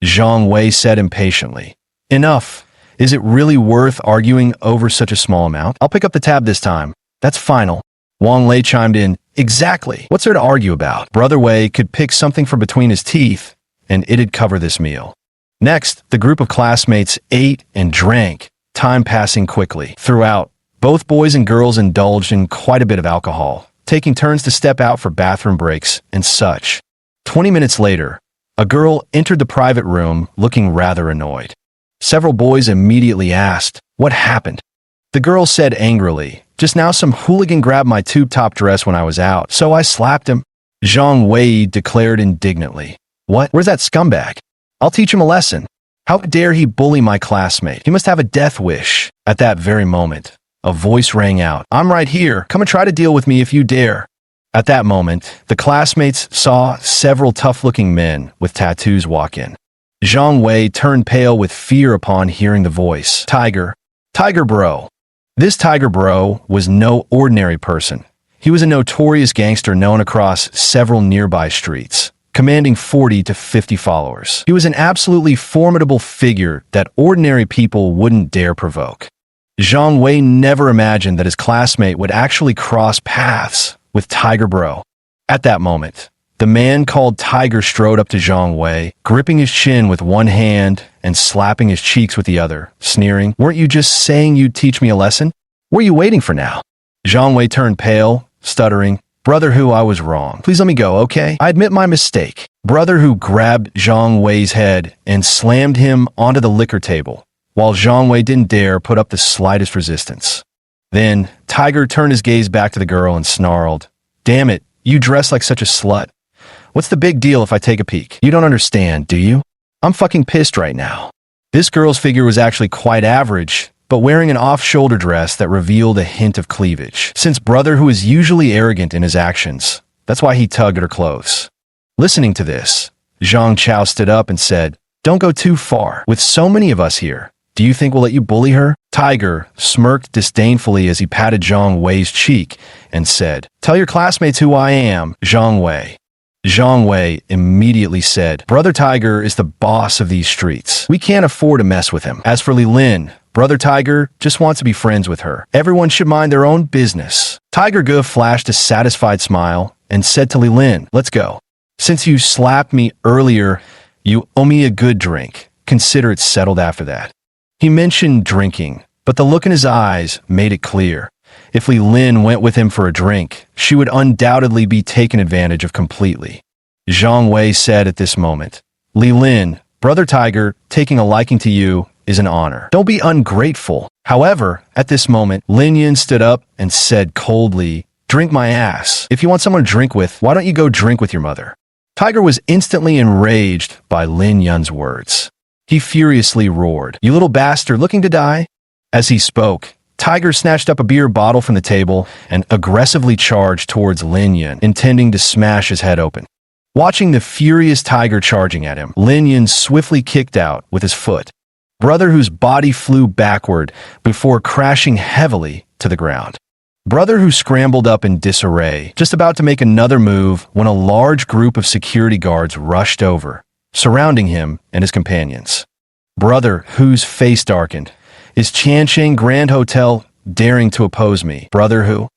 Zhang Wei said impatiently, "Enough. Is it really worth arguing over such a small amount? I'll pick up the tab this time. That's final." Wang Lei chimed in, "Exactly. What's there to argue about? Brother Wei could pick something from between his teeth, and it'd cover this meal." Next, the group of classmates ate and drank, time passing quickly. Throughout, both boys and girls indulged in quite a bit of alcohol, taking turns to step out for bathroom breaks and such. 20 minutes later, a girl entered the private room looking rather annoyed. Several boys immediately asked, "What happened?" The girl said angrily, "Just now some hooligan grabbed my tube-top dress when I was out, so I slapped him." Zhang Wei declared indignantly, "What? Where's that scumbag? I'll teach him a lesson. How dare he bully my classmate? He must have a death wish." At that very moment, a voice rang out, "I'm right here. Come and try to deal with me if you dare." At that moment, the classmates saw several tough-looking men with tattoos walk in. Zhang Wei turned pale with fear upon hearing the voice. Tiger Bro. This Tiger Bro was no ordinary person. He was a notorious gangster known across several nearby streets, commanding 40 to 50 followers. He was an absolutely formidable figure that ordinary people wouldn't dare provoke. Zhang Wei never imagined that his classmate would actually cross paths with Tiger Bro. At that moment, the man called Tiger strode up to Zhang Wei, gripping his chin with one hand and slapping his cheeks with the other, sneering, "Weren't you just saying you'd teach me a lesson? What are you waiting for now?" Zhang Wei turned pale, stuttering, "Brother Hu, I was wrong. Please let me go, okay? I admit my mistake." Brother Hu grabbed Zhang Wei's head and slammed him onto the liquor table, while Zhang Wei didn't dare put up the slightest resistance. Then, Tiger turned his gaze back to the girl and snarled, "Damn it, you dress like such a slut. What's the big deal if I take a peek? You don't understand, do you? I'm fucking pissed right now." This girl's figure was actually quite average, but wearing an off-shoulder dress that revealed a hint of cleavage. Since brother, who is usually arrogant in his actions, that's why he tugged at her clothes. Listening to this, Zhang Chao stood up and said, "Don't go too far. With so many of us here, do you think we'll let you bully her?" Tiger smirked disdainfully as he patted Zhang Wei's cheek and said, "Tell your classmates who I am, Zhang Wei." Zhang Wei immediately said, "Brother Tiger is the boss of these streets. We can't afford to mess with him. As for Li Lin, Brother Tiger just wants to be friends with her. Everyone should mind their own business." Tiger Ge flashed a satisfied smile and said to Li Lin, "Let's go. Since you slapped me earlier, you owe me a good drink. Consider it settled after that." He mentioned drinking, but the look in his eyes made it clear. If Li Lin went with him for a drink, she would undoubtedly be taken advantage of completely. Zhang Wei said at this moment, "Li Lin, Brother Tiger, taking a liking to you is an honor. Don't be ungrateful." However, at this moment, Lin Yin stood up and said coldly, "Drink my ass. If you want someone to drink with, why don't you go drink with your mother?" Tiger was instantly enraged by Lin Yun's words. He furiously roared, "You little bastard looking to die?" As he spoke, Tiger snatched up a beer bottle from the table and aggressively charged towards Lin Yun, intending to smash his head open. Watching the furious Tiger charging at him, Lin Yun swiftly kicked out with his foot. Brother, whose body flew backward before crashing heavily to the ground. Brother, who scrambled up in disarray, just about to make another move when a large group of security guards rushed over, surrounding him and his companions. Brother, whose face darkened, "Is Qiansheng Grand Hotel daring to oppose me?" "Brother who?"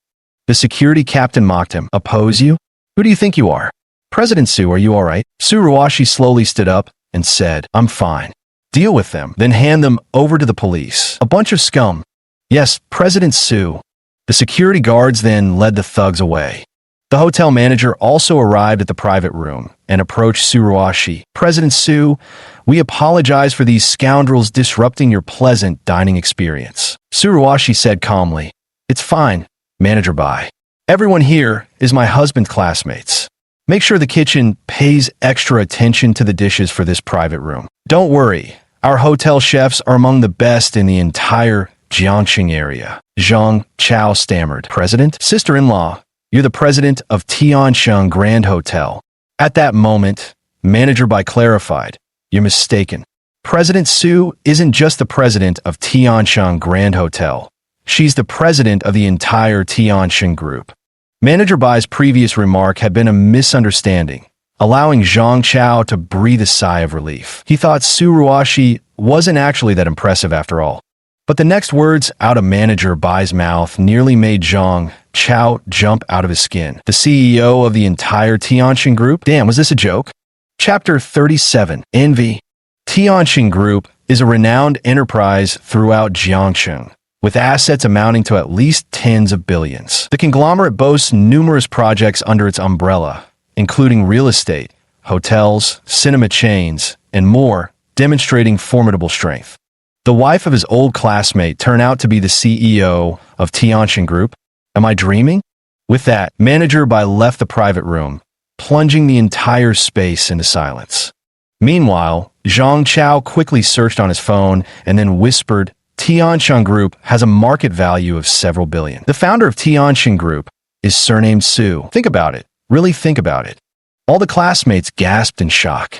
The security captain mocked him. "Oppose you? Who do you think you are?" "President Su, are you all right?" Su Ruashi slowly stood up and said, "I'm fine." "Deal with them, then hand them over to the police. A bunch of scum." "Yes, President Su." The security guards then led the thugs away. The hotel manager also arrived at the private room and approached Su Ruashi. "President Su, we apologize for these scoundrels disrupting your pleasant dining experience." Su Ruashi said calmly, "It's fine, Manager Bai. Everyone here is my husband's classmates. Make sure the kitchen pays extra attention to the dishes for this private room. Don't worry, our hotel chefs are among the best in the entire Jiangxing area." Zhang Chao stammered, "President? Sister-in-law, you're the president of Tiansheng Grand Hotel." At that moment, Manager Bai clarified, "You're mistaken. President Su isn't just the president of Tiansheng Grand Hotel. She's the president of the entire Tiansheng Group." Manager Bai's previous remark had been a misunderstanding, allowing Zhang Chao to breathe a sigh of relief. He thought Su Ruashi wasn't actually that impressive after all. But the next words out of Manager Bai's mouth nearly made Zhang Chao jump out of his skin. The CEO of the entire Tiansheng Group? Damn, was this a joke? Chapter 37. Envy. Tiansheng Group is a renowned enterprise throughout Jiangxing, with assets amounting to at least tens of billions. The conglomerate boasts numerous projects under its umbrella, including real estate, hotels, cinema chains, and more, demonstrating formidable strength. The wife of his old classmate turned out to be the CEO of Tiansheng Group. Am I dreaming? With that, Manager Bai left the private room, plunging the entire space into silence. Meanwhile, Zhang Chao quickly searched on his phone and then whispered, "Tiansheng Group has a market value of several billion. The founder of Tiansheng Group is surnamed Su. Think about it. Really think about it." All the classmates gasped in shock.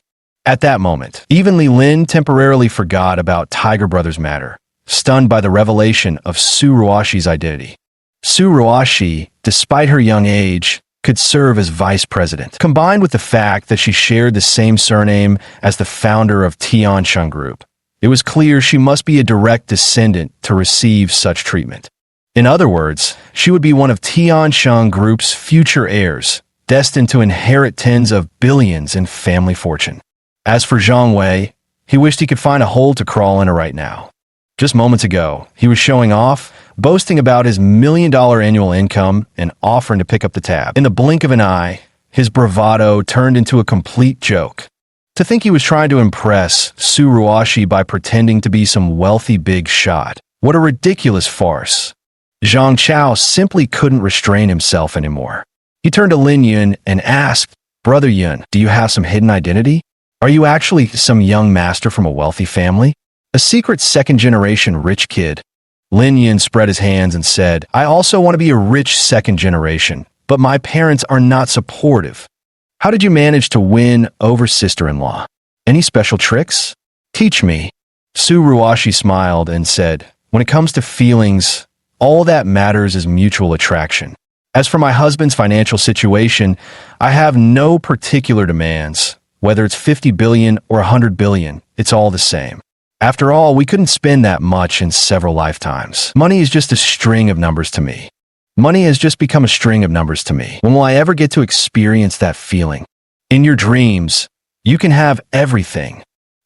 At that moment, even Li Lin temporarily forgot about Tiger Brothers' matter, stunned by the revelation of Su Ruashi's identity. Su Ruashi, despite her young age, could serve as vice president. Combined with the fact that she shared the same surname as the founder of Tiansheng Group, it was clear she must be a direct descendant to receive such treatment. In other words, she would be one of Tiansheng Group's future heirs, destined to inherit tens of billions in family fortune. As for Zhang Wei, he wished he could find a hole to crawl into right now. Just moments ago, he was showing off, boasting about his $1 million annual income and offering to pick up the tab. In the blink of an eye, his bravado turned into a complete joke. To think he was trying to impress Su Ruashi by pretending to be some wealthy big shot. What a ridiculous farce. Zhang Chao simply couldn't restrain himself anymore. He turned to Lin Yun and asked, "Brother Yun, do you have some hidden identity? Are you actually some young master from a wealthy family? A secret second-generation rich kid?" Lin Yun spread his hands and said, I also want to be a rich second generation, but my parents are not supportive. How did you manage to win over sister-in-law? Any special tricks? Teach me. Su Ruashi smiled and said, when it comes to feelings, all that matters is mutual attraction. As for my husband's financial situation, I have no particular demands. Whether it's 50 billion or 100 billion, it's all the same. After all, we couldn't spend that much in several lifetimes. Money is just a string of numbers to me. Money has just become a string of numbers to me. When will I ever get to experience that feeling? In your dreams, you can have everything.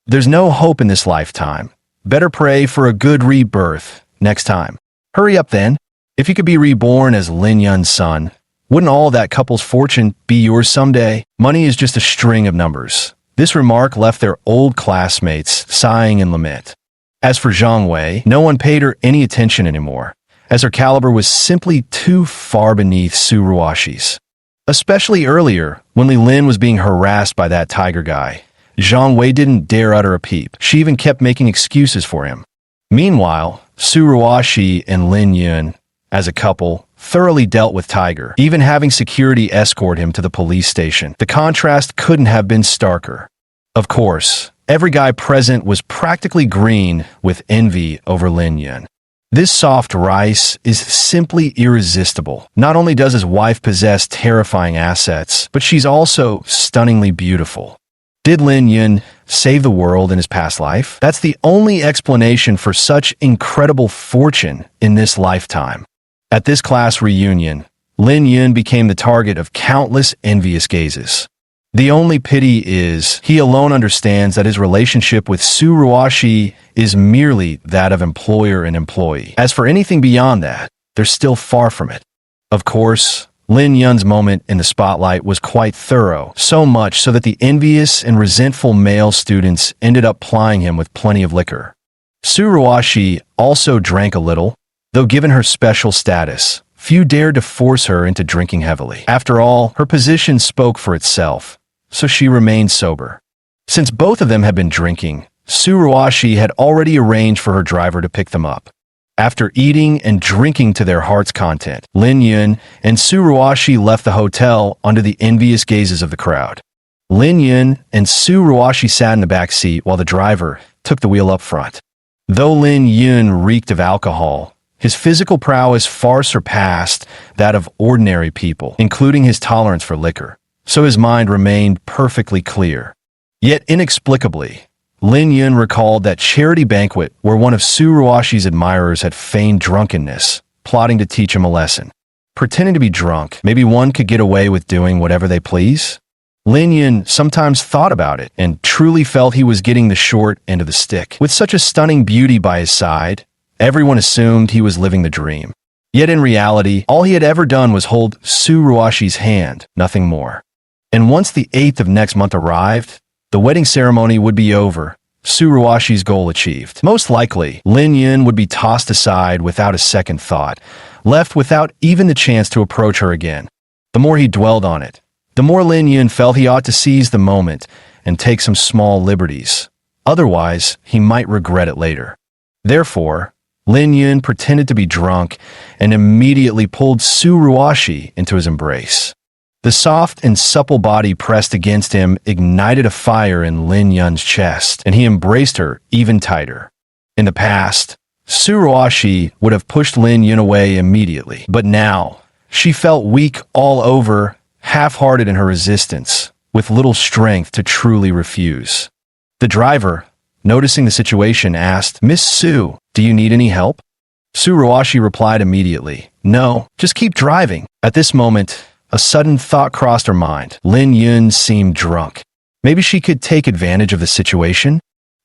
There's no hope in this lifetime. Better pray for a good rebirth next time. Hurry up then. If you could be reborn as Lin Yun's son, wouldn't all that couple's fortune be yours someday? Money is just a string of numbers. This remark left their old classmates sighing in lament. As for Zhang Wei, no one paid her any attention anymore, as her caliber was simply too far beneath Su Ruashi's. Especially earlier, when Li Lin was being harassed by that tiger guy, Zhang Wei didn't dare utter a peep. She even kept making excuses for him. Meanwhile, Su Ruashi and Lin Yun, as a couple, thoroughly dealt with Tiger, even having security escort him to the police station. The contrast couldn't have been starker. Of course, every guy present was practically green with envy over Lin Yun. This soft rice is simply irresistible. Not only does his wife possess terrifying assets, but she's also stunningly beautiful. Did Lin Yun save the world in his past life? That's the only explanation for such incredible fortune in this lifetime. At this class reunion, Lin Yun became the target of countless envious gazes. The only pity is he alone understands that his relationship with Su Ruashi is merely that of employer and employee. As for anything beyond that, they're still far from it. Of course, Lin Yun's moment in the spotlight was quite thorough, so much so that the envious and resentful male students ended up plying him with plenty of liquor. Su Ruashi also drank a little, though given her special status, few dared to force her into drinking heavily. After all, her position spoke for itself, so she remained sober. Since both of them had been drinking, Su Ruashi had already arranged for her driver to pick them up. After eating and drinking to their heart's content, Lin Yun and Su Ruashi left the hotel under the envious gazes of the crowd. Lin Yun and Su Ruashi sat in the back seat while the driver took the wheel up front. Though Lin Yun reeked of alcohol, his physical prowess far surpassed that of ordinary people, including his tolerance for liquor, so his mind remained perfectly clear. Yet inexplicably, Lin Yun recalled that charity banquet where one of Su Ruashi's admirers had feigned drunkenness, plotting to teach him a lesson. Pretending to be drunk, maybe one could get away with doing whatever they please? Lin Yun sometimes thought about it and truly felt he was getting the short end of the stick. With such a stunning beauty by his side, everyone assumed he was living the dream. Yet in reality, all he had ever done was hold Su Ruashi's hand, nothing more. And once the 8th of next month arrived, the wedding ceremony would be over, Su Ruashi's goal achieved. Most likely, Lin Yun would be tossed aside without a second thought, left without even the chance to approach her again. The more he dwelled on it, the more Lin Yun felt he ought to seize the moment and take some small liberties. Otherwise, he might regret it later. Therefore, Lin Yun pretended to be drunk and immediately pulled Su Ruashi into his embrace. The soft and supple body pressed against him ignited a fire in Lin Yun's chest, and he embraced her even tighter. In the past, Su Ruashi would have pushed Lin Yun away immediately, but now, she felt weak all over, half-hearted in her resistance, with little strength to truly refuse. The driver, noticing the situation, asked, "Miss Su, do you need any help?" Su Ruashi replied immediately, "No, just keep driving." At this moment, a sudden thought crossed her mind. Lin Yun seemed drunk. Maybe she could take advantage of the situation?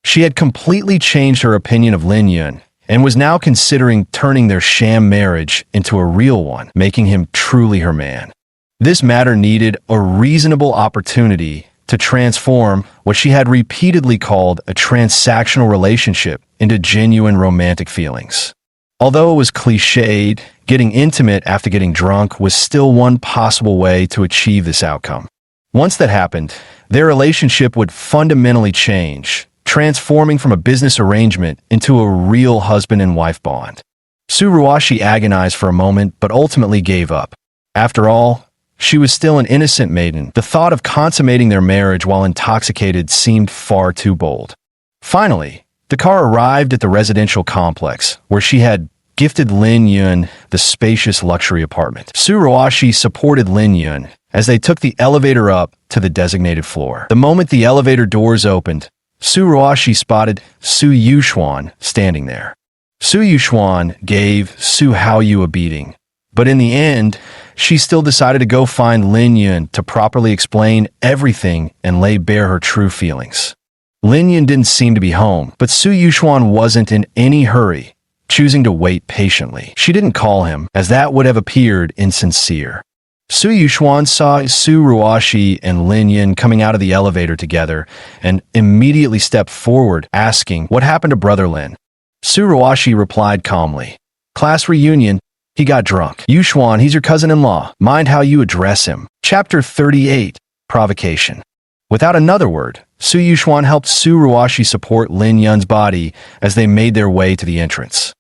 She had completely changed her opinion of Lin Yun and was now considering turning their sham marriage into a real one, making him truly her man. This matter needed a reasonable opportunity to transform what she had repeatedly called a transactional relationship into genuine romantic feelings. Although it was cliched, getting intimate after getting drunk was still one possible way to achieve this outcome. Once that happened, their relationship would fundamentally change, transforming from a business arrangement into a real husband and wife bond. Tsuruoshi agonized for a moment but ultimately gave up. After all, she was still an innocent maiden. The thought of consummating their marriage while intoxicated seemed far too bold. Finally, the car arrived at the residential complex, where she had gifted Lin Yun the spacious luxury apartment. Tsuruoshi supported Lin Yun as they took the elevator up to the designated floor. The moment the elevator doors opened, Tsuruoshi spotted Su Yuxuan standing there. Su Yuxuan gave Su Haoyu a beating, but in the end, she still decided to go find Lin Yun to properly explain everything and lay bare her true feelings. Lin Yun didn't seem to be home, but Su Yuxuan wasn't in any hurry, choosing to wait patiently. She didn't call him, as that would have appeared insincere. Su Yuxuan saw Tsuruoshi and Lin Yun coming out of the elevator together and immediately stepped forward, asking what happened to Brother Lin. Tsuruoshi replied calmly, "Class reunion. He got drunk. Yuxuan, he's your cousin-in-law. Mind how you address him." Chapter 38, Provocation. Without another word, Su Yuxuan helped Tsuruoshi support Lin Yun's body as they made their way to the entrance.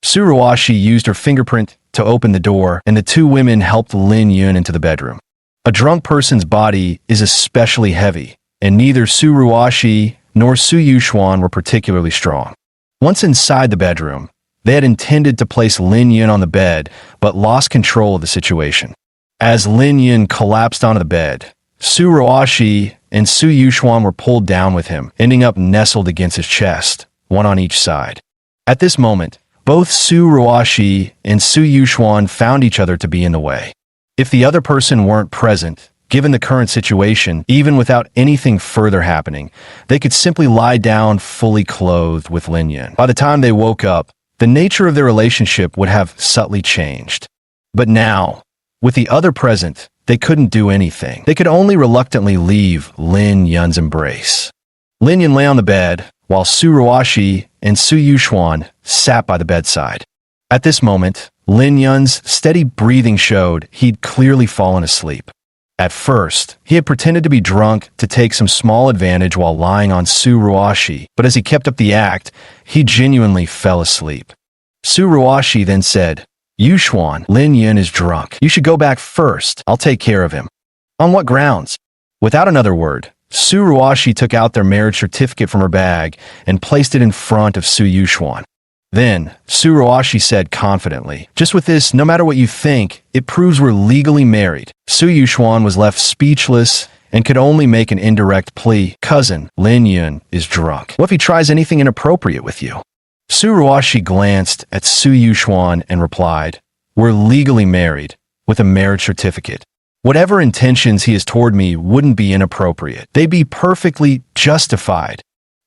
Tsuruoshi used her fingerprint to open the door, and the two women helped Lin Yun into the bedroom. A drunk person's body is especially heavy, and neither Tsuruoshi nor Su Yuxuan were particularly strong. Once inside the bedroom, they had intended to place Lin Yun on the bed, but lost control of the situation. As Lin Yun collapsed onto the bed, Tsuruoshi and Su Yuxuan were pulled down with him, ending up nestled against his chest, one on each side. At this moment, both Tsuruoshi and Su Yuxuan found each other to be in the way. If the other person weren't present, given the current situation, even without anything further happening, they could simply lie down fully clothed with Lin Yun. By the time they woke up, the nature of their relationship would have subtly changed. But now, with the other present, they couldn't do anything. They could only reluctantly leave Lin Yun's embrace. Lin Yun lay on the bed, while Tsuruoshi and Su Yuxuan sat by the bedside. At this moment, Lin Yun's steady breathing showed he'd clearly fallen asleep. At first, he had pretended to be drunk to take some small advantage while lying on Tsuruoshi, but as he kept up the act, he genuinely fell asleep. Tsuruoshi then said, "Yuxuan, Lin Yun is drunk. You should go back first. I'll take care of him." "On what grounds?" Without another word, Tsuruoshi took out their marriage certificate from her bag and placed it in front of Su Yuxuan. Then, Tsuruoshi said confidently, "Just with this, no matter what you think, it proves we're legally married." Su Yuxuan was left speechless and could only make an indirect plea. "Cousin, Lin Yun is drunk. What if he tries anything inappropriate with you?" Tsuruoshi glanced at Su Yuxuan and replied, "We're legally married, with a marriage certificate. Whatever intentions he has toward me wouldn't be inappropriate. They'd be perfectly justified."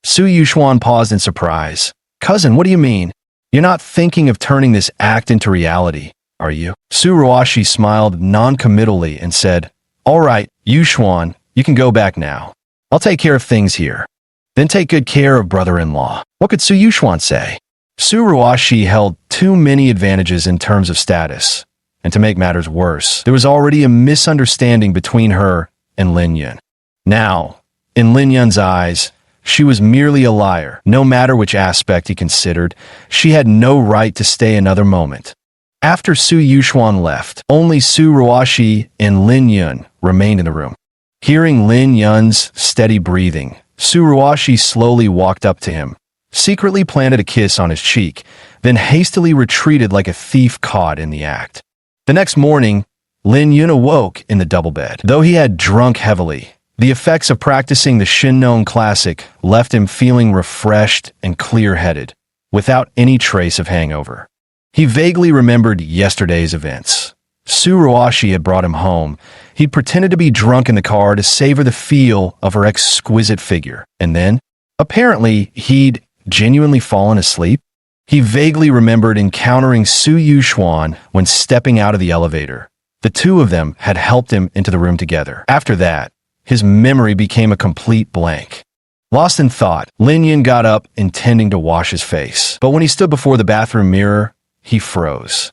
Su Yuxuan paused in surprise. "Cousin, what do you mean? You're not thinking of turning this act into reality, are you?" Tsuruoshi smiled non-committally and said, "All right, Yuxuan, you can go back now. I'll take care of things here. Then take good care of brother-in-law." What could Su Yuxuan say? Tsuruoshi held too many advantages in terms of status, and to make matters worse, there was already a misunderstanding between her and Lin Yun. Now, in Lin Yun's eyes, she was merely a liar. No matter which aspect he considered, she had no right to stay another moment. After Su Yuxuan left, only Tsuruoshi and Lin Yun remained in the room. Hearing Lin Yun's steady breathing, Tsuruoshi slowly walked up to him, secretly planted a kiss on his cheek, then hastily retreated like a thief caught in the act. The next morning, Lin Yun awoke in the double bed. Though he had drunk heavily, the effects of practicing the Shinnon classic left him feeling refreshed and clear-headed, without any trace of hangover. He vaguely remembered yesterday's events. Tsuruoshi had brought him home. He'd pretended to be drunk in the car to savor the feel of her exquisite figure. And then, apparently, he'd genuinely fallen asleep. He vaguely remembered encountering Su Yuxuan when stepping out of the elevator. The two of them had helped him into the room together. After that, his memory became a complete blank. Lost in thought, Lin Yun got up, intending to wash his face. But when he stood before the bathroom mirror, he froze.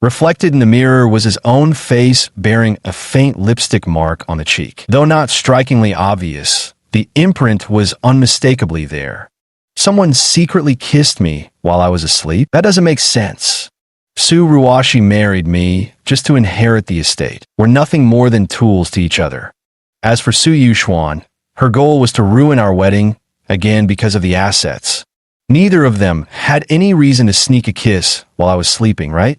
Reflected in the mirror was his own face bearing a faint lipstick mark on the cheek. Though not strikingly obvious, the imprint was unmistakably there. Someone secretly kissed me while I was asleep? That doesn't make sense. Su Ruashi married me just to inherit the estate. We're nothing more than tools to each other. As for Su Yuxuan, her goal was to ruin our wedding, again because of the assets. Neither of them had any reason to sneak a kiss while I was sleeping, right?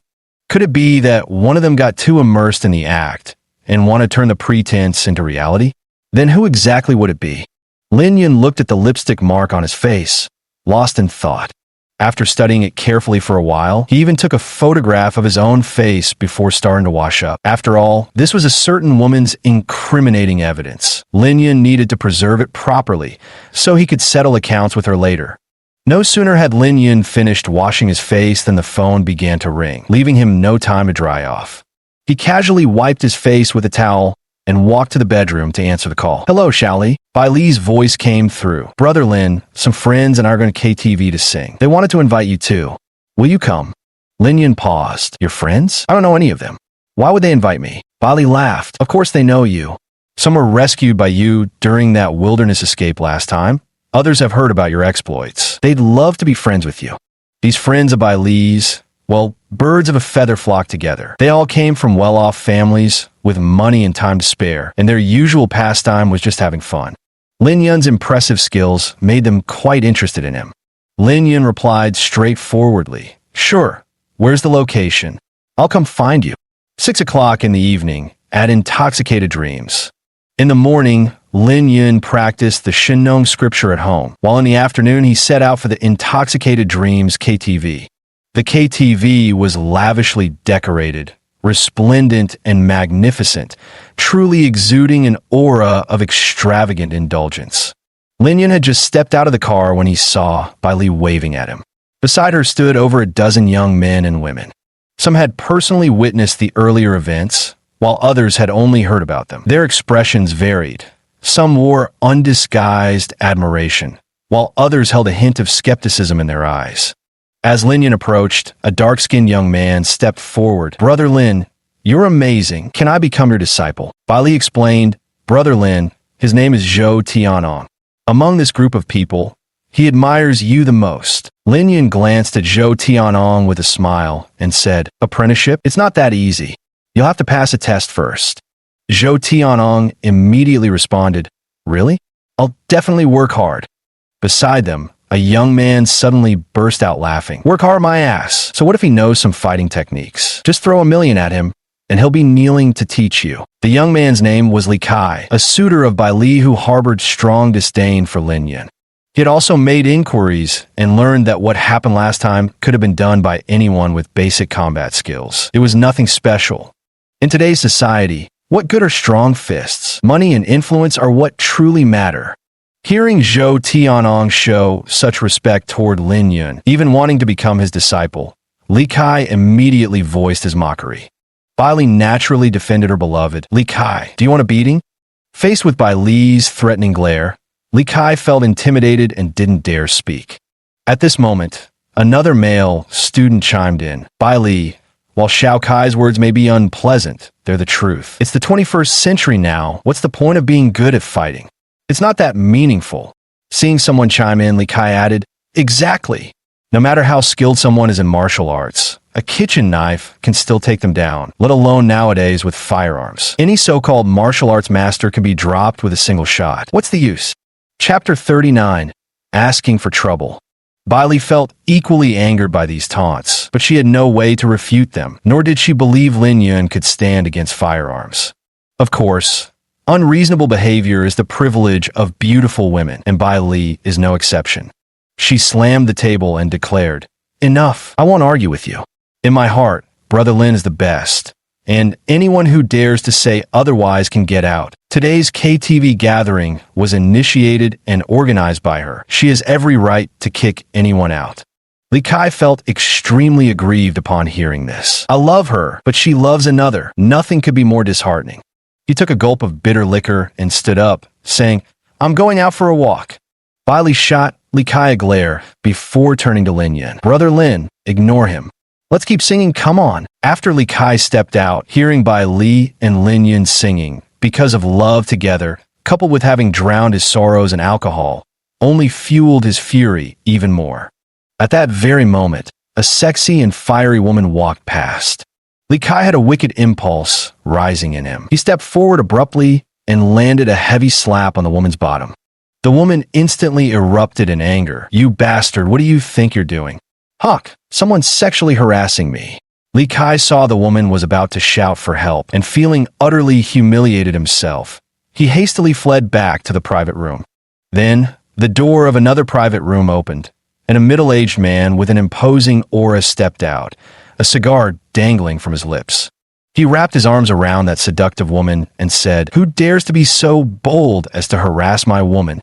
Could it be that one of them got too immersed in the act and wanted to turn the pretense into reality? Then who exactly would it be? Lin Yun looked at the lipstick mark on his face, lost in thought. After studying it carefully for a while, he even took a photograph of his own face before starting to wash up. After all, this was a certain woman's incriminating evidence. Lin Yun needed to preserve it properly so he could settle accounts with her later. No sooner had Lin Yun finished washing his face than the phone began to ring, leaving him no time to dry off. He casually wiped his face with a towel and walked to the bedroom to answer the call. "Hello, Xiaoli." Bai Li's voice came through. "Brother Lin, some friends and I are going to KTV to sing. They wanted to invite you too. Will you come?" Lin Yun paused. "Your friends? I don't know any of them. Why would they invite me?" Bai Li laughed. "Of course they know you. Some were rescued by you during that wilderness escape last time. Others have heard about your exploits. They'd love to be friends with you. These friends of Bai Li's, well, birds of a feather flock together. They all came from well-off families with money and time to spare, and their usual pastime was just having fun." Lin Yun's impressive skills made them quite interested in him. Lin Yun replied straightforwardly, "Sure, where's the location? I'll come find you." 6 o'clock in the evening, at Intoxicated Dreams. In the morning, Lin Yun practiced the Shinnong scripture at home, while in the afternoon he set out for the Intoxicated Dreams KTV. The KTV was lavishly decorated, resplendent and magnificent, truly exuding an aura of extravagant indulgence. Lin Yun had just stepped out of the car when he saw Bai Li waving at him. Beside her stood over a dozen young men and women. Some had personally witnessed the earlier events, while others had only heard about them. Their expressions varied. Some wore undisguised admiration, while others held a hint of skepticism in their eyes. As Lin Yun approached, a dark-skinned young man stepped forward. "Brother Lin, you're amazing. Can I become your disciple?" Bai Li explained. "Brother Lin, his name is Zhou Tianong. Among this group of people, he admires you the most." Lin Yun glanced at Zhou Tianong with a smile and said, "Apprenticeship? It's not that easy. You'll have to pass a test first." Zhou Tianong immediately responded, "Really? I'll definitely work hard." Beside them, a young man suddenly burst out laughing. "Work hard my ass. So what if he knows some fighting techniques? Just throw $1 million at him, and he'll be kneeling to teach you." The young man's name was Li Kai, a suitor of Bai Li who harbored strong disdain for Lin Yun. He had also made inquiries and learned that what happened last time could have been done by anyone with basic combat skills. It was nothing special. In today's society, what good are strong fists? Money and influence are what truly matter. Hearing Zhou Tianong show such respect toward Lin Yun, even wanting to become his disciple, Li Kai immediately voiced his mockery. Bai Li naturally defended her beloved. "Li Kai, do you want a beating?" Faced with Bai Li's threatening glare, Li Kai felt intimidated and didn't dare speak. At this moment, another male student chimed in. "Bai Li, while Xiao Kai's words may be unpleasant, they're the truth. It's the 21st century now. What's the point of being good at fighting? It's not that meaningful." Seeing someone chime in, Li Kai added, "Exactly. No matter how skilled someone is in martial arts, a kitchen knife can still take them down, let alone nowadays with firearms. Any so-called martial arts master can be dropped with a single shot. What's the use?" Chapter 39. Asking for Trouble. Bai Li felt equally angered by these taunts, but she had no way to refute them, nor did she believe Lin Yun could stand against firearms. Of course, unreasonable behavior is the privilege of beautiful women, and Bai Li is no exception. She slammed the table and declared, "Enough, I won't argue with you. In my heart, Brother Lin is the best, and anyone who dares to say otherwise can get out." Today's KTV gathering was initiated and organized by her. She has every right to kick anyone out. Li Kai felt extremely aggrieved upon hearing this. "I love her, but she loves another. Nothing could be more disheartening." He took a gulp of bitter liquor and stood up, saying, "I'm going out for a walk." Bai Li shot Li Kai a glare before turning to Lin Yun. "Brother Lin, ignore him. Let's keep singing, come on." After Li Kai stepped out, hearing Bai Li and Lin Yun singing, because of love together, coupled with having drowned his sorrows in alcohol, only fueled his fury even more. At that very moment, A sexy and fiery woman walked past. Li Kai had a wicked impulse rising in him. He stepped forward abruptly and landed a heavy slap on the woman's bottom. The woman instantly erupted in anger. "You bastard, what do you think you're doing?" "Huck, someone's sexually harassing me." Li Kai saw the woman was about to shout for help, and feeling utterly humiliated himself, he hastily fled back to the private room. Then, the door of another private room opened, and a middle-aged man with an imposing aura stepped out, a cigar dangling from his lips. He wrapped his arms around that seductive woman and said, "Who dares to be so bold as to harass my woman?"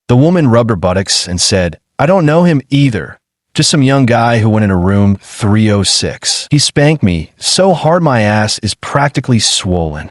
The woman rubbed her buttocks and said, "I don't know him either. Just some young guy who went in a room 306. He spanked me so hard my ass is practically swollen."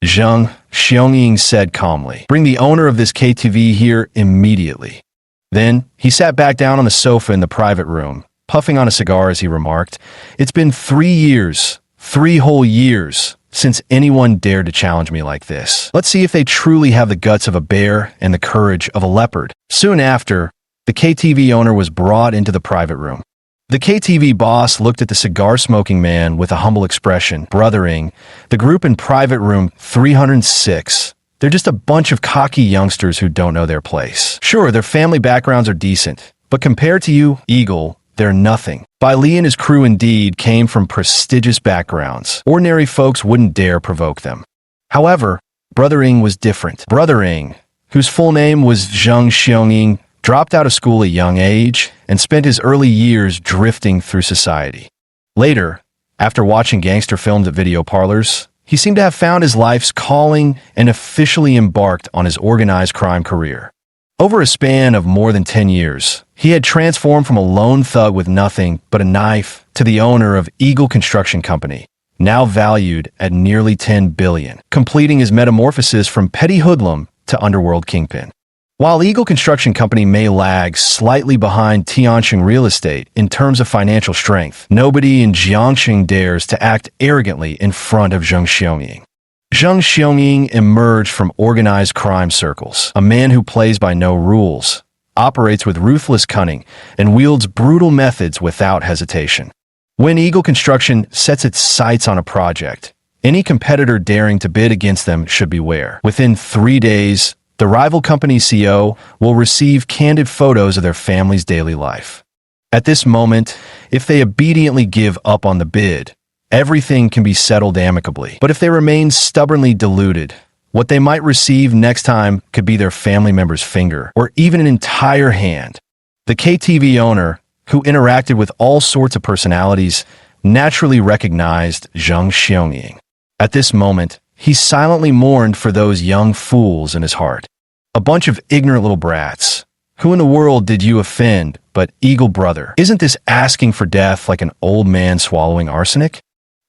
Zhang Xiangying said calmly, "Bring the owner of this KTV here immediately." Then he sat back down on the sofa in the private room, puffing on a cigar as he remarked, "It's been 3 years, 3 whole years, since anyone dared to challenge me like this. Let's see if they truly have the guts of a bear and the courage of a leopard." Soon after, the KTV owner was brought into the private room. The KTV boss looked at the cigar-smoking man with a humble expression. "Brothering, the group in private room 306. They're just a bunch of cocky youngsters who don't know their place. Sure, their family backgrounds are decent, but compared to you, Eagle, they're nothing." Bai Li and his crew indeed came from prestigious backgrounds. Ordinary folks wouldn't dare provoke them. However, Brothering was different. Brothering, whose full name was Zhang Xiangying, dropped out of school at a young age and spent his early years drifting through society. Later, after watching gangster films at video parlors, he seemed to have found his life's calling and officially embarked on his organized crime career. Over a span of more than 10 years, he had transformed from a lone thug with nothing but a knife to the owner of Eagle Construction Company, now valued at nearly 10 billion, completing his metamorphosis from petty hoodlum to underworld kingpin. While Eagle Construction Company may lag slightly behind Tianqing Real Estate in terms of financial strength, nobody in Jiangxing dares to act arrogantly in front of Zhang Xiangying. Zhang Xiangying emerged from organized crime circles, a man who plays by no rules, operates with ruthless cunning, and wields brutal methods without hesitation. When Eagle Construction sets its sights on a project, any competitor daring to bid against them should beware. Within 3 days, the rival company's CEO will receive candid photos of their family's daily life. At this moment, if they obediently give up on the bid, everything can be settled amicably. But if they remain stubbornly deluded, what they might receive next time could be their family member's finger, or even an entire hand. The KTV owner, who interacted with all sorts of personalities, naturally recognized Zhang Xiangying. At this moment, he silently mourned for those young fools in his heart. A bunch of ignorant little brats. Who in the world did you offend but Eagle Brother? Isn't this asking for death like an old man swallowing arsenic?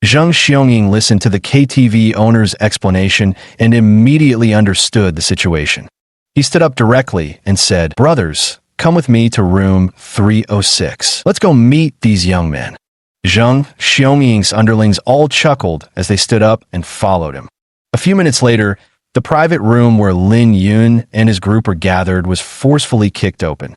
Zhang Xiangying listened to the KTV owner's explanation and immediately understood the situation. He stood up directly and said, "Brothers, come with me to room 306. Let's go meet these young men." Zhang Xiangying's underlings all chuckled as they stood up and followed him. A few minutes later, the private room where Lin Yun and his group were gathered was forcefully kicked open.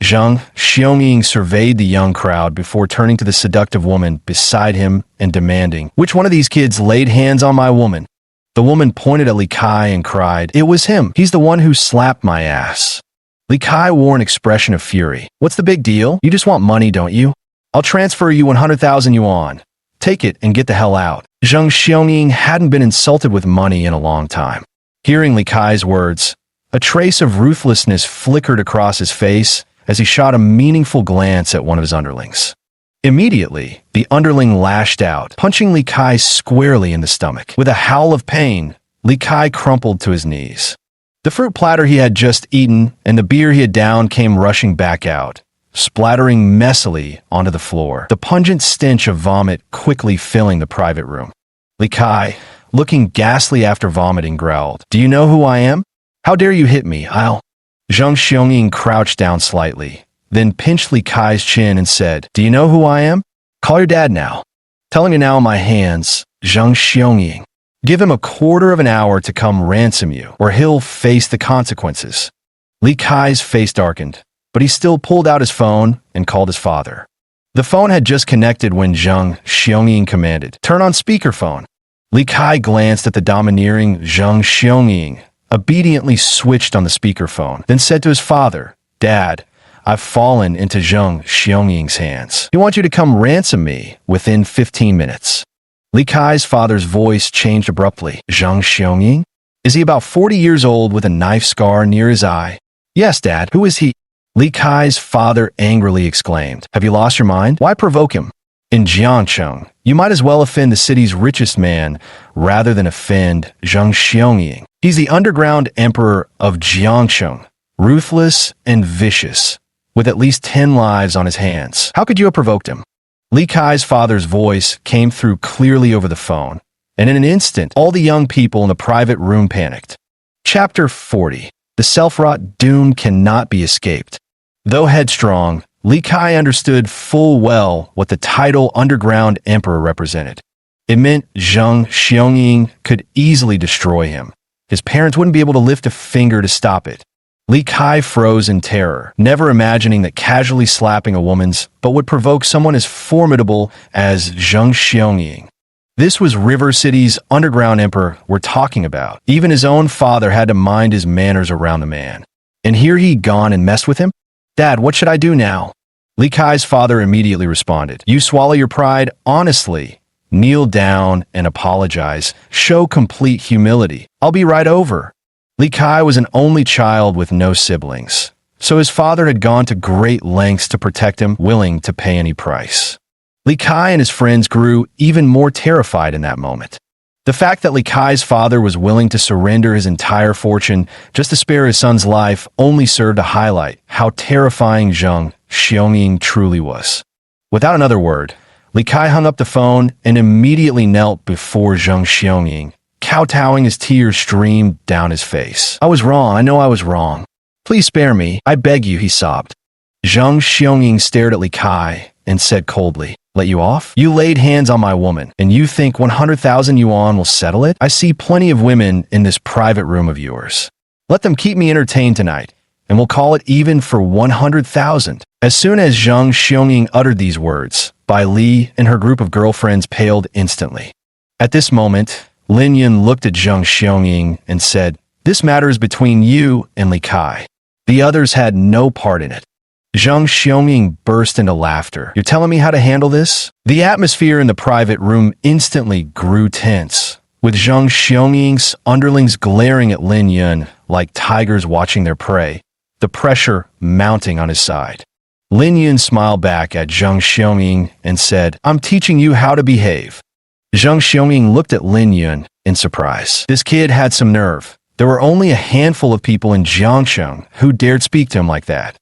Zhang Xiangying surveyed the young crowd before turning to the seductive woman beside him and demanding, "Which one of these kids laid hands on my woman?" The woman pointed at Li Kai and cried, "It was him. He's the one who slapped my ass." Li Kai wore an expression of fury. "What's the big deal? You just want money, don't you? I'll transfer you 100,000 yuan. Take it and get the hell out." Zhang Xiangying hadn't been insulted with money in a long time. Hearing Li Kai's words, a trace of ruthlessness flickered across his face as he shot a meaningful glance at one of his underlings. Immediately, the underling lashed out, punching Li Kai squarely in the stomach. With a howl of pain, Li Kai crumpled to his knees. The fruit platter he had just eaten and the beer he had downed came rushing back out, splattering messily onto the floor, the pungent stench of vomit quickly filling the private room. Li Kai, looking ghastly after vomiting, growled, "Do you know who I am? How dare you hit me? I'll—" Zhang Xiangying crouched down slightly, then pinched Li Kai's chin and said, "Do you know who I am? Call your dad now. Tell him you're now in my hands, Zhang Xiangying. Give him a quarter of an hour to come ransom you, or he'll face the consequences." Li Kai's face darkened, but he still pulled out his phone and called his father. The phone had just connected when Zhang Xiongying commanded, "Turn on speakerphone." Li Kai glanced at the domineering Zhang Xiongying, obediently switched on the speakerphone, then said to his father, "Dad, I've fallen into Zhang Xiongying's hands. He wants you to come ransom me within 15 minutes. Li Kai's father's voice changed abruptly. "Zhang Xiongying? Is he about 40 years old with a knife scar near his eye?" "Yes, Dad. Who is he?" Li Kai's father angrily exclaimed. "Have you lost your mind? Why provoke him? In Jiangcheng, you might as well offend the city's richest man rather than offend Zhang Xiongying. He's the underground emperor of Jiangcheng, ruthless and vicious, with at least 10 lives on his hands. How could you have provoked him?" Li Kai's father's voice came through clearly over the phone, and in an instant, all the young people in the private room panicked. Chapter 40. The self-wrought doom cannot be escaped. Though headstrong, Li Kai understood full well what the title Underground Emperor represented. It meant Zhang Xiongying could easily destroy him. His parents wouldn't be able to lift a finger to stop it. Li Kai froze in terror, never imagining that casually slapping a woman's but would provoke someone as formidable as Zhang Xiongying. This was River City's underground emperor we're talking about. Even his own father had to mind his manners around the man. And here he'd gone and messed with him? "Dad, what should I do now?" Li Kai's father immediately responded. "You swallow your pride honestly. Kneel down and apologize. Show complete humility. I'll be right over." Li Kai was an only child with no siblings, so his father had gone to great lengths to protect him, willing to pay any price. Li Kai and his friends grew even more terrified in that moment. The fact that Li Kai's father was willing to surrender his entire fortune just to spare his son's life only served to highlight how terrifying Zhang Xiongying truly was. Without another word, Li Kai hung up the phone and immediately knelt before Zhang Xiongying, kowtowing as tears streamed down his face. "I was wrong. I know I was wrong. Please spare me. I beg you," he sobbed. Zhang Xiongying stared at Li Kai and said coldly, "Let you off? You laid hands on my woman, and you think 100,000 yuan will settle it? I see plenty of women in this private room of yours. Let them keep me entertained tonight, and we'll call it even for 100,000. As soon as Zhang Xiongying uttered these words, Bai Li and her group of girlfriends paled instantly. At this moment, Lin Yun looked at Zhang Xiongying and said, "This matter is between you and Li Kai. The others had no part in it." Zhang Xiongying burst into laughter. "You're telling me how to handle this?" The atmosphere in the private room instantly grew tense, with Zhang Xiongying's underlings glaring at Lin Yun like tigers watching their prey, the pressure mounting on his side. Lin Yun smiled back at Zhang Xiongying and said, "I'm teaching you how to behave." Zhang Xiongying looked at Lin Yun in surprise. This kid had some nerve. There were only a handful of people in Jiangcheng who dared speak to him like that.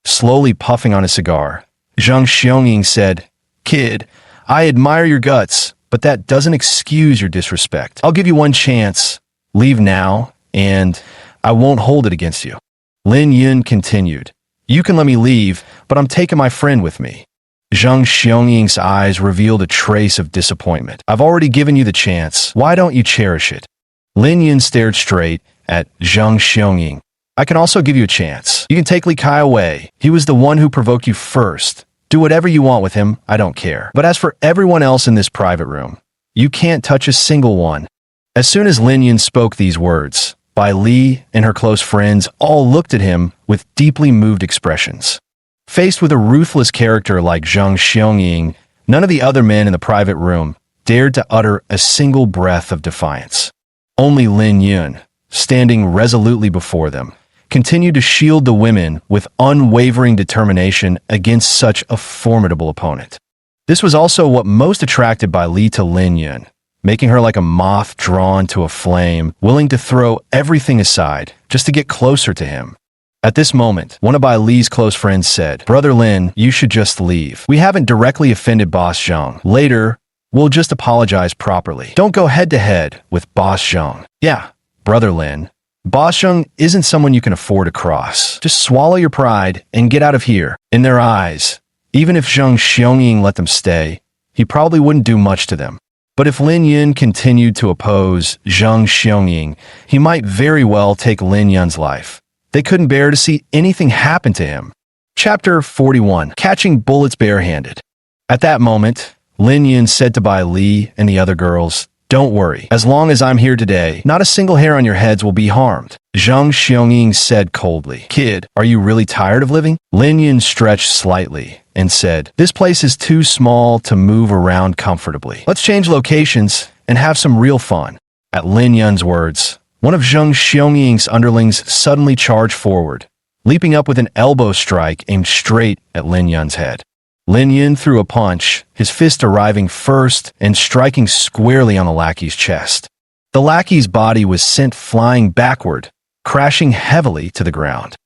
Slowly puffing on a cigar, Zhang Xiongying said, "Kid, I admire your guts, but that doesn't excuse your disrespect. I'll give you one chance. Leave now, and I won't hold it against you." Lin Yun continued, "You can let me leave, but I'm taking my friend with me." Zhang Xiongying's eyes revealed a trace of disappointment. "I've already given you the chance. Why don't you cherish it?" Lin Yun stared straight at Zhang Xiongying. "I can also give you a chance. You can take Li Kai away. He was the one who provoked you first. Do whatever you want with him. I don't care. But as for everyone else in this private room, you can't touch a single one." As soon as Lin Yun spoke these words, Bai Li and her close friends all looked at him with deeply moved expressions. Faced with a ruthless character like Zhang Xiongying, none of the other men in the private room dared to utter a single breath of defiance. Only Lin Yun, standing resolutely before them, continued to shield the women with unwavering determination against such a formidable opponent. This was also what most attracted Bai Li to Lin Yun, making her like a moth drawn to a flame, willing to throw everything aside just to get closer to him. At this moment, one of Bai Li's close friends said, "Brother Lin, you should just leave. We haven't directly offended Boss Zhang. Later, we'll just apologize properly. Don't go head-to-head with Boss Zhang." "Yeah, Brother Lin, Boss Zhang isn't someone you can afford to cross. Just swallow your pride and get out of here." In their eyes, even if Zhang Xiongying let them stay, he probably wouldn't do much to them. But if Lin Yun continued to oppose Zhang Xiongying, he might very well take Lin Yun's life. They couldn't bear to see anything happen to him. Chapter 41. Catching Bullets Barehanded. At that moment, Lin Yun said to Bai Li and the other girls, "Don't worry. As long as I'm here today, not a single hair on your heads will be harmed." Zhang Xiangying said coldly, "Kid, are you really tired of living?" Lin Yun stretched slightly and said, "This place is too small to move around comfortably. Let's change locations and have some real fun." At Lin Yun's words, one of Zhang Xiangying's underlings suddenly charged forward, leaping up with an elbow strike aimed straight at Lin Yun's head. Lin Yun threw a punch, his fist arriving first and striking squarely on the lackey's chest. The lackey's body was sent flying backward, crashing heavily to the ground.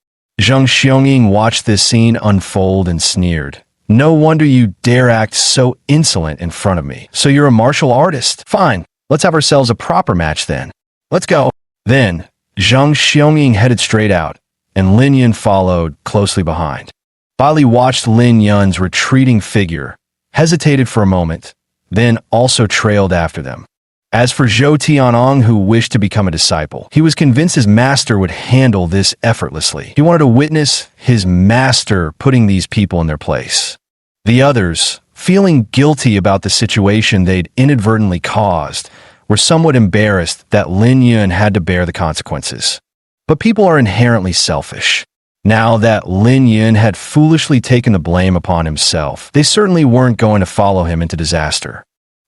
Zhang Xiangying watched this scene unfold and sneered. "No wonder you dare act so insolent in front of me. So you're a martial artist? Fine, let's have ourselves a proper match then. Let's go." Then, Zhang Xiangying headed straight out, and Lin Yun followed closely behind. Bai Li watched Lin Yun's retreating figure, hesitated for a moment, then also trailed after them. As for Zhou Tianong, who wished to become a disciple, he was convinced his master would handle this effortlessly. He wanted to witness his master putting these people in their place. The others, feeling guilty about the situation they'd inadvertently caused, were somewhat embarrassed that Lin Yun had to bear the consequences. But people are inherently selfish. Now that Lin Yun had foolishly taken the blame upon himself, they certainly weren't going to follow him into disaster.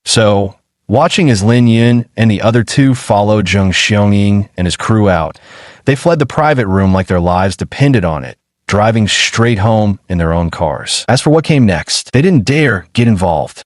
So, watching as Lin Yun and the other two followed Zhang Xiangying and his crew out, they fled the private room like their lives depended on it, driving straight home in their own cars. As for what came next, they didn't dare get involved.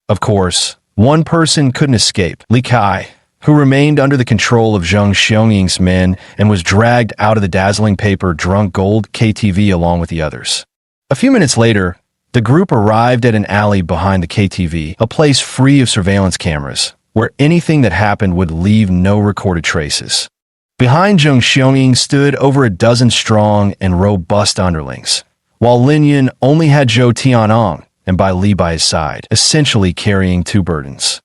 Of course, one person couldn't escape, Li Kai, who remained under the control of Zhang Xiangying's men and was dragged out of the dazzling paper Drunk Gold KTV along with the others. A few minutes later, the group arrived at an alley behind the KTV, a place free of surveillance cameras, where anything that happened would leave no recorded traces. Behind Zhang Xiangying stood over a dozen strong and robust underlings, while Lin Yun only had Zhou Tianong and Bai Li by his side, essentially carrying two burdens.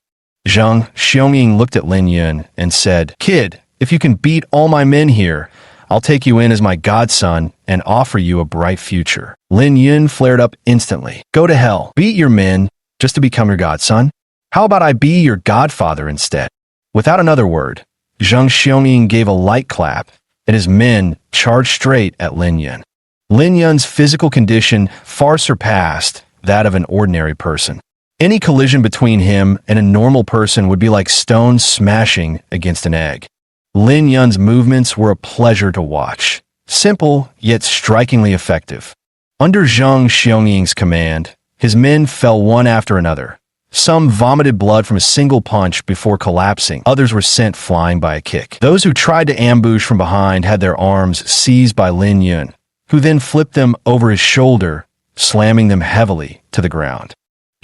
Zhang Xiangying looked at Lin Yun and said, "Kid, if you can beat all my men here, I'll take you in as my godson and offer you a bright future." Lin Yun flared up instantly. "Go to hell. Beat your men just to become your godson? How about I be your godfather instead?" Without another word, Zhang Xiangying gave a light clap, and his men charged straight at Lin Yun. Lin Yun's physical condition far surpassed that of an ordinary person. Any collision between him and a normal person would be like stones smashing against an egg. Lin Yun's movements were a pleasure to watch, simple yet strikingly effective. Under Zhang Xiangying's command, his men fell one after another. Some vomited blood from a single punch before collapsing. Others were sent flying by a kick. Those who tried to ambush from behind had their arms seized by Lin Yun, who then flipped them over his shoulder, slamming them heavily to the ground.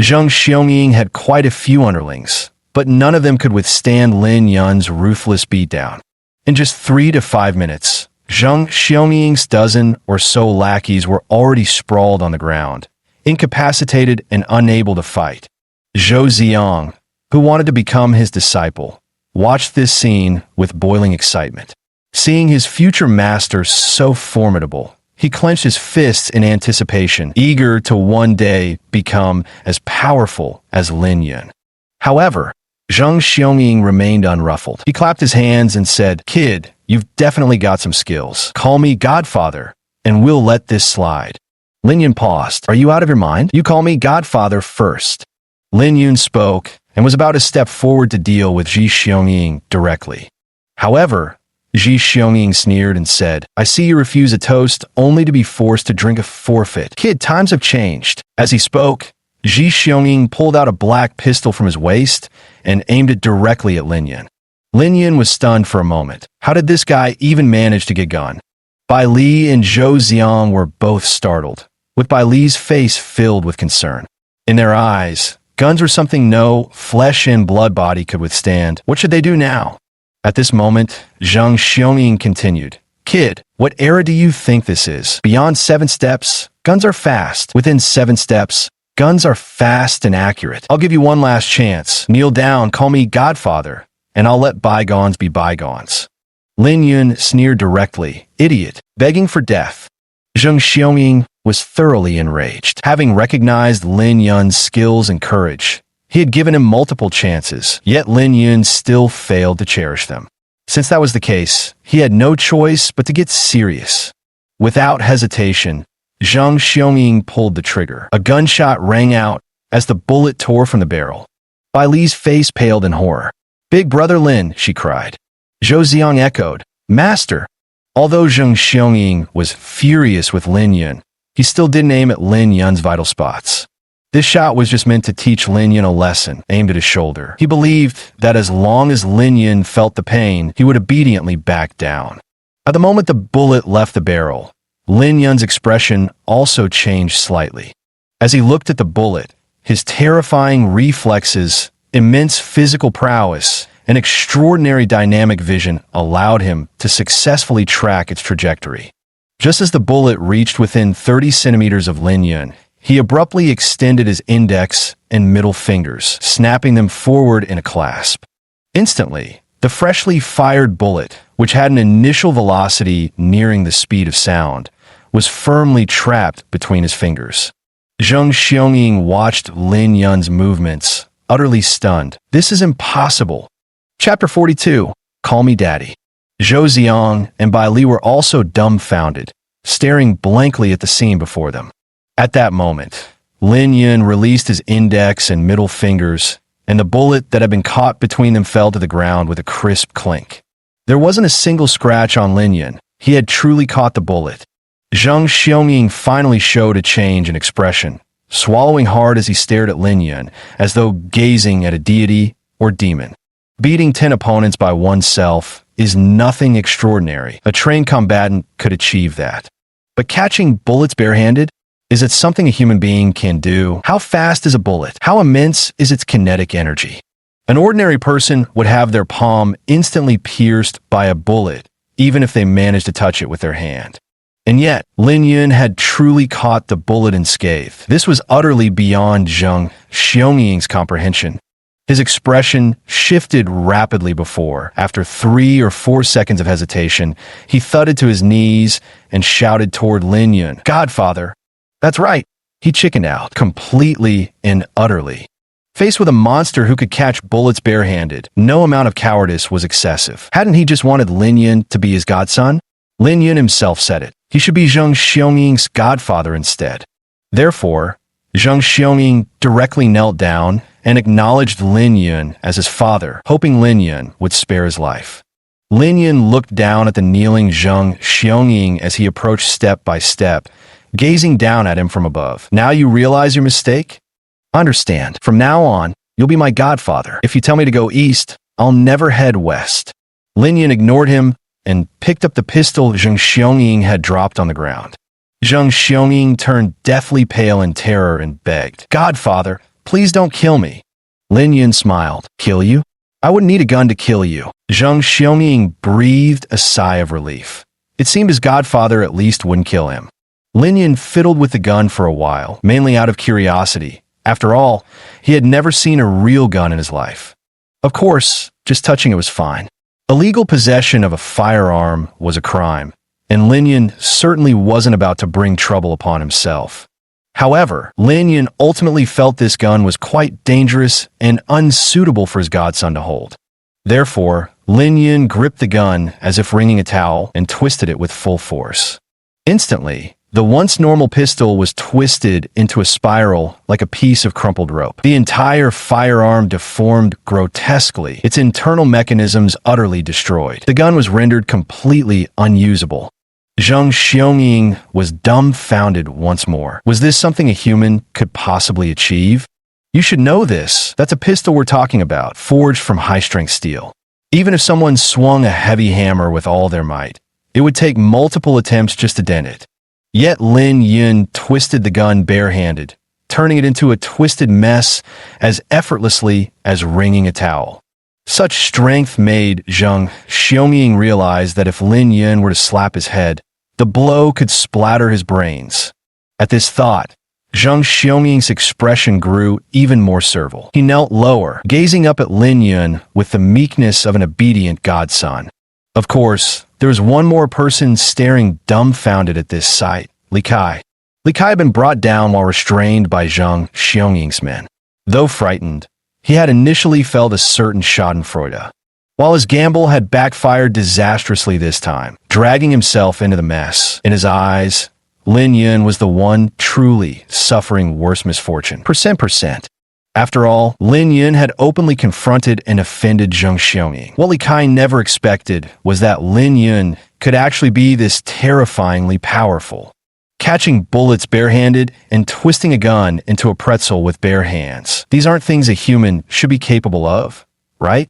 Zhang Xiangying had quite a few underlings, but none of them could withstand Lin Yun's ruthless beatdown. In just 3 to 5 minutes, Zhang Xiangying's dozen or so lackeys were already sprawled on the ground, incapacitated and unable to fight. Zhou Ziang, who wanted to become his disciple, watched this scene with boiling excitement. Seeing his future master so formidable, he clenched his fists in anticipation, eager to one day become as powerful as Lin Yun. However, Zhang Xiangying remained unruffled. He clapped his hands and said, "Kid, you've definitely got some skills. Call me Godfather, and we'll let this slide." Lin Yun paused. "Are you out of your mind? You call me Godfather first." Lin Yun spoke and was about to step forward to deal with Zhi Xiangying directly. However, Zhi Xiangying sneered and said, "I see you refuse a toast only to be forced to drink a forfeit. Kid, times have changed." As he spoke, Zhi Xiangying pulled out a black pistol from his waist and aimed it directly at Lin Yun. Lin Yun was stunned for a moment. How did this guy even manage to get a gun? Bai Li and Zhou Ziang were both startled, with Bai Li's face filled with concern. In their eyes, guns were something no flesh and blood body could withstand. What should they do now? At this moment, Zhang Xiangying continued, "Kid, what era do you think this is? Beyond 7 steps, guns are fast. Within 7 steps, guns are fast and accurate. I'll give you one last chance. Kneel down, call me Godfather, and I'll let bygones be bygones." Lin Yun sneered directly, "Idiot, begging for death." Zhang Xiangying, was thoroughly enraged. Having recognized Lin Yun's skills and courage, he had given him multiple chances, yet Lin Yun still failed to cherish them. Since that was the case, he had no choice but to get serious. Without hesitation, Zhang Xiongying pulled the trigger. A gunshot rang out as the bullet tore from the barrel. Bai Li's face paled in horror. "Big brother Lin," she cried. Zhou Xiang echoed, "Master." Although Zhang Xiongying was furious with Lin Yun, he still didn't aim at Lin Yun's vital spots. This shot was just meant to teach Lin Yun a lesson, aimed at his shoulder. He believed that as long as Lin Yun felt the pain, he would obediently back down. At the moment the bullet left the barrel, Lin Yun's expression also changed slightly. As he looked at the bullet, his terrifying reflexes, immense physical prowess, and extraordinary dynamic vision allowed him to successfully track its trajectory. Just as the bullet reached within 30 centimeters of Lin Yun, he abruptly extended his index and middle fingers, snapping them forward in a clasp. Instantly, the freshly fired bullet, which had an initial velocity nearing the speed of sound, was firmly trapped between his fingers. Zhang Xiongying watched Lin Yun's movements, utterly stunned. "This is impossible." Chapter 42, Call Me Daddy. Zhou Xiang and Bai Li were also dumbfounded, staring blankly at the scene before them. At that moment, Lin Yun released his index and middle fingers, and the bullet that had been caught between them fell to the ground with a crisp clink. There wasn't a single scratch on Lin Yun. He had truly caught the bullet. Zhang Xiongying finally showed a change in expression, swallowing hard as he stared at Lin Yun, as though gazing at a deity or demon. Beating 10 opponents by oneself is nothing extraordinary. A trained combatant could achieve that. But catching bullets barehanded? Is it something a human being can do? How fast is a bullet? How immense is its kinetic energy? An ordinary person would have their palm instantly pierced by a bullet, even if they managed to touch it with their hand. And yet, Lin Yun had truly caught the bullet unscathed. This was utterly beyond Zhang Xiongying's comprehension. His expression shifted rapidly before. After 3 or 4 seconds of hesitation, he thudded to his knees and shouted toward Lin Yun, "Godfather!" That's right, he chickened out, completely and utterly. Faced with a monster who could catch bullets barehanded, no amount of cowardice was excessive. Hadn't he just wanted Lin Yun to be his godson? Lin Yun himself said it. He should be Zhang Xiongying's godfather instead. Therefore, Zhang Xiongying directly knelt down and acknowledged Lin Yun as his father, hoping Lin Yun would spare his life. Lin Yun looked down at the kneeling Zhang Xiongying as he approached step by step, gazing down at him from above. "Now you realize your mistake? Understand, from now on, you'll be my godfather. If you tell me to go east, I'll never head west." Lin Yun ignored him and picked up the pistol Zhang Xiongying had dropped on the ground. Zhang Xiongying turned deathly pale in terror and begged, "Godfather, please don't kill me." Lin Yun smiled. "Kill you? I wouldn't need a gun to kill you." Zhang Xiongying breathed a sigh of relief. It seemed his godfather at least wouldn't kill him. Lin Yun fiddled with the gun for a while, mainly out of curiosity. After all, he had never seen a real gun in his life. Of course, just touching it was fine. Illegal possession of a firearm was a crime, and Lin Yun certainly wasn't about to bring trouble upon himself. However, Lin Yun ultimately felt this gun was quite dangerous and unsuitable for his godson to hold. Therefore, Lin Yun gripped the gun as if wringing a towel and twisted it with full force. Instantly, the once normal pistol was twisted into a spiral like a piece of crumpled rope. The entire firearm deformed grotesquely, its internal mechanisms utterly destroyed. The gun was rendered completely unusable. Zhang Xiongying was dumbfounded once more. Was this something a human could possibly achieve? You should know this. That's a pistol we're talking about, forged from high-strength steel. Even if someone swung a heavy hammer with all their might, it would take multiple attempts just to dent it. Yet Lin Yun twisted the gun barehanded, turning it into a twisted mess as effortlessly as wringing a towel. Such strength made Zhang Xiongying realize that if Lin Yun were to slap his head, the blow could splatter his brains. At this thought, Zhang Xiongying's expression grew even more servile. He knelt lower, gazing up at Lin Yun with the meekness of an obedient godson. Of course, there was one more person staring dumbfounded at this sight, Li Kai. Li Kai had been brought down while restrained by Zhang Xiangying's men. Though frightened, he had initially felt a certain schadenfreude. While his gamble had backfired disastrously this time, dragging himself into the mess, in his eyes, Lin Yun was the one truly suffering worse misfortune. Percent. After all, Lin Yun had openly confronted and offended Zhang Xiangying. What Li Kai never expected was that Lin Yun could actually be this terrifyingly powerful, catching bullets barehanded and twisting a gun into a pretzel with bare hands. These aren't things a human should be capable of, right?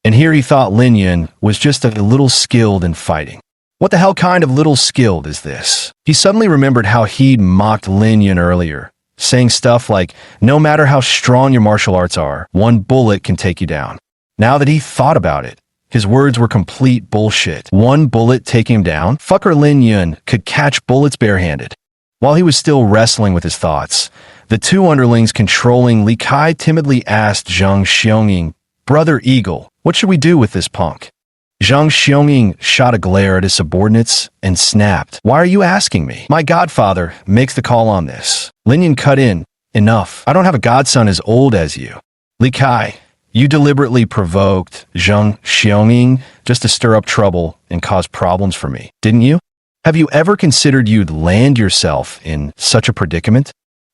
And here he thought Lin Yun was just a little skilled in fighting. What the hell kind of little skilled is this? He suddenly remembered how he'd mocked Lin Yun earlier, saying stuff like, no matter how strong your martial arts are, one bullet can take you down. Now that he thought about it, his words were complete bullshit. One bullet taking him down? Fucker Lin Yun could catch bullets barehanded. While he was still wrestling with his thoughts, the two underlings controlling Li Kai timidly asked Zhang Xiangying, Brother Eagle, what should we do with this punk? Zhang Xiangying shot a glare at his subordinates and snapped, Why are you asking me? My godfather makes the call on this. Lin Yun cut in, Enough. I don't have a godson as old as you. Li Kai, you deliberately provoked Zhang Xiangying just to stir up trouble and cause problems for me, didn't you? Have you ever considered you'd land yourself in such a predicament?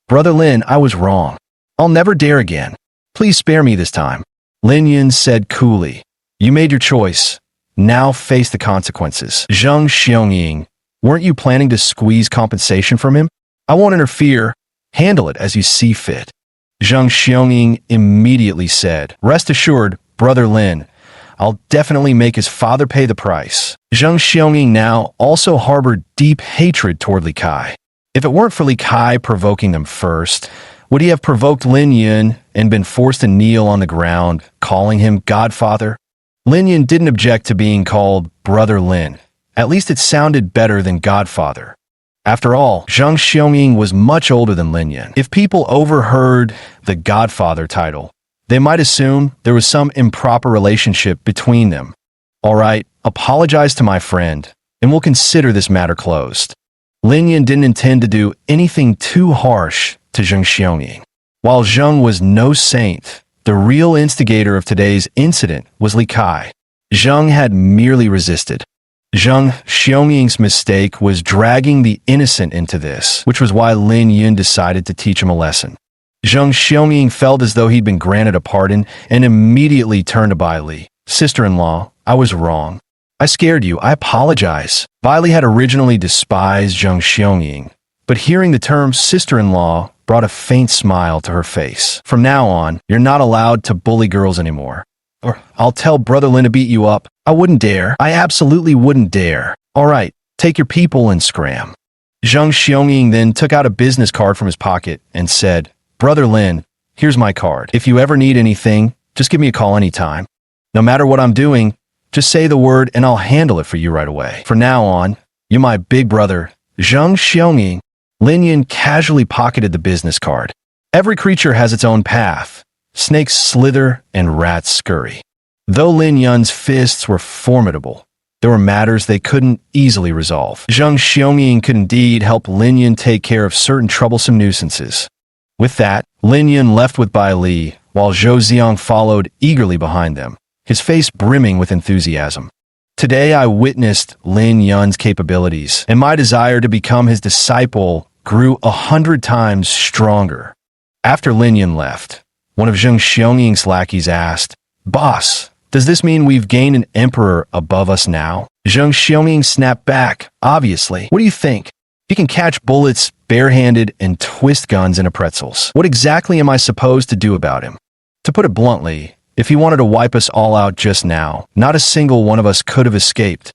Brother Lin, I was wrong. I'll never dare again. Please spare me this time. Lin Yun said coolly, You made your choice. Now face the consequences. Zhang Xiangying, weren't you planning to squeeze compensation from him? I won't interfere. Handle it as you see fit. Zhang Xiangying immediately said, Rest assured, Brother Lin, I'll definitely make his father pay the price. Zhang Xiangying now also harbored deep hatred toward Li Kai. If it weren't for Li Kai provoking them first, would he have provoked Lin Yun and been forced to kneel on the ground, calling him Godfather? Lin Yun didn't object to being called Brother Lin. At least it sounded better than Godfather. After all, Zhang Xiangying was much older than Lin Yun. If people overheard the Godfather title, they might assume there was some improper relationship between them. All right, apologize to my friend, and we'll consider this matter closed. Lin Yun didn't intend to do anything too harsh to Zhang Xiangying. While Zhang was no saint, the real instigator of today's incident was Li Kai. Zhang had merely resisted. Zhang Xiangying's mistake was dragging the innocent into this, which was why Lin Yun decided to teach him a lesson. Zhang Xiangying felt as though he'd been granted a pardon and immediately turned to Bai Li. Sister-in-law, I was wrong. I scared you. I apologize. Bai Li had originally despised Zhang Xiangying, but hearing the term sister-in-law brought a faint smile to her face. From now on, you're not allowed to bully girls anymore. Or I'll tell Brother Lin to beat you up. I wouldn't dare. I absolutely wouldn't dare. All right, take your people and scram. Zhang Xiangying then took out a business card from his pocket and said, Brother Lin, here's my card. If you ever need anything, just give me a call anytime. No matter what I'm doing, just say the word and I'll handle it for you right away. From now on, you're my big brother. Zhang Xiangying. Lin Yun casually pocketed the business card. Every creature has its own path. Snakes slither and rats scurry. Though Lin Yun's fists were formidable, there were matters they couldn't easily resolve. Zhang Xiangying could indeed help Lin Yun take care of certain troublesome nuisances. With that, Lin Yun left with Bai Li, while Zhou Ziong followed eagerly behind them, his face brimming with enthusiasm. Today I witnessed Lin Yun's capabilities, and my desire to become his disciple grew 100 times stronger. After Lin Yun left, one of Zhang Xiangying's lackeys asked, Boss, does this mean we've gained an emperor above us now? Zhang Xiangying snapped back, obviously. What do you think? He can catch bullets barehanded and twist guns into pretzels. What exactly am I supposed to do about him? To put it bluntly, if he wanted to wipe us all out just now, not a single one of us could have escaped.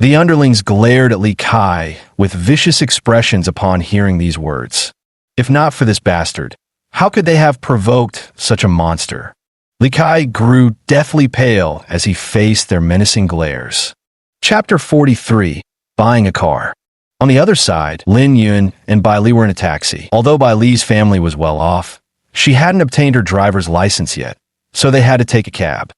The underlings glared at Li Kai with vicious expressions upon hearing these words. If not for this bastard, how could they have provoked such a monster? Li Kai grew deathly pale as he faced their menacing glares. Chapter 43, Buying a Car. On the other side, Lin Yun and Bai Li were in a taxi. Although Bai Li's family was well off, she hadn't obtained her driver's license yet, so they had to take a cab.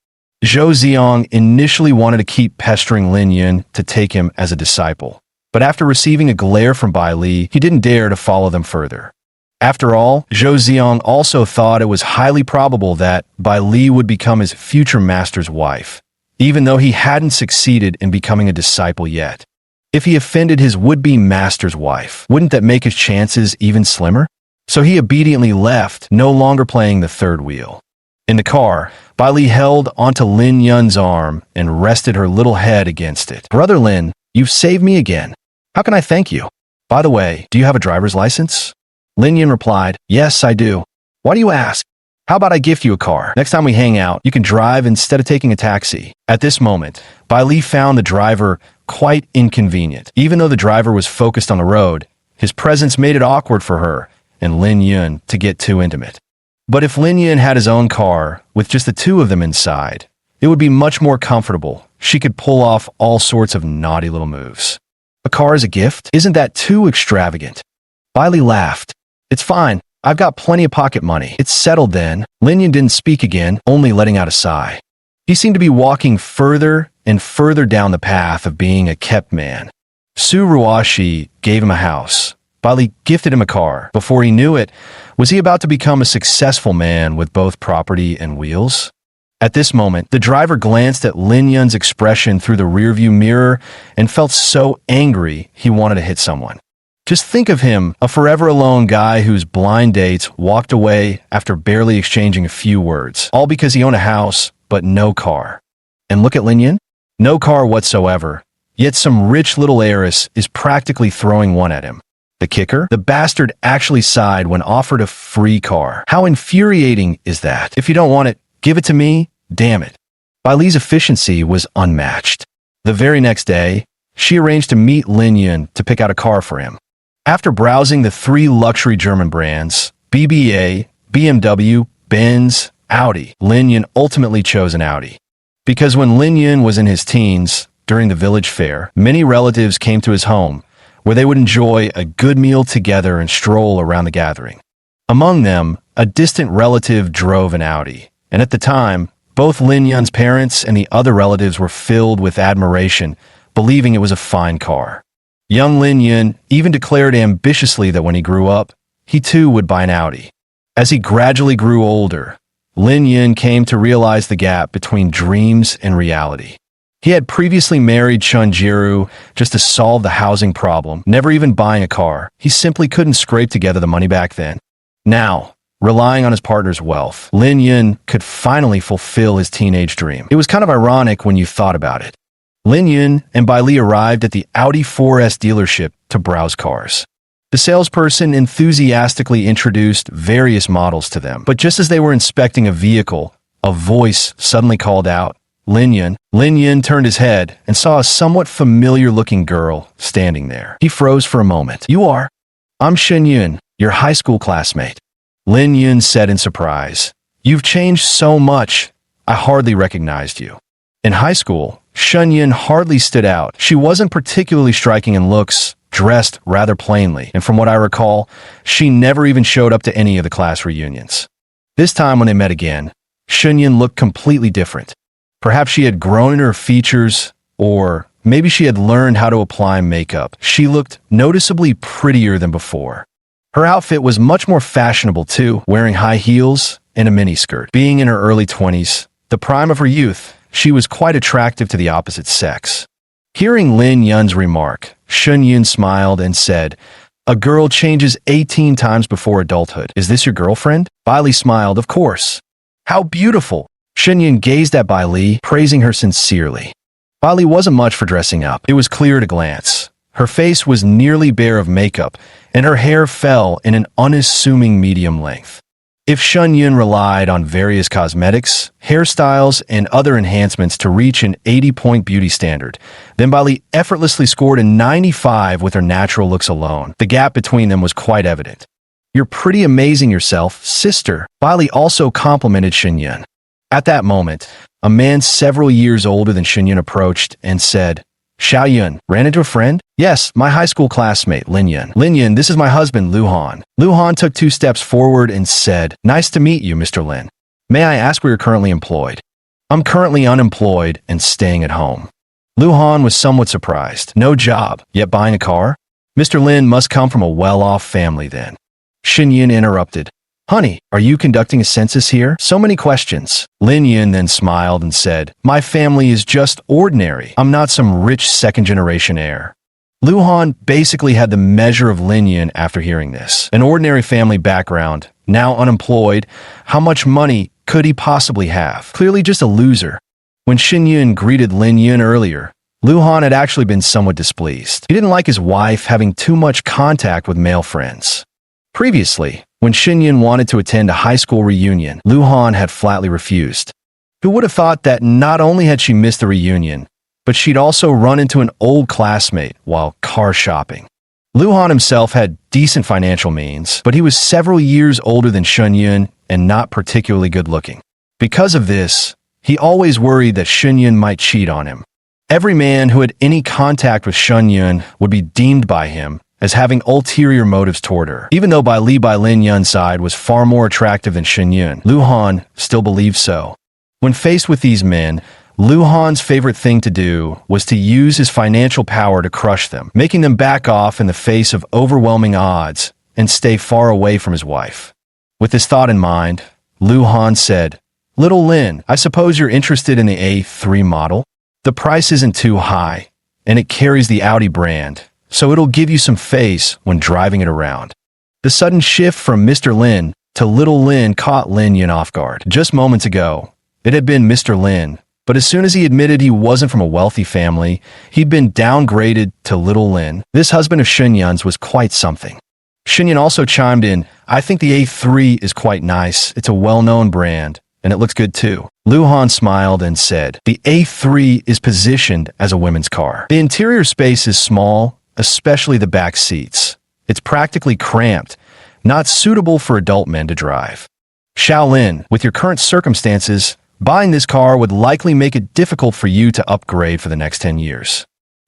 Zhou Ziong initially wanted to keep pestering Lin Yun to take him as a disciple, But after receiving a glare from Bai Li, he didn't dare to follow them further. After all, Zhou Ziong also thought it was highly probable that Bai Li would become his future master's wife, even though he hadn't succeeded in becoming a disciple yet. If he offended his would-be master's wife, wouldn't that make his chances even slimmer? So he obediently left, no longer playing the third wheel. In the car, Bai Li held onto Lin Yun's arm and rested her little head against it. "Brother Lin, you've saved me again. How can I thank you? By the way, do you have a driver's license?" Lin Yun replied, "Yes, I do. Why do you ask? How about I gift you a car? Next time we hang out, you can drive instead of taking a taxi." At this moment, Bai Li found the driver quite inconvenient. Even though the driver was focused on the road, his presence made it awkward for her and Lin Yun to get too intimate. But if Lin Yun had his own car, with just the two of them inside, it would be much more comfortable. She could pull off all sorts of naughty little moves. "A car as a gift? Isn't that too extravagant?" Bai Li laughed. "It's fine. I've got plenty of pocket money." It's settled then. Lin Yun didn't speak again, only letting out a sigh. He seemed to be walking further and further down the path of being a kept man. Su Ruashi gave him a house. Bai Li gifted him a car. Before he knew it, was he about to become a successful man with both property and wheels? At this moment, the driver glanced at Lin Yun's expression through the rearview mirror and felt so angry he wanted to hit someone. Just think of him, a forever alone guy whose blind dates walked away after barely exchanging a few words, all because he owned a house, but no car. And look at Lin Yun? No car whatsoever, yet some rich little heiress is practically throwing one at him. The kicker? The bastard actually sighed when offered a free car. How infuriating is that? If you don't want it, give it to me, damn it. Bai Li's efficiency was unmatched. The very next day, she arranged to meet Lin Yun to pick out a car for him. After browsing the three luxury German brands, BBA, BMW, Benz, Audi, Lin Yun ultimately chose an Audi. Because when Lin Yun was in his teens, during the village fair, many relatives came to his home, where they would enjoy a good meal together and stroll around the gathering. Among them, a distant relative drove an Audi, and at the time, both Lin Yun's parents and the other relatives were filled with admiration, believing it was a fine car. Young Lin Yun even declared ambitiously that when he grew up, he too would buy an Audi. As he gradually grew older, Lin Yun came to realize the gap between dreams and reality. He had previously married Chun Jiru just to solve the housing problem, never even buying a car. He simply couldn't scrape together the money back then. Now, relying on his partner's wealth, Lin Yun could finally fulfill his teenage dream. It was kind of ironic when you thought about it. Lin Yun and Bai Li arrived at the Audi 4S dealership to browse cars. The salesperson enthusiastically introduced various models to them, but just as they were inspecting a vehicle, a voice suddenly called out, "Lin Yun." Lin Yun turned his head and saw a somewhat familiar-looking girl standing there. He froze for a moment. "You are?" "I'm Shen Yun, your high school classmate." Lin Yun said in surprise, "You've changed so much, I hardly recognized you." In high school, Shen Yun hardly stood out. She wasn't particularly striking in looks, dressed rather plainly, and from what I recall, she never even showed up to any of the class reunions. This time when they met again, Shen Yun looked completely different. Perhaps she had grown in her features, or maybe she had learned how to apply makeup. She looked noticeably prettier than before. Her outfit was much more fashionable too, wearing high heels and a miniskirt. Being in her early 20s, the prime of her youth, she was quite attractive to the opposite sex. Hearing Lin Yun's remark, Shen Yun smiled and said, "A girl changes 18 times before adulthood. Is this your girlfriend?" Bai Li smiled, "Of course." "How beautiful!" Shen Yun gazed at Bai Li, praising her sincerely. Bai Li wasn't much for dressing up. It was clear at a glance. Her face was nearly bare of makeup, and her hair fell in an unassuming medium length. If Shen Yun relied on various cosmetics, hairstyles, and other enhancements to reach an 80-point beauty standard, then Bai Li effortlessly scored a 95 with her natural looks alone. The gap between them was quite evident. "You're pretty amazing yourself, sister." Bai Li also complimented Shen Yun. At that moment, a man several years older than Shen Yun approached and said, "Xiao Yun, ran into a friend?" "Yes, my high school classmate, Lin Yun." "Lin Yun, this is my husband, Lu Han." Lu Han took 2 steps forward and said, "Nice to meet you, Mr. Lin. May I ask where you're currently employed?" "I'm currently unemployed and staying at home." Lu Han was somewhat surprised. No job, yet buying a car? Mr. Lin must come from a well-off family then. Shin Yun interrupted. Honey, are you conducting a census here? So many questions. Lin Yun then smiled and said, My family is just ordinary. I'm not some rich second-generation heir. Lu Han basically had the measure of Lin Yun after hearing this. An ordinary family background, now unemployed. How much money could he possibly have? Clearly just a loser. When Shin Yun greeted Lin Yun earlier, Lu Han had actually been somewhat displeased. He didn't like his wife having too much contact with male friends. Previously, when Shin Yun wanted to attend a high school reunion, Lu Han had flatly refused. Who would have thought that not only had she missed the reunion, but she'd also run into an old classmate while car shopping. Lu Han himself had decent financial means, but he was several years older than Shin Yun and not particularly good looking. Because of this, he always worried that Shin Yun might cheat on him. Every man who had any contact with Shin Yun would be deemed by him as having ulterior motives toward her. Even though Bai Lin Yun's side was far more attractive than Shin Yun, Lu Han still believed so. When faced with these men, Lu Han's favorite thing to do was to use his financial power to crush them, making them back off in the face of overwhelming odds and stay far away from his wife. With this thought in mind, Lu Han said, Little Lin, I suppose you're interested in the A3 model? The price isn't too high, and it carries the Audi brand, so it'll give you some face when driving it around. The sudden shift from Mr. Lin to Little Lin caught Lin Yun off guard. Just moments ago, it had been Mr. Lin, but as soon as he admitted he wasn't from a wealthy family, he'd been downgraded to Little Lin. This husband of Shin Yun's was quite something. Shin Yun also chimed in, I think the A3 is quite nice. It's a well-known brand, and it looks good too. Lu Han smiled and said, The A3 is positioned as a women's car. The interior space is small, especially the back seats. It's practically cramped, not suitable for adult men to drive. Shaolin, with your current circumstances, buying this car would likely make it difficult for you to upgrade for the next 10 years.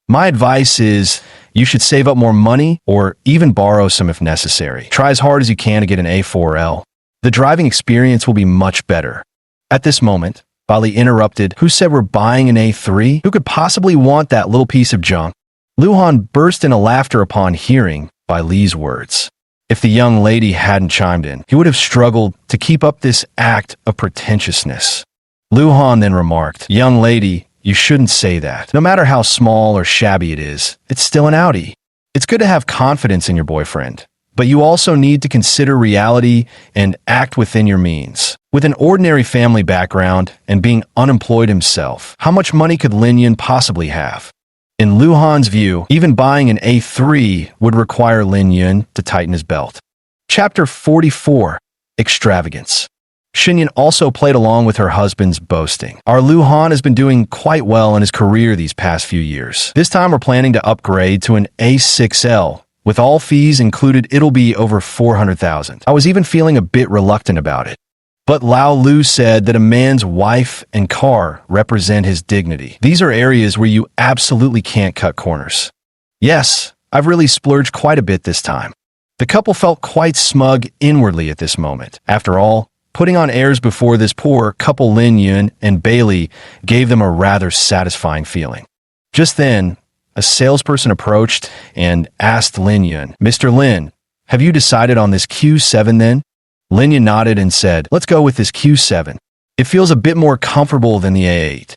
My advice is you should save up more money or even borrow some if necessary. Try as hard as you can to get an A4L. The driving experience will be much better. At this moment, Bali interrupted, Who said we're buying an A3? Who could possibly want that little piece of junk? Lu Han burst into laughter upon hearing Bali's words. If the young lady hadn't chimed in, he would have struggled to keep up this act of pretentiousness. Lu Han then remarked, Young lady, you shouldn't say that. No matter how small or shabby it is, it's still an Audi. It's good to have confidence in your boyfriend, but you also need to consider reality and act within your means. With an ordinary family background and being unemployed himself, how much money could Lin Yun possibly have? In Lu Han's view, even buying an A3 would require Lin Yun to tighten his belt. Chapter 44, Extravagance. Shin Yun also played along with her husband's boasting. Our Lu Han has been doing quite well in his career these past few years. This time we're planning to upgrade to an A6L. With all fees included, it'll be over 400,000. I was even feeling a bit reluctant about it. But Lao Lu said that a man's wife and car represent his dignity. These are areas where you absolutely can't cut corners. Yes, I've really splurged quite a bit this time. The couple felt quite smug inwardly at this moment. After all, putting on airs before this poor couple Lin Yun and Bailey gave them a rather satisfying feeling. Just then, a salesperson approached and asked Lin Yun, Mr. Lin, have you decided on this Q7 then? Lin Yun nodded and said, Let's go with this Q7. It feels a bit more comfortable than the A8.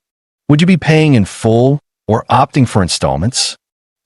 Would you be paying in full or opting for installments?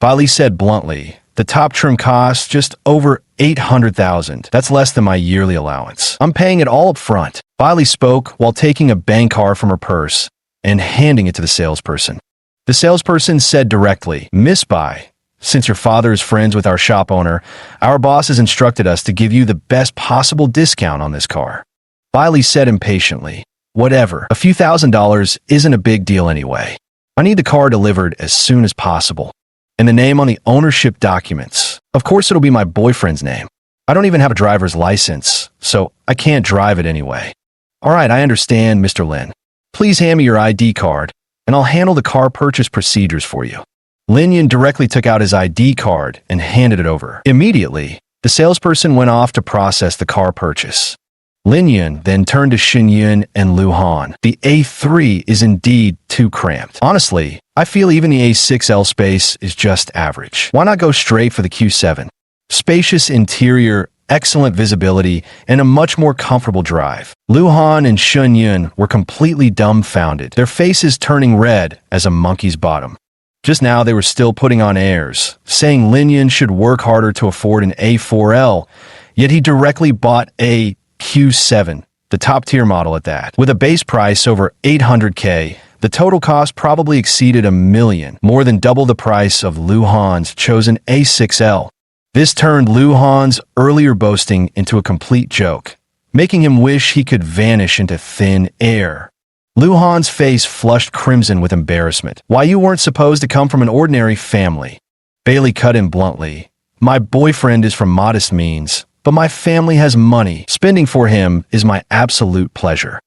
Bailey said bluntly, the top trim costs just over 800,000. That's less than my yearly allowance. I'm paying it all up front. Bailey spoke while taking a bank card from her purse and handing it to the salesperson. The salesperson said directly, Miss Bai, since your father is friends with our shop owner, our boss has instructed us to give you the best possible discount on this car. Bailey said impatiently, Whatever, a few $1,000s isn't a big deal anyway. I need the car delivered as soon as possible. And the name on the ownership documents. Of course it'll be my boyfriend's name. I don't even have a driver's license, so I can't drive it anyway. All right, I understand, Mr. Lin. Please hand me your ID card, and I'll handle the car purchase procedures for you. Lin Yun directly took out his ID card and handed it over. Immediately, the salesperson went off to process the car purchase. Lin Yun then turned to Xin Yun and Lu Han. The A3 is indeed too cramped. Honestly, I feel even the A6L space is just average. Why not go straight for the Q7? Spacious interior, excellent visibility, and a much more comfortable drive. Lu Han and Xin Yun were completely dumbfounded, their faces turning red as a monkey's bottom. Just now they were still putting on airs, saying Lin Yun should work harder to afford an A4L, yet he directly bought a Q7, the top-tier model at that. With a base price over $800K, the total cost probably exceeded $1 million, more than double the price of Lu Han's chosen A6L. This turned Lu Han's earlier boasting into a complete joke, making him wish he could vanish into thin air. Lu Han's face flushed crimson with embarrassment. Why, you weren't supposed to come from an ordinary family? Bailey cut in bluntly. My boyfriend is from modest means, but my family has money. Spending for him is my absolute pleasure.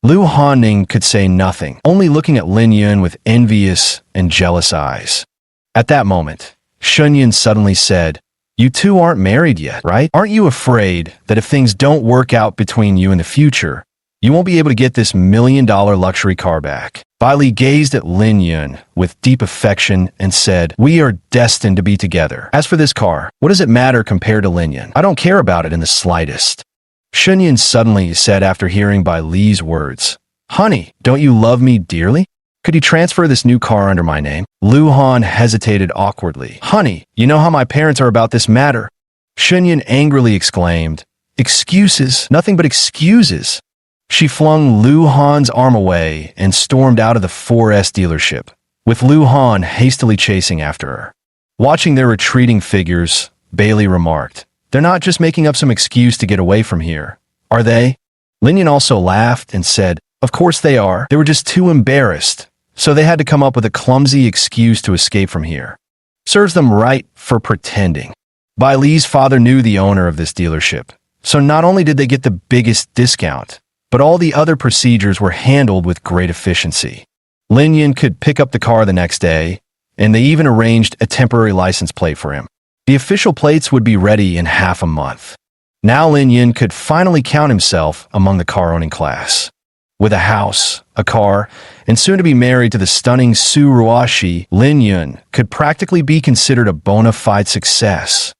Lu Hanning could say nothing, only looking at Lin Yun with envious and jealous eyes. At that moment, Xin Yun suddenly said, "You two aren't married yet, right? Aren't you afraid that if things don't work out between you in the future, you won't be able to get this $1 million luxury car back?" Bai Li gazed at Lin Yun with deep affection and said, "We are destined to be together. As for this car, what does it matter compared to Lin Yun? I don't care about it in the slightest." Xin Yun suddenly said after hearing Bai Li's words, "Honey, don't you love me dearly? Could you transfer this new car under my name?" Lu Han hesitated awkwardly. "Honey, you know how my parents are about this matter." Xin Yun angrily exclaimed, "Excuses, nothing but excuses." She flung Lu Han's arm away and stormed out of the 4S dealership, with Lu Han hastily chasing after her. Watching their retreating figures, Bailey remarked, "They're not just making up some excuse to get away from here, are they?" Lin Yun also laughed and said, "Of course they are. They were just too embarrassed, so they had to come up with a clumsy excuse to escape from here. Serves them right for pretending." Bai Li's father knew the owner of this dealership, so not only did they get the biggest discount, but all the other procedures were handled with great efficiency. Lin Yun could pick up the car the next day, and they even arranged a temporary license plate for him. The official plates would be ready in half a month. Now Lin Yun could finally count himself among the car-owning class. With a house, a car, and soon to be married to the stunning Su Ruoshi, Lin Yun could practically be considered a bona fide success.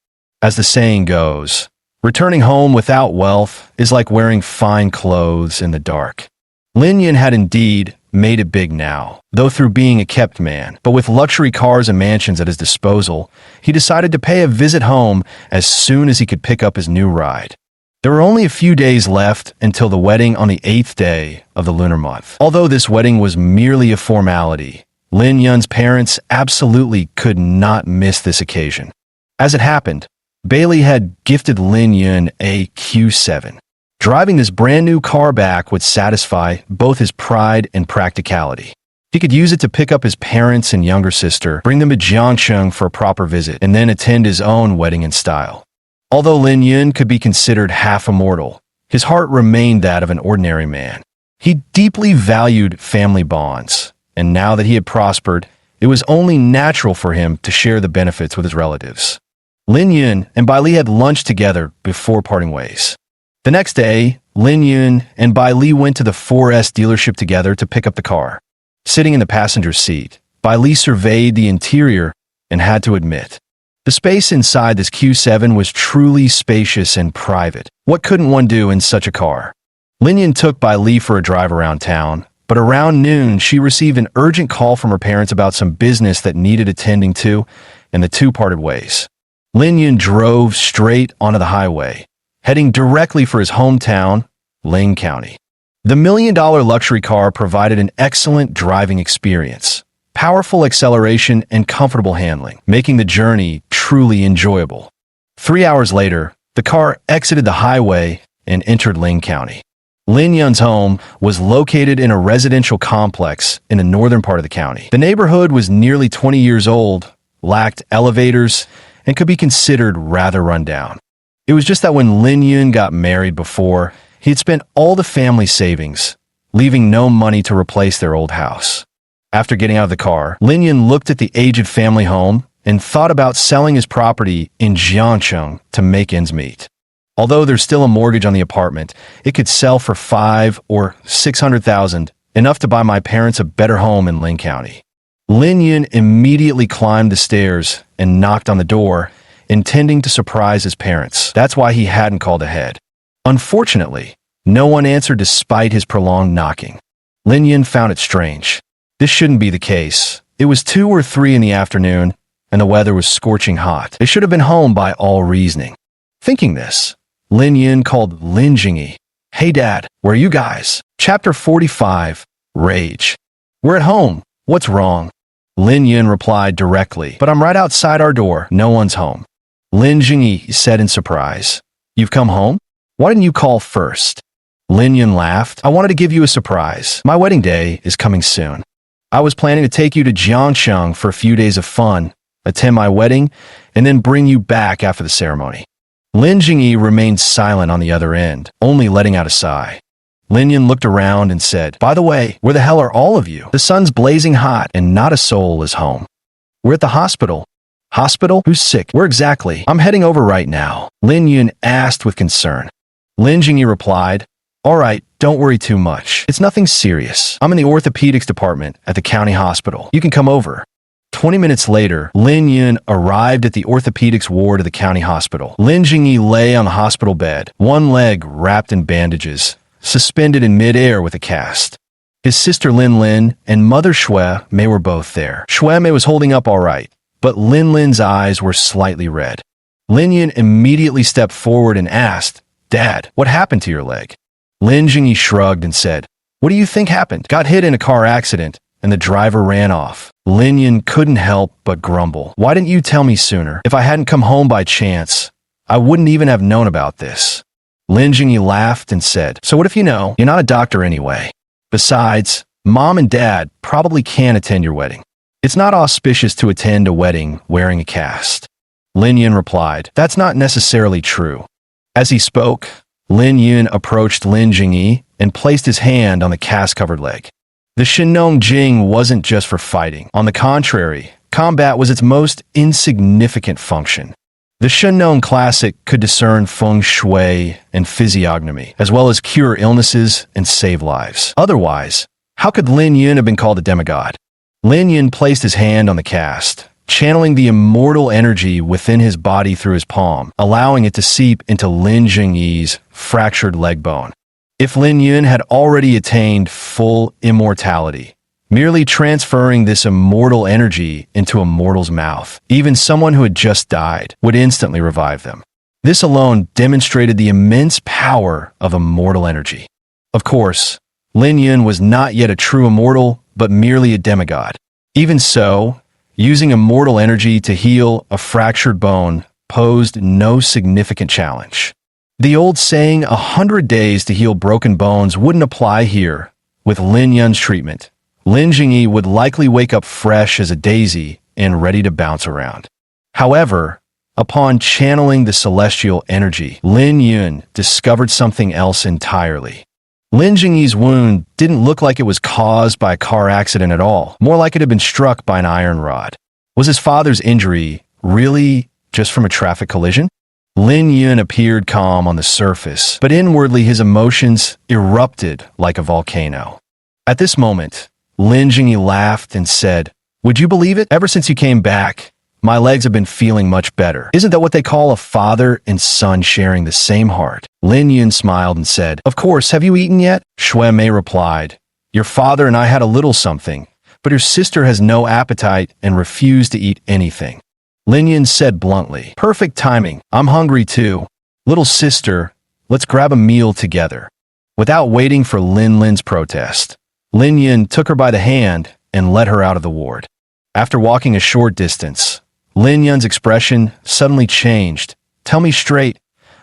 As the saying goes, returning home without wealth is like wearing fine clothes in the dark. Lin Yun had indeed made it big now, though through being a kept man. But with luxury cars and mansions at his disposal, he decided to pay a visit home as soon as he could pick up his new ride. There were only a few days left until the wedding on the 8th day of the lunar month. Although this wedding was merely a formality, Lin Yun's parents absolutely could not miss this occasion. As it happened, Bailey had gifted Lin Yun a Q7. Driving this brand new car back would satisfy both his pride and practicality. He could use it to pick up his parents and younger sister, bring them to Jiangcheng for a proper visit, and then attend his own wedding in style. Although Lin Yun could be considered half immortal, his heart remained that of an ordinary man. He deeply valued family bonds, and now that he had prospered, it was only natural for him to share the benefits with his relatives. Lin Yun and Bai Li had lunch together before parting ways. The next day, Lin Yun and Bai Li went to the 4S dealership together to pick up the car. Sitting in the passenger seat, Bai Li surveyed the interior and had to admit, the space inside this Q7 was truly spacious and private. What couldn't one do in such a car? Lin Yun took Bai Li for a drive around town, but around noon she received an urgent call from her parents about some business that needed attending to, and the two parted ways. Lin Yun drove straight onto the highway, heading directly for his hometown, Ling County. The $1 million luxury car provided an excellent driving experience, powerful acceleration, and comfortable handling, making the journey truly enjoyable. 3 hours later, the car exited the highway and entered Ling County. Lin Yun's home was located in a residential complex in the northern part of the county. The neighborhood was nearly 20 years old, lacked elevators, and could be considered rather run down. It was just that when Lin Yun got married before, he had spent all the family savings, leaving no money to replace their old house. After getting out of the car, Lin Yun looked at the aged family home and thought about selling his property in Jiangcheng to make ends meet. Although there's still a mortgage on the apartment, it could sell for 5 or 600,000, enough to buy my parents a better home in Lin County. Lin Yun immediately climbed the stairs and knocked on the door, intending to surprise his parents. That's why he hadn't called ahead. Unfortunately, no one answered despite his prolonged knocking. Lin Yun found it strange. This shouldn't be the case. It was 2 or 3 in the afternoon, and the weather was scorching hot. They should have been home by all reasoning. Thinking this, Lin Yun called Lin Jingyi. Hey Dad, where are you guys? Chapter 45, Rage. We're at home. What's wrong? Lin Yun replied directly, but I'm right outside our door. No one's home. Lin Jingyi said in surprise. You've come home? Why didn't you call first? Lin Yun laughed. I wanted to give you a surprise. My wedding day is coming soon. I was planning to take you to Jiangsheng for a few days of fun, attend my wedding, and then bring you back after the ceremony. Lin Jingyi remained silent on the other end, only letting out a sigh. Lin Yun looked around and said, By the way, where the hell are all of you? The sun's blazing hot and not a soul is home. We're at the hospital. Hospital? Who's sick? Where exactly? I'm heading over right now. Lin Yun asked with concern. Lin Jingyi replied, All right, don't worry too much. It's nothing serious. I'm in the orthopedics department at the county hospital. You can come over. 20 minutes later, Lin Yun arrived at the orthopedics ward of the county hospital. Lin Jingyi lay on the hospital bed, one leg wrapped in bandages, suspended in midair with a cast. His sister Lin Lin and mother Shui Mei were both there. Shui Mei was holding up all right, but Lin Lin's eyes were slightly red. Lin Yun immediately stepped forward and asked, Dad, what happened to your leg? Lin Jingyi shrugged and said, What do you think happened? Got hit in a car accident, and the driver ran off. Lin Yun couldn't help but grumble. Why didn't you tell me sooner? If I hadn't come home by chance, I wouldn't even have known about this. Lin Jingyi laughed and said, So what if you know? You're not a doctor anyway. Besides, Mom and Dad probably can't attend your wedding. It's not auspicious to attend a wedding wearing a cast. Lin Yun replied, That's not necessarily true. As he spoke, Lin Yun approached Lin Jingyi and placed his hand on the cast-covered leg. The Shenong Jing wasn't just for fighting. On the contrary, combat was its most insignificant function. The Shenong Classic could discern feng shui and physiognomy, as well as cure illnesses and save lives. Otherwise, how could Lin Yun have been called a demigod? Lin Yun placed his hand on the cast, channeling the immortal energy within his body through his palm, allowing it to seep into Lin Jingyi's fractured leg bone. If Lin Yun had already attained full immortality, merely transferring this immortal energy into a mortal's mouth, even someone who had just died, would instantly revive them. This alone demonstrated the immense power of immortal energy. Of course, Lin Yun was not yet a true immortal, but merely a demigod. Even so, using immortal energy to heal a fractured bone posed no significant challenge. The old saying, 100 days to heal broken bones, wouldn't apply here. With Lin Yun's treatment, Lin Jingyi would likely wake up fresh as a daisy and ready to bounce around. However, upon channeling the celestial energy, Lin Yun discovered something else entirely. Lin Jingyi's wound didn't look like it was caused by a car accident at all, more like it had been struck by an iron rod. Was his father's injury really just from a traffic collision? Lin Yun appeared calm on the surface, but inwardly his emotions erupted like a volcano. At this moment, Lin Jingyi laughed and said, Would you believe it? Ever since you came back, my legs have been feeling much better. Isn't that what they call a father and son sharing the same heart? Lin Yun smiled and said, Of course, have you eaten yet? Shui Mei replied, Your father and I had a little something, but your sister has no appetite and refused to eat anything. Lin Yun said bluntly, Perfect timing. I'm hungry too. Little sister, let's grab a meal together. Without waiting for Lin Lin's protest, Lin Yun took her by the hand and led her out of the ward. After walking a short distance, Lin Yun's expression suddenly changed. Tell me straight,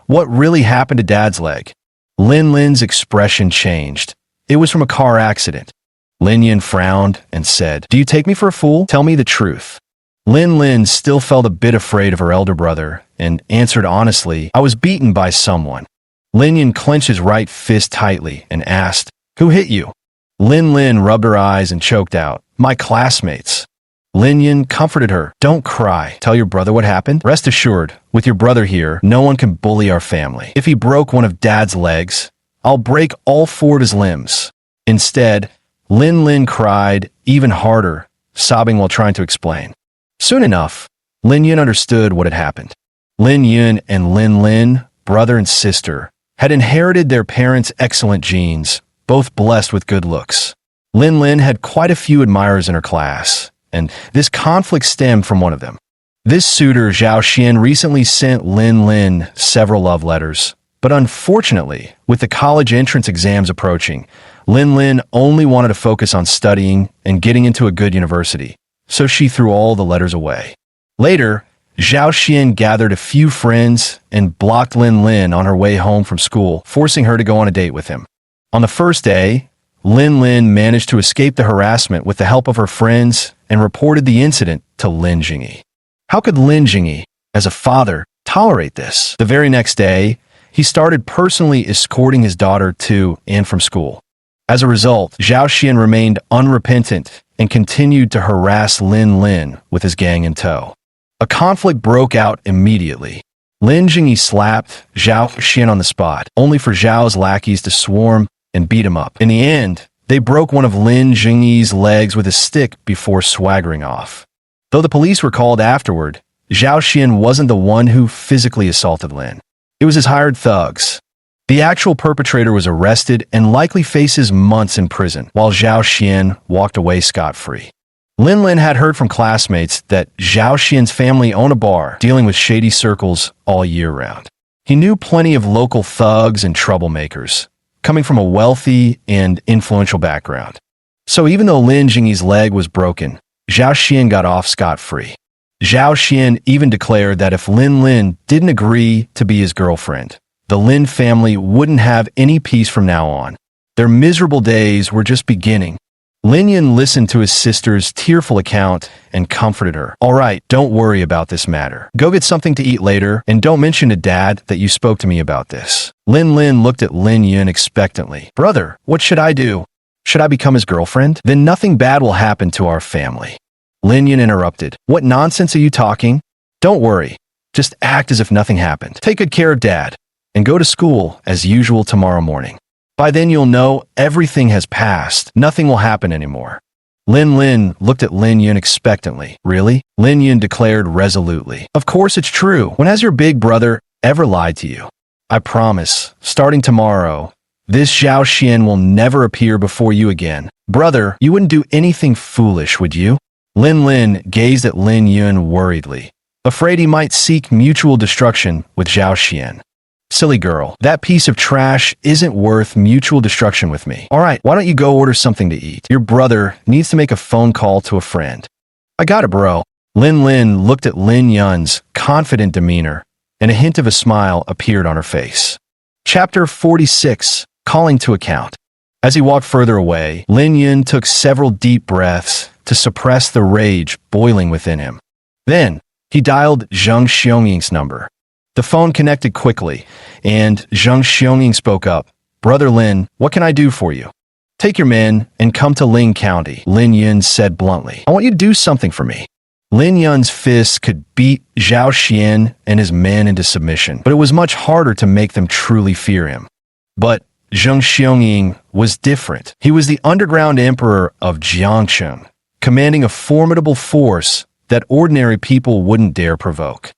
what really happened to Dad's leg? Lin Lin's expression changed. It was from a car accident. Lin Yun frowned and said, Do you take me for a fool? Tell me the truth. Lin Lin still felt a bit afraid of her elder brother and answered honestly, I was beaten by someone. Lin Yun clenched his right fist tightly and asked, Who hit you? Lin Lin rubbed her eyes and choked out, My classmates. Lin Yun comforted her. Don't cry. Tell your brother what happened. Rest assured, with your brother here, no one can bully our family. If he broke one of Dad's legs, I'll break all four of his limbs. Instead, Lin cried even harder, sobbing while trying to explain. Soon enough, Lin Yun understood what had happened. Lin Yun and Lin, brother and sister, had inherited their parents' excellent genes, both blessed with good looks. Lin had quite a few admirers in her class, and this conflict stemmed from one of them. This suitor, Zhao Xian, recently sent Lin several love letters, but unfortunately, with the college entrance exams approaching, Lin only wanted to focus on studying and getting into a good university, so she threw all the letters away. Later, Zhao Xian gathered a few friends and blocked Lin on her way home from school, forcing her to go on a date with him. On the first day, Lin managed to escape the harassment with the help of her friends and reported the incident to Lin Jingyi. How could Lin Jingyi, as a father, tolerate this? The very next day, he started personally escorting his daughter to and from school. As a result, Zhao Xian remained unrepentant and continued to harass Lin with his gang in tow. A conflict broke out immediately. Lin Jingyi slapped Zhao Xian on the spot, only for Zhao's lackeys to swarm and beat him up. In the end, they broke one of Lin Jingyi's legs with a stick before swaggering off. Though the police were called afterward, Zhao Xian wasn't the one who physically assaulted Lin. It was his hired thugs. The actual perpetrator was arrested and likely faces months in prison, while Zhao Xian walked away scot-free. Lin had heard from classmates that Zhao Xian's family owned a bar dealing with shady circles all year round. He knew plenty of local thugs and troublemakers, coming from a wealthy and influential background. So even though Lin Jingyi's leg was broken, Zhao Xian got off scot-free. Zhao Xian even declared that if Lin didn't agree to be his girlfriend, the Lin family wouldn't have any peace from now on. Their miserable days were just beginning. Lin Yun listened to his sister's tearful account and comforted her. All right, don't worry about this matter. Go get something to eat later, and don't mention to Dad that you spoke to me about this. Lin looked at Lin Yun expectantly. Brother, what should I do? Should I become his girlfriend? Then nothing bad will happen to our family. Lin Yun interrupted. What nonsense are you talking? Don't worry. Just act as if nothing happened. Take good care of Dad, and go to school as usual tomorrow morning. By then you'll know everything has passed. Nothing will happen anymore. Lin looked at Lin Yun expectantly. Really? Lin Yun declared resolutely. Of course it's true. When has your big brother ever lied to you? I promise, starting tomorrow, this Zhao Xian will never appear before you again. Brother, you wouldn't do anything foolish, would you? Lin gazed at Lin Yun worriedly, afraid he might seek mutual destruction with Zhao Xian. Silly girl, that piece of trash isn't worth mutual destruction with me. All right, why don't you go order something to eat? Your brother needs to make a phone call to a friend. I got it, bro. Lin looked at Lin Yun's confident demeanor, and a hint of a smile appeared on her face. Chapter 46, Calling to Account. As he walked further away, Lin Yun took several deep breaths to suppress the rage boiling within him. Then, he dialed Zheng Xionying's number. The phone connected quickly, and Zheng Xionying spoke up. Brother Lin, what can I do for you? Take your men and come to Ling County, Lin Yun said bluntly. I want you to do something for me. Lin Yun's fists could beat Zhao Xian and his men into submission, but it was much harder to make them truly fear him. But Zheng Xionying was different. He was the underground emperor of Jiangsheng, commanding a formidable force that ordinary people wouldn't dare provoke.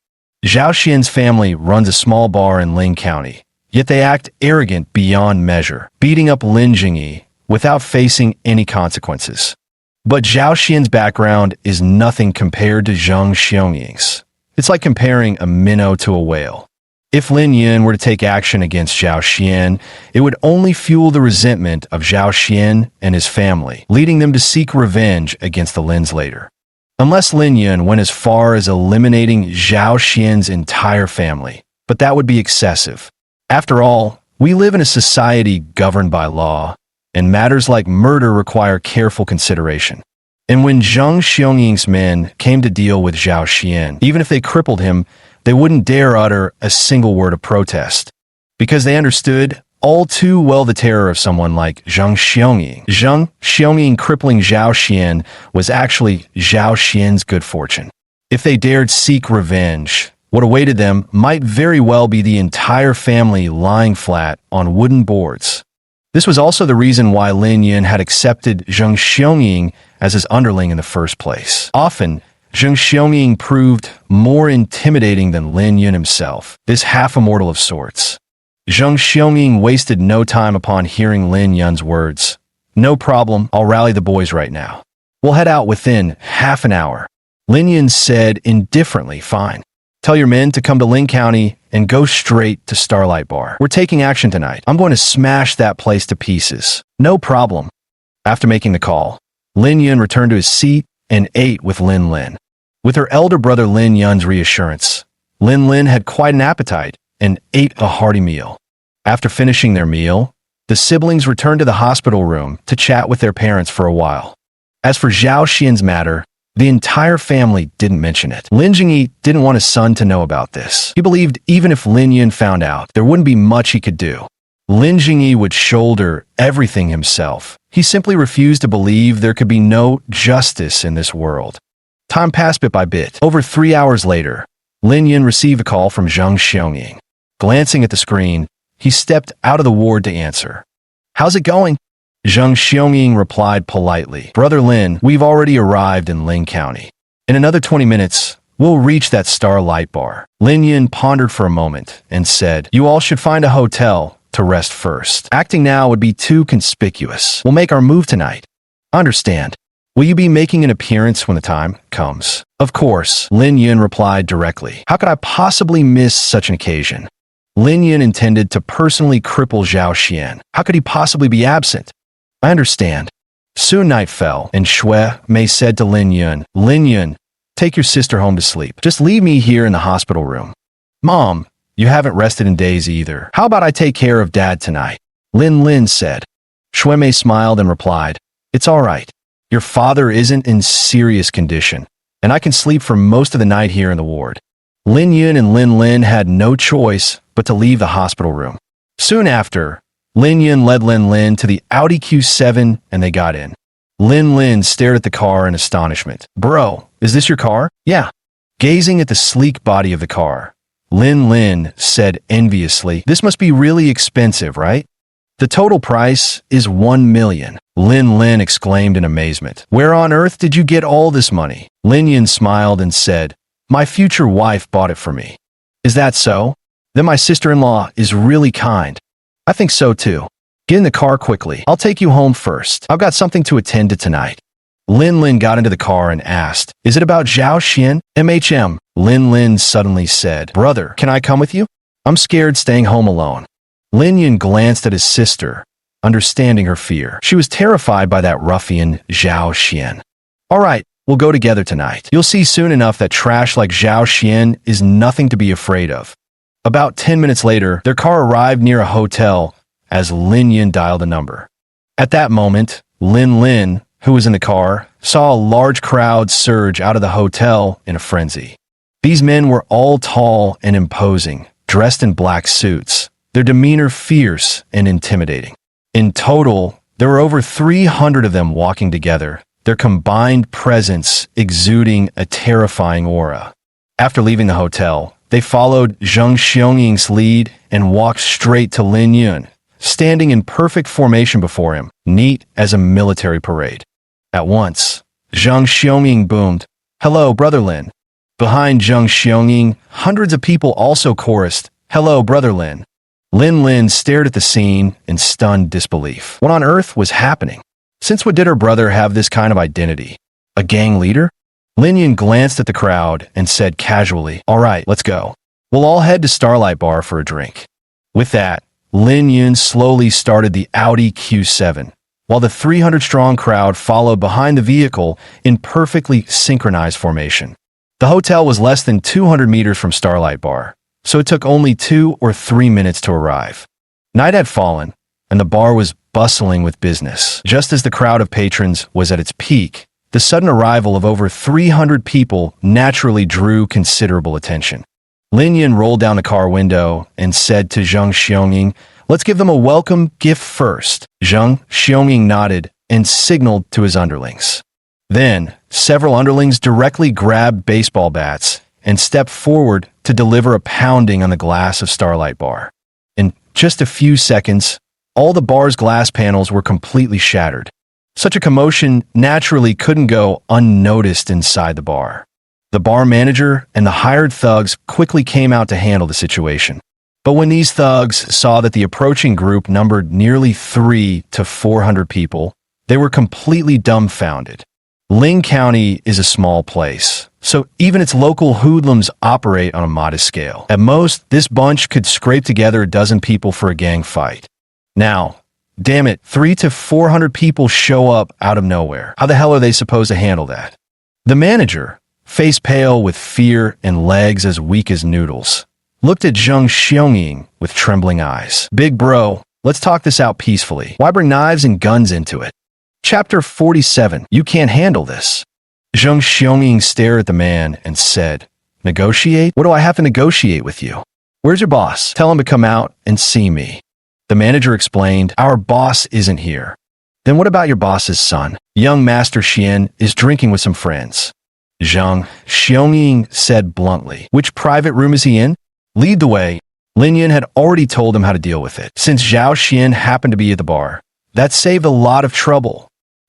Zhao Xian's family runs a small bar in Ling County, yet they act arrogant beyond measure, beating up Lin Jingyi without facing any consequences. But Zhao Xian's background is nothing compared to Zheng Xionying's. It's like comparing a minnow to a whale. If Lin Yun were to take action against Zhao Xian, it would only fuel the resentment of Zhao Xian and his family, leading them to seek revenge against the Lins later. Unless Lin Yun went as far as eliminating Zhao Xian's entire family, but that would be excessive. After all, we live in a society governed by law, and matters like murder require careful consideration. And when Zheng Xionying's men came to deal with Zhao Xian, even if they crippled him, they wouldn't dare utter a single word of protest, because they understood all too well the terror of someone like Zhang Xiangying. Zhang Xiangying crippling Zhao Xian was actually Zhao Xian's good fortune. If they dared seek revenge, what awaited them might very well be the entire family lying flat on wooden boards. This was also the reason why Lin Yun had accepted Zhang Xiangying as his underling in the first place. Often, Zhang Xiangying proved more intimidating than Lin Yun himself, this half-immortal of sorts. Zhang Xiangying wasted no time upon hearing Lin Yun's words. "No problem, I'll rally the boys right now. We'll head out within half an hour." Lin Yun said indifferently, "Fine. Tell your men to come to Ling County and go straight to Starlight Bar. We're taking action tonight. I'm going to smash that place to pieces." "No problem." After making the call, Lin Yun returned to his seat and ate with Lin Lin. With her elder brother Lin Yun's reassurance, Lin Lin had quite an appetite and ate a hearty meal. After finishing their meal, the siblings returned to the hospital room to chat with their parents for a while. As for Zhao Xian's matter, the entire family didn't mention it. Lin Jingyi didn't want his son to know about this. He believed even if Lin Yun found out, there wouldn't be much he could do. Lin Jingyi would shoulder everything himself. He simply refused to believe there could be no justice in this world. Time passed bit by bit. Over 3 hours later, Lin Yun received a call from Zhang Xiangying. Glancing at the screen, he stepped out of the ward to answer. "How's it going?" Zhang Xiangying replied politely. "Brother Lin, we've already arrived in Ling County. In another 20 minutes, we'll reach that Starlight Bar." Lin Yun pondered for a moment and said, "You all should find a hotel to rest first. Acting now would be too conspicuous. We'll make our move tonight." "Understand. Will you be making an appearance when the time comes?" "Of course," Lin Yun replied directly. How could I possibly miss such an occasion? Lin Yun intended to personally cripple Zhao Xian. How could he possibly be absent? "I understand." Soon night fell, and Shui Mei said to Lin Yun, "Lin Yun, take your sister home to sleep. Just leave me here in the hospital room." "Mom, you haven't rested in days either. How about I take care of Dad tonight?" Lin Lin said. Shui Mei smiled and replied, "It's all right. Your father isn't in serious condition, and I can sleep for most of the night here in the ward." Lin Yun and Lin Lin had no choice but to leave the hospital room. Soon after, Lin Yun led Lin Lin to the Audi Q7 and they got in. Lin Lin stared at the car in astonishment. "Bro, is this your car?" "Yeah." Gazing at the sleek body of the car, Lin Lin said enviously, "This must be really expensive, right?" "The total price is 1 million. Lin Lin exclaimed in amazement. "Where on earth did you get all this money?" Lin Yun smiled and said, "My future wife bought it for me." "Is that so? Then my sister-in-law is really kind." "I think so too. Get in the car quickly. I'll take you home first. I've got something to attend to tonight." Lin Lin got into the car and asked, "Is it about Zhao Xian?" "MHM. Lin Lin suddenly said, "Brother, can I come with you? I'm scared staying home alone." Lin Yun glanced at his sister, understanding her fear. She was terrified by that ruffian Zhao Xian. "All right, we'll go together tonight. You'll see soon enough that trash like Zhao Xian is nothing to be afraid of." About 10 minutes later, their car arrived near a hotel as Lin Yun dialed a number. At that moment, Lin Lin, who was in the car, saw a large crowd surge out of the hotel in a frenzy. These men were all tall and imposing, dressed in black suits, their demeanor fierce and intimidating. In total, there were over 300 of them walking together, their combined presence exuding a terrifying aura. After leaving the hotel, they followed Zhang Xiangying's lead and walked straight to Lin Yun, standing in perfect formation before him, neat as a military parade. At once, Zhang Xiangying boomed, "Hello, Brother Lin." Behind Zhang Xiangying, hundreds of people also chorused, "Hello, Brother Lin." Lin Lin stared at the scene in stunned disbelief. What on earth was happening? Since when did her brother have this kind of identity? A gang leader? Lin Yun glanced at the crowd and said casually, "All right, let's go. We'll all head to Starlight Bar for a drink." With that, Lin Yun slowly started the Audi Q7, while the 300-strong crowd followed behind the vehicle in perfectly synchronized formation. The hotel was less than 200 meters from Starlight Bar, so it took only 2 or 3 minutes to arrive. Night had fallen, and the bar was bustling with business. Just as the crowd of patrons was at its peak, the sudden arrival of over 300 people naturally drew considerable attention. Lin Yun rolled down the car window and said to Zhang Xiangying, Let's give them a welcome gift first. Zhang Xiongming nodded and signaled to his underlings. Then, several underlings directly grabbed baseball bats and stepped forward to deliver a pounding on the glass of Starlight Bar. In just a few seconds, all the bar's glass panels were completely shattered. Such a commotion naturally couldn't go unnoticed inside the bar. The bar manager and the hired thugs quickly came out to handle the situation. But when these thugs saw that the approaching group numbered nearly 300 to 400 people, they were completely dumbfounded. Ling County is a small place, so even its local hoodlums operate on a modest scale. At most, this bunch could scrape together a dozen people for a gang fight. Now, damn it, 300 to 400 people show up out of nowhere. How the hell are they supposed to handle that? The manager, face pale with fear and legs as weak as noodles, looked at Zhang Xiongming with trembling eyes. Big bro, let's talk this out peacefully. Why bring knives and guns into it? Chapter 47. You can't handle this. Zhang Xiongming stared at the man and said, Negotiate? What do I have to negotiate with you? Where's your boss? Tell him to come out and see me. The manager explained, Our boss isn't here. Then what about your boss's son? Young Master Xian is drinking with some friends. Zhang Xiongming said bluntly. Which private room is he in? Lead the way. Lin Yan had already told him how to deal with it. Since Zhao Xian happened to be at the bar, that saved a lot of trouble.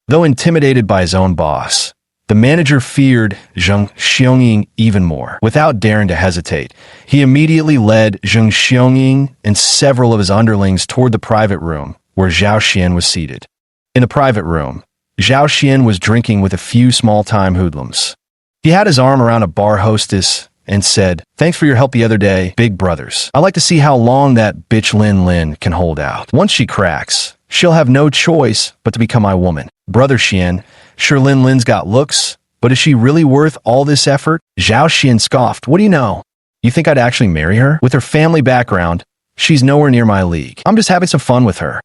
Though intimidated by his own boss, the manager feared Zhang Xiongming even more. Without daring to hesitate, he immediately led Zhang Xiongming and several of his underlings toward the private room where Zhao Xian was seated. In the private room, Zhao Xian was drinking with a few small-time hoodlums. He had his arm around a bar hostess and said, Thanks for your help the other day, big brothers. I'd like to see how long that bitch Lin can hold out. Once she cracks, she'll have no choice but to become my woman. Brother Xian, sure Lin's got looks, but is she really worth all this effort? Zhao Xian scoffed. What do you know? You think I'd actually marry her? With her family background, she's nowhere near my league. I'm just having some fun with her.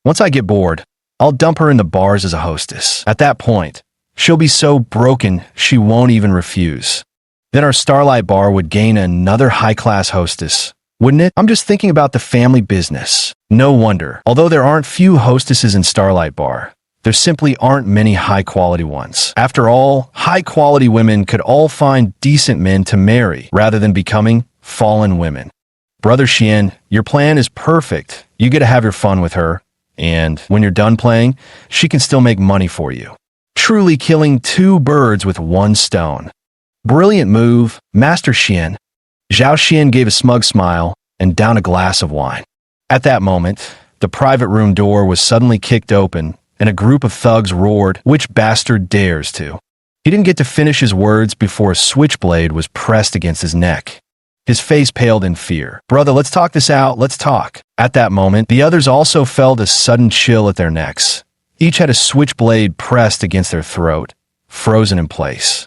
Once I get bored, I'll dump her in the bars as a hostess. At that point, she'll be so broken she won't even refuse. Then our Starlight Bar would gain another high-class hostess, wouldn't it? I'm just thinking about the family business. No wonder. Although there aren't few hostesses in Starlight Bar, there simply aren't many high-quality ones. After all, high-quality women could all find decent men to marry rather than becoming fallen women. Brother Xian, your plan is perfect. You get to have your fun with her, and when you're done playing, she can still make money for you. Truly killing two birds with one stone. Brilliant move, Master Xian. Zhao Xian gave a smug smile and downed a glass of wine. At that moment, the private room door was suddenly kicked open and a group of thugs roared, Which bastard dares to? He didn't get to finish his words before a switchblade was pressed against his neck. His face paled in fear. Brother, let's talk this out, let's talk. At that moment, the others also felt a sudden chill at their necks. Each had a switchblade pressed against their throat, frozen in place.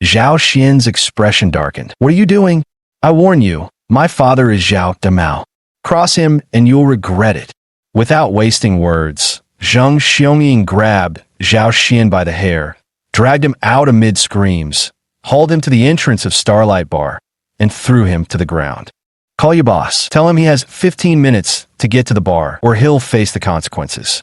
Zhao Xian's expression darkened. What are you doing? I warn you, my father is Zhao Damao. Cross him and you'll regret it. Without wasting words, Zhang Xiongming grabbed Zhao Xian by the hair, dragged him out amid screams, hauled him to the entrance of Starlight Bar, and threw him to the ground. Call your boss. Tell him he has 15 minutes to get to the bar, or he'll face the consequences.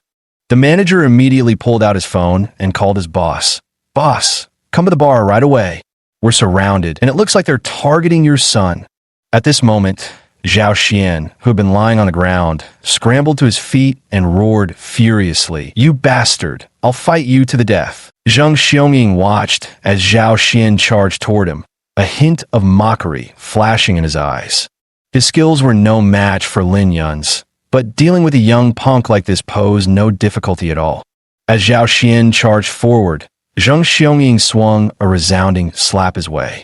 The manager immediately pulled out his phone and called his boss. Boss, come to the bar right away. We're surrounded, and it looks like they're targeting your son. At this moment, Zhao Xian, who had been lying on the ground, scrambled to his feet and roared furiously. You bastard! I'll fight you to the death. Zhang Xiongming watched as Zhao Xian charged toward him, a hint of mockery flashing in his eyes. His skills were no match for Lin Yan's, but dealing with a young punk like this posed no difficulty at all. As Zhao Xian charged forward, Zhang Xiongming swung a resounding slap his way.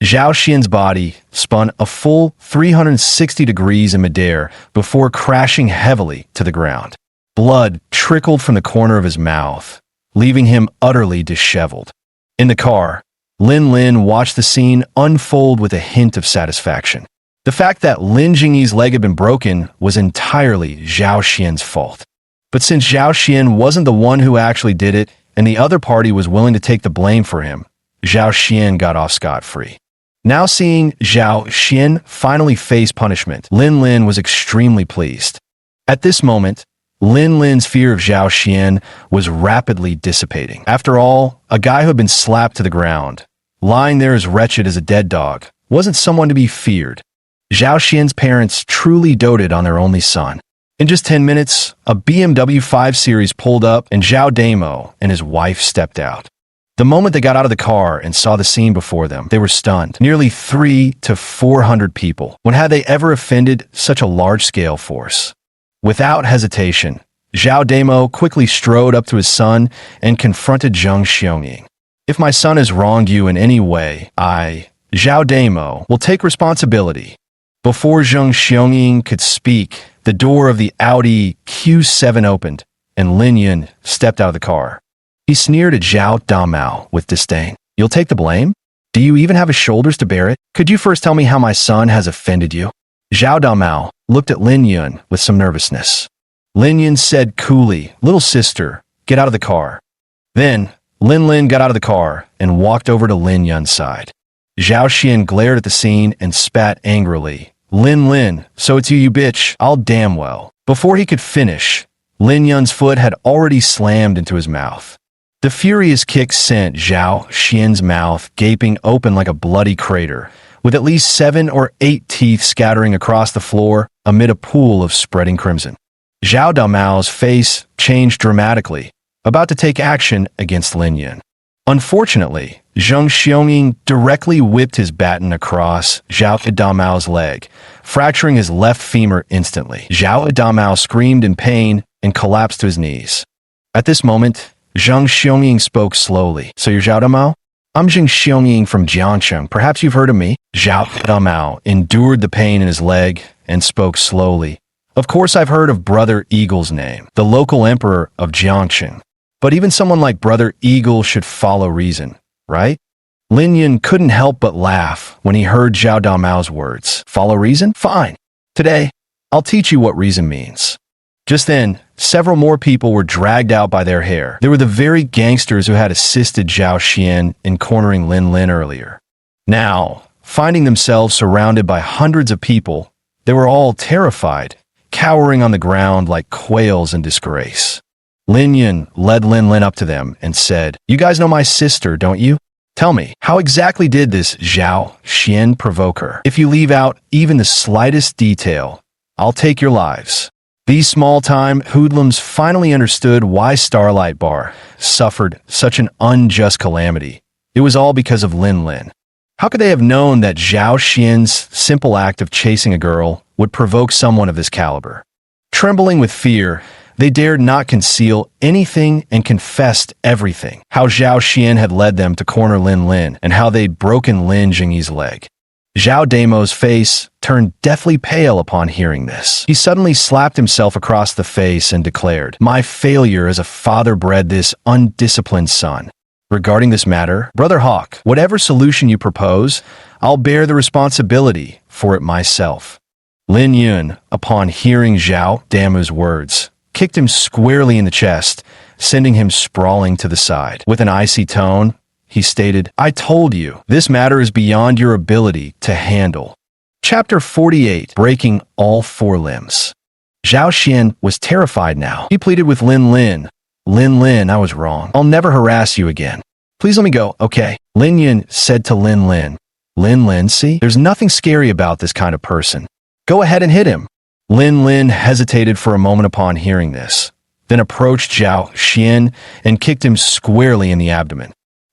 Zhao Xian's body spun a full 360 degrees in midair before crashing heavily to the ground. Blood trickled from the corner of his mouth, leaving him utterly disheveled. In the car, Lin watched the scene unfold with a hint of satisfaction. The fact that Lin Jingyi's leg had been broken was entirely Zhao Xian's fault. But since Zhao Xian wasn't the one who actually did it, and the other party was willing to take the blame for him, Zhao Xian got off scot-free. Now seeing Zhao Xian finally face punishment, Lin was extremely pleased. At this moment, Lin Lin's fear of Zhao Xian was rapidly dissipating. After all, a guy who had been slapped to the ground, lying there as wretched as a dead dog, wasn't someone to be feared. Zhao Xian's parents truly doted on their only son. In just 10 minutes, a BMW 5 Series pulled up and Zhao Damo and his wife stepped out. The moment they got out of the car and saw the scene before them, they were stunned. Nearly 300 to 400 people. When had they ever offended such a large-scale force? Without hesitation, Zhao Damo quickly strode up to his son and confronted Zheng Xiongying. If my son has wronged you in any way, I, Zhao Damo, will take responsibility. Before Zheng Xiongying could speak, the door of the Audi Q7 opened, and Lin Yun stepped out of the car. He sneered at Zhao Damao with disdain. You'll take the blame? Do you even have shoulders to bear it? Could you first tell me how my son has offended you? Zhao Damao looked at Lin Yun with some nervousness. Lin Yun said coolly, Little sister, get out of the car. Then, Lin got out of the car and walked over to Lin Yun's side. Zhao Xian glared at the scene and spat angrily. Lin, so it's you bitch, I'll damn well. Before he could finish, Lin Yun's foot had already slammed into his mouth. The furious kick sent Zhao Xian's mouth gaping open like a bloody crater, with at least 7 or 8 teeth scattering across the floor amid a pool of spreading crimson. Zhao Damao's face changed dramatically, about to take action against Lin Yun. Unfortunately, Zheng Xiongying directly whipped his baton across Zhao Damao's leg, fracturing his left femur instantly. Zhao Damao screamed in pain and collapsed to his knees. At this moment, Zheng Xiongying spoke slowly. So you're Zhao Damao? I'm Zheng Xiongying from Jiangcheng. Perhaps you've heard of me? Zhao Damao endured the pain in his leg and spoke slowly. Of course I've heard of Brother Eagle's name, the local emperor of Jiangcheng. But even someone like Brother Eagle should follow reason, right? Lin Yun couldn't help but laugh when he heard Zhao Damao's words. Follow reason? Fine. Today, I'll teach you what reason means. Just then, several more people were dragged out by their hair. They were the very gangsters who had assisted Zhao Xian in cornering Lin earlier. Now, finding themselves surrounded by hundreds of people, they were all terrified, cowering on the ground like quails in disgrace. Lin Yun led Lin up to them and said, You guys know my sister, don't you? Tell me, how exactly did this Zhao Xian provoke her? If you leave out even the slightest detail, I'll take your lives. These small-time hoodlums finally understood why Starlight Bar suffered such an unjust calamity. It was all because of Lin. How could they have known that Zhao Xian's simple act of chasing a girl would provoke someone of this caliber? Trembling with fear, they dared not conceal anything and confessed everything. How Zhao Xian had led them to corner Lin and how they'd broken Lin Jingyi's leg. Zhao Damo's face turned deathly pale upon hearing this. He suddenly slapped himself across the face and declared, My failure as a father bred this undisciplined son. Regarding this matter, Brother Hawk, whatever solution you propose, I'll bear the responsibility for it myself. Lin Yun, upon hearing Zhao Damo's words, kicked him squarely in the chest, sending him sprawling to the side. With an icy tone, he stated, I told you, this matter is beyond your ability to handle. Chapter 48, Breaking All Four Limbs. Zhao Xian was terrified now. He pleaded with Lin. Lin, I was wrong. I'll never harass you again. Please let me go, okay? Lin Yun said to Lin. Lin, see? There's nothing scary about this kind of person. Go ahead and hit him. Lin hesitated for a moment upon hearing this, then approached Zhao Xian and kicked him squarely in the abdomen.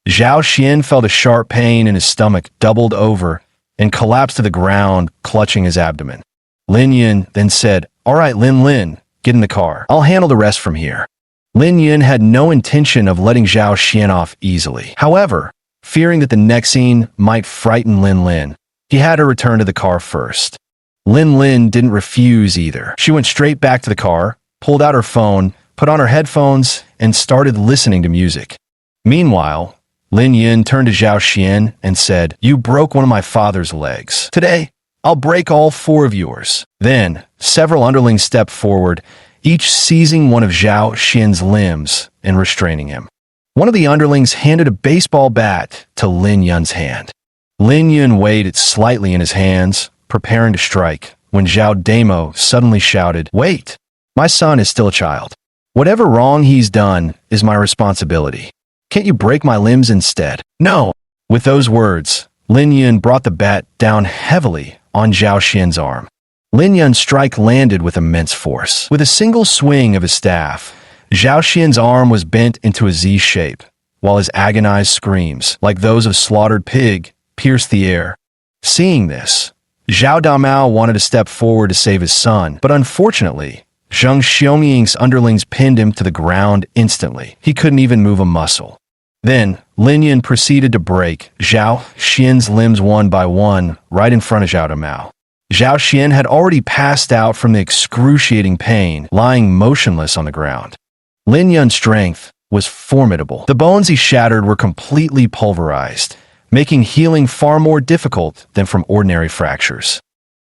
Zhao Xian felt a sharp pain in his stomach, doubled over, and collapsed to the ground, clutching his abdomen. Lin Yun then said, All right, Lin, get in the car. I'll handle the rest from here. Lin Yun had no intention of letting Zhao Xian off easily. However, fearing that the next scene might frighten Lin, he had her return to the car first. Lin didn't refuse either. She went straight back to the car, pulled out her phone, put on her headphones, and started listening to music. Meanwhile, Lin Yun turned to Zhao Xian and said, You broke one of my father's legs. Today, I'll break all 4 of yours. Then, several underlings stepped forward, each seizing one of Zhao Xian's limbs and restraining him. One of the underlings handed a baseball bat to Lin Yun's hand. Lin Yun weighed it slightly in his hands, preparing to strike, when Zhao Damo suddenly shouted, Wait! My son is still a child. Whatever wrong he's done is my responsibility. Can't you break my limbs instead? No. With those words, Lin Yun brought the bat down heavily on Zhao Xian's arm. Lin Yun's strike landed with immense force. With a single swing of his staff, Zhao Xian's arm was bent into a Z shape, while his agonized screams, like those of slaughtered pig, pierced the air. Seeing this, Zhao Damao wanted to step forward to save his son, but unfortunately, Zheng Xiaoming's underlings pinned him to the ground instantly. He couldn't even move a muscle. Then, Lin Yun proceeded to break Zhao Xian's limbs one by one right in front of Zhao Damao. Zhao Xian had already passed out from the excruciating pain, lying motionless on the ground. Lin Yun's strength was formidable. The bones he shattered were completely pulverized, making healing far more difficult than from ordinary fractures.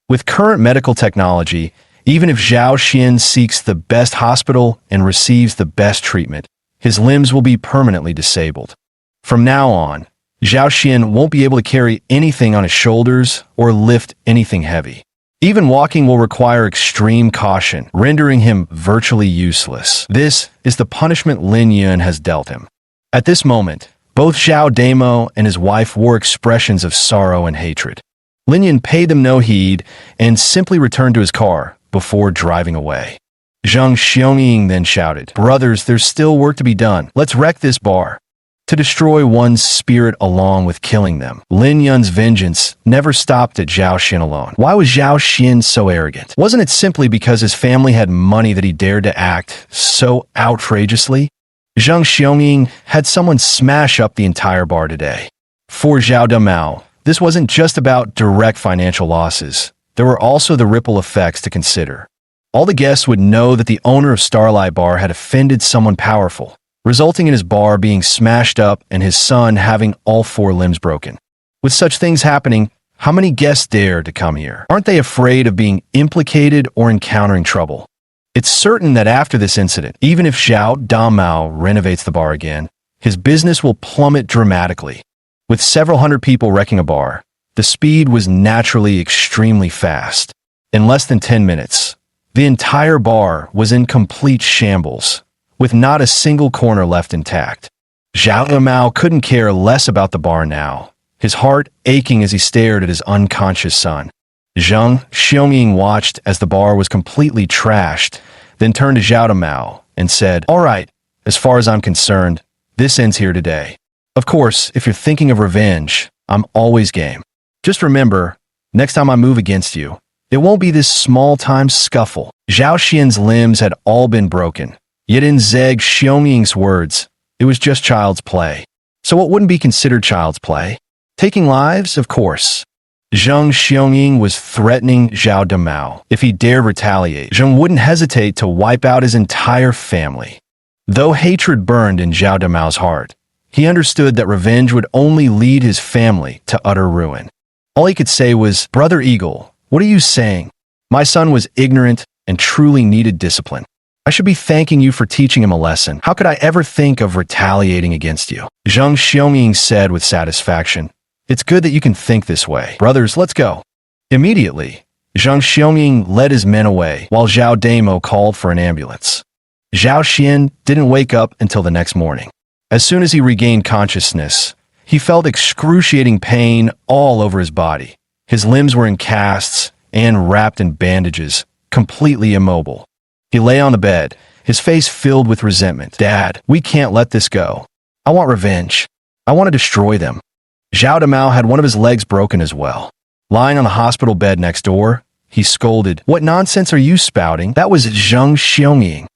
With current medical technology, even if Zhao Xian seeks the best hospital and receives the best treatment, his limbs will be permanently disabled. From now on, Zhao Xian won't be able to carry anything on his shoulders or lift anything heavy. Even walking will require extreme caution, rendering him virtually useless. This is the punishment Lin Yun has dealt him. At this moment, both Zhao Damo and his wife wore expressions of sorrow and hatred. Lin Yun paid them no heed and simply returned to his car before driving away. Zheng Xiaoming then shouted, "Brothers, there's still work to be done. Let's wreck this bar." To destroy one's spirit along with killing them. Lin Yun's vengeance never stopped at Zhao Xian alone. Why was Zhao Xian so arrogant? Wasn't it simply because his family had money that he dared to act so outrageously? Zheng Xiaoming had someone smash up the entire bar today. For Zhao Damao, this wasn't just about direct financial losses. There were also the ripple effects to consider. All the guests would know that the owner of Starlight Bar had offended someone powerful, resulting in his bar being smashed up and his son having all 4 limbs broken. With such things happening, how many guests dare to come here? Aren't they afraid of being implicated or encountering trouble? It's certain that after this incident, even if Zhao Damao renovates the bar again, his business will plummet dramatically. With several hundred people wrecking a bar, the speed was naturally extremely fast. In less than 10 minutes, the entire bar was in complete shambles, with not a single corner left intact. Zhao Damao couldn't care less about the bar now, his heart aching as he stared at his unconscious son. Zheng Xiaoming watched as the bar was completely trashed, then turned to Zhao Damao and said, "All right, as far as I'm concerned, this ends here today. Of course, if you're thinking of revenge, I'm always game. Just remember, next time I move against you, it won't be this small-time scuffle." Zhao Xian's limbs had all been broken, yet in Zheng Xiaoming's words, it was just child's play. So what wouldn't be considered child's play? Taking lives, of course. Zheng Xiaoming was threatening Zhao Damao. If he dared retaliate, Zheng wouldn't hesitate to wipe out his entire family. Though hatred burned in Zhao Damao's heart, he understood that revenge would only lead his family to utter ruin. All he could say was, "Brother Eagle, what are you saying? My son was ignorant and truly needed discipline. I should be thanking you for teaching him a lesson. How could I ever think of retaliating against you?" Zheng Xiaoming said with satisfaction, "It's good that you can think this way. Brothers, let's go." Immediately, Zheng Xiaoming led his men away, while Zhao Damo called for an ambulance. Zhao Xian didn't wake up until the next morning. As soon as he regained consciousness, he felt excruciating pain all over his body. His limbs were in casts and wrapped in bandages, completely immobile. He lay on the bed, his face filled with resentment. "Dad, we can't let this go. I want revenge. I want to destroy them." Zhao Damao had one of his legs broken as well. Lying on the hospital bed next door, he scolded, "What nonsense are you spouting? That was Zheng Xiaoming.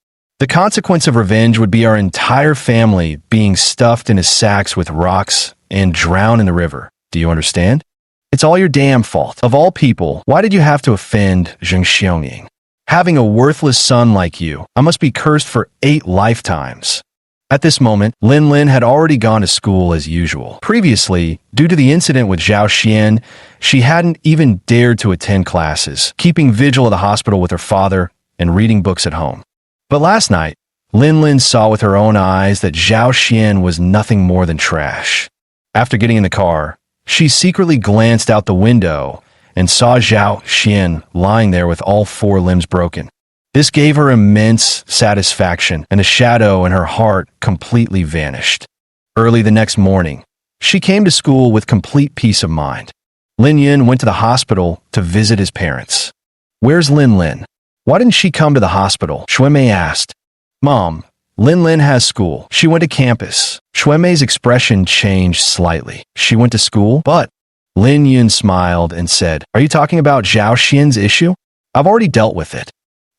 The consequence of revenge would be our entire family being stuffed into sacks with rocks and drowned in the river. Do you understand? It's all your damn fault. Of all people, why did you have to offend Zheng Xiaoming? Having a worthless son like you, I must be cursed for 8 lifetimes." At this moment, Lin Lin had already gone to school as usual. Previously, due to the incident with Zhao Xian, she hadn't even dared to attend classes, keeping vigil at the hospital with her father and reading books at home. But last night, Lin Lin saw with her own eyes that Zhao Xian was nothing more than trash. After getting in the car, she secretly glanced out the window and saw Zhao Xian lying there with all 4 limbs broken. This gave her immense satisfaction, and the shadow in her heart completely vanished. Early the next morning, she came to school with complete peace of mind. Lin Yun went to the hospital to visit his parents. "Where's Lin Lin? Why didn't she come to the hospital?" Shuimei asked. "Mom, Lin Lin has school. She went to campus." Shuimei's expression changed slightly. "She went to school? But..." Lin Yun smiled and said, "Are you talking about Zhao Xian's issue? I've already dealt with it."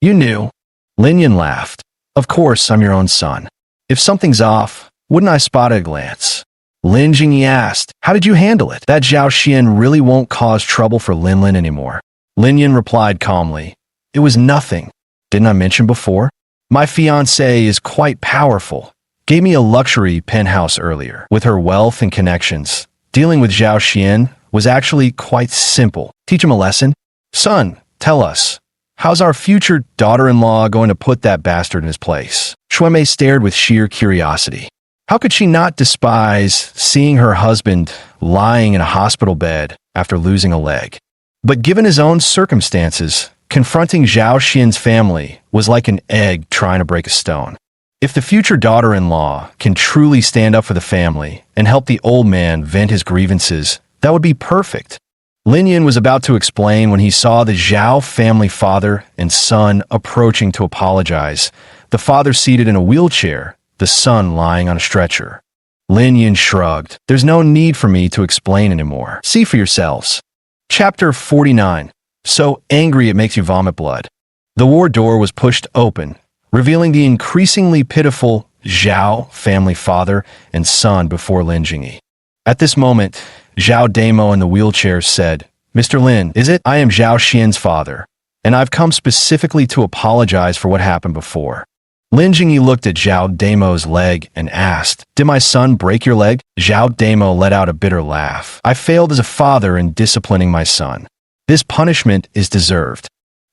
"You knew?" Lin Yun laughed. "Of course, I'm your own son. If something's off, wouldn't I spot at a glance?" Lin Jingyi asked, "How did you handle it? That Zhao Xian really won't cause trouble for Lin Lin anymore." Lin Yun replied calmly, "It was nothing. Didn't I mention before? My fiancée is quite powerful. Gave me a luxury penthouse earlier. With her wealth and connections, dealing with Zhao Xian was actually quite simple. Teach him a lesson. Son, tell us, how's our future daughter-in-law going to put that bastard in his place?" Shuimei stared with sheer curiosity. How could she not despise seeing her husband lying in a hospital bed after losing a leg? But given his own circumstances, confronting Zhao Xian's family was like an egg trying to break a stone. If the future daughter-in-law can truly stand up for the family and help the old man vent his grievances, that would be perfect. Lin Yun was about to explain when he saw the Zhao family father and son approaching to apologize, the father seated in a wheelchair, the son lying on a stretcher. Lin Yun shrugged. "There's no need for me to explain anymore. See for yourselves." Chapter 49. So angry it makes you vomit blood. The ward door was pushed open, revealing the increasingly pitiful Zhao family father and son before Lin Jingyi. At this moment, Zhao Damo in the wheelchair said, "Mr. Lin, is it? I am Zhao Xian's father, and I've come specifically to apologize for what happened before." Lin Jingyi looked at Zhao Damo's leg and asked, "Did my son break your leg?" Zhao Damo let out a bitter laugh. "I failed as a father in disciplining my son. This punishment is deserved."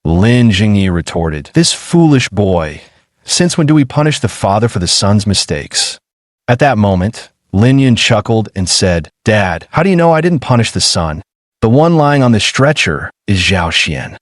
Lin Jingyi retorted, "This foolish boy. Since when do we punish the father for the son's mistakes?" At that moment, Lin Yun chuckled and said, "Dad, how do you know I didn't punish the son? The one lying on the stretcher is Zhao Xian.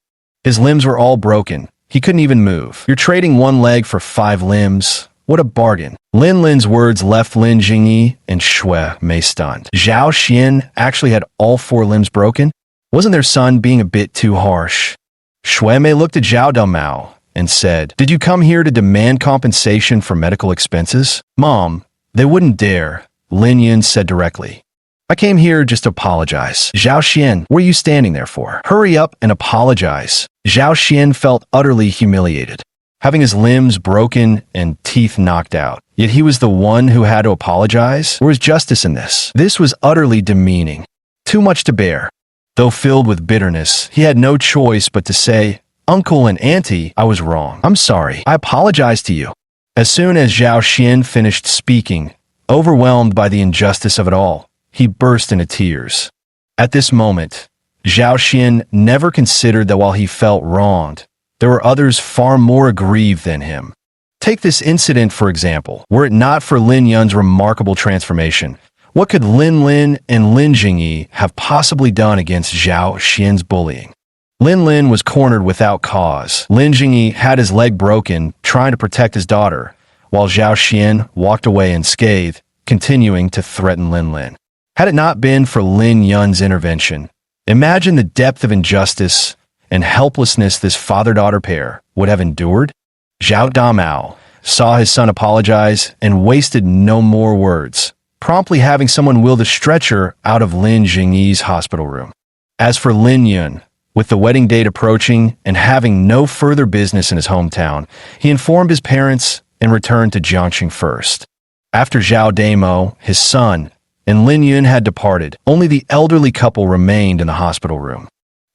His limbs were all broken. He couldn't even move. You're trading one leg for 5 limbs. What a bargain." Lin Lin's words left Lin Jingyi and Shuimei stunned. Zhao Xian actually had all 4 limbs broken? Wasn't their son being a bit too harsh? Shuimei looked at Zhao Damao and said, "Did you come here to demand compensation for medical expenses?" "Mom, they wouldn't dare," Lin Yun said directly. "I came here just to apologize." "Zhao Xian, what are you standing there for? Hurry up and apologize." Zhao Xian felt utterly humiliated, having his limbs broken and teeth knocked out. Yet he was the one who had to apologize? Where is justice in this? This was utterly demeaning. Too much to bear. Though filled with bitterness, he had no choice but to say, "Uncle and Auntie, I was wrong. I'm sorry. I apologize to you." As soon as Zhao Xian finished speaking, overwhelmed by the injustice of it all, he burst into tears. At this moment, Zhao Xian never considered that while he felt wronged, there were others far more aggrieved than him. Take this incident for example. Were it not for Lin Yun's remarkable transformation, what could Lin Lin and Lin Jingyi have possibly done against Zhao Xian's bullying? Lin Lin was cornered without cause. Lin Jingyi had his leg broken trying to protect his daughter, while Zhao Xian walked away unscathed, continuing to threaten Lin Lin. Had it not been for Lin Yun's intervention, imagine the depth of injustice and helplessness this father-daughter pair would have endured. Zhao Damao saw his son apologize and wasted no more words, promptly having someone wheel the stretcher out of Lin Jingyi's hospital room. As for Lin Yun, with the wedding date approaching and having no further business in his hometown, he informed his parents and returned to Jiangxing first. After Zhao Damo, his son, and Lin Yun had departed, only the elderly couple remained in the hospital room.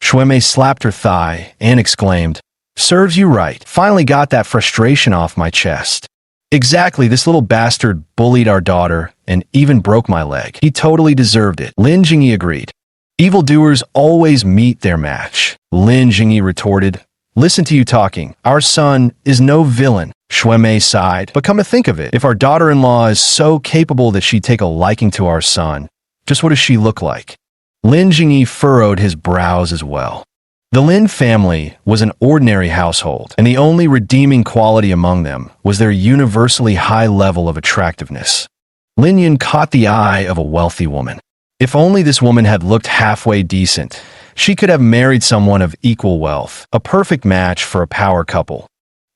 Shuimei slapped her thigh and exclaimed, "Serves you right. Finally got that frustration off my chest. Exactly, this little bastard bullied our daughter and even broke my leg. He totally deserved it." Lin Jingyi agreed. "Evildoers always meet their match," Lin Jingyi retorted. "Listen to you talking. Our son is no villain." Shuimei sighed. "But come to think of it, if our daughter-in-law is so capable that she'd take a liking to our son, just what does she look like?" Lin Jingyi furrowed his brows as well. The Lin family was an ordinary household, and the only redeeming quality among them was their universally high level of attractiveness. Lin Yun caught the eye of a wealthy woman. If only this woman had looked halfway decent, she could have married someone of equal wealth, a perfect match for a power couple.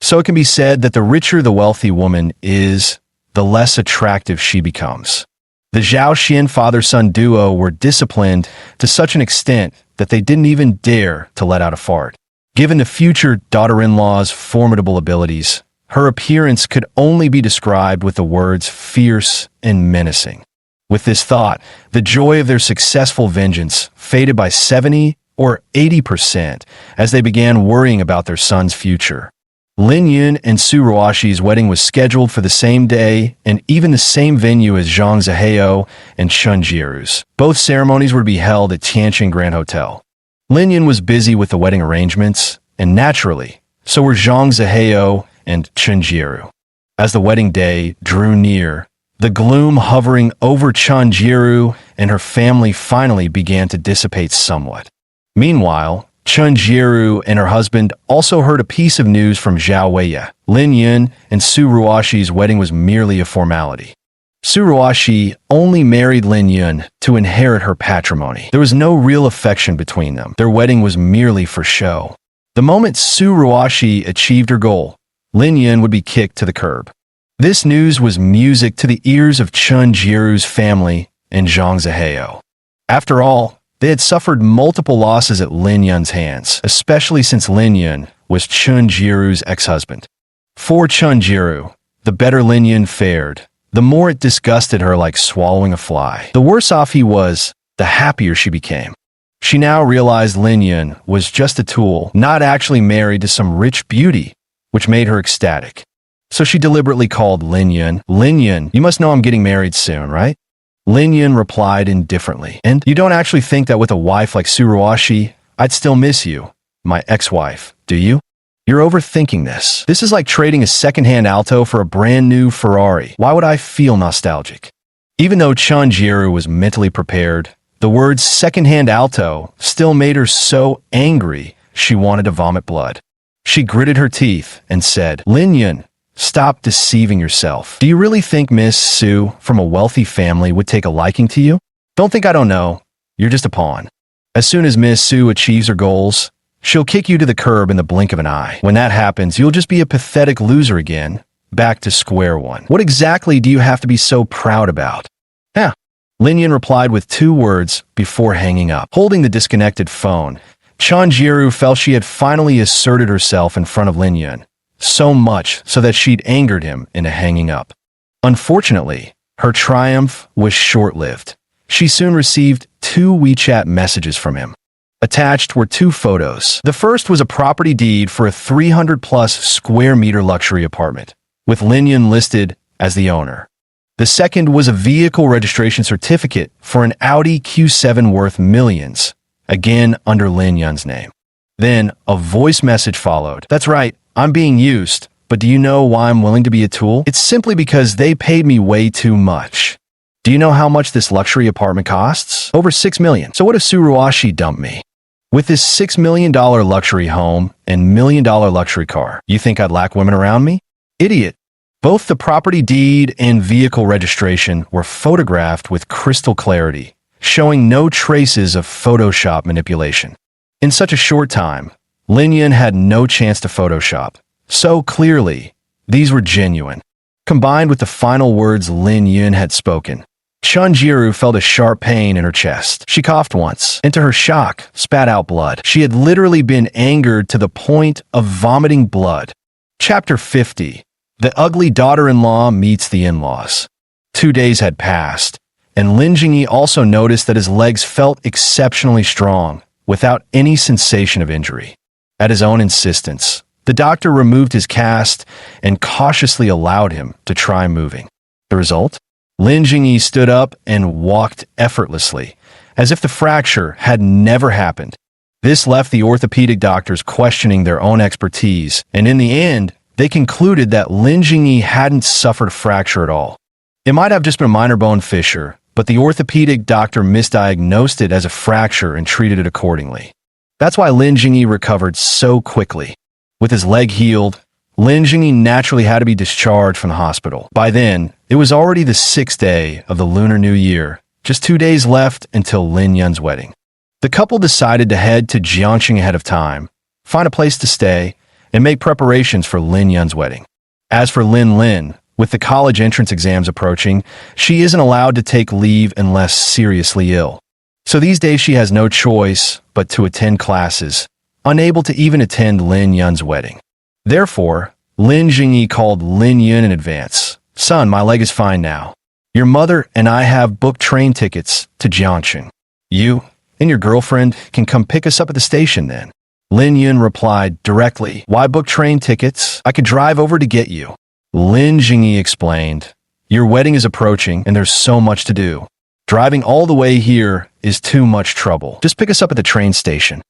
So it can be said that the richer the wealthy woman is, the less attractive she becomes. The Zhao Xian father-son duo were disciplined to such an extent that they didn't even dare to let out a fart. Given the future daughter-in-law's formidable abilities, her appearance could only be described with the words fierce and menacing. With this thought, the joy of their successful vengeance faded by 70 or 80% as they began worrying about their son's future. Lin Yun and Su Ruoxi's wedding was scheduled for the same day and even the same venue as Zhang Zihao and Chen Jieru's. Both ceremonies were to be held at Tianjin Grand Hotel. Lin Yun was busy with the wedding arrangements, and naturally, so were Zhang Zihao and Chen Jieru. As the wedding day drew near, the gloom hovering over Chen Jieru and her family finally began to dissipate somewhat. Meanwhile, Chen Jieru and her husband also heard a piece of news from Zhao Weiya. Lin Yun and Su Ruoxi's wedding was merely a formality. Su Ruoxi only married Lin Yun to inherit her patrimony. There was no real affection between them. Their wedding was merely for show. The moment Su Ruoxi achieved her goal, Lin Yun would be kicked to the curb. This news was music to the ears of Chen Jieru's family and Zhang Zihao. After all, they had suffered multiple losses at Lin Yun's hands, especially since Lin Yun was Chen Jieru's ex-husband. For Chen Jieru, the better Lin Yun fared, the more it disgusted her like swallowing a fly. The worse off he was, the happier she became. She now realized Lin Yun was just a tool, not actually married to some rich beauty, which made her ecstatic. So she deliberately called Lin Yun. Lin Yun, you must know I'm getting married soon, right? Lin Yun replied indifferently. And you don't actually think that with a wife like Su Ruoxi, I'd still miss you, my ex-wife, do you? You're overthinking this. This is like trading a second-hand Alto for a brand new Ferrari. Why would I feel nostalgic? Even though Chen Jieru was mentally prepared, the words second-hand Alto still made her so angry she wanted to vomit blood. She gritted her teeth and said, Lin Yun, stop deceiving yourself. Do you really think Miss Su from a wealthy family would take a liking to you? Don't think I don't know. You're just a pawn. As soon as Miss Su achieves her goals, she'll kick you to the curb in the blink of an eye. When that happens, you'll just be a pathetic loser again, back to square one. What exactly do you have to be so proud about? Yeah. Lin Yun replied with 2 words before hanging up. Holding the disconnected phone, Chen Jieru felt she had finally asserted herself in front of Lin Yun. So much so that she'd angered him into hanging up. Unfortunately, her triumph was short-lived. She soon received 2 WeChat messages from him. Attached were 2 photos. The first was a property deed for a 300-plus square meter luxury apartment, with Lin Yun listed as the owner. The second was a vehicle registration certificate for an Audi Q7 worth millions, again under Lin Yun's name. Then a voice message followed. That's right. I'm being used, but do you know why I'm willing to be a tool? It's simply because they paid me way too much. Do you know how much this luxury apartment costs? Over $6 million. So what if Su Ruoxi dumped me? With this $6 million luxury home and $1 million luxury car, you think I'd lack women around me? Idiot. Both the property deed and vehicle registration were photographed with crystal clarity, showing no traces of Photoshop manipulation. In such a short time, Lin Yun had no chance to Photoshop. So clearly, these were genuine. Combined with the final words Lin Yun had spoken, Chen Jieru felt a sharp pain in her chest. She coughed once, and to her shock, spat out blood. She had literally been angered to the point of vomiting blood. Chapter 50. The ugly daughter-in-law meets the in-laws. 2 days had passed, and Lin Jingyi also noticed that his legs felt exceptionally strong, without any sensation of injury. At his own insistence, the doctor removed his cast and cautiously allowed him to try moving. The result? Lin Jingyi stood up and walked effortlessly, as if the fracture had never happened. This left the orthopedic doctors questioning their own expertise, and in the end, they concluded that Lin Jingyi hadn't suffered a fracture at all. It might have just been a minor bone fissure, but the orthopedic doctor misdiagnosed it as a fracture and treated it accordingly. That's why Lin Jingyi recovered so quickly. With his leg healed, Lin Jingyi naturally had to be discharged from the hospital. By then, it was already the 6th day of the Lunar New Year, just 2 days left until Lin Yun's wedding. The couple decided to head to Jiangxing ahead of time, find a place to stay, and make preparations for Lin Yun's wedding. As for Lin, with the college entrance exams approaching, she isn't allowed to take leave unless seriously ill. So these days she has no choice but to attend classes, unable to even attend Lin Yun's wedding. Therefore, Lin Jingyi called Lin Yun in advance. "Son, my leg is fine now. Your mother and I have booked train tickets to Jiangxing. You and your girlfriend can come pick us up at the station then." Lin Yun replied directly, "Why book train tickets? I could drive over to get you." Lin Jingyi explained, "Your wedding is approaching and there's so much to do. Driving all the way here is too much trouble. Just pick us up at the train station."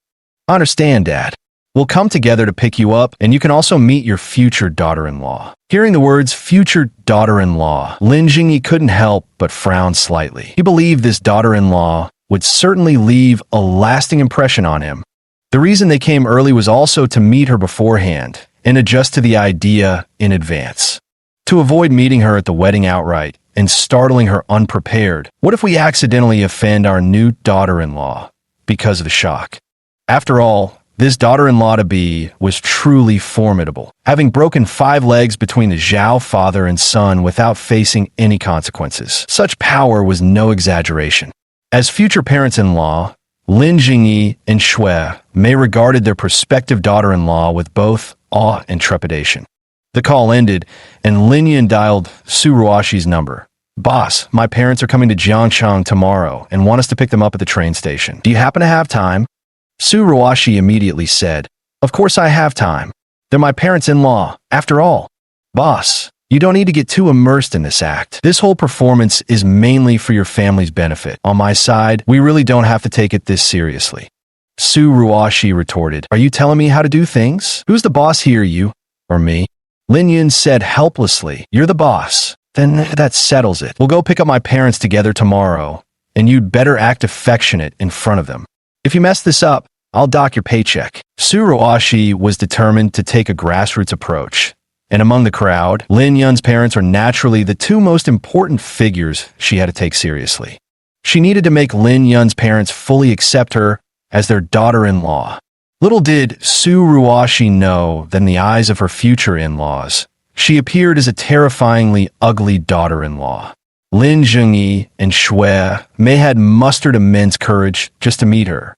"I understand, Dad. We'll come together to pick you up, and you can also meet your future daughter-in-law." Hearing the words future daughter-in-law, Lin Jingyi couldn't help but frown slightly. He believed this daughter-in-law would certainly leave a lasting impression on him. The reason they came early was also to meet her beforehand and adjust to the idea in advance. To avoid meeting her at the wedding outright and startling her unprepared, what if we accidentally offend our new daughter-in-law because of the shock? After all, this daughter-in-law-to-be was truly formidable, having broken 5 legs between the Zhao father and son without facing any consequences. Such power was no exaggeration. As future parents-in-law, Lin Jingyi and Shui Mei regarded their prospective daughter-in-law with both awe and trepidation. The call ended, and Lin Yun dialed Su Ruoshi's number. "Boss, my parents are coming to Jiangxing tomorrow and want us to pick them up at the train station. Do you happen to have time?" Su Ruoshi immediately said, "Of course I have time. They're my parents-in-law, after all." "Boss, you don't need to get too immersed in this act. This whole performance is mainly for your family's benefit. On my side, we really don't have to take it this seriously." Su Ruoshi retorted, "Are you telling me how to do things? Who's the boss here, you or me?" Lin Yun said helplessly, "You're the boss. Then that settles it. We'll go pick up my parents together tomorrow, and you'd better act affectionate in front of them. If you mess this up, I'll dock your paycheck." Su Ruoshi was determined to take a grassroots approach, and among the crowd, Lin Yun's parents are naturally the 2 most important figures she had to take seriously. She needed to make Lin Yun's parents fully accept her as their daughter-in-law. Little did Su Ruoshi know that in the eyes of her future in-laws, she appeared as a terrifyingly ugly daughter-in-law. Lin Jingyi and Shui Mei had mustered immense courage just to meet her.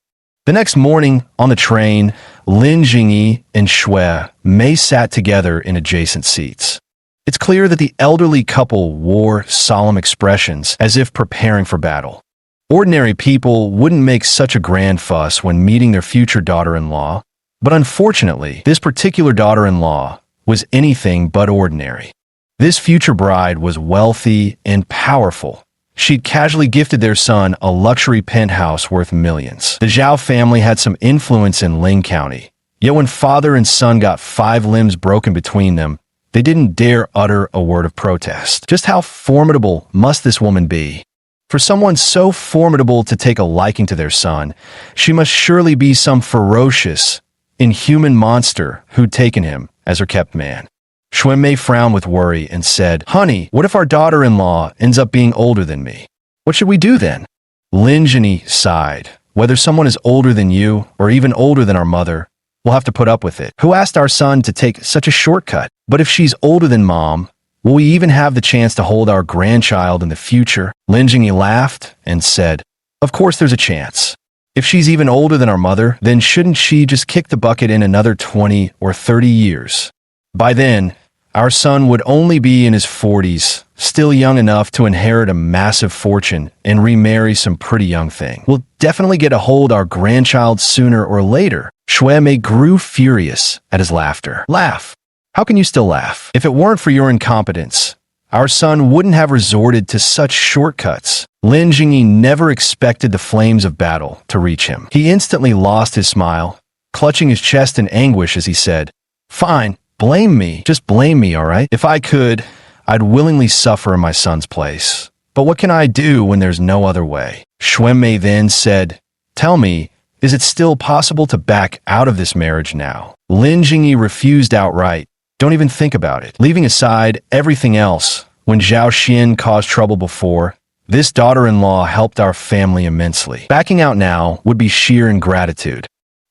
The next morning, on the train, Lin Jingyi and Shui Mei sat together in adjacent seats. It's clear that the elderly couple wore solemn expressions as if preparing for battle. Ordinary people wouldn't make such a grand fuss when meeting their future daughter-in-law, but unfortunately, this particular daughter-in-law was anything but ordinary. This future bride was wealthy and powerful. She'd casually gifted their son a luxury penthouse worth millions. The Zhao family had some influence in Ling County, yet when father and son got 5 limbs broken between them, they didn't dare utter a word of protest. Just how formidable must this woman be? For someone so formidable to take a liking to their son, she must surely be some ferocious, inhuman monster who'd taken him as her kept man. Shui Mei frowned with worry and said, "Honey, what if our daughter-in-law ends up being older than me? What should we do then?" Lin Jingyi sighed. "Whether someone is older than you or even older than our mother, we'll have to put up with it. Who asked our son to take such a shortcut? But if she's older than Mom, will we even have the chance to hold our grandchild in the future?" Lin Jingyi laughed and said, "Of course there's a chance. If she's even older than our mother, then shouldn't she just kick the bucket in another 20 or 30 years? By then, our son would only be in his 40s, still young enough to inherit a massive fortune and remarry some pretty young thing. We'll definitely get to hold our grandchild sooner or later." Shui Mei grew furious at his laughter. "Laugh? How can you still laugh? If it weren't for your incompetence, our son wouldn't have resorted to such shortcuts." Lin Jingyi never expected the flames of battle to reach him. He instantly lost his smile, clutching his chest in anguish as he said, "Fine, blame me. Just blame me, all right? If I could, I'd willingly suffer in my son's place. But what can I do when there's no other way?" Shui Mei then said, "Tell me, Is it still possible to back out of this marriage now? Lin Jingyi refused outright. Don't even think about it. Leaving aside everything else, when Zhao Xian caused trouble before, this daughter-in-law helped our family immensely. Backing out now would be sheer ingratitude.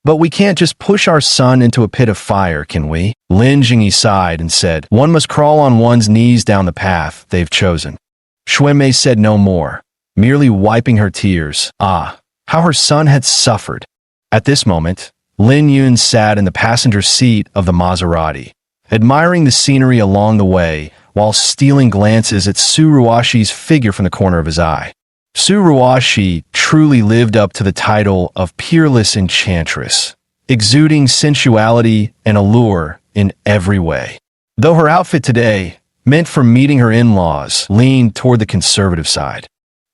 But we can't just push our son into a pit of fire, can we? Lin Jingyi sighed and said, one must crawl on one's knees down the path they've chosen. Xuanmei said no more, merely wiping her tears. Ah, how her son had suffered. At this moment, Lin Yun sat in the passenger seat of the Maserati, admiring the scenery along the way while stealing glances at Su Ruoxi's figure from the corner of his eye. Su Ruoxi truly lived up to the title of peerless enchantress, exuding sensuality and allure in every way. Though her outfit today, meant for meeting her in-laws, leaned toward the conservative side.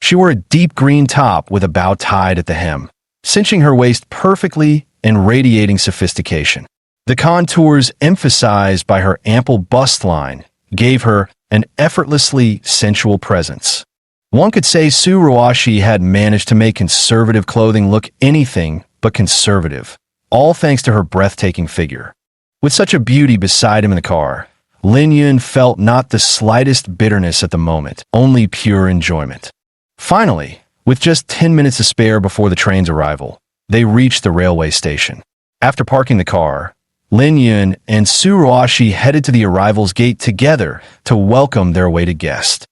She wore a deep green top with a bow tied at the hem, cinching her waist perfectly and radiating sophistication. The contours emphasized by her ample bust line gave her an effortlessly sensual presence. One could say Su Ruoxi had managed to make conservative clothing look anything but conservative, all thanks to her breathtaking figure. With such a beauty beside him in the car, Lin Yun felt not the slightest bitterness at the moment, only pure enjoyment. Finally, with just 10 minutes to spare before the train's arrival, they reached the railway station. After parking the car, Lin Yun and Su Ruoxi headed to the arrivals gate together to welcome their awaited guest.